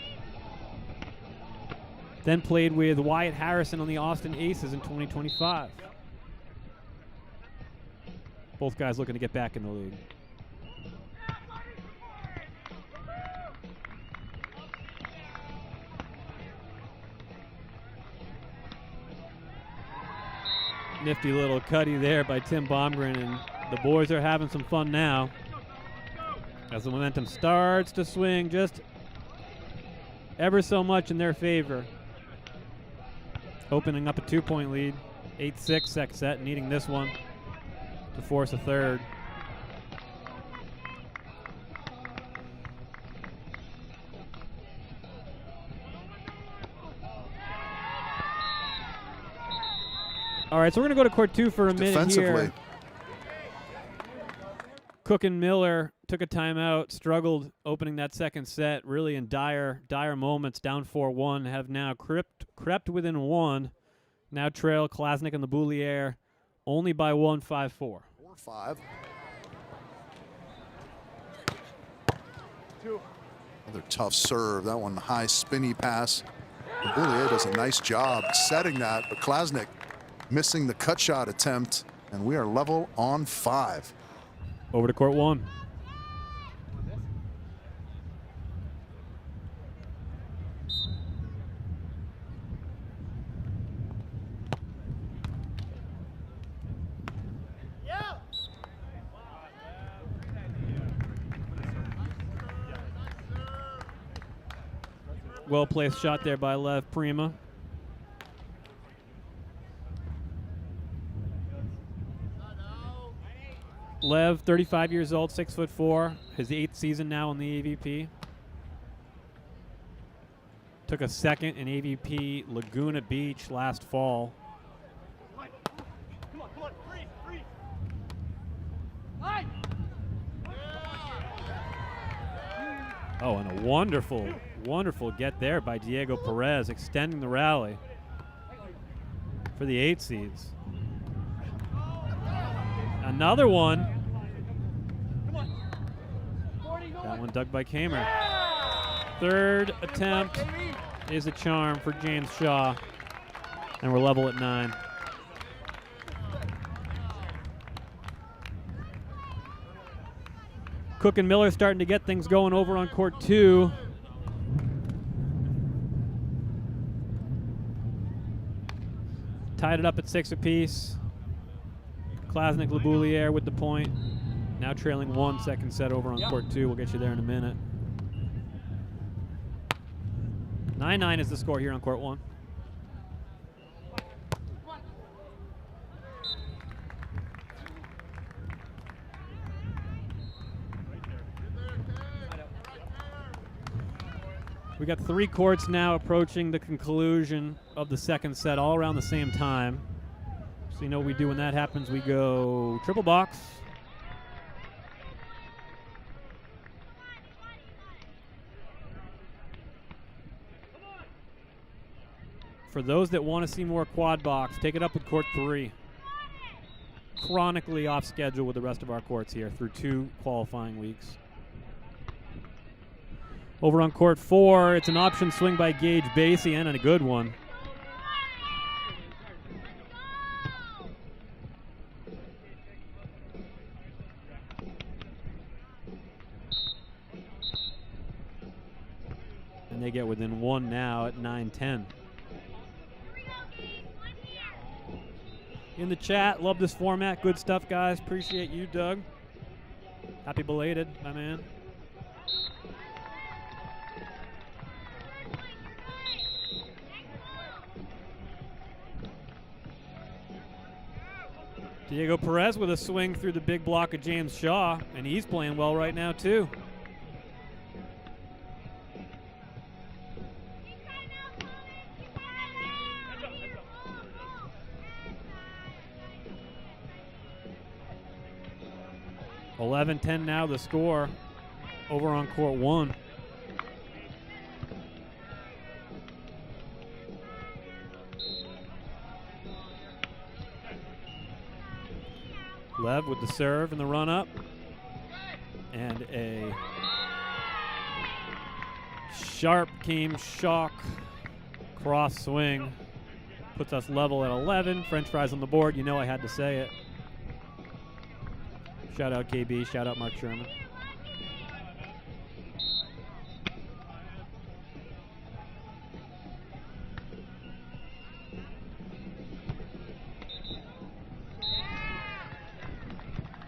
[SPEAKER 1] Then played with Wyatt Harrison on the Austin Aces in 2025. Both guys looking to get back in the league. Nifty little cutty there by Tim Baumgren, and the boys are having some fun now as the momentum starts to swing just ever so much in their favor. Opening up a 2-point lead, 8-6 second set, needing this one to force a third. All right, so we're going to go to court 2 for a minute here. Cook and Miller took a timeout, struggled opening that second set, really in dire moments, down 4-1, have now crept within one. Now trail Klasnick and the Boulier only by 1, 5-4.
[SPEAKER 2] 4-5. Another tough serve. That one high spinny pass. The Boulier does a nice job setting that, but Klasnick missing the cut shot attempt, and we are level on 5.
[SPEAKER 1] Over to court 1. Well-placed shot there by Lev Prima. Lev, 35 years old, 6'4", his 8th season now in the AVP. Took a second in AVP Laguna Beach last fall. Oh, and a wonderful get there by Diego Perez, extending the rally for the 8 seeds. Another one. That one dug by Kamer. Third attempt is a charm for James Shaw. And we're level at 9. Cook and Miller starting to get things going over on court 2. Tied it up at 6 apiece. Klasnick, Leboulier with the point. Now trailing 1 second set over on court 2. We'll get you there in a minute. 9-9 is the score here on court 1. We got 3 courts now approaching the conclusion of the second set, all around the same time. So you know what we do when that happens. We go triple box. For those that want to see more quad box, take it up with court 3. Chronically off schedule with the rest of our courts here through 2 qualifying weeks. Over on court 4, it's an option swing by Gage Basie, and a good one. And they get within 1 now at 9-10. In the chat, love this format. Good stuff, guys. Appreciate you, Doug. Happy belated, my man. Diego Perez with a swing through the big block of James Shaw, and he's playing well right now, too. $11-10 now the score over on court 1. Lev with the serve and the run up. And a sharp came shock Cross swing puts us level at 11. French fries on the board. You know I had to say it. Shout out KB. Shout out Mark Sherman.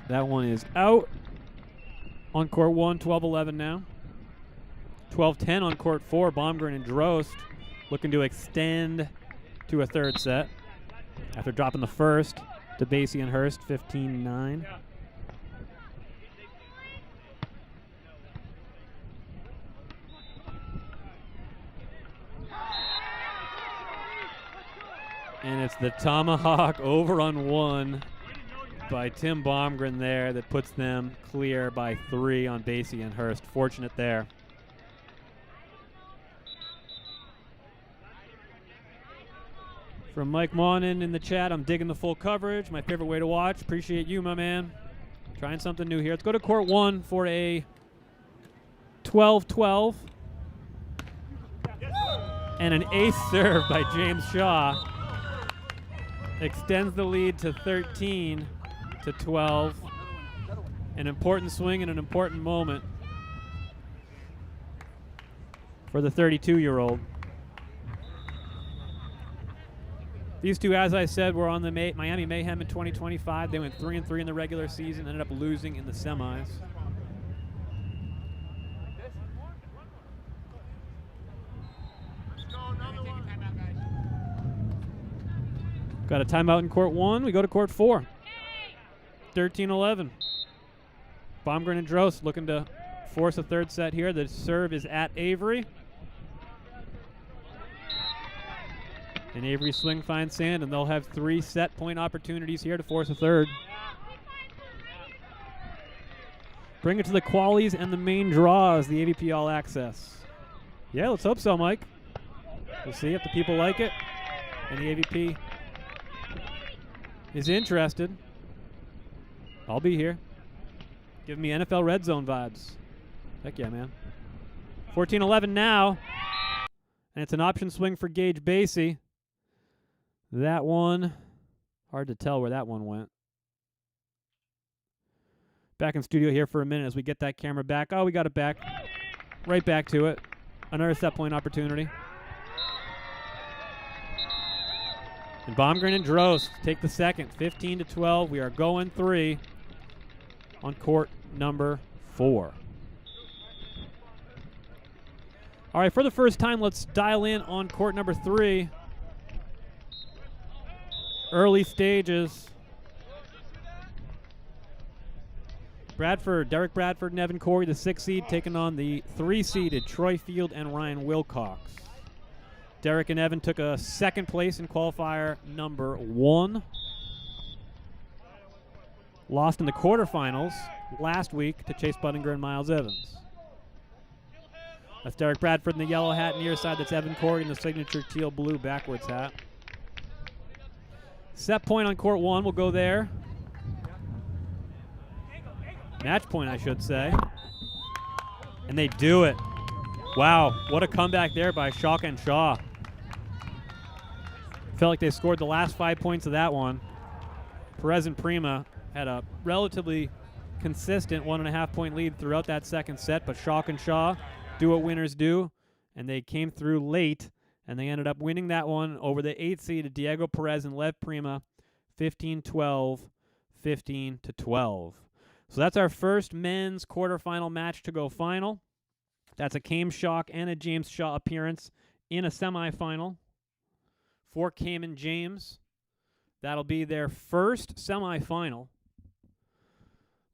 [SPEAKER 1] That one is out. On court 1, 12-11 now. 12-10 on court 4. Baumgren and Drost looking to extend to a third set after dropping the first to Basie and Hurst, 15-9. And it's the tomahawk over on 1 by Tim Baumgren there that puts them clear by 3 on Basie and Hurst. Fortunate there. From Mike Monin in the chat, I'm digging the full coverage. My favorite way to watch. Appreciate you, my man. Trying something new here. Let's go to court 1 for a 12-12. And an ace serve by James Shaw. Extends the lead to 13-12. An important swing and an important moment for the 32-year-old. These two, as I said, were on the Miami Mayhem in 2025. They went 3-3 in the regular season, ended up losing in the semis. Got a timeout in court 1. We go to court 4. 13-11. Baumgren and Drost looking to force a third set here. The serve is at Avery. And Avery swing finds sand, and they'll have 3 set point opportunities here to force a third. Bring it to the qualies and the main draws, the AVP All Access. Yeah, let's hope so, Mike. We'll see if the people like it. And the AVP is interested. I'll be here. Give me NFL Red Zone vibes. Heck yeah, man. 14-11 now. And it's an option swing for Gage Basie. That one, hard to tell where that one went. Back in studio here for a minute as we get that camera back. Oh, we got it back. Right back to it. Another set point opportunity. And Baumgren and Drost take the second, 15-12. We are going 3 on court number 4. All right, for the first time, let's dial in on court number 3. Early stages. Derek Bradford and Evan Corey, the 6 seed, taking on the 3-seeded Troy Field and Ryan Wilcox. Derek and Evan took a second place in qualifier number 1. Lost in the quarterfinals last week to Chase Budinger and Miles Evans. That's Derek Bradford in the yellow hat near side. That's Evan Corey in the signature teal blue backwards hat. Set point on court 1. We'll go there. Match point, I should say. And they do it. Wow, what a comeback there by Shock and Shaw. Felt like they scored the last 5 points of that one. Perez and Prima had a relatively consistent 1.5 point lead throughout that second set, but Shock and Shaw do what winners do, and they came through late, and they ended up winning that one over the 8th seed Diego Perez and Lev Prima, 15-12, 15-12. So that's our first men's quarterfinal match to go final. That's a Cam Shock and a James Shaw appearance in a semifinal for Cam and James. That'll be their first semifinal,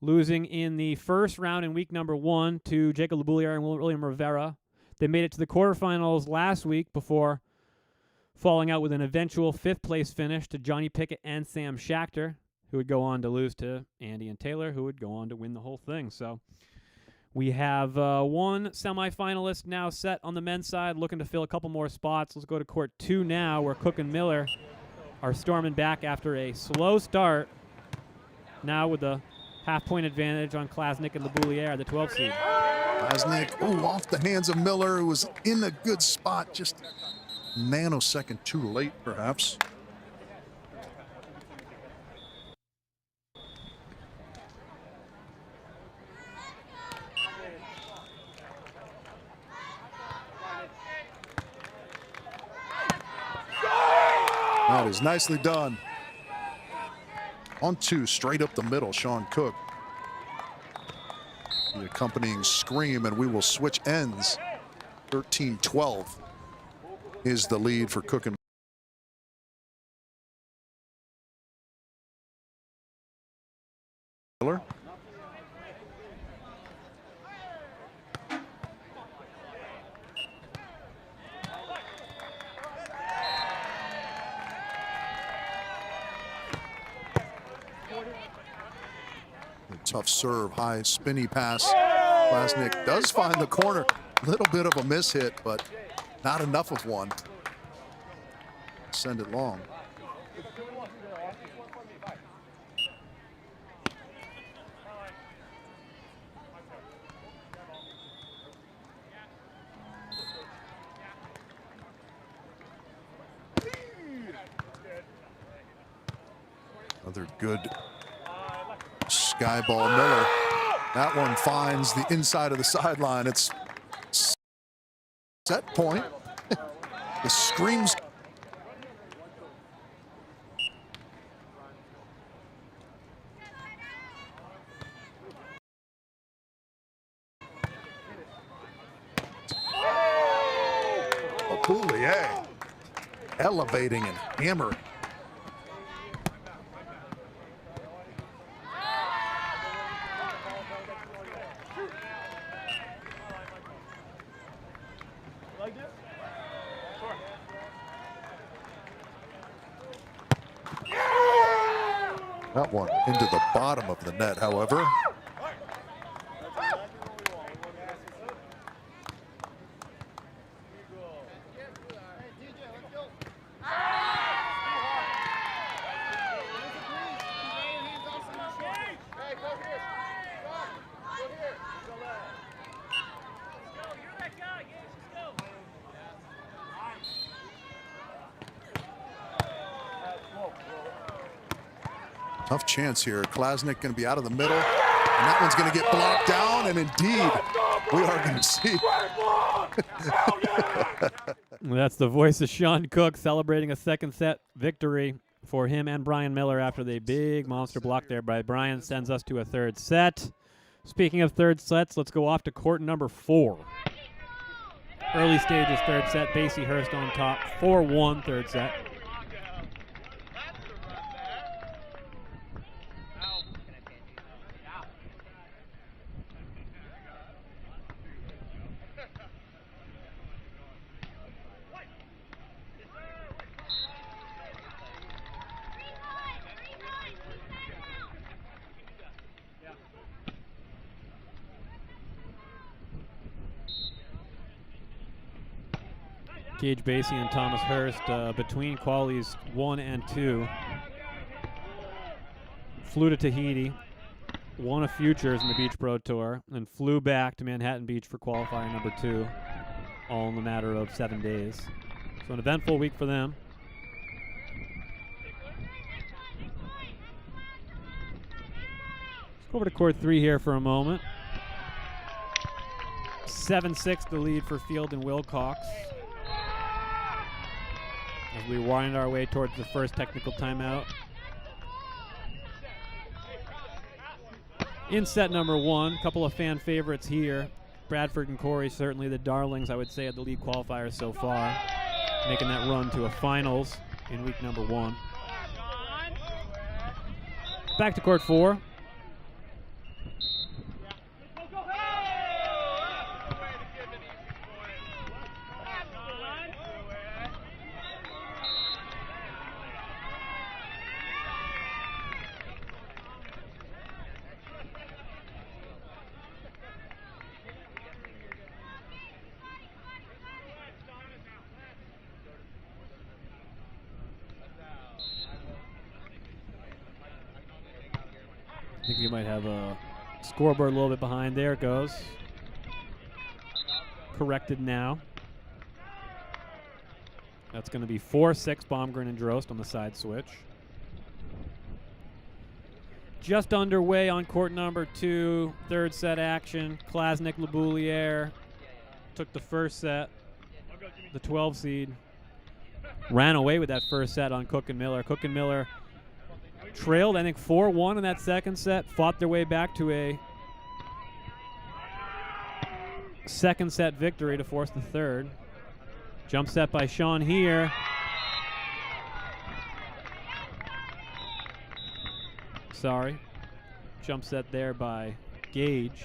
[SPEAKER 1] losing in the first round in week number 1 to Jacob Labouliere and William Rivera. They made it to the quarterfinals last week before falling out with an eventual 5th place finish to Johnny Pickett and Sam Schachter, who would go on to lose to Andy and Taylor, who would go on to win the whole thing. So we have one semifinalist now set on the men's side, looking to fill a couple more spots. Let's go to court 2 now, where Cook and Miller are storming back after a slow start. Now with the half-point advantage on Klasnick and Labouliere, the 12 seed.
[SPEAKER 2] Klasnick, off the hands of Miller, who was in a good spot, just nanosecond too late, perhaps. That is nicely done. On two, straight up the middle, Sean Cook. The accompanying scream, and we will switch ends. 13-12 is the lead for Cook and Miller. Tough serve, high spinny pass. Klasnick does find the corner. A little bit of a miss hit, but not enough of one. Send it long. Another good sky ball, Miller. That one finds the inside of the sideline. It's set point. The screams. Poulier elevating and hammering. That one into the bottom of the net, however. Tough chance here. Klasnick going to be out of the middle, and that one's going to get blocked down, and indeed, we are going to see.
[SPEAKER 1] That's the voice of Sean Cook celebrating a second set victory for him and Brian Miller after the big monster block there by Brian. Sends us to a third set. Speaking of third sets, let's go off to court number 4. Early stages third set. Basie Hurst on top. 4-1 third set. Gage Basie and Thomas Hurst between qualies 1 and 2. Flew to Tahiti, won a Futures in the Beach Pro Tour, and flew back to Manhattan Beach for qualifier number 2, all in the matter of 7 days. So an eventful week for them. Let's go over to court 3 here for a moment. 7-6 the lead for Field and Wilcox, as we wind our way towards the first technical timeout. In set number 1, a couple of fan favorites here. Bradford and Corey, certainly the darlings, I would say, of the league qualifiers so far, making that run to a finals in week number 1. Back to court 4. I think we might have a scoreboard a little bit behind. There it goes. Corrected now. That's going to be 4-6 Baumgren and Drost on the side switch. Just underway on court number 2, third set action. Klasnik Labouliere took the first set, the 12 seed. Ran away with that first set on Cook and Miller. Cook and Miller trailed, I think, 4-1 in that second set, fought their way back to a second set victory to force the third. Jump set by Sean here. Sorry. Jump set there by Gage.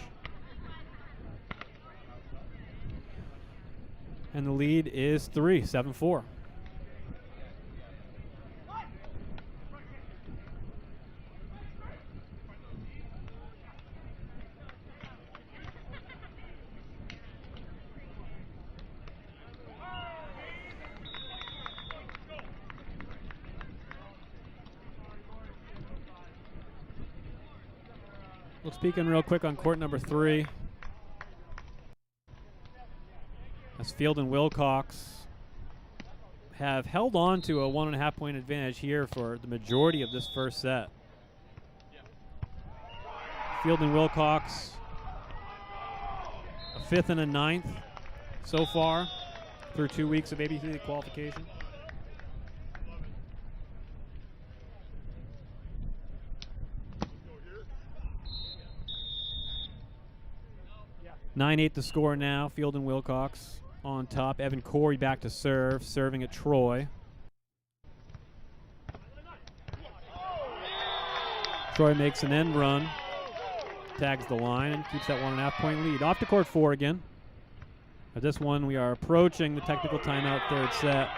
[SPEAKER 1] And the lead is 3, 7-4. We'll speak in real quick on court number 3. As Field and Wilcox have held on to a 1.5 point advantage here for the majority of this first set. Field and Wilcox a 5th and a 9th so far through 2 weeks of AVP League qualification. Nine-8 the score now. Field and Wilcox on top. Evan Corey back to serve, serving at Troy. Troy makes an end run, tags the line, and keeps that 1.5 point lead. Off to court 4 again. At this one, we are approaching the technical timeout third set.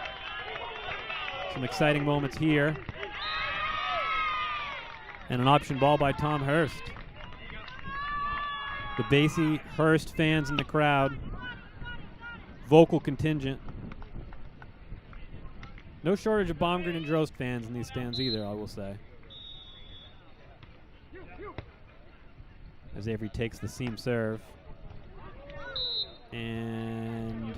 [SPEAKER 1] Some exciting moments here. And an option ball by Tom Hurst. The Basie Hurst fans in the crowd. Vocal contingent. No shortage of Baumgren and Drost fans in these stands either, I will say. As Avery takes the seam serve. And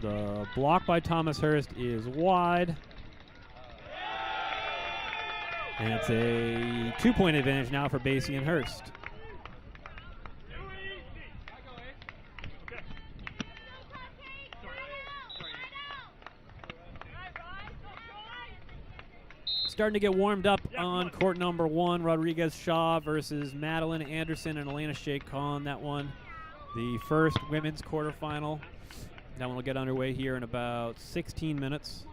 [SPEAKER 1] the block by Thomas Hurst is wide. And it's a 2-point advantage now for Basie and Hurst. Starting to get warmed up on court number 1. Rodriguez Shaw versus Madeline Anderson and Elena Sheikh Khan. That one, the first women's quarterfinal. That one will get underway here in about 16 minutes.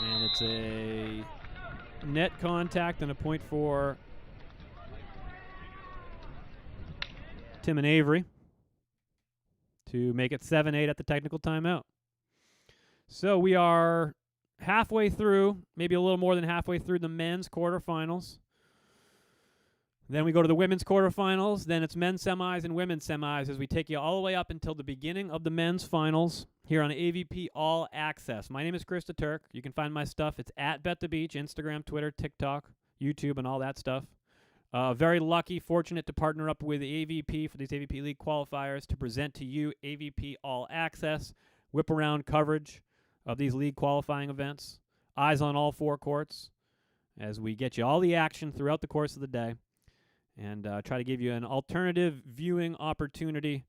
[SPEAKER 1] And it's a net contact and a point for Tim and Avery to make it 7-8 at the technical timeout. So we are halfway through, maybe a little more than halfway through the men's quarterfinals. Then we go to the women's quarterfinals. Then it's men's semis and women's semis as we take you all the way up until the beginning of the men's finals here on AVP All Access. My name is Krista Turk. You can find my stuff. It's at Bet the Beach, Instagram, Twitter, TikTok, YouTube, and all that stuff. Very lucky, fortunate to partner up with the AVP for these AVP League qualifiers to present to you AVP All Access, whip-around coverage of these league qualifying events. Eyes on all 4 courts as we get you all the action throughout the course of the day and try to give you an alternative viewing opportunity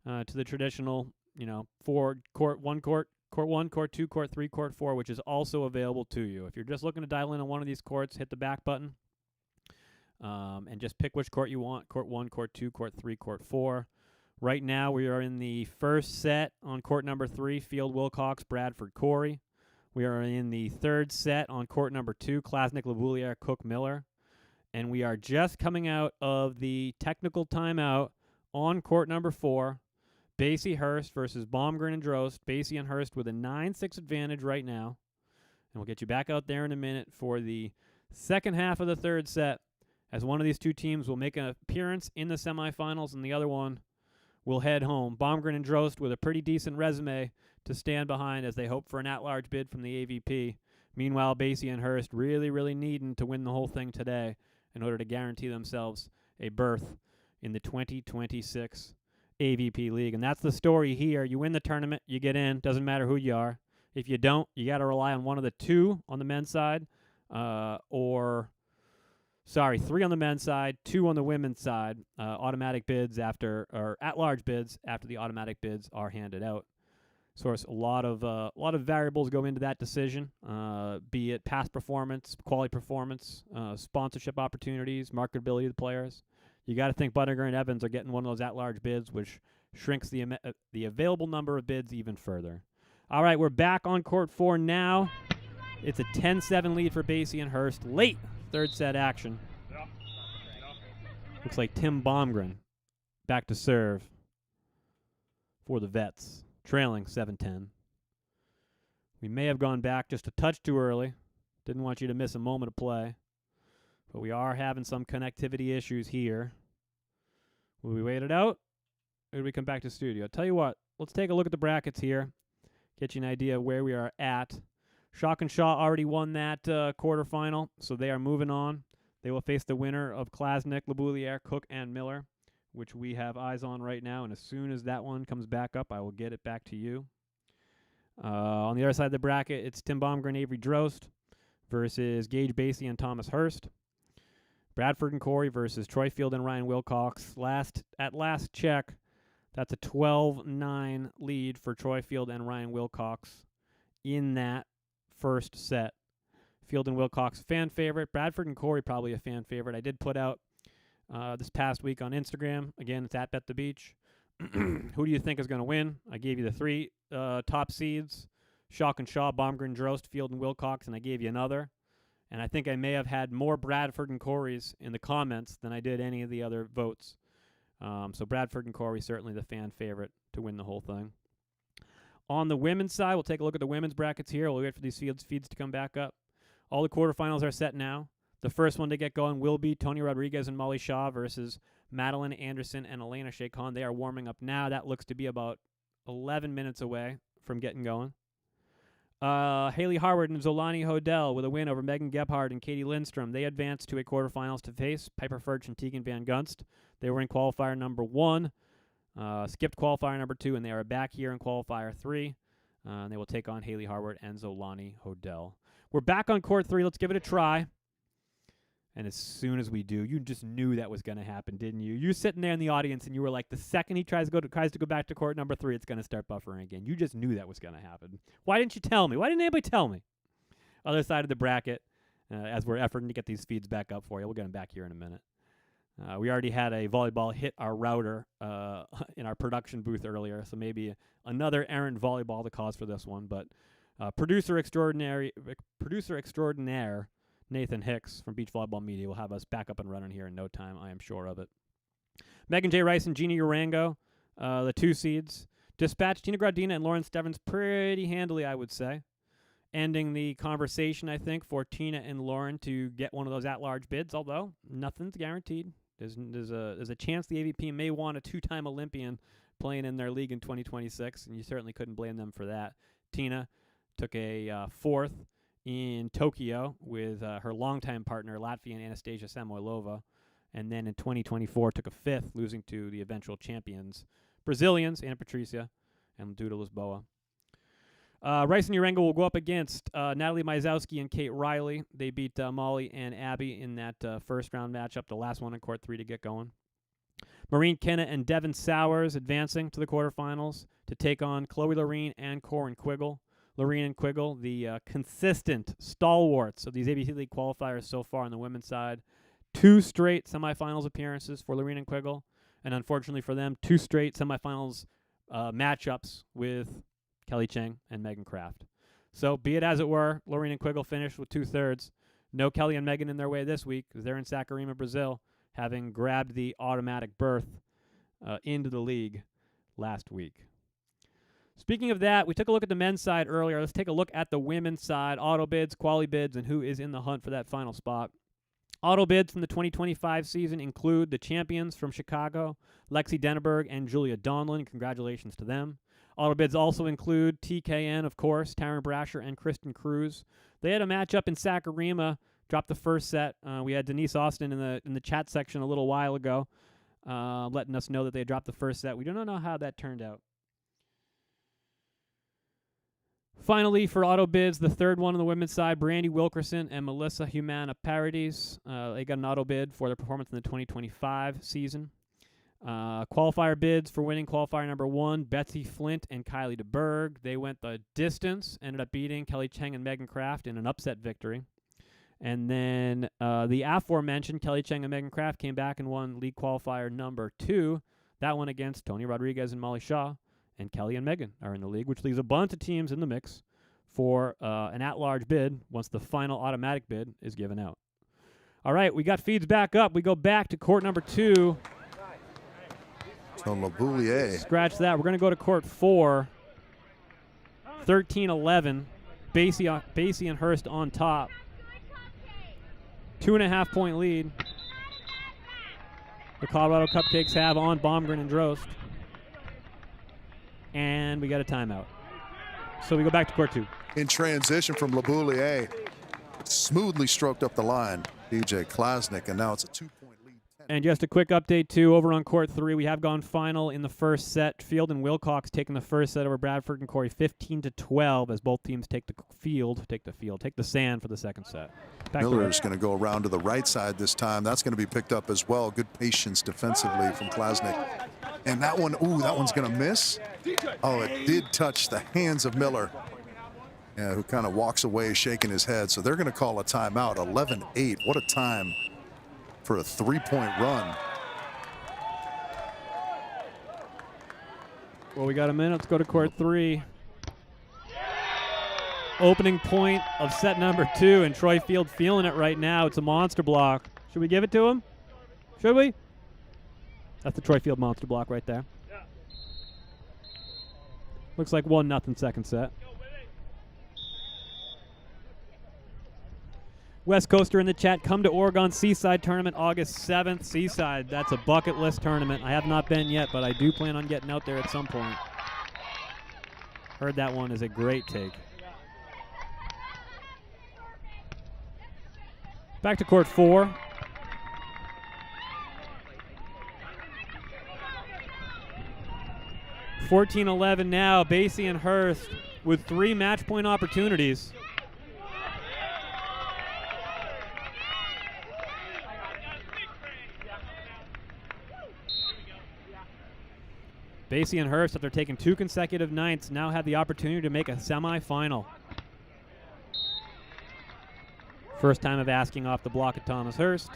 [SPEAKER 1] to the traditional, 4 court, 1 court, court 1, court 2, court 3, court 4, which is also available to you. If you're just looking to dial in on one of these courts, hit the back button. And just pick which court you want, court 1, court 2, court 3, court 4. Right now we are in the first set on court number 3, Field Wilcox, Bradford Corey. We are in the third set on court number 2, Klasnik Labouliere, Cook Miller. And we are just coming out of the technical timeout on court number 4, Basie Hurst versus Baumgren and Drost. Basie and Hurst with a 9-6 advantage right now. And we'll get you back out there in a minute for the second half of the third set, as one of these two teams will make an appearance in the semifinals and the other one will head home. Baumgren and Drost with a pretty decent resume to stand behind as they hope for an at-large bid from the AVP. Meanwhile, Basie and Hurst really, really needing to win the whole thing today in order to guarantee themselves a berth in the 2026 AVP League. And that's the story here. You win the tournament, you get in, doesn't matter who you are. If you don't, you got to rely on one of the two on the men's side, three on the men's side, two on the women's side, automatic bids or at-large bids after the automatic bids are handed out. So, of course, a lot of variables go into that decision, be it past performance, quality performance, sponsorship opportunities, marketability of the players. You got to think Buttinger and Evans are getting one of those at-large bids, which shrinks the available number of bids even further. All right, we're back on court 4 now. It's a 10-7 lead for Basie and Hurst. Late third set action. Looks like Tim Baumgren back to serve for the Vets, trailing 7-10. We may have gone back just a touch too early. Didn't want you to miss a moment of play. But we are having some connectivity issues here. Will we wait it out? Or do we come back to studio? Tell you what, let's take a look at the brackets here. Get you an idea of where we are at. Shock and Shaw already won that quarterfinal, so they are moving on. They will face the winner of Klasnick, Labouliere, Cook, and Miller, which we have eyes on right now. And as soon as that one comes back up, I will get it back to you. On the other side of the bracket, it's Tim Baumgren, Avery Drost versus Gage Basie and Thomas Hurst. Bradford and Corey versus Troy Field and Ryan Wilcox. At last check, that's a 12-9 lead for Troy Field and Ryan Wilcox in that first set. Field and Wilcox, fan favorite. Bradford and Corey, probably a fan favorite. I did put out this past week on Instagram. Again, it's at Bet the Beach. Who do you think is going to win? I gave you the three top seeds, Shock and Shaw, Baumgren, Drost, Field and Wilcox, and I gave you another. And I think I may have had more Bradford and Corey's in the comments than I did any of the other votes. So Bradford and Corey, certainly the fan favorite to win the whole thing. On the women's side, we'll take a look at the women's brackets here. We'll wait for these feeds to come back up. All the quarterfinals are set now. The first one to get going will be Tony Rodriguez and Molly Shaw versus Madeline Anderson and Elena Shakon. They are warming up now. That looks to be about 11 minutes away from getting going. Haley Harwood and Zolani Hodel with a win over Megan Gebhardt and Katie Lindstrom. They advanced to a quarterfinals to face Piper Furch and Tegan Van Gunst. They were in qualifier number 1, skipped qualifier number 2, and they are back here in qualifier 3. They will take on Haley Harwood and Zolani Hodel. We're back on court 3. Let's give it a try. And as soon as we do, you just knew that was going to happen, didn't you? You're sitting there in the audience, and you were like, the second he tries to go back to court number 3, it's going to start buffering again. You just knew that was going to happen. Why didn't you tell me? Why didn't anybody tell me? Other side of the bracket, as we're efforting to get these feeds back up for you. We'll get them back here in a minute. We already had a volleyball hit our router in our production booth earlier, so maybe another errant volleyball the cause for this one. But producer extraordinaire Nathan Hicks from Beach Volleyball Media will have us back up and running here in no time. I am sure of it. Megan J. Rice and Gina Urango, the 2 seeds, dispatched Tina Gradina and Lauren Stevens pretty handily, I would say. Ending the conversation, I think, for Tina and Lauren to get one of those at-large bids, although nothing's guaranteed. There's a chance the AVP may want a 2-time Olympian playing in their league in 2026, and you certainly couldn't blame them for that. Tina took a 4th in Tokyo with her longtime partner, Latvian Anastasia Samoilova, and then in 2024 took a 5th, losing to the eventual champions, Brazilians, Ana Patricia and Duda Lisboa. Rice and Urango will go up against Natalie Mizowski and Kate Riley. They beat Molly and Abby in that first round matchup, the last one in court 3 to get going. Maureen Kenna and Devin Sowers advancing to the quarterfinals to take on Chloe Loreen and Corin Quiggle. Loreen and Quiggle, the consistent stalwarts of these AVP League qualifiers so far on the women's side. 2 straight semifinals appearances for Loreen and Quiggle, and unfortunately for them, 2 straight semifinals matchups with Kelly Cheng and Megan Kraft. So be it as it were, Loreen and Quiggle finished with 2/3. No Kelly and Megan in their way this week because they're in Saquarema, Brazil, having grabbed the automatic berth into the league last week. Speaking of that, we took a look at the men's side earlier. Let's take a look at the women's side, auto bids, quali bids, and who is in the hunt for that final spot. Auto bids from the 2025 season include the champions from Chicago, Lexi Denneberg and Julia Donlin. Congratulations to them. Auto bids also include TKN, of course, Taryn Brasher and Kristen Cruz. They had a matchup in Saquarema, dropped the first set. We had Denise Austin in the chat section a little while ago. letting us know that they dropped the first set. We don't know how that turned out. Finally, for auto bids, the third one on the women's side, Brandy Wilkerson and Melissa Humana Parodies. They got an auto bid for their performance in the 2025 season. Qualifier bids for winning qualifier number 1, Betsy Flint and Kylie DeBerg. They went the distance, ended up beating Kelly Cheng and Megan Kraft in an upset victory. And then the aforementioned Kelly Cheng and Megan Kraft came back and won league qualifier number 2. That one against Tony Rodriguez and Molly Shaw. And Kelly and Megan are in the league, which leaves a bunch of teams in the mix for an at-large bid once the final automatic bid is given out. All right, we got feeds back up. We go back to court number 2.
[SPEAKER 2] So LeBoulier.
[SPEAKER 1] Scratch that. We're going to go to court 4. 13-11. Basie and Hurst on top. 2.5 point lead. The Colorado Cupcakes have on Baumgren and Drost. And we got a timeout. So we go back to court 2.
[SPEAKER 2] In transition from LeBoulier. Smoothly stroked up the line, DJ Klasnick, and now it's a 2-point lead.
[SPEAKER 1] And just a quick update, too, over on court 3, we have gone final in the first set. Field and Wilcox taking the first set over Bradford and Corey 15-12 as both teams take the sand for the second set.
[SPEAKER 2] Miller's going to go around to the right side this time. That's going to be picked up as well. Good patience defensively from Klasnick. And that one, that one's going to miss. Oh, it did touch the hands of Miller, who kind of walks away shaking his head. So they're going to call a timeout. 11-8. What a time for a 3-point run.
[SPEAKER 1] Well, we got a minute. Let's go to court 3. Opening point of set number 2, and Troy Field feeling it right now. It's a monster block. Should we give it to him? Should we? That's the Troy Field monster block right there. Looks like 1-0 second set. West Coaster in the chat. Come to Oregon Seaside Tournament August 7th. Seaside, that's a bucket list tournament. I have not been yet, but I do plan on getting out there at some point. Heard that one is a great take. Back to court 4. $14-11 now. Basie and Hurst with 3 match point opportunities. Basie and Hurst, after taking 2 consecutive nights, now have the opportunity to make a semifinal. First time of asking off the block at Thomas Hurst.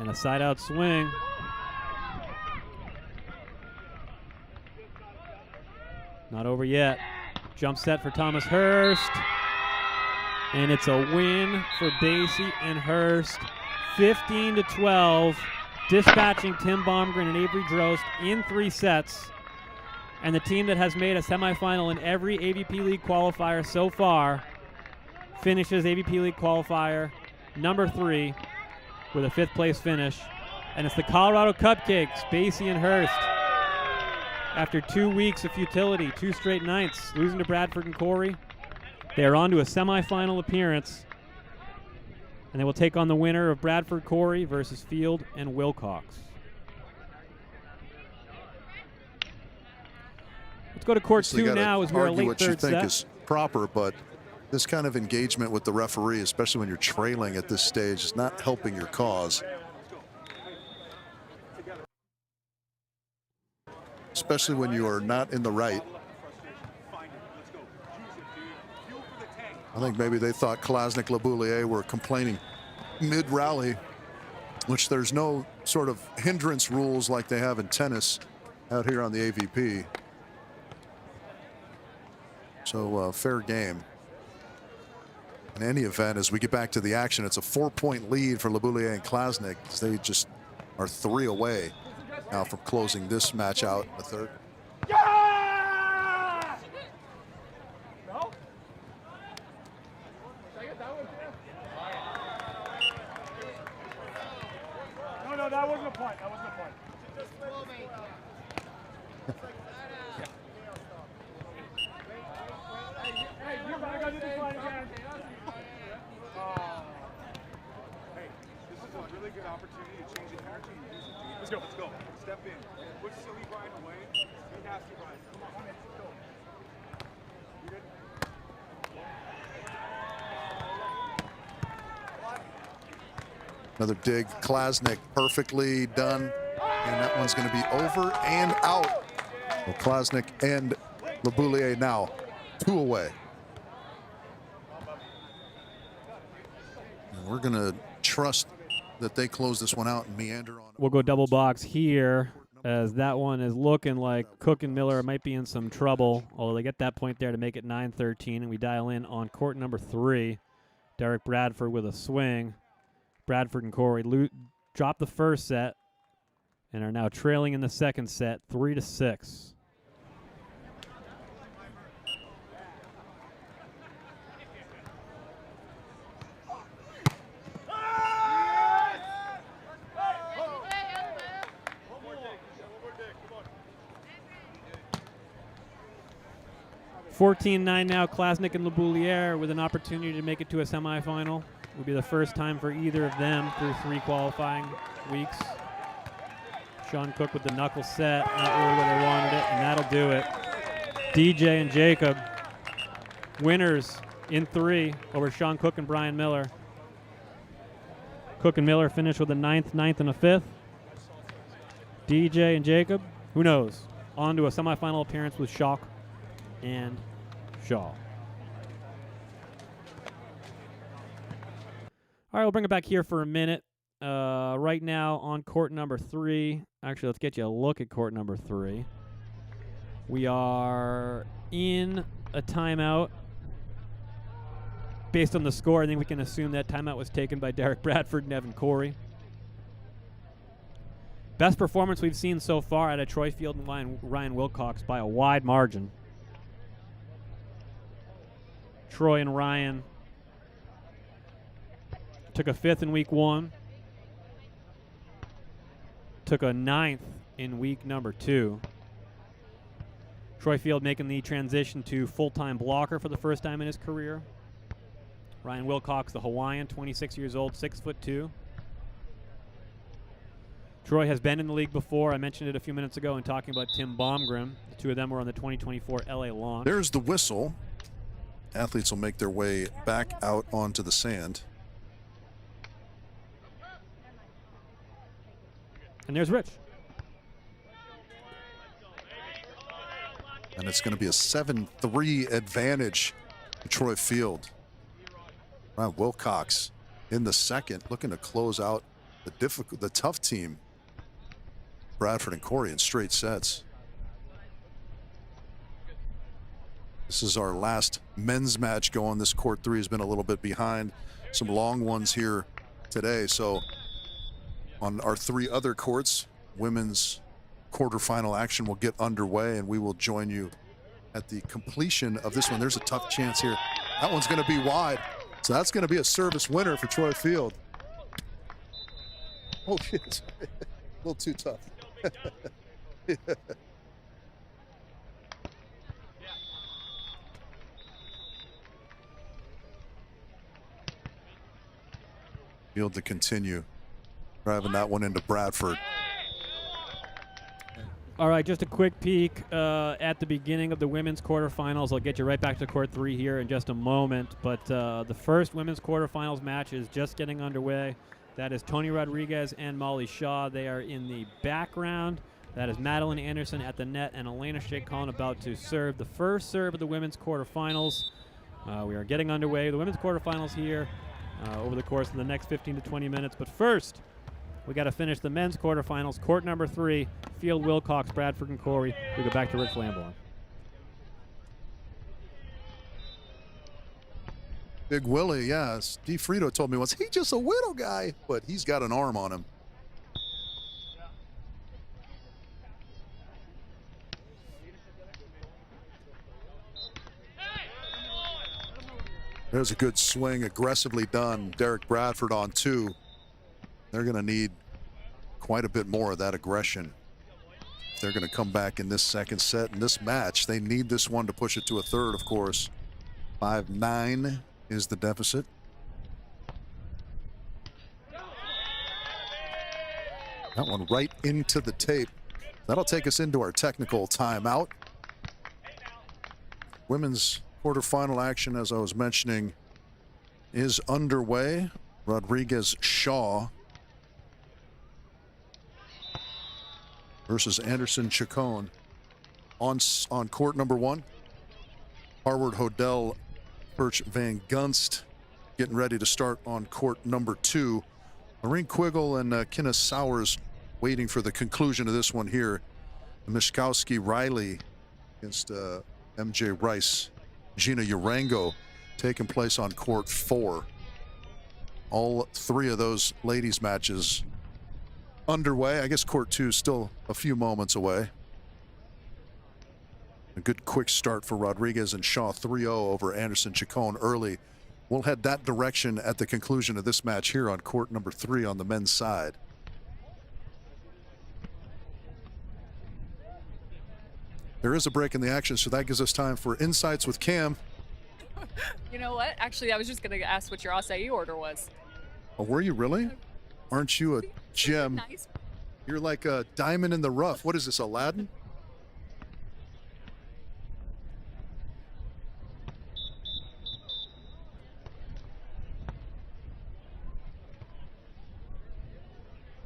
[SPEAKER 1] And a side-out swing. Not over yet. Jump set for Thomas Hurst. And it's a win for Basie and Hurst. 15-12. Dispatching Tim Baumgren and Avery Drost in 3 sets. And the team that has made a semifinal in every AVP League qualifier so far finishes AVP League qualifier number 3 with a 5th place finish. And it's the Colorado Cupcakes, Basie and Hurst. After 2 weeks of futility, 2 straight nights, losing to Bradford and Corey, they are on to a semifinal appearance. And they will take on the winner of Bradford Corey versus Field and Wilcox. Let's go to court 2 now as we're a late
[SPEAKER 2] what you
[SPEAKER 1] third
[SPEAKER 2] think
[SPEAKER 1] set.
[SPEAKER 2] is proper, but this kind of engagement with the referee, especially when you're trailing at this stage, is not helping your cause. Especially when you are not in the right. I think maybe they thought Klasnick, LeBoulier were complaining mid-rally, which there's no sort of hindrance rules like they have in tennis out here on the AVP. So fair game. In any event, as we get back to the action, it's a 4-point lead for LeBoulier and Klasnick. They just are 3 away now from closing this match out in the third.
[SPEAKER 5] that wasn't a point. That wasn't a point. Hey, you're back on this line again. Hey, this is a really good opportunity to change the energy. Let's go. Let's go. Step in. Push silly Brian away. Be nasty, Brian. Come on. Let's go. You good?
[SPEAKER 2] Another dig. Klasnick perfectly done. And that one's going to be over and out. Well, Klasnick and Leboulier now 2 away. And we're going to trust that they close this one out and meander on.
[SPEAKER 1] We'll go double box here, as that one is looking like Cook and Miller might be in some trouble, although they get that point there to make it 9-13, and we dial in on court number 3. Derek Bradford with a swing. Bradford and Corey drop the first set and are now trailing in the second set, 3-6.
[SPEAKER 5] Come
[SPEAKER 1] 14-9 now, Klasnick and Leboulier with an opportunity to make it to a semifinal. Will be the first time for either of them through 3 qualifying weeks. Sean Cook with the knuckle set, not really where they wanted it, and that'll do it. DJ and Jacob, winners in 3 over Sean Cook and Brian Miller. Cook and Miller finished with a 9th, and a 5th. DJ and Jacob, who knows? On to a semifinal appearance with Shock and Shaw. All right, we'll bring it back here for a minute. Right now on court number 3. Actually, let's get you a look at court number 3. We are in a timeout. Based on the score, I think we can assume that timeout was taken by Derek Bradford and Evan Corey. Best performance we've seen so far out of Troy Field and Ryan Wilcox by a wide margin. Troy and Ryan took a 5th in week 1. Took a 9th in week number 2. Troy Field making the transition to full-time blocker for the first time in his career. Ryan Wilcox, the Hawaiian, 26 years old, 6'2". Troy has been in the league before. I mentioned it a few minutes ago in talking about Tim Baumgrim. The 2 of them were on the 2024 LA launch.
[SPEAKER 2] There's the whistle. Athletes will make their way back out onto the sand.
[SPEAKER 1] And there's Rich.
[SPEAKER 2] And it's going to be a 7-3 advantage to Troy Field. Ryan Wilcox in the second, looking to close out the tough team. Bradford and Corey in straight sets. This is our last men's match going. This court 3 has been a little bit behind. Some long ones here today. So on our 3 other courts, women's quarterfinal action will get underway, and we will join you at the completion of this one. There's a tough chance here. That one's going to be wide. So that's going to be a service winner for Troy Field. Oh, shit. A little too tough. Yeah. Field to continue driving that one into Bradford.
[SPEAKER 1] All right, just a quick peek at the beginning of the women's quarterfinals. I'll get you right back to court 3 here in just a moment. But the first women's quarterfinals match is just getting underway. That is Tony Rodriguez and Molly Shaw. They are in the background. That is Madeline Anderson at the net and Elena Shakon about to serve the first serve of the women's quarterfinals. We are getting underway. The women's quarterfinals here over the course of the next 15 to 20 minutes. But first, we got to finish the men's quarterfinals. Court number 3, Field, Wilcox, Bradford, and Corey. We go back to Rich Lamborn.
[SPEAKER 2] Big Willie, yeah. Steve Frito told me once, he's just a widow guy, but he's got an arm on him. There's a good swing, aggressively done. Derek Bradford on 2. They're going to need quite a bit more of that aggression. They're going to come back in this second set in this match. They need this one to push it to a third, of course. 5-9 is the deficit. That one right into the tape. That'll take us into our technical timeout. Women's quarterfinal action, as I was mentioning, is underway. Rodriguez-Shaw versus Anderson-Chacon on court number 1. Harward Hodel, Perch Van Gunst getting ready to start on court number 2. Maureen Quiggle and Kinna Sowers waiting for the conclusion of this one here. Mishkowski Riley against MJ Rice. Gina Urango taking place on court 4. All 3 of those ladies matches underway. I guess court 2 is still a few moments away. A good quick start for Rodriguez and Shaw, 3-0 over Anderson-Chacon early. We'll head that direction at the conclusion of this match here on court number 3 on the men's side. There is a break in the action, so that gives us time for Insights with Cam.
[SPEAKER 8] You know what? Actually, I was just going to ask what your acai order was.
[SPEAKER 2] Oh, were you really? Aren't you a gem?
[SPEAKER 8] Nice.
[SPEAKER 2] You're like a diamond in the rough. What is this, Aladdin?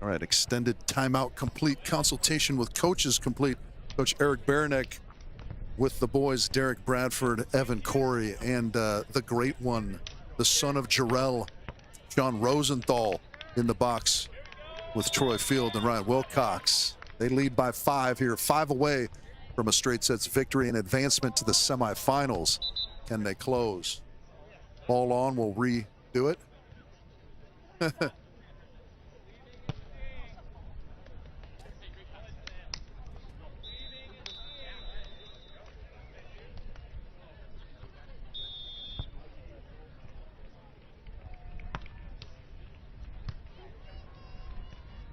[SPEAKER 2] All right, extended timeout complete. Consultation with coaches complete. Coach Eric Baranek with the boys, Derek Bradford, Evan Corey, and the great one, the son of Jarrell, John Rosenthal, in the box with Troy Field and Ryan Wilcox. They lead by 5 here, 5 away from a straight sets victory and advancement to the semifinals. Can they close? Ball on, we'll redo it.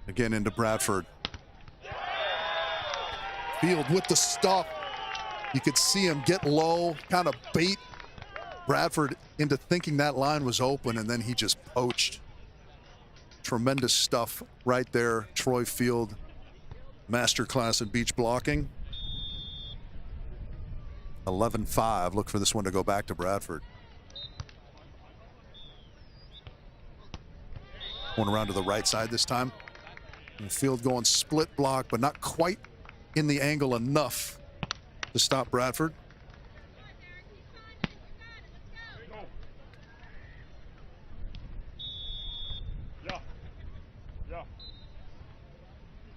[SPEAKER 2] Again into Bradford. Field with the stuff. You could see him get low, kind of bait Bradford into thinking that line was open, and then he just poached. Tremendous stuff right there. Troy Field, masterclass in beach blocking. 11-5. Look for this one to go back to Bradford. Going around to the right side this time. And Field going split block, but not quite in the angle enough to stop Bradford.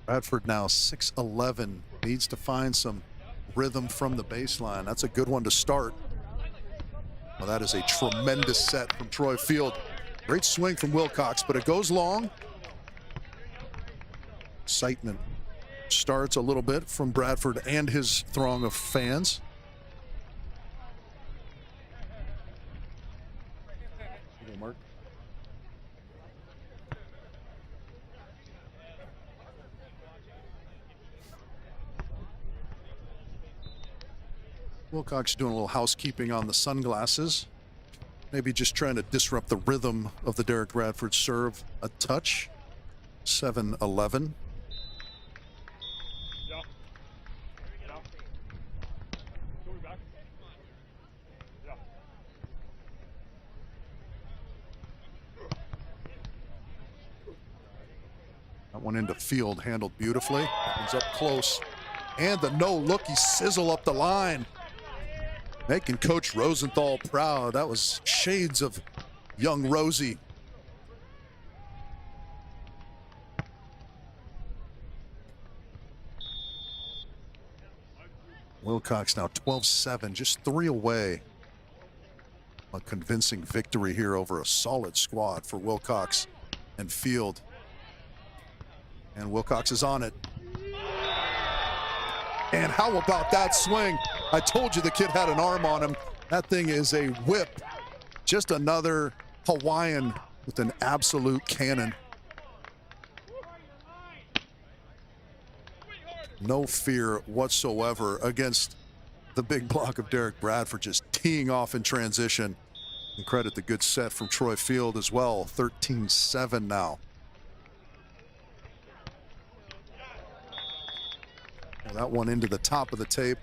[SPEAKER 2] Bradford now 6'11", needs to find some rhythm from the baseline. That's a good one to start. Well, that is a tremendous set from Troy Field. Great swing from Wilcox, but it goes long. Excitement starts a little bit from Bradford and his throng of fans. Okay, Mark. Wilcox doing a little housekeeping on the sunglasses. Maybe just trying to disrupt the rhythm of the Derek Bradford serve a touch. 7-11. That one into Field, handled beautifully. That one's up close. And the no-looky sizzle up the line. Making Coach Rosenthal proud. That was shades of young Rosie. Wilcox now 12-7, just 3 away. A convincing victory here over a solid squad for Wilcox and Field. And Wilcox is on it. And how about that swing? I told you the kid had an arm on him. That thing is a whip. Just another Hawaiian with an absolute cannon. No fear whatsoever against the big block of Derek Bradford, just teeing off in transition. And credit the good set from Troy Field as well. 13-7 now. Well, that one into the top of the tape.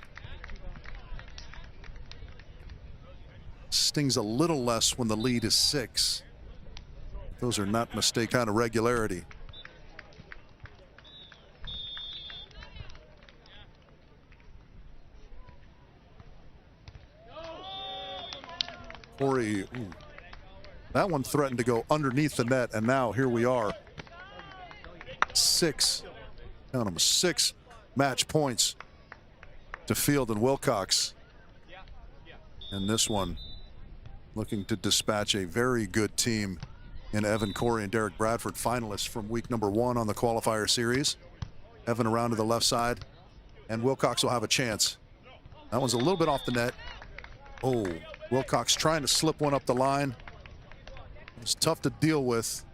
[SPEAKER 2] Stings a little less when the lead is 6. Those are not mistake kind of regularity. Corey, that one threatened to go underneath the net, and now here we are. 6, count them, 6 match points to Field and Wilcox. And this one looking to dispatch a very good team in Evan Corey and Derek Bradford, finalists from week number 1 on the qualifier series. Evan around to the left side, and Wilcox will have a chance. That one's a little bit off the net. Oh, Wilcox trying to slip one up the line. It's tough to deal with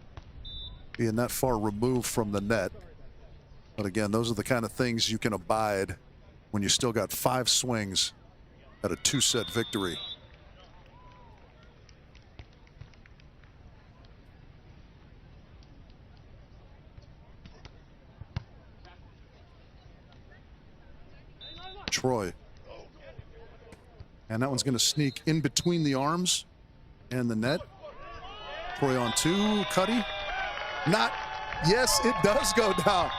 [SPEAKER 2] being that far removed from the net. But again, those are the kind of things you can abide when you still got 5 swings at a 2-set victory. Troy. And that one's going to sneak in between the arms and the net. Troy on 2, Cuddy. Not, yes, it does go down.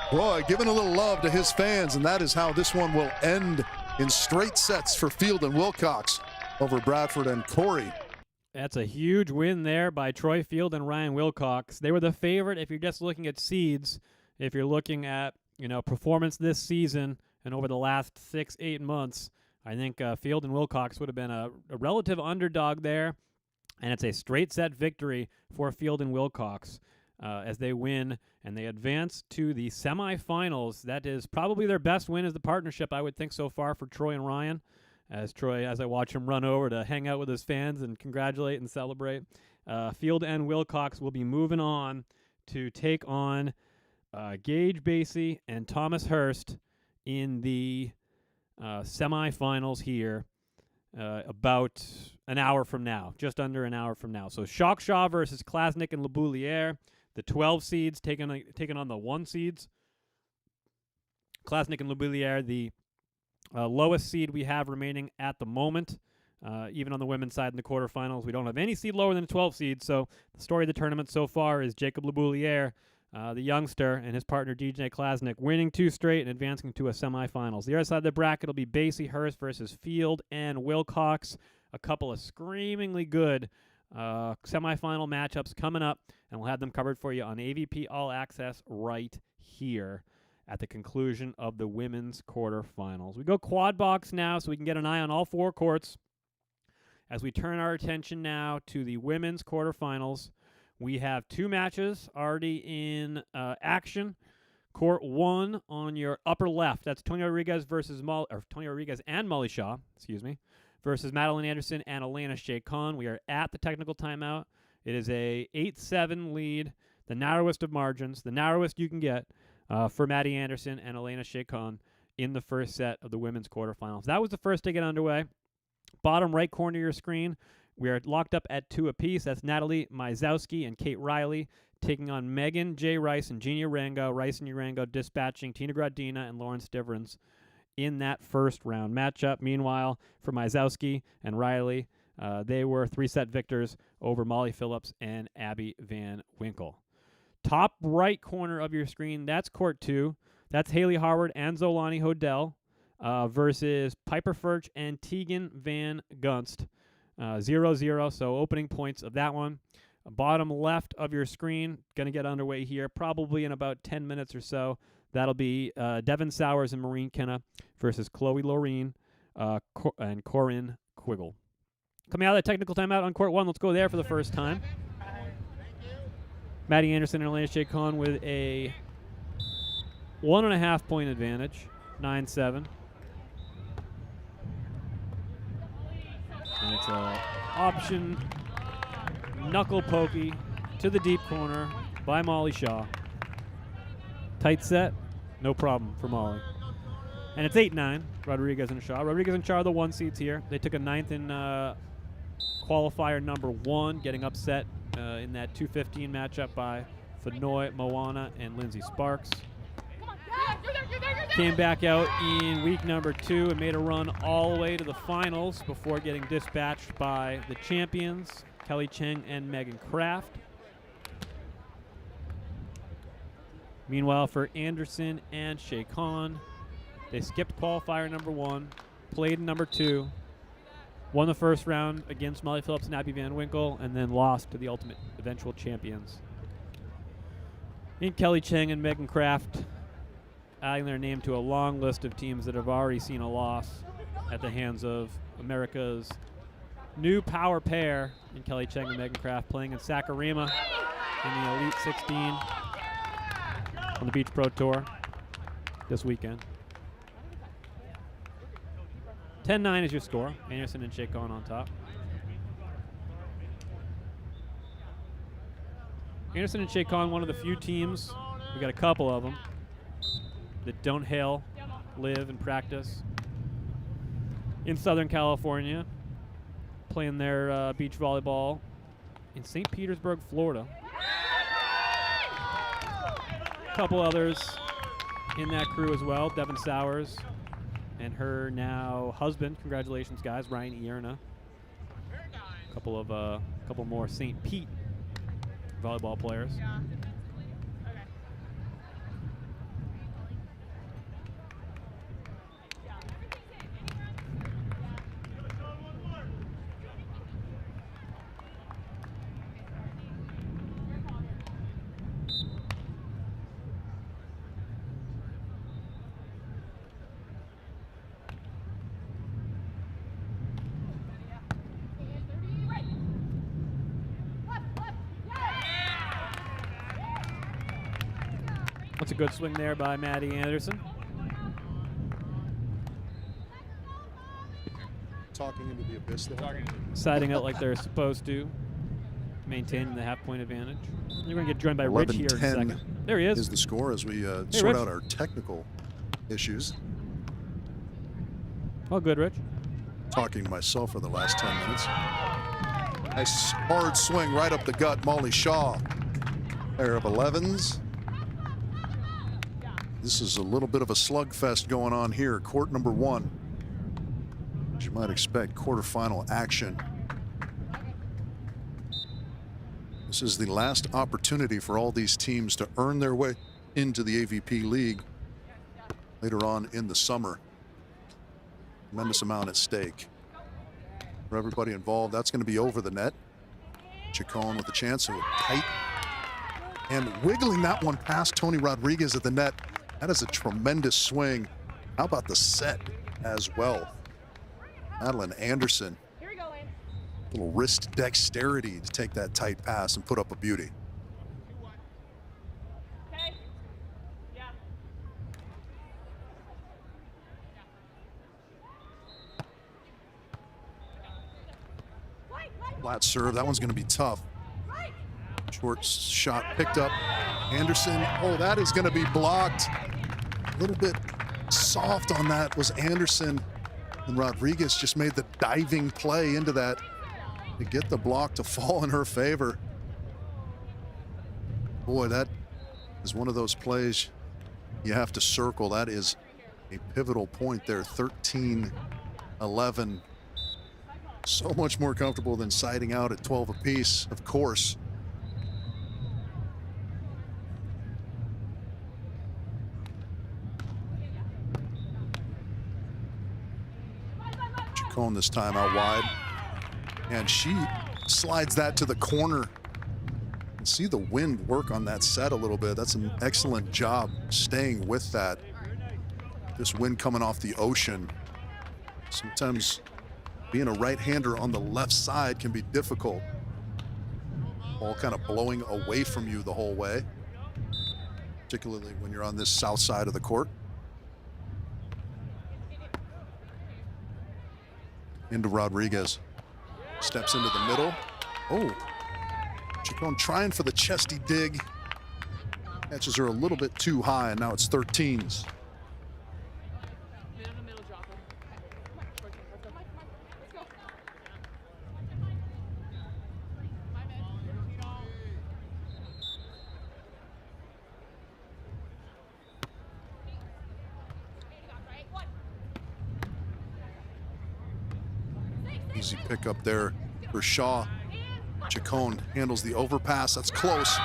[SPEAKER 2] Troy giving a little love to his fans, and that is how this one will end in straight sets for Field and Wilcox over Bradford and Corey.
[SPEAKER 1] That's a huge win there by Troy Field and Ryan Wilcox. They were the favorite if you're just looking at seeds. If you're looking at, performance this season and over the last 6-8 months, I think Field and Wilcox would have been a relative underdog there, and it's a straight set victory for Field and Wilcox as they win and they advance to the semifinals. That is probably their best win as the partnership, I would think, so far for Troy and Ryan. As I watch him run over to hang out with his fans and congratulate and celebrate. Field and Wilcox will be moving on to take on Gage Basie and Thomas Hurst in the semifinals here about an hour from now, just under an hour from now. So Shawkshaw versus Klasnick and LeBouliere, the 12 seeds taking on the 1 seeds. Klasnick and LeBouliere, the lowest seed we have remaining at the moment. Even on the women's side in the quarterfinals, we don't have any seed lower than a 12 seed. So the story of the tournament so far is Jacob LeBouliere, the youngster, and his partner DJ Klasnick winning 2 straight and advancing to a semifinals. The other side of the bracket will be Basie Hurst versus Field and Wilcox. A couple of screamingly good semifinal matchups coming up, and we'll have them covered for you on AVP All Access right here at the conclusion of the women's quarterfinals. We go quad box now so we can get an eye on all 4 courts. As we turn our attention now to the women's quarterfinals, we have 2 matches already in action. Court 1 on your upper left. That's Tony Rodriguez Tony Rodriguez and Molly Shaw, versus Madeline Anderson and Elena Shea-Con. We are at the technical timeout. It is a 8-7 lead, the narrowest of margins, the narrowest you can get for Maddie Anderson and Elena Shea-Con in the first set of the women's quarterfinals. That was the first to get underway. Bottom right corner of your screen, we are locked up at 2 apiece. That's Natalie Myzowski and Kate Riley taking on Megan J. Rice and Gina Urango. Rice and Urango dispatching Tina Gradina and Lauren Stivrins in that first round matchup. Meanwhile, for Myzowski and Riley, they were 3-set victors over Molly Phillips and Abby Van Winkle. Top right corner of your screen, that's Court 2. That's Haley Harward and Zolani Hodel versus Piper Furch and Tegan Van Gunst. 0-0, so opening points of that one. Bottom left of your screen, going to get underway here probably in about 10 minutes or so. That'll be Devin Sowers and Maureen Kenna versus Chloe Loreen and Corinne Quiggle. Coming out of the technical timeout on Court 1, let's go there for the first time. Maddie Anderson and Elena Shea-Con with a 1.5 point advantage, 9-7. And it's an option knuckle pokey to the deep corner by Molly Shaw. Tight set, No problem for Molly. And it's 8-9, Rodriguez and Shaw. Rodriguez and Shaw are the 1 seeds here. They took a 9th in qualifier number 1, getting upset in that 2:15 matchup by Fenoy, Moana, and Lindsay Sparks. Came back out in week number 2 and made a run all the way to the finals before getting dispatched by the champions, Kelly Cheng and Megan Kraft. Meanwhile, for Anderson and Shay Khan, they skipped qualifier number 1, played in number 2, won the first round against Molly Phillips and Abby Van Winkle, and then lost to the ultimate eventual champions. In Kelly Cheng and Megan Kraft, adding their name to a long list of teams that have already seen a loss at the hands of America's new power pair in Kelly Cheng and Megan Kraft, playing in Sakurima in the Elite 16 on the Beach Pro Tour this weekend. 10-9 is your score. Anderson and Shay Khan on top. Anderson and Shay Khan, one of the few teams, we got a couple of them, that don't hail, live, and practice in Southern California, playing their beach volleyball in St. Petersburg, Florida. A couple others in that crew as well. Devin Sowers and her now husband. Congratulations, guys. Ryan Ierna. A couple more St. Pete volleyball players.
[SPEAKER 7] Yeah.
[SPEAKER 1] That's a good swing there by Maddie Anderson.
[SPEAKER 2] Talking into the abyss there.
[SPEAKER 1] Siding out like they're supposed to, maintaining the half-point advantage. You're going to get joined by Rich here in a second. There he is.
[SPEAKER 2] Is the score as we sort
[SPEAKER 1] Rich.
[SPEAKER 2] out our technical issues.
[SPEAKER 1] Oh, good, Rich.
[SPEAKER 2] Talking to myself for the last 10 minutes. Nice hard swing right up the gut, Molly Shaw. Pair of 11s. This is a little bit of a slugfest going on here. Court number 1. As you might expect, quarterfinal action. This is the last opportunity for all these teams to earn their way into the AVP League later on in the summer. Tremendous amount at stake for everybody involved. That's going to be over the net. Chacon with a chance of tight and wiggling that one past Tony Rodriguez at the net. That is a tremendous swing. How about the set as well? Madeline Anderson.
[SPEAKER 7] Here we go, Lane.
[SPEAKER 2] Little wrist dexterity to take that tight pass and put up a beauty.
[SPEAKER 7] Okay. Yeah.
[SPEAKER 2] Flat serve. That one's going to be tough. Short shot picked up. Anderson. Oh, that is going to be blocked. A little bit soft on that was Anderson. And Rodriguez just made the diving play into that to get the block to fall in her favor. Boy, that is one of those plays you have to circle. That is a pivotal point there. 13-11. So much more comfortable than siding out at 12 apiece, of course. Chacon this time out wide. And she slides that to the corner. And see the wind work on that set a little bit. That's an excellent job staying with that. This wind coming off the ocean. Sometimes being a right-hander on the left side can be difficult. Ball kind of blowing away from you the whole way, particularly when you're on this south side of the court. Into Rodriguez. Steps into the middle. Oh, Chacon trying for the chesty dig. Catches are a little bit too high, and now it's 13s. Easy pickup there for Shaw. Chacon handles the overpass. That's close.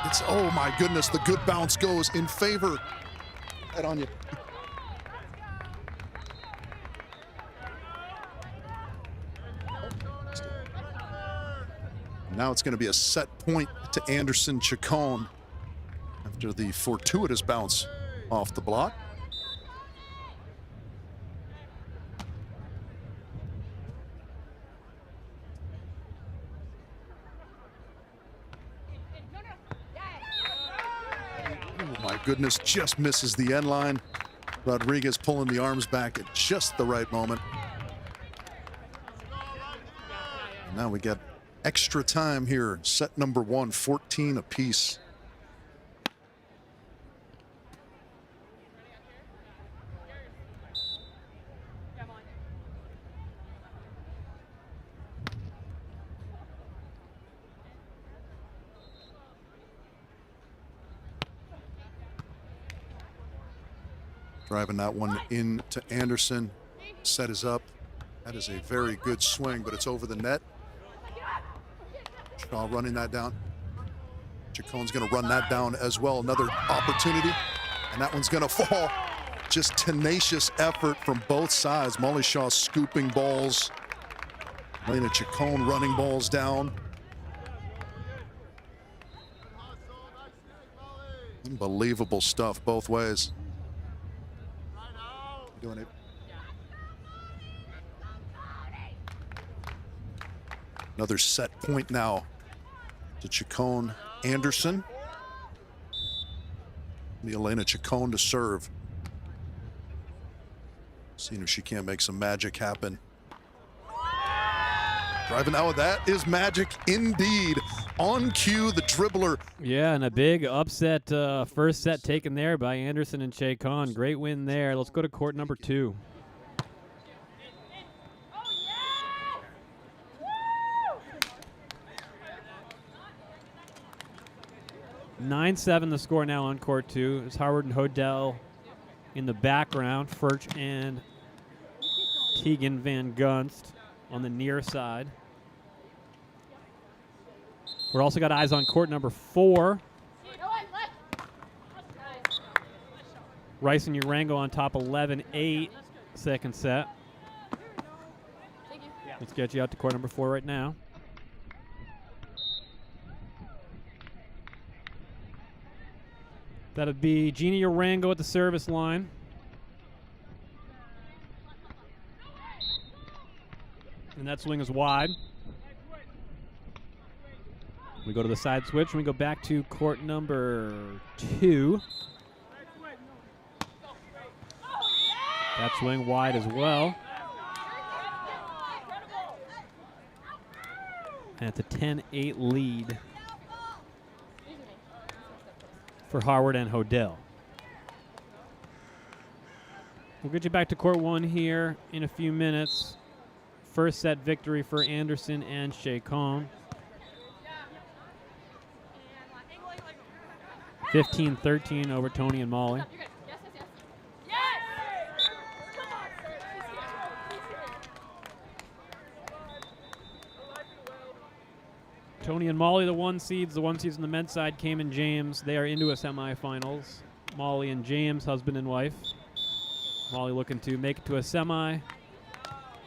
[SPEAKER 2] It's, oh my goodness, the good bounce goes in favor. Head on you. Now it's going to be a set point to Anderson Chacon after the fortuitous bounce off the block. Oh my goodness, just misses the end line. Rodriguez pulling the arms back at just the right moment. And now we get extra time here. Set number 1, 14 apiece. Driving that one in to Anderson. Set is up. That is a very good swing, but it's over the net. Shaw running that down. Chacon's going to run that down as well. Another opportunity, and that one's going to fall. Just tenacious effort from both sides. Molly Shaw scooping balls. Elena Chacon running balls down. Unbelievable stuff both ways. Doing it. Another set point now to Chacon Anderson. The Elena Chacon to serve. Seeing if she can't make some magic happen. Driving out, that is magic indeed. On cue, the dribbler.
[SPEAKER 1] Yeah, and a big upset first set taken there by Anderson and Chacon. Great win there. Let's go to court number 2. Oh, 9-7 the score now on court 2. It's Howard and Hodel in the background. Furch and Tegan Van Gunst on the near side. We're also got eyes on court number 4. Rice and Urango on top 11-8, second set. Let's get you out to court number 4 right now. That'd be Gina Urango at the service line. And that swing is wide. We go to the side switch and we go back to court number 2. That swing wide as well. And it's a 10-8 lead for Harward and Hodel. We'll get you back to court 1 here in a few minutes. First set victory for Anderson and Chacon. 15-13 over Tony and Molly. Tony and Molly, the one seeds on the men's side, Cam and James, they are into a semifinals. Molly and James, husband and wife. Molly looking to make it to a semi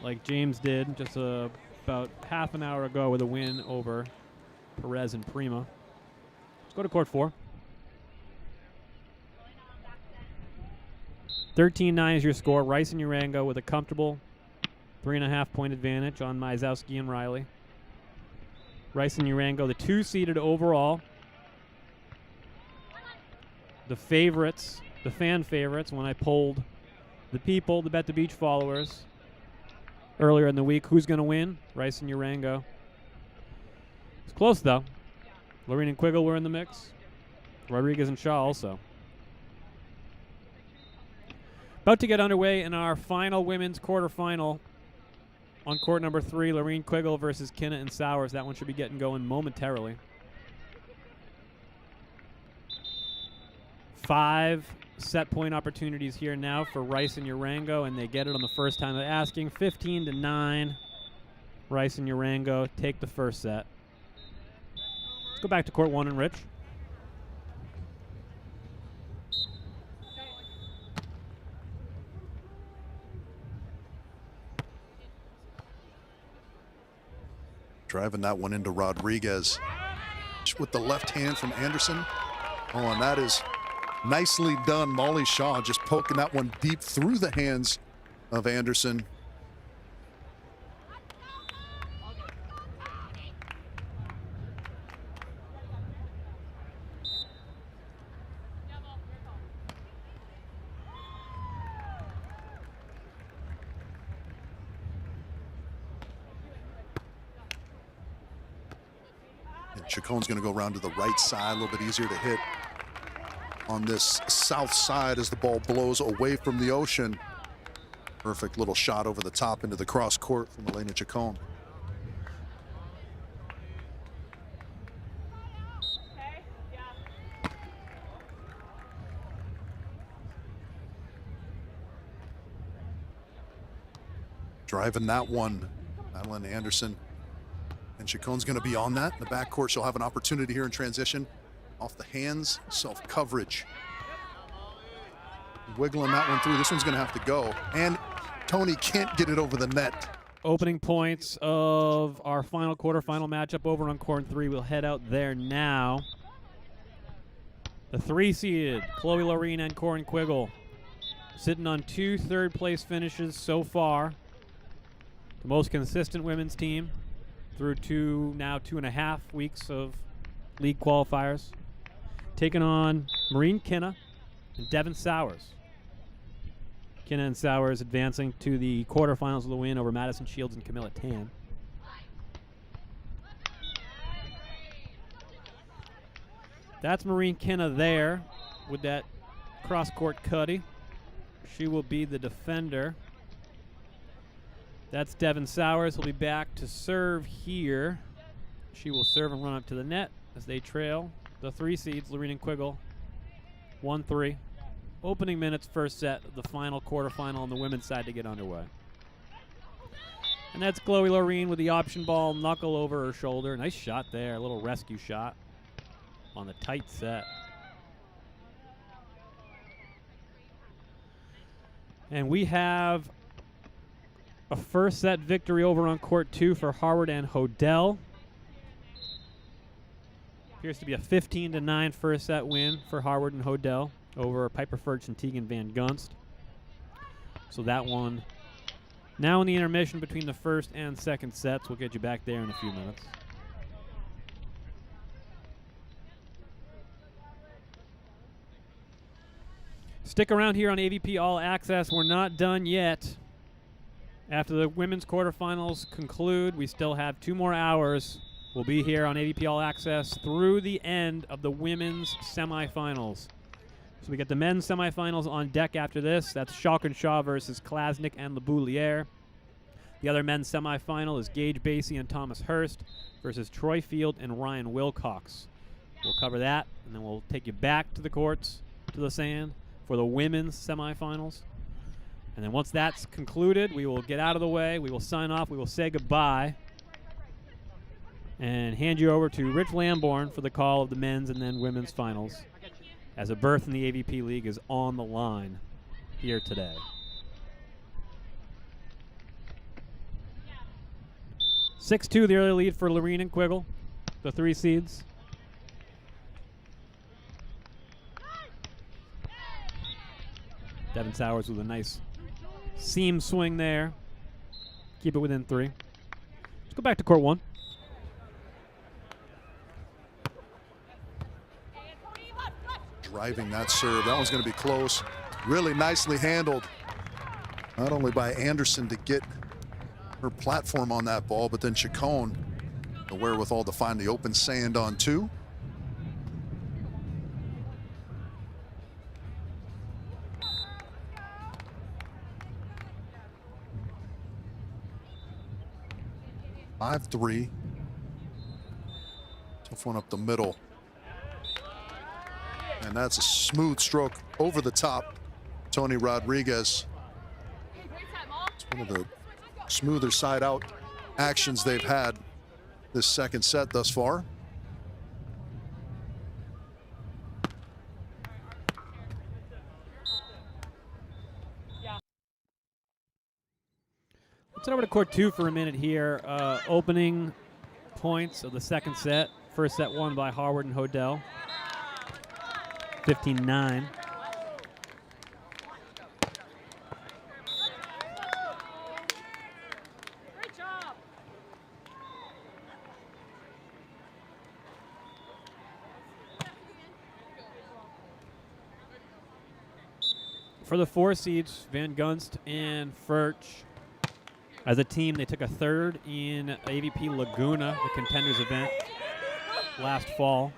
[SPEAKER 1] like James did just about half an hour ago with a win over Perez and Prima. Let's go to court 4. 13-9 is your score. Rice and Urango with a comfortable 3.5 point advantage on Mizowski and Riley. Rice and Urango, the 2-seeded overall. The favorites, the fan favorites, when I polled the people, the Bet the Beach followers, earlier in the week, who's going to win? Rice and Urango. It's close, though. Lorene and Quiggle were in the mix. Rodriguez and Shaw also. About to get underway in our final women's quarterfinal on court number 3, Lorene Quiggle versus Kinna and Sowers. That one should be getting going momentarily. 5 set point opportunities here now for Rice and Urango, and they get it on the first time of asking. 15-9. Rice and Urango take the first set. Let's go back to court 1 and Rich.
[SPEAKER 2] Driving that one into Rodriguez with the left hand from Anderson. Oh, and that is nicely done. Molly Shaw just poking that one deep through the hands of Anderson. Chacon's going to go around to the right side, a little bit easier to hit on this south side as the ball blows away from the ocean. Perfect little shot over the top into the cross court from Elena Chacon. Driving that one, Madeline Anderson. And Chacon's going to be on that. In the backcourt, she'll have an opportunity here in transition. Off the hands, self-coverage. Wiggling that one through. This one's going to have to go. And Tony can't get it over the net.
[SPEAKER 1] Opening points of our final quarterfinal matchup over on court 3. We'll head out there now. The 3-seeded Chloe Lorene and Corin Quiggle sitting on 2 third-place finishes so far. The most consistent women's team through 2.5 weeks of league qualifiers. Taking on Maureen Kinna and Devin Sowers. Kinna and Sowers advancing to the quarterfinals with a win over Madison Shields and Camilla Tan. That's Maureen Kinna there with that cross-court cutty. She will be the defender. That's Devin Sowers. He'll be back to serve here. She will serve and run up to the net as they trail the 3 seeds, Lorene and Quiggle, 1-3. Opening minutes, first set of the final quarterfinal on the women's side to get underway. And that's Chloe Lorene with the option ball, knuckle over her shoulder. Nice shot there, a little rescue shot on the tight set. And we have a first set victory over on court 2 for Harward and Hodel. Appears to be a 15-9 first set win for Harward and Hodel over Piper Furch and Tegan Van Gunst. So that one now in the intermission between the first and second sets. We'll get you back there in a few minutes. Stick around here on AVP All Access. We're not done yet. After the women's quarterfinals conclude, we still have 2 more hours. We'll be here on AVP All Access through the end of the women's semifinals. So we get the men's semifinals on deck after this. That's Schalk and Shaw versus Klasnick and LeBouliere. The other men's semifinal is Gage Basie and Thomas Hurst versus Troy Field and Ryan Wilcox. We'll cover that, and then we'll take you back to the courts, to the sand, for the women's semifinals. And then once that's concluded, we will get out of the way. We will sign off. We will say goodbye and hand you over to Rich Lamborn for the call of the men's and then women's finals, as a berth in the AVP League is on the line here today. – 6-2, the early lead for Lorene and Quiggle, the 3 seeds. Devin Sowers with a nice seam swing there. Keep it within 3. Let's go back to court 1.
[SPEAKER 2] Driving that serve. That one's going to be close. Really nicely handled. Not only by Anderson to get her platform on that ball, but then Chacon, the wherewithal to find the open sand on 2. 5-3. Tough one up the middle. And that's a smooth stroke over the top. Tony Rodriguez. It's one of the smoother side out actions they've had this second set thus far.
[SPEAKER 1] Let's head over to court 2 for a minute here. Opening points of the second set. First set won by Harward and Hodel. 15-9. For the 4 seeds, Van Gunst and Furch. As a team, they took a third in AVP Laguna, the contenders event, last fall.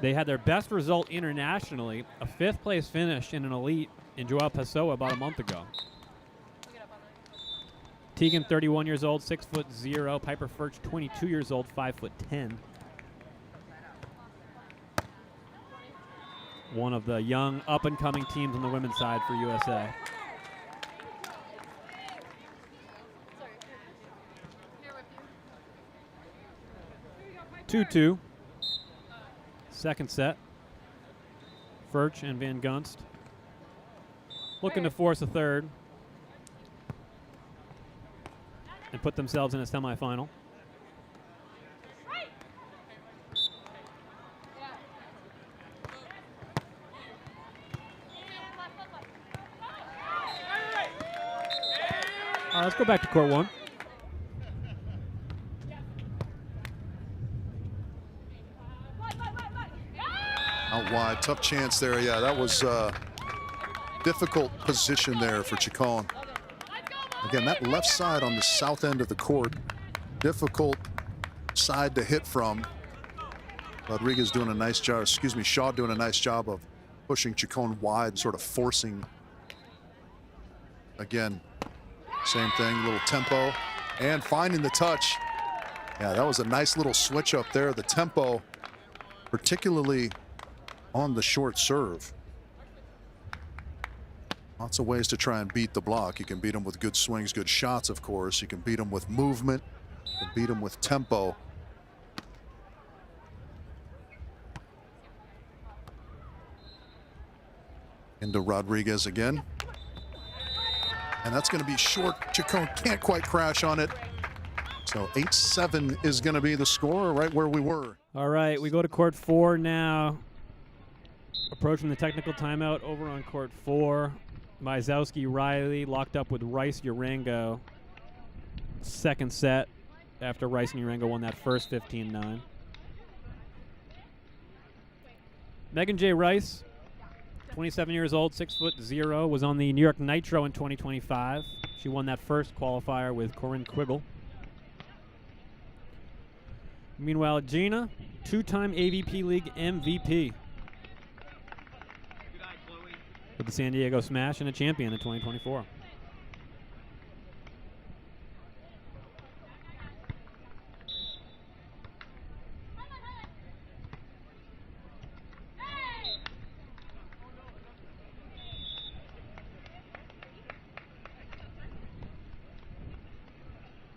[SPEAKER 1] They had their best result internationally, a 5th place finish in an elite in Joao Pessoa about a month ago. Tegan, 31 years old, 6'0". Piper Furch, 22 years old, 5'10". One of the young up-and-coming teams on the women's side for USA. 2-2. Second set. Furch and Van Gunst looking to force a third and put themselves in a semifinal. Let's go back to court 1.
[SPEAKER 2] Out wide, tough chance there. Yeah, that was difficult position there for Chacon. Again, that left side on the south end of the court, difficult side to hit from. Rodriguez doing a nice job, excuse me, Shaw doing a nice job of pushing Chacon wide, sort of forcing. Again, same thing, little tempo and finding the touch. Yeah, that was a nice little switch up there. The tempo, particularly on the short serve. Lots of ways to try and beat the block. You can beat them with good swings, good shots, of course. You can beat them with movement. You can beat them with tempo. Into Rodriguez again. And that's going to be short. Chacon can't quite crash on it. So 8-7 is going to be the score, right where we were.
[SPEAKER 1] All right, we go to court 4 now. Approaching the technical timeout over on court 4. Mizowski Riley locked up with Rice Urango. Second set after Rice and Urango won that first 15-9. Megan J. Rice, 27 years old, 6'0", was on the New York Nitro in 2025. She won that first qualifier with Corinne Quiggle. Meanwhile, Gina, 2-time AVP League MVP with the San Diego Smash and a champion in 2024.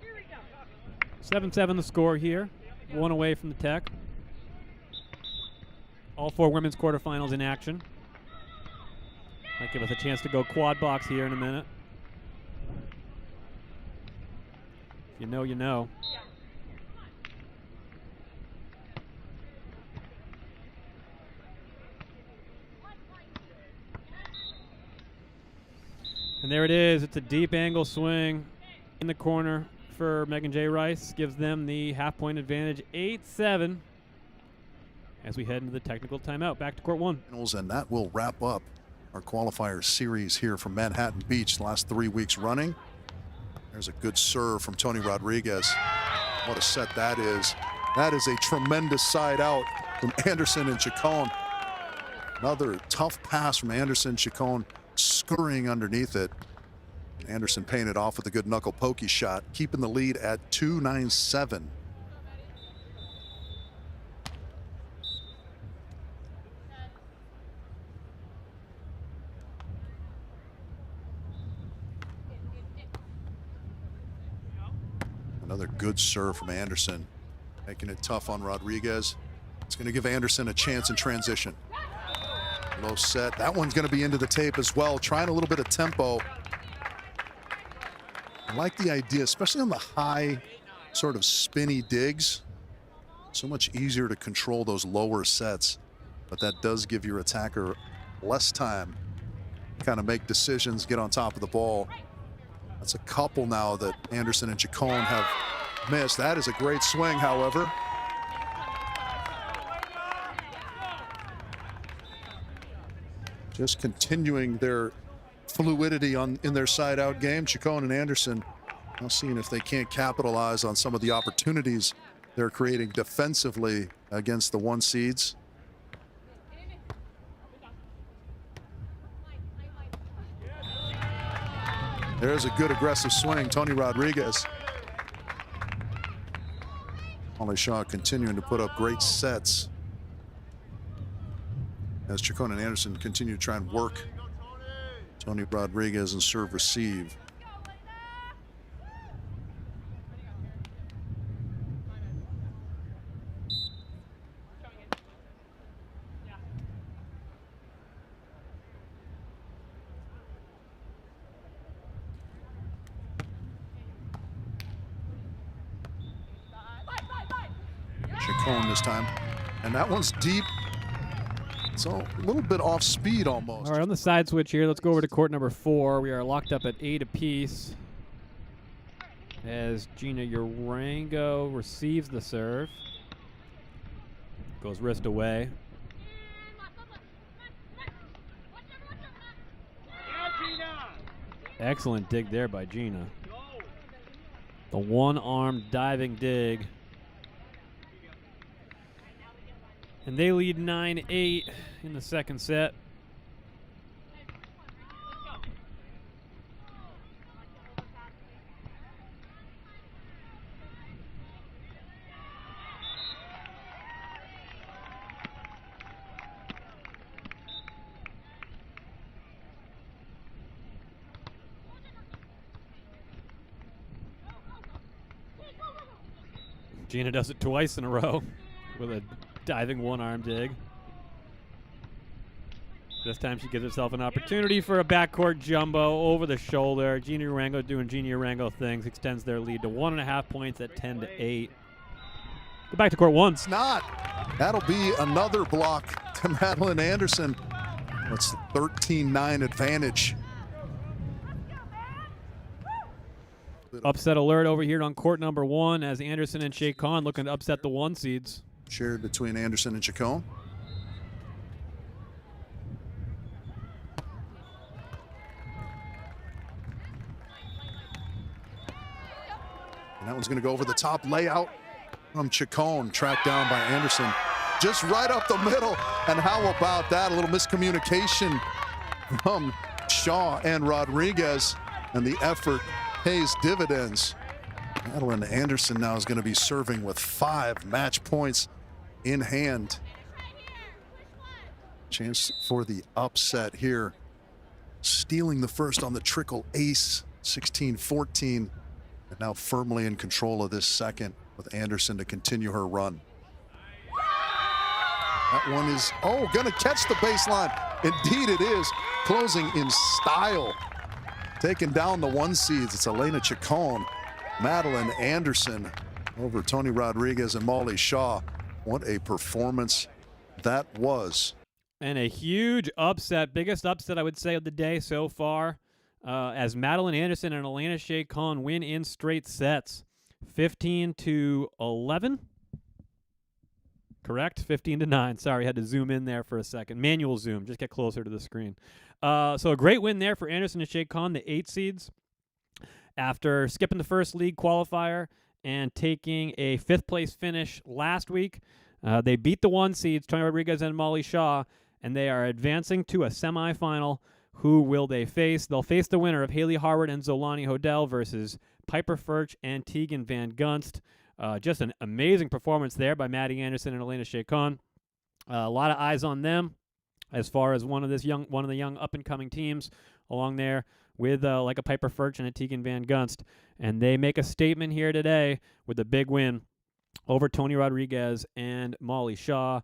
[SPEAKER 1] Here we go. 7-7 the score here. One away from the tech. All 4 women's quarterfinals in action. Might give us a chance to go quad box here in a minute. If you know, you know. And there it is. It's a deep angle swing in the corner for Megan J. Rice. Gives them the half-point advantage, 8-7, as we head into the technical timeout. Back to court 1.
[SPEAKER 2] And that will wrap up our qualifier series here from Manhattan Beach the last 3 weeks running. There's a good serve from Tony Rodriguez. What a set that is. That is a tremendous side out from Anderson and Chacon. Another tough pass from Anderson. Chacon scurrying underneath it. Anderson paying it off with a good knuckle pokey shot, keeping the lead at 2-9-7. Another good serve from Anderson, making it tough on Rodriguez. It's going to give Anderson a chance in transition. Low set. That one's going to be into the tape as well, trying a little bit of tempo. I like the idea, especially on the high sort of spinny digs. So much easier to control those lower sets, but that does give your attacker less time to kind of make decisions, get on top of the ball. That's a couple now that Anderson and Chacon have missed. That is a great swing, however. Just continuing their fluidity in their side-out game. Chacon and Anderson now seeing if they can't capitalize on some of the opportunities they're creating defensively against the 1 seeds. There's a good aggressive swing, Tony Rodriguez. Molly Shaw continuing to put up great sets as Chacon and Anderson continue to try and work Tony Rodriguez and serve receive. Chacon this time, and that one's deep. So a little bit off speed almost.
[SPEAKER 1] All right, on the side switch here, let's go over to court number 4. We are locked up at 8 apiece as Gina Urango receives the serve. Goes wrist away. Excellent dig there by Gina. The one-armed diving dig. And they lead 9-8 in the second set. Gina does it twice in a row with a diving one-arm dig. This time she gives herself an opportunity for a backcourt jumbo over the shoulder. Gina Urango doing Gina Urango things, extends their lead to 1.5 points at 10-8. Go back to court 1.
[SPEAKER 2] It's not. That'll be another block to Madeline Anderson. That's the 13-9 advantage.
[SPEAKER 1] Upset alert over here on court number 1 as Anderson and Chacon looking to upset the 1 seeds.
[SPEAKER 2] Shared between Anderson and Chacon. And that one's going to go over the top. Layout from Chacon, tracked down by Anderson. Just right up the middle. And how about that? A little miscommunication from Shaw and Rodriguez. And the effort pays dividends. Madeline Anderson now is going to be serving with 5 match points in hand. Chance for the upset here. Stealing the first on the trickle ace, 16-14. And now firmly in control of this second with Anderson to continue her run. That one is, gonna catch the baseline. Indeed it is. Closing in style. Taking down the 1 seeds. It's Elena Chacon, Madeline Anderson over Tony Rodriguez and Molly Shaw. What a performance that was.
[SPEAKER 1] And a huge upset, biggest upset I would say of the day so far, as Madeline Anderson and Elena Chacon win in straight sets, 15-11. Correct? 15-9. Sorry, had to zoom in there for a second. Manual zoom. Just get closer to the screen. So a great win there for Anderson and Chacon, the 8 seeds, after skipping the first league qualifier and taking a 5th place finish last week. They beat the 1 seeds, Tony Rodriguez and Molly Shaw, and they are advancing to a semifinal. Who will they face? They'll face the winner of Haley Harward and Zolani Hodel versus Piper Furch and Tegan Van Gunst. Just an amazing performance there by Maddie Anderson and Elena Shakon. A lot of eyes on them as far as one of the young up-and-coming teams along there with like a Piper Furch and a Tegan Van Gunst. And they make a statement here today with a big win over Tony Rodriguez and Molly Shaw.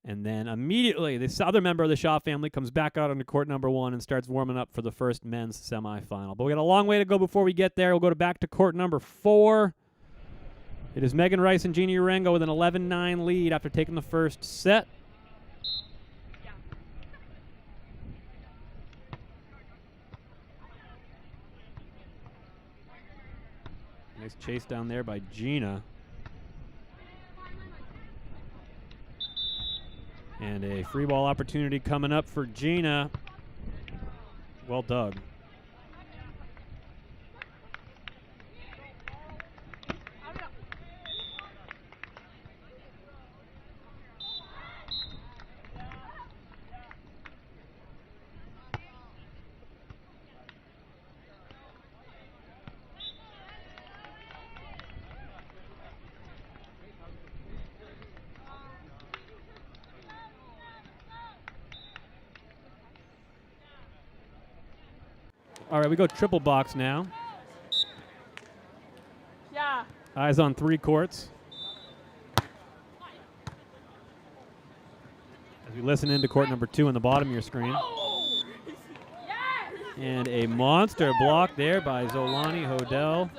[SPEAKER 1] And then immediately, this other member of the Shaw family comes back out onto court number 1 and starts warming up for the first men's semifinal. But we got a long way to go before we get there. We'll go back to court number 4. It is Megan Rice and Jeannie Urengo with an 11-9 lead after taking the first set. Nice chase down there by Gina. And a free ball opportunity coming up for Gina. Well dug. All right, we go triple box now.
[SPEAKER 7] Yeah.
[SPEAKER 1] Eyes on 3 courts. As we listen into court number 2 on the bottom of your screen. And a monster block there by Zolani Hodel.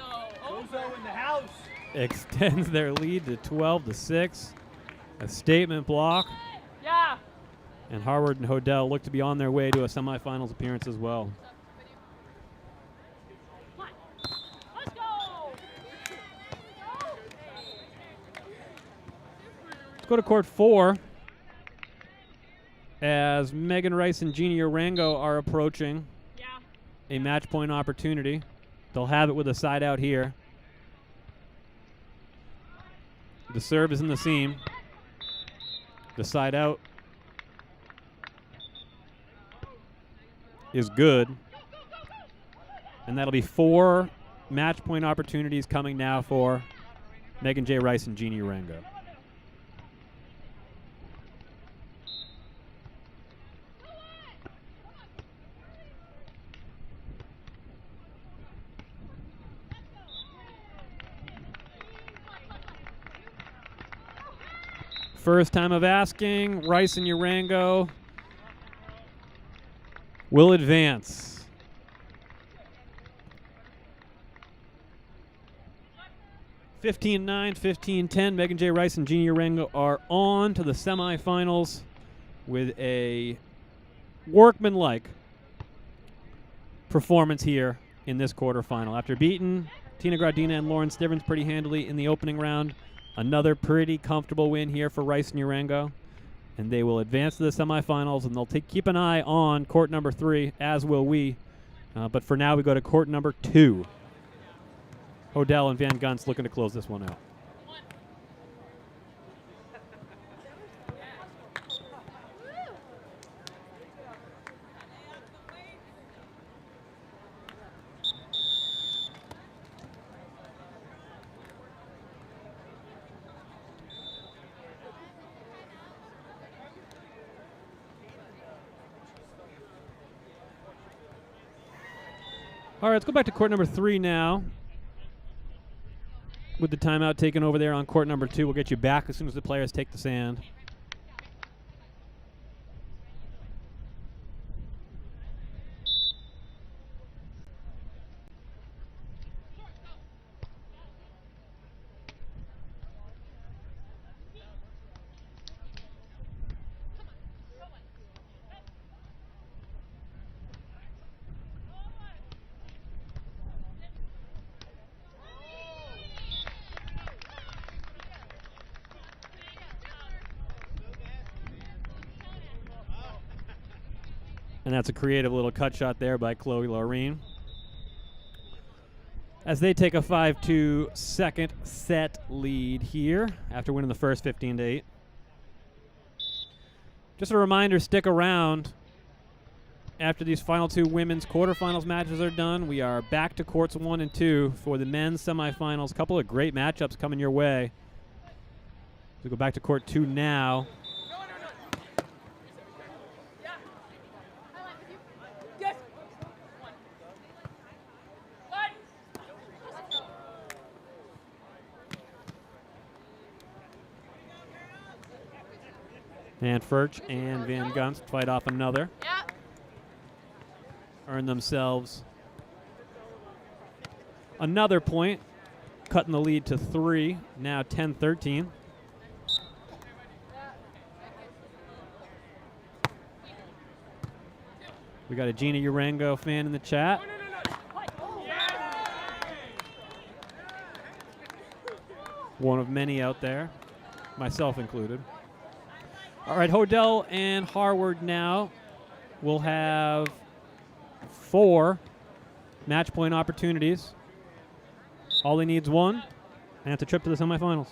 [SPEAKER 4] Ozo in the house.
[SPEAKER 1] Extends their lead to 12-6. A statement block.
[SPEAKER 7] Yeah.
[SPEAKER 1] And Harward and Hodel look to be on their way to a semifinals appearance as well.
[SPEAKER 7] Let's go.
[SPEAKER 1] Let's go to court 4 as Megan Rice and Jeannie Urengo are approaching a match point opportunity. They'll have it with a side out here. The serve is in the seam. The side out is good. And that'll be 4 match point opportunities coming now for Megan J. Rice and Jeannie Urengo. First time of asking, Rice and Urengo will advance. (15-9, 15-10). Megan J. Rice and Jeannie Urengo are on to the semifinals with a workmanlike performance here in this quarterfinal. After beating Tina Gradina and Lauren Stivers pretty handily in the opening round, another pretty comfortable win here for Rice and Urengo. And they will advance to the semifinals, and they'll keep an eye on court number 3, as will we. But for now, we go to court number 2. Hodel and Van Gunst looking to close this one out. All right, let's go back to court number 3 now. With the timeout taken over there on court number 2, we'll get you back as soon as the players take the sand. And that's a creative little cut shot there by Chloe Laureen. As they take a 5-2 second set lead here after winning the first 15-8. Just a reminder, stick around after these final two women's quarterfinals matches are done, we are back to courts 1 and 2 for the men's semifinals. A couple of great matchups coming your way. We go back to court 2 now. And Furch and Van Gunst fight off another. Earn themselves another point, cutting the lead to 3, now 10-13. We got a Gina Urango fan in the chat. One of many out there, myself included. All right, Hodel and Harward now will have 4 match point opportunities. All he needs 1, and it's a trip to the semifinals.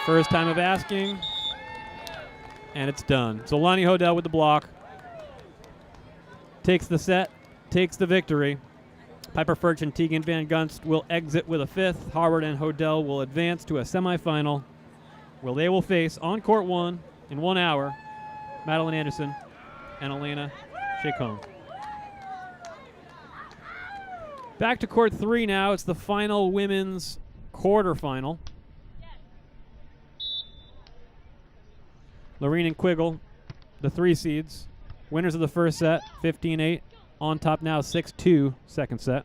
[SPEAKER 1] First time of asking, and it's done. So Lonnie Hodel with the block. Takes the set, takes the victory. Piper Furch and Tegan Van Gunst will exit with a 5th. Harward and Hodel will advance to a semifinal, where they will face on court 1 in 1 hour Madeline Anderson and Elena Chacon. Back to court 3 now. It's the final women's quarterfinal. Lorene and Quiggle, the 3 seeds. Winners of the first set, 15-8. On top now, 6-2, second set.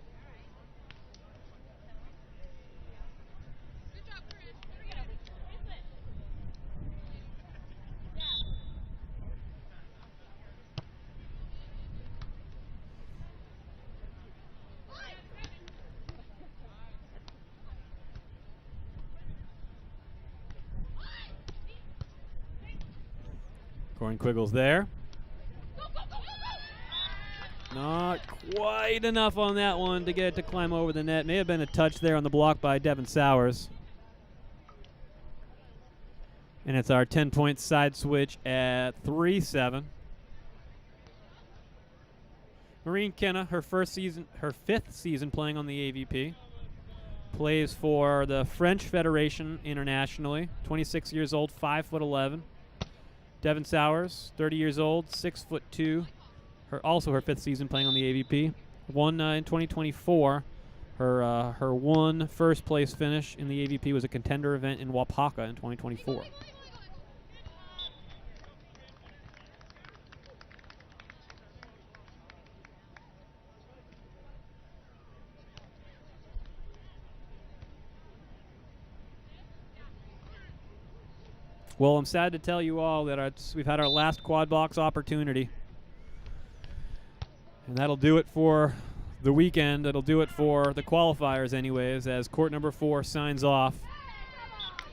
[SPEAKER 1] Corin Quiggle's there. Not quite enough on that one to get it to climb over the net. May have been a touch there on the block by Devin Sowers. And it's our 10-point side switch at 3-7. Maureen Kenna, her 5th season playing on the AVP. Plays for the French Federation internationally. 26 years old, 5'11". Devin Sowers, 30 years old, 6'2". Also her 5th season playing on the AVP. Won in 2024. Her one first place finish in the AVP was a contender event in Wapaka in 2024. Well, I'm sad to tell you all that we've had our last quad box opportunity. And that'll do it for the weekend. It'll do it for the qualifiers anyways, as court number 4 signs off.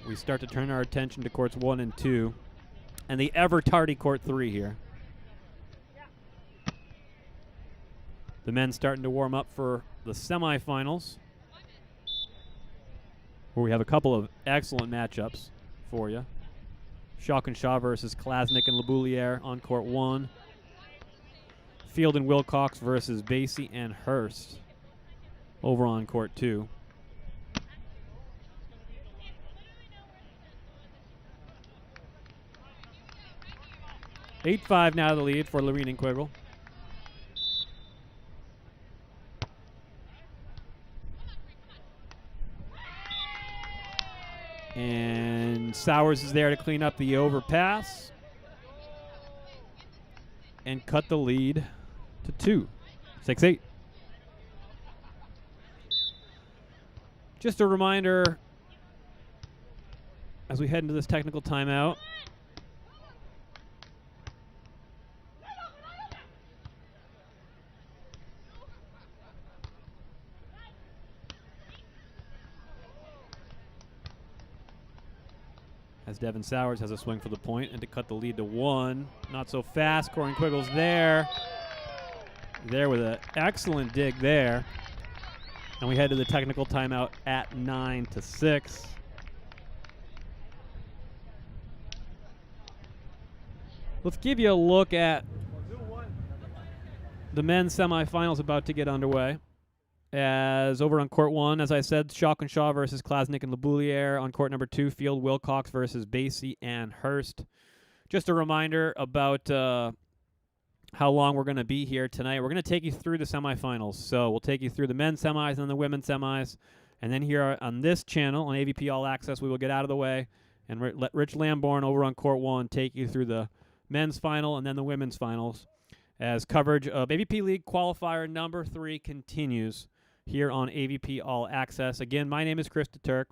[SPEAKER 1] We start to turn our attention to courts 1 and 2. And the ever-tardy court 3 here. The men starting to warm up for the semifinals, where we have a couple of excellent matchups for you. Schalk and Shaw versus Klasnick and Labouliere on court 1. Field and Wilcox versus Basie and Hurst over on court 2. (8-5) now the lead for Lorene and Quiggle. And Sowers is there to clean up the overpass and cut the lead to 2. 6-8. Just a reminder as we head into this technical timeout. As Devin Sowers has a swing for the point and to cut the lead to 1. Not so fast. Corin Quiggle's there. There with an excellent dig there. And we head to the technical timeout at 9-6. Let's give you a look at the men's semifinals about to get underway. As over on court 1, as I said, Shock and Shaw versus Klasnick and Labouliere. On court number 2, Field Wilcox versus Basie and Hurst. Just a reminder about how long we're going to be here tonight. We're going to take you through the semifinals. So we'll take you through the men's semis and the women's semis. And then here on this channel, on AVP All Access, we will get out of the way and let Rich Lamborn over on court 1 take you through the men's final and then the women's finals, as coverage of AVP League Qualifier number 3 continues here on AVP All Access. Again, my name is Chris DeTurk.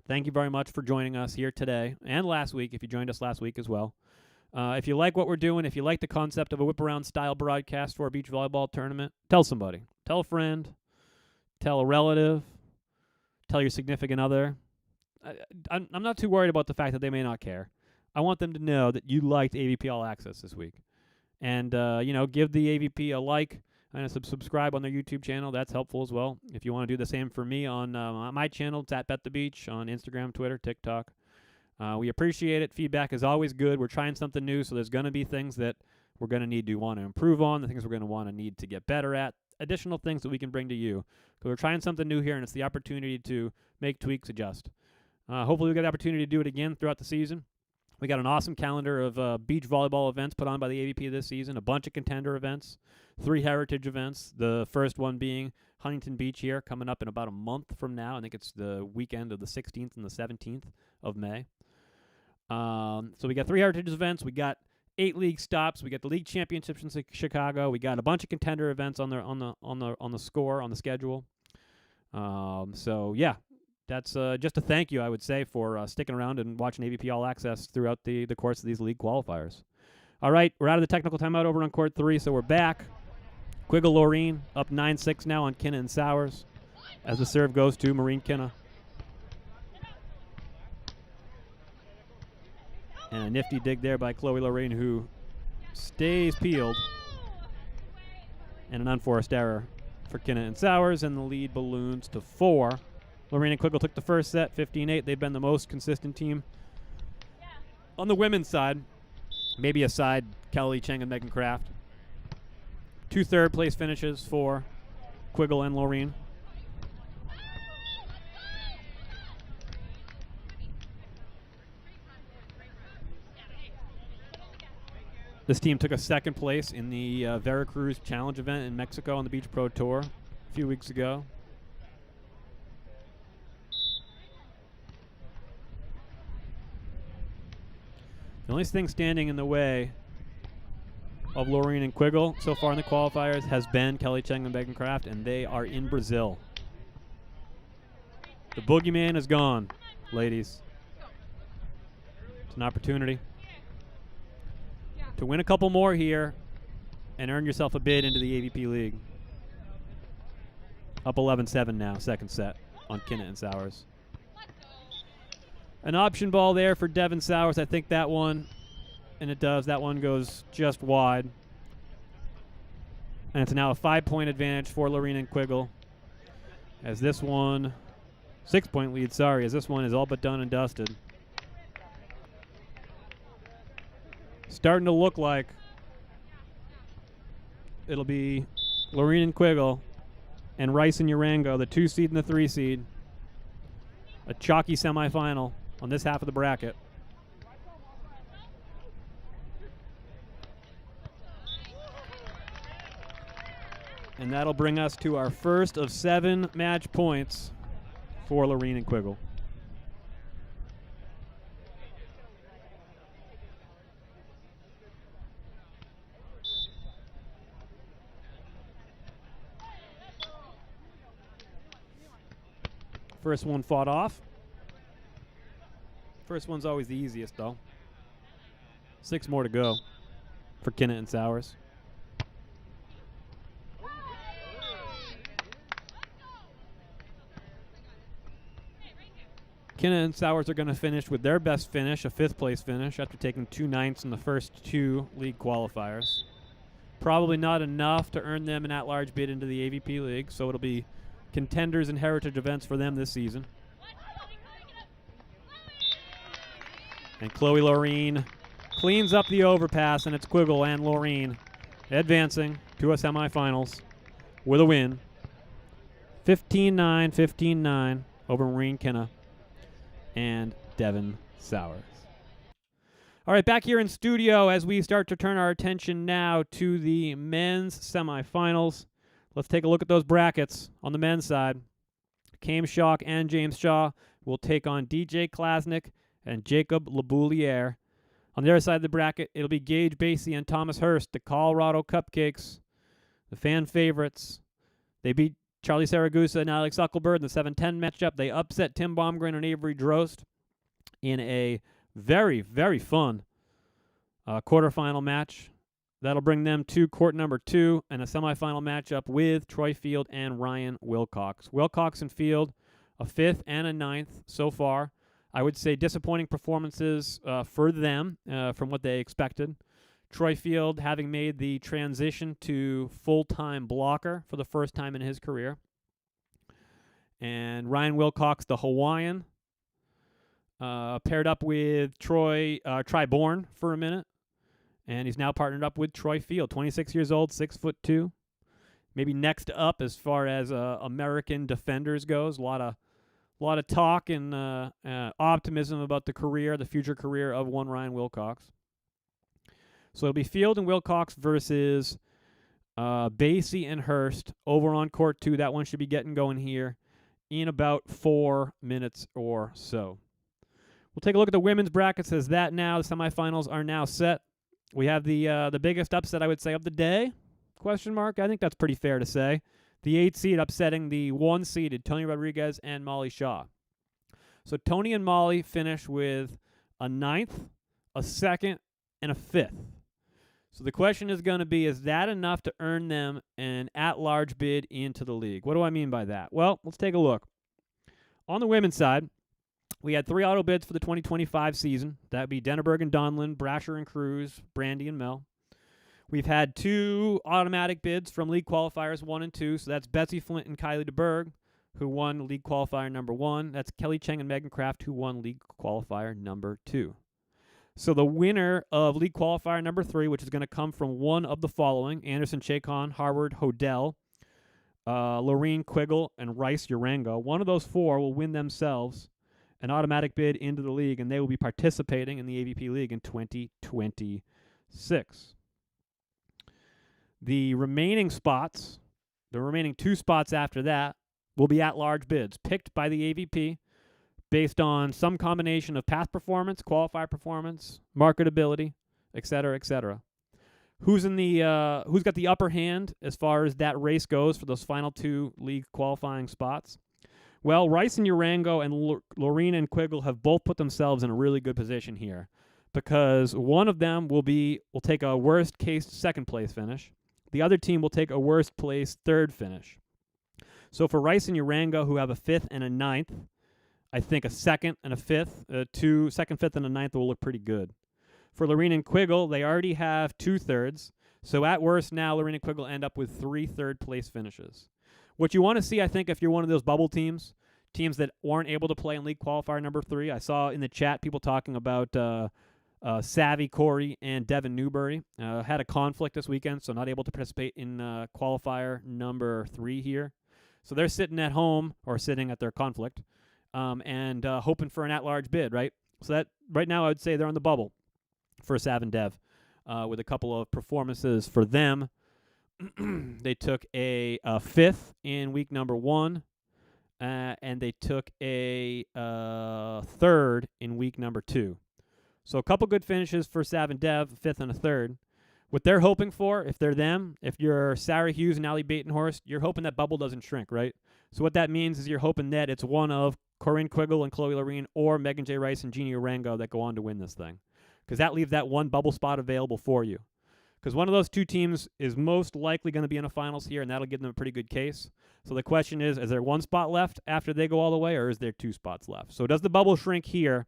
[SPEAKER 1] Thank you very much for joining us here today and last week, if you joined us last week as well. If you like what we're doing, if you like the concept of a whip-around style broadcast for a beach volleyball tournament, tell somebody. Tell a friend. Tell a relative. Tell your significant other. I'm not too worried about the fact that they may not care. I want them to know that you liked AVP All Access this week. And, give the AVP a like and a subscribe on their YouTube channel. That's helpful as well. If you want to do the same for me on my channel, it's at Bet the Beach on Instagram, Twitter, TikTok. We appreciate it. Feedback is always good. We're trying something new, so there's going to be things that we're going to want to improve on, the things we're going to need to get better at, additional things that we can bring to you. Because we're trying something new here, and it's the opportunity to make tweaks, adjust. Hopefully we get the opportunity to do it again throughout the season. We got an awesome calendar of beach volleyball events put on by the AVP this season, a bunch of contender events, 3 heritage events, the first one being Huntington Beach here, coming up in about a month from now. I think it's the weekend of the 16th and the 17th of May. So we got 3 heritage events. We got 8 league stops. We got the league championships in Chicago. We got a bunch of contender events on the score, on the schedule. So yeah. That's just a thank you, I would say, for sticking around and watching AVP All Access throughout the course of these league qualifiers. All right, we're out of the technical timeout over on court 3, so we're back. Quiggle Loreen up 9-6 now on Kinna and Sowers as the serve goes to Maureen Kinna. And a nifty dig there by Chloe Loreen, who stays peeled. And an unforced error for Kinna and Sowers, and the lead balloons to 4. Lorraine and Quiggle took the first set, 15-8. They've been the most consistent team. On the women's side, maybe aside Kelly Cheng and Megan Kraft. 2 third-place finishes for Quiggle and Lorraine. This team took a 2nd place in the Veracruz Challenge event in Mexico on the Beach Pro Tour a few weeks ago. The only thing standing in the way of Lorraine and Quiggle so far in the qualifiers has been Kelly Cheng and Megan Kraft, and they are in Brazil. The boogeyman is gone, ladies. It's an opportunity to win a couple more here and earn yourself a bid into the AVP League. Up 11-7 now, 2nd set on Kinna and Sowers. An option ball there for Devin Sowers. I think that one, and it does, that one goes just wide. And it's now a 5-point advantage for Lorraine and Quiggle. As this one, 6-point lead, sorry, as this one is all but done and dusted. Starting to look like it'll be Lorraine and Quiggle and Rice and Urango, the 2 seed and the 3 seed. A chalky semifinal on this half of the bracket. And that'll bring us to our first of 7 match points for Lorraine and Quiggle. First one fought off. First one's always the easiest, though. 6 more to go for Kinna and Sowers. Kinna and Sowers are going to finish with their best finish, a 5th place finish, after taking 2 ninths in the first 2 league qualifiers. Probably not enough to earn them an at-large bid into the AVP League, so it'll be contenders and heritage events for them this season. And Chloe Loreen cleans up the overpass, and it's Quiggle and Laureen advancing to a semifinals with a win. 15-9, 15-9 over Maureen Kinna and Devin Sowers. All right, back here in studio as we start to turn our attention now to the men's semifinals. Let's take a look at those brackets on the men's side. Cam Schock and James Shaw will take on DJ Klasnick and Jacob Labouliere. On the other side of the bracket, it'll be Gage Basie and Thomas Hurst, the Colorado Cupcakes, the fan favorites. They beat Charlie Saragusa and Alex Uckelberg in the 7-10 matchup. They upset Tim Baumgren and Avery Drost in a very, very fun quarterfinal match. That'll bring them to court number 2 and a semifinal matchup with Troy Field and Ryan Wilcox. Wilcox and Field, a 5th and a 9th so far. I would say disappointing performances for them from what they expected. Troy Field having made the transition to full-time blocker for the first time in his career. And Ryan Wilcox, the Hawaiian, paired up with Tri Bourne for a minute. And he's now partnered up with Troy Field, 26 years old, 6'2". Maybe next up as far as American defenders goes. A lot of talk and optimism about the future career of one Ryan Wilcox. So it'll be Field and Wilcox versus Basie and Hurst over on court 2. That one should be getting going here in about 4 minutes or so. We'll take a look at the women's brackets as that now. The semifinals are now set. We have the biggest upset, I would say, of the day, ? I think that's pretty fair to say. The 8 seed upsetting the 1-seeded Tony Rodriguez and Molly Shaw. So Tony and Molly finish with a 9th, a 2nd, and a 5th. So the question is going to be, is that enough to earn them an at-large bid into the league? What do I mean by that? Well, let's take a look. On the women's side, we had 3 auto bids for the 2025 season. That would be Denneberg and Donlin, Brasher and Cruz, Brandy and Mel. We've had 2 automatic bids from League Qualifiers 1 and 2. So that's Betsy Flint and Kylie DeBerg, who won League Qualifier number 1. That's Kelly Cheng and Megan Kraft, who won League Qualifier number 2. So the winner of League Qualifier number 3, which is going to come from one of the following: Anderson Chacon, Harvard Hodel, Lorene Quiggle, and Rice Urango. One of those 4 will win themselves an automatic bid into the league, and they will be participating in the AVP League in 2026. The remaining spots, the remaining 2 spots after that, will be at-large bids picked by the AVP based on some combination of past performance, qualifier performance, marketability, etc., etc. Who's got the upper hand as far as that race goes for those final 2 league qualifying spots? Well, Rice and Urango and Lorene and Quiggle have both put themselves in a really good position here, because one of them will take a worst-case 2nd-place finish. The other team will take a worst-place 3rd finish. So for Rice and Urango, who have a 5th and a 9th, I think a 2nd and a 5th, 2nd, 5th, and a 9th will look pretty good. For Lorene and Quiggle, they already have 2 thirds. So at worst now, Lorene and Quiggle end up with 3 third-place finishes. What you want to see, I think, if you're one of those bubble teams that weren't able to play in League Qualifier number 3. I saw in the chat people talking about Savvy Corey and Devin Newberry. Had a conflict this weekend, so not able to participate in Qualifier number 3 here. So they're sitting at home, or sitting at their conflict, and hoping for an at-large bid, right? So that right now I would say they're on the bubble for Sav and Dev, with a couple of performances for them. They took a 5th in week number 1, and they took a 3rd in week number 2. So a couple good finishes for Sav and Dev, 5th and a 3rd. What they're hoping for, if they're them, if you're Sarah Hughes and Allie Batenhorst, you're hoping that bubble doesn't shrink, right? So what that means is you're hoping that it's one of Corinne Quiggle and Chloe Lorene or Megan J. Rice and Jeannie Urango that go on to win this thing, because that leaves that one bubble spot available for you. Because one of those 2 teams is most likely going to be in the finals here, and that'll give them a pretty good case. So the question is there 1 spot left after they go all the way, or is there 2 spots left? So does the bubble shrink here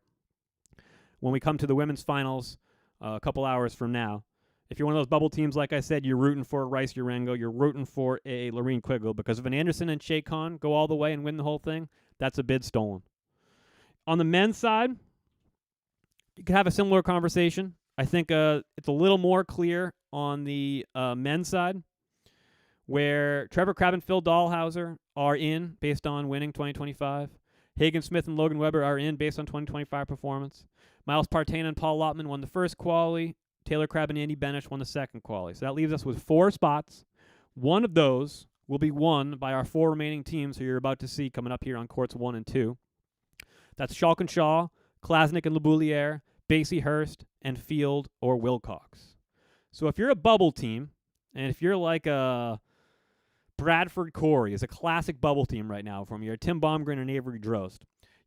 [SPEAKER 1] when we come to the women's finals a couple hours from now? If you're one of those bubble teams, like I said, you're rooting for Rice Urango, you're rooting for a Lorene Quiggle, because if an Anderson and Chacon go all the way and win the whole thing, that's a bid stolen. On the men's side, you could have a similar conversation. I think it's a little more clear on the men's side, where Trevor Crabb and Phil Dahlhauser are in based on winning 2025. Hagen Smith and Logan Weber are in based on 2025 performance. Miles Partain and Paul Lottman won the first quali. Taylor Crabb and Andy Benish won the second quali. So that leaves us with 4 spots. One of those will be won by our 4 remaining teams who you're about to see coming up here on courts 1 and 2. That's Schalk and Shaw, Klasnick and Lebouliere, Basie Hurst, and Field or Wilcox. So if you're a bubble team, and if you're like a Bradford Corey is a classic bubble team right now from your Tim Baumgren and Avery Drost,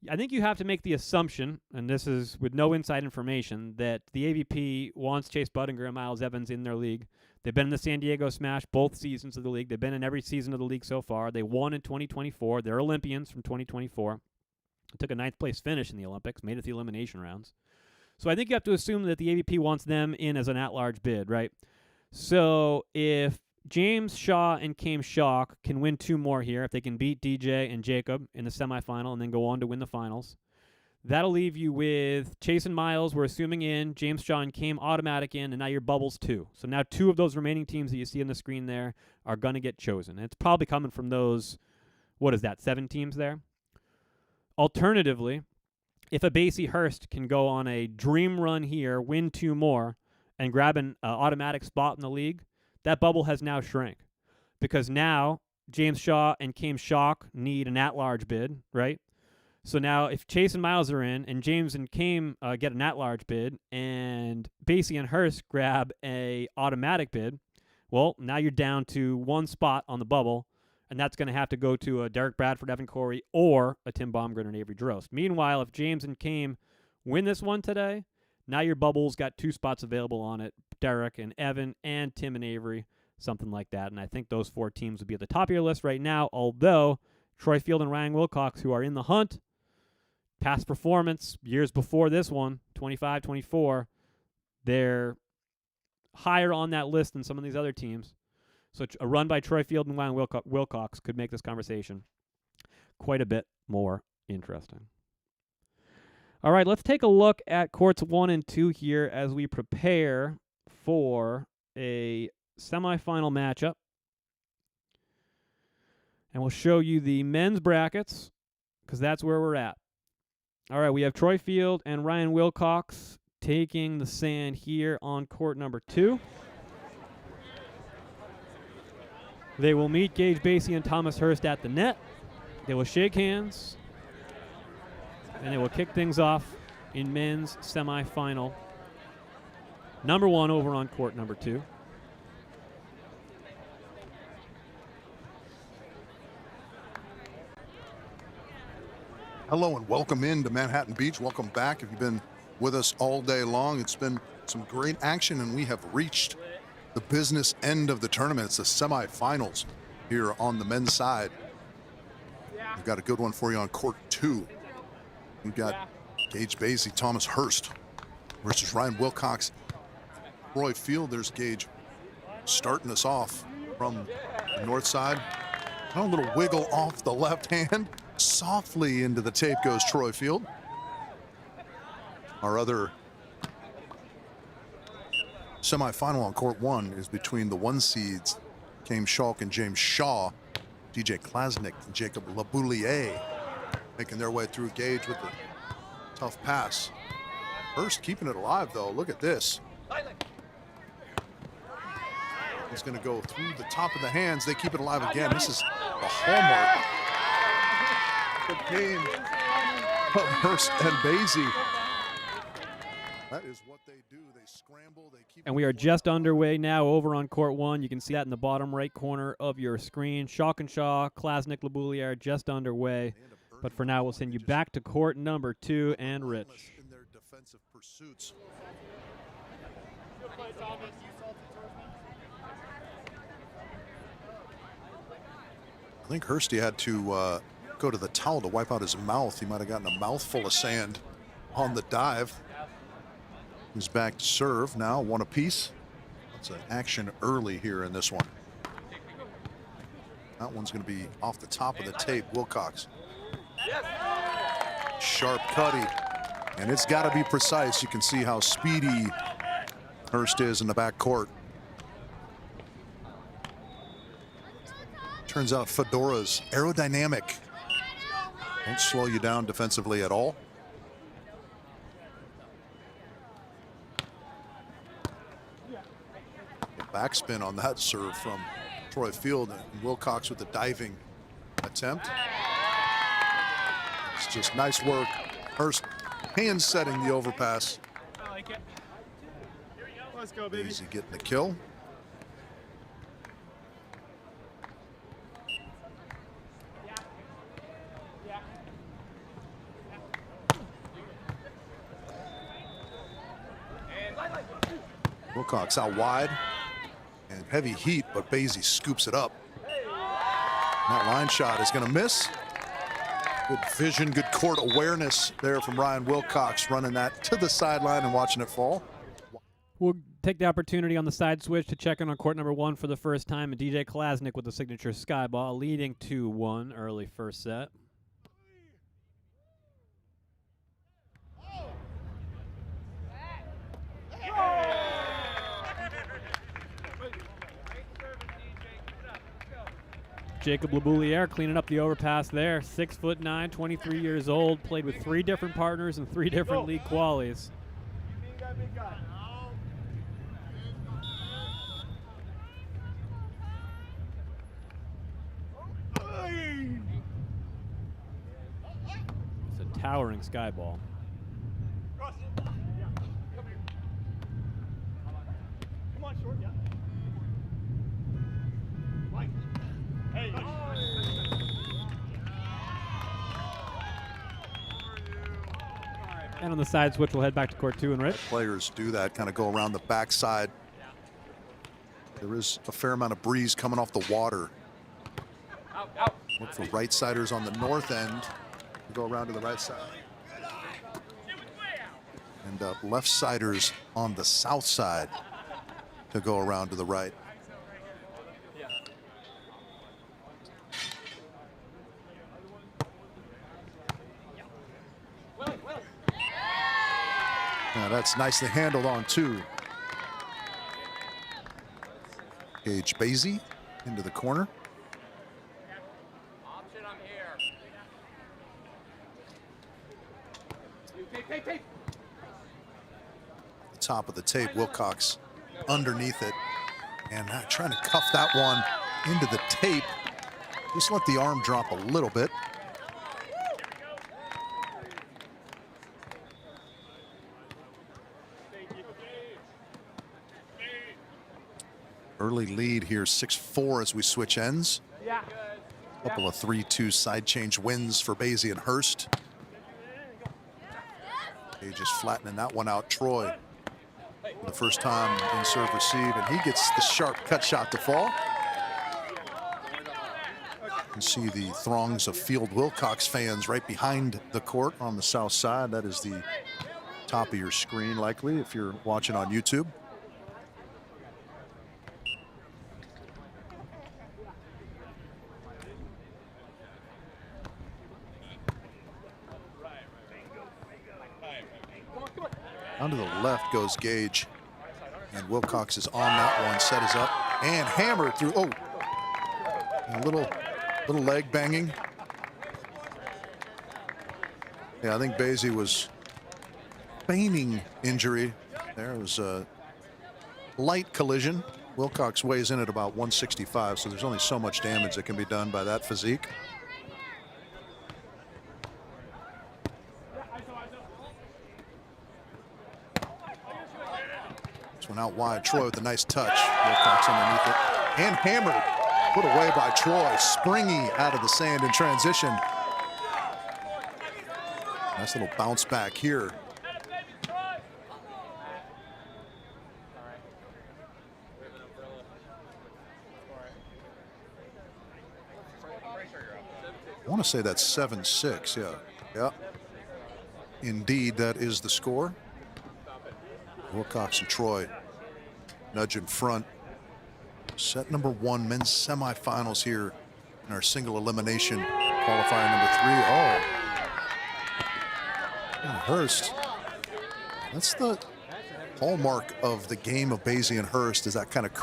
[SPEAKER 1] I think you have to make the assumption, and this is with no inside information, that the AVP wants Chase Budinger and Miles Evans in their league. They've been in the San Diego Smash both seasons of the league. They've been in every season of the league so far. They won in 2024. They're Olympians from 2024. Took a 9th place finish in the Olympics, made it the elimination rounds. So I think you have to assume that the AVP wants them in as an at-large bid, right? So if James Shaw and Cam Schalk can win 2 more here, if they can beat DJ and Jacob in the semifinal and then go on to win the finals, that'll leave you with Chase and Miles, we're assuming in, James Shaw and Cam automatic in, and now your bubbles 2. So now 2 of those remaining teams that you see on the screen there are going to get chosen. And it's probably coming from those, 7 teams there? Alternatively, if a Basie Hurst can go on a dream run here, win 2 more, and grab an automatic spot in the league, that bubble has now shrank. Because now James Shaw and Cam Schalk need an at-large bid, right? So now if Chase and Miles are in, and James and Cam get an at-large bid, and Basie and Hurst grab a automatic bid, well, now you're down to 1 spot on the bubble, and that's going to have to go to a Derek Bradford, Evan Corey, or a Tim Baumgren and Avery Drost. Meanwhile, if James and Cam win this one today, now your bubble's got 2 spots available on it, Derek and Evan and Tim and Avery, something like that. And I think those 4 teams would be at the top of your list right now, although Troy Field and Ryan Wilcox, who are in the hunt, past performance, years before this one, 25, 24, they're higher on that list than some of these other teams. So a run by Troy Field and Ryan Wilcox could make this conversation quite a bit more interesting. All right, let's take a look at courts 1 and 2 here as we prepare for a semifinal matchup. And we'll show you the men's brackets because that's where we're at. All right, we have Troy Field and Ryan Wilcox taking the sand here on court number 2. They will meet Gage Basie and Thomas Hurst at the net. They will shake hands, and they will kick things off in men's semifinal number 1 over on court number 2.
[SPEAKER 2] Hello and welcome into Manhattan Beach. Welcome back. If you've been with us all day long, it's been some great action, and we have reached the business end of the tournament. It's the semifinals here on the men's side. We've got a good one for you on court 2. We've got Gage Basie, Thomas Hurst versus Ryan Wilcox, Troy Field. There's Gage starting us off from the north side. A little wiggle off the left hand. Softly into the tape goes Troy Field. Our other semifinal on court 1 is between the 1 seeds, Cam Schalk and James Shaw. DJ Klasnick and Jacob Lebouliere making their way through. Gage with the tough pass. Hurst keeping it alive, though. Look at this. He's going to go through the top of the hands. They keep it alive again. This is the hallmark the game of Hurst and Basie. That is what they do. They scramble. They keep.
[SPEAKER 1] And we are just underway now over on court 1. You can see that in the bottom right corner of your screen. Schalk and Shaw, Klasnick, Lebouliere just underway. But for now, we'll send you back to court number 2 and Rich.
[SPEAKER 2] In their defensive pursuits. I think Hursty had to go to the towel to wipe out his mouth. He might have gotten a mouthful of sand on the dive. He's back to serve now, 1 apiece. That's an action early here in this one. That one's going to be off the top of the tape. Wilcox. Sharp cutty. And it's got to be precise. You can see how speedy Hurst is in the back court. Turns out Fedora's aerodynamic. Won't slow you down defensively at all. Backspin on that serve from Troy Field, and Wilcox with the diving attempt. It's just nice work. Hurst hand setting the overpass.
[SPEAKER 4] I like it. Let's go, baby.
[SPEAKER 2] Easy getting the kill. Wilcox out wide and heavy heat, but Basie scoops it up. That line shot is going to miss. Good vision, good court awareness there from Ryan Wilcox, running that to the sideline and watching it fall.
[SPEAKER 1] We'll take the opportunity on the side switch to check in on court number 1 for the first time. And DJ Klasnick with the signature skyball, leading 2-1 early first set. Jacob Labouliere cleaning up the overpass there. 6'9", 23 years old. Played with 3 different partners in 3 different league qualies. It's a towering sky ball.
[SPEAKER 4] Come on, short, yeah. Hey.
[SPEAKER 1] And on the side switch, we'll head back to court 2 and Rich.
[SPEAKER 2] Players do that, kind of go around the backside. There is a fair amount of breeze coming off the water. Look for right-siders on the north end. Go around to the right side. And left-siders on the south side to go around to the right. Now that's nicely handled on 2. Gage Basie into the corner. The top of the tape, Wilcox underneath it. And trying to cuff that one into the tape. Just let the arm drop a little bit. Early lead here, 6-4 as we switch ends. Couple of 3-2 side change wins for Basie and Hurst. Gage is flattening that one out. Troy, for the first time in serve receive, and he gets the sharp cut shot to fall. You can see the throngs of Field Wilcox fans right behind the court on the south side. That is the top of your screen, likely, if you're watching on YouTube. Down to the left goes Gage, and Wilcox is on that one. Set is up and hammered through. Oh, a little leg banging. Yeah, I think Basie was feigning injury. There was a light collision. Wilcox weighs in at about 165, so there's only so much damage that can be done by that physique. One out wide. Troy with a nice touch. Wilcox underneath it and hammered. Put away by Troy. Springy out of the sand in transition. Nice little bounce back here. I want to say that's 7-6. Yeah. Indeed, that is the score. Wilcox and Troy nudge in front. Set number 1, men's semifinals here in our single elimination qualifier number 3. Oh, and Hurst. That's the hallmark of the game of Basie and Hurst is that kind of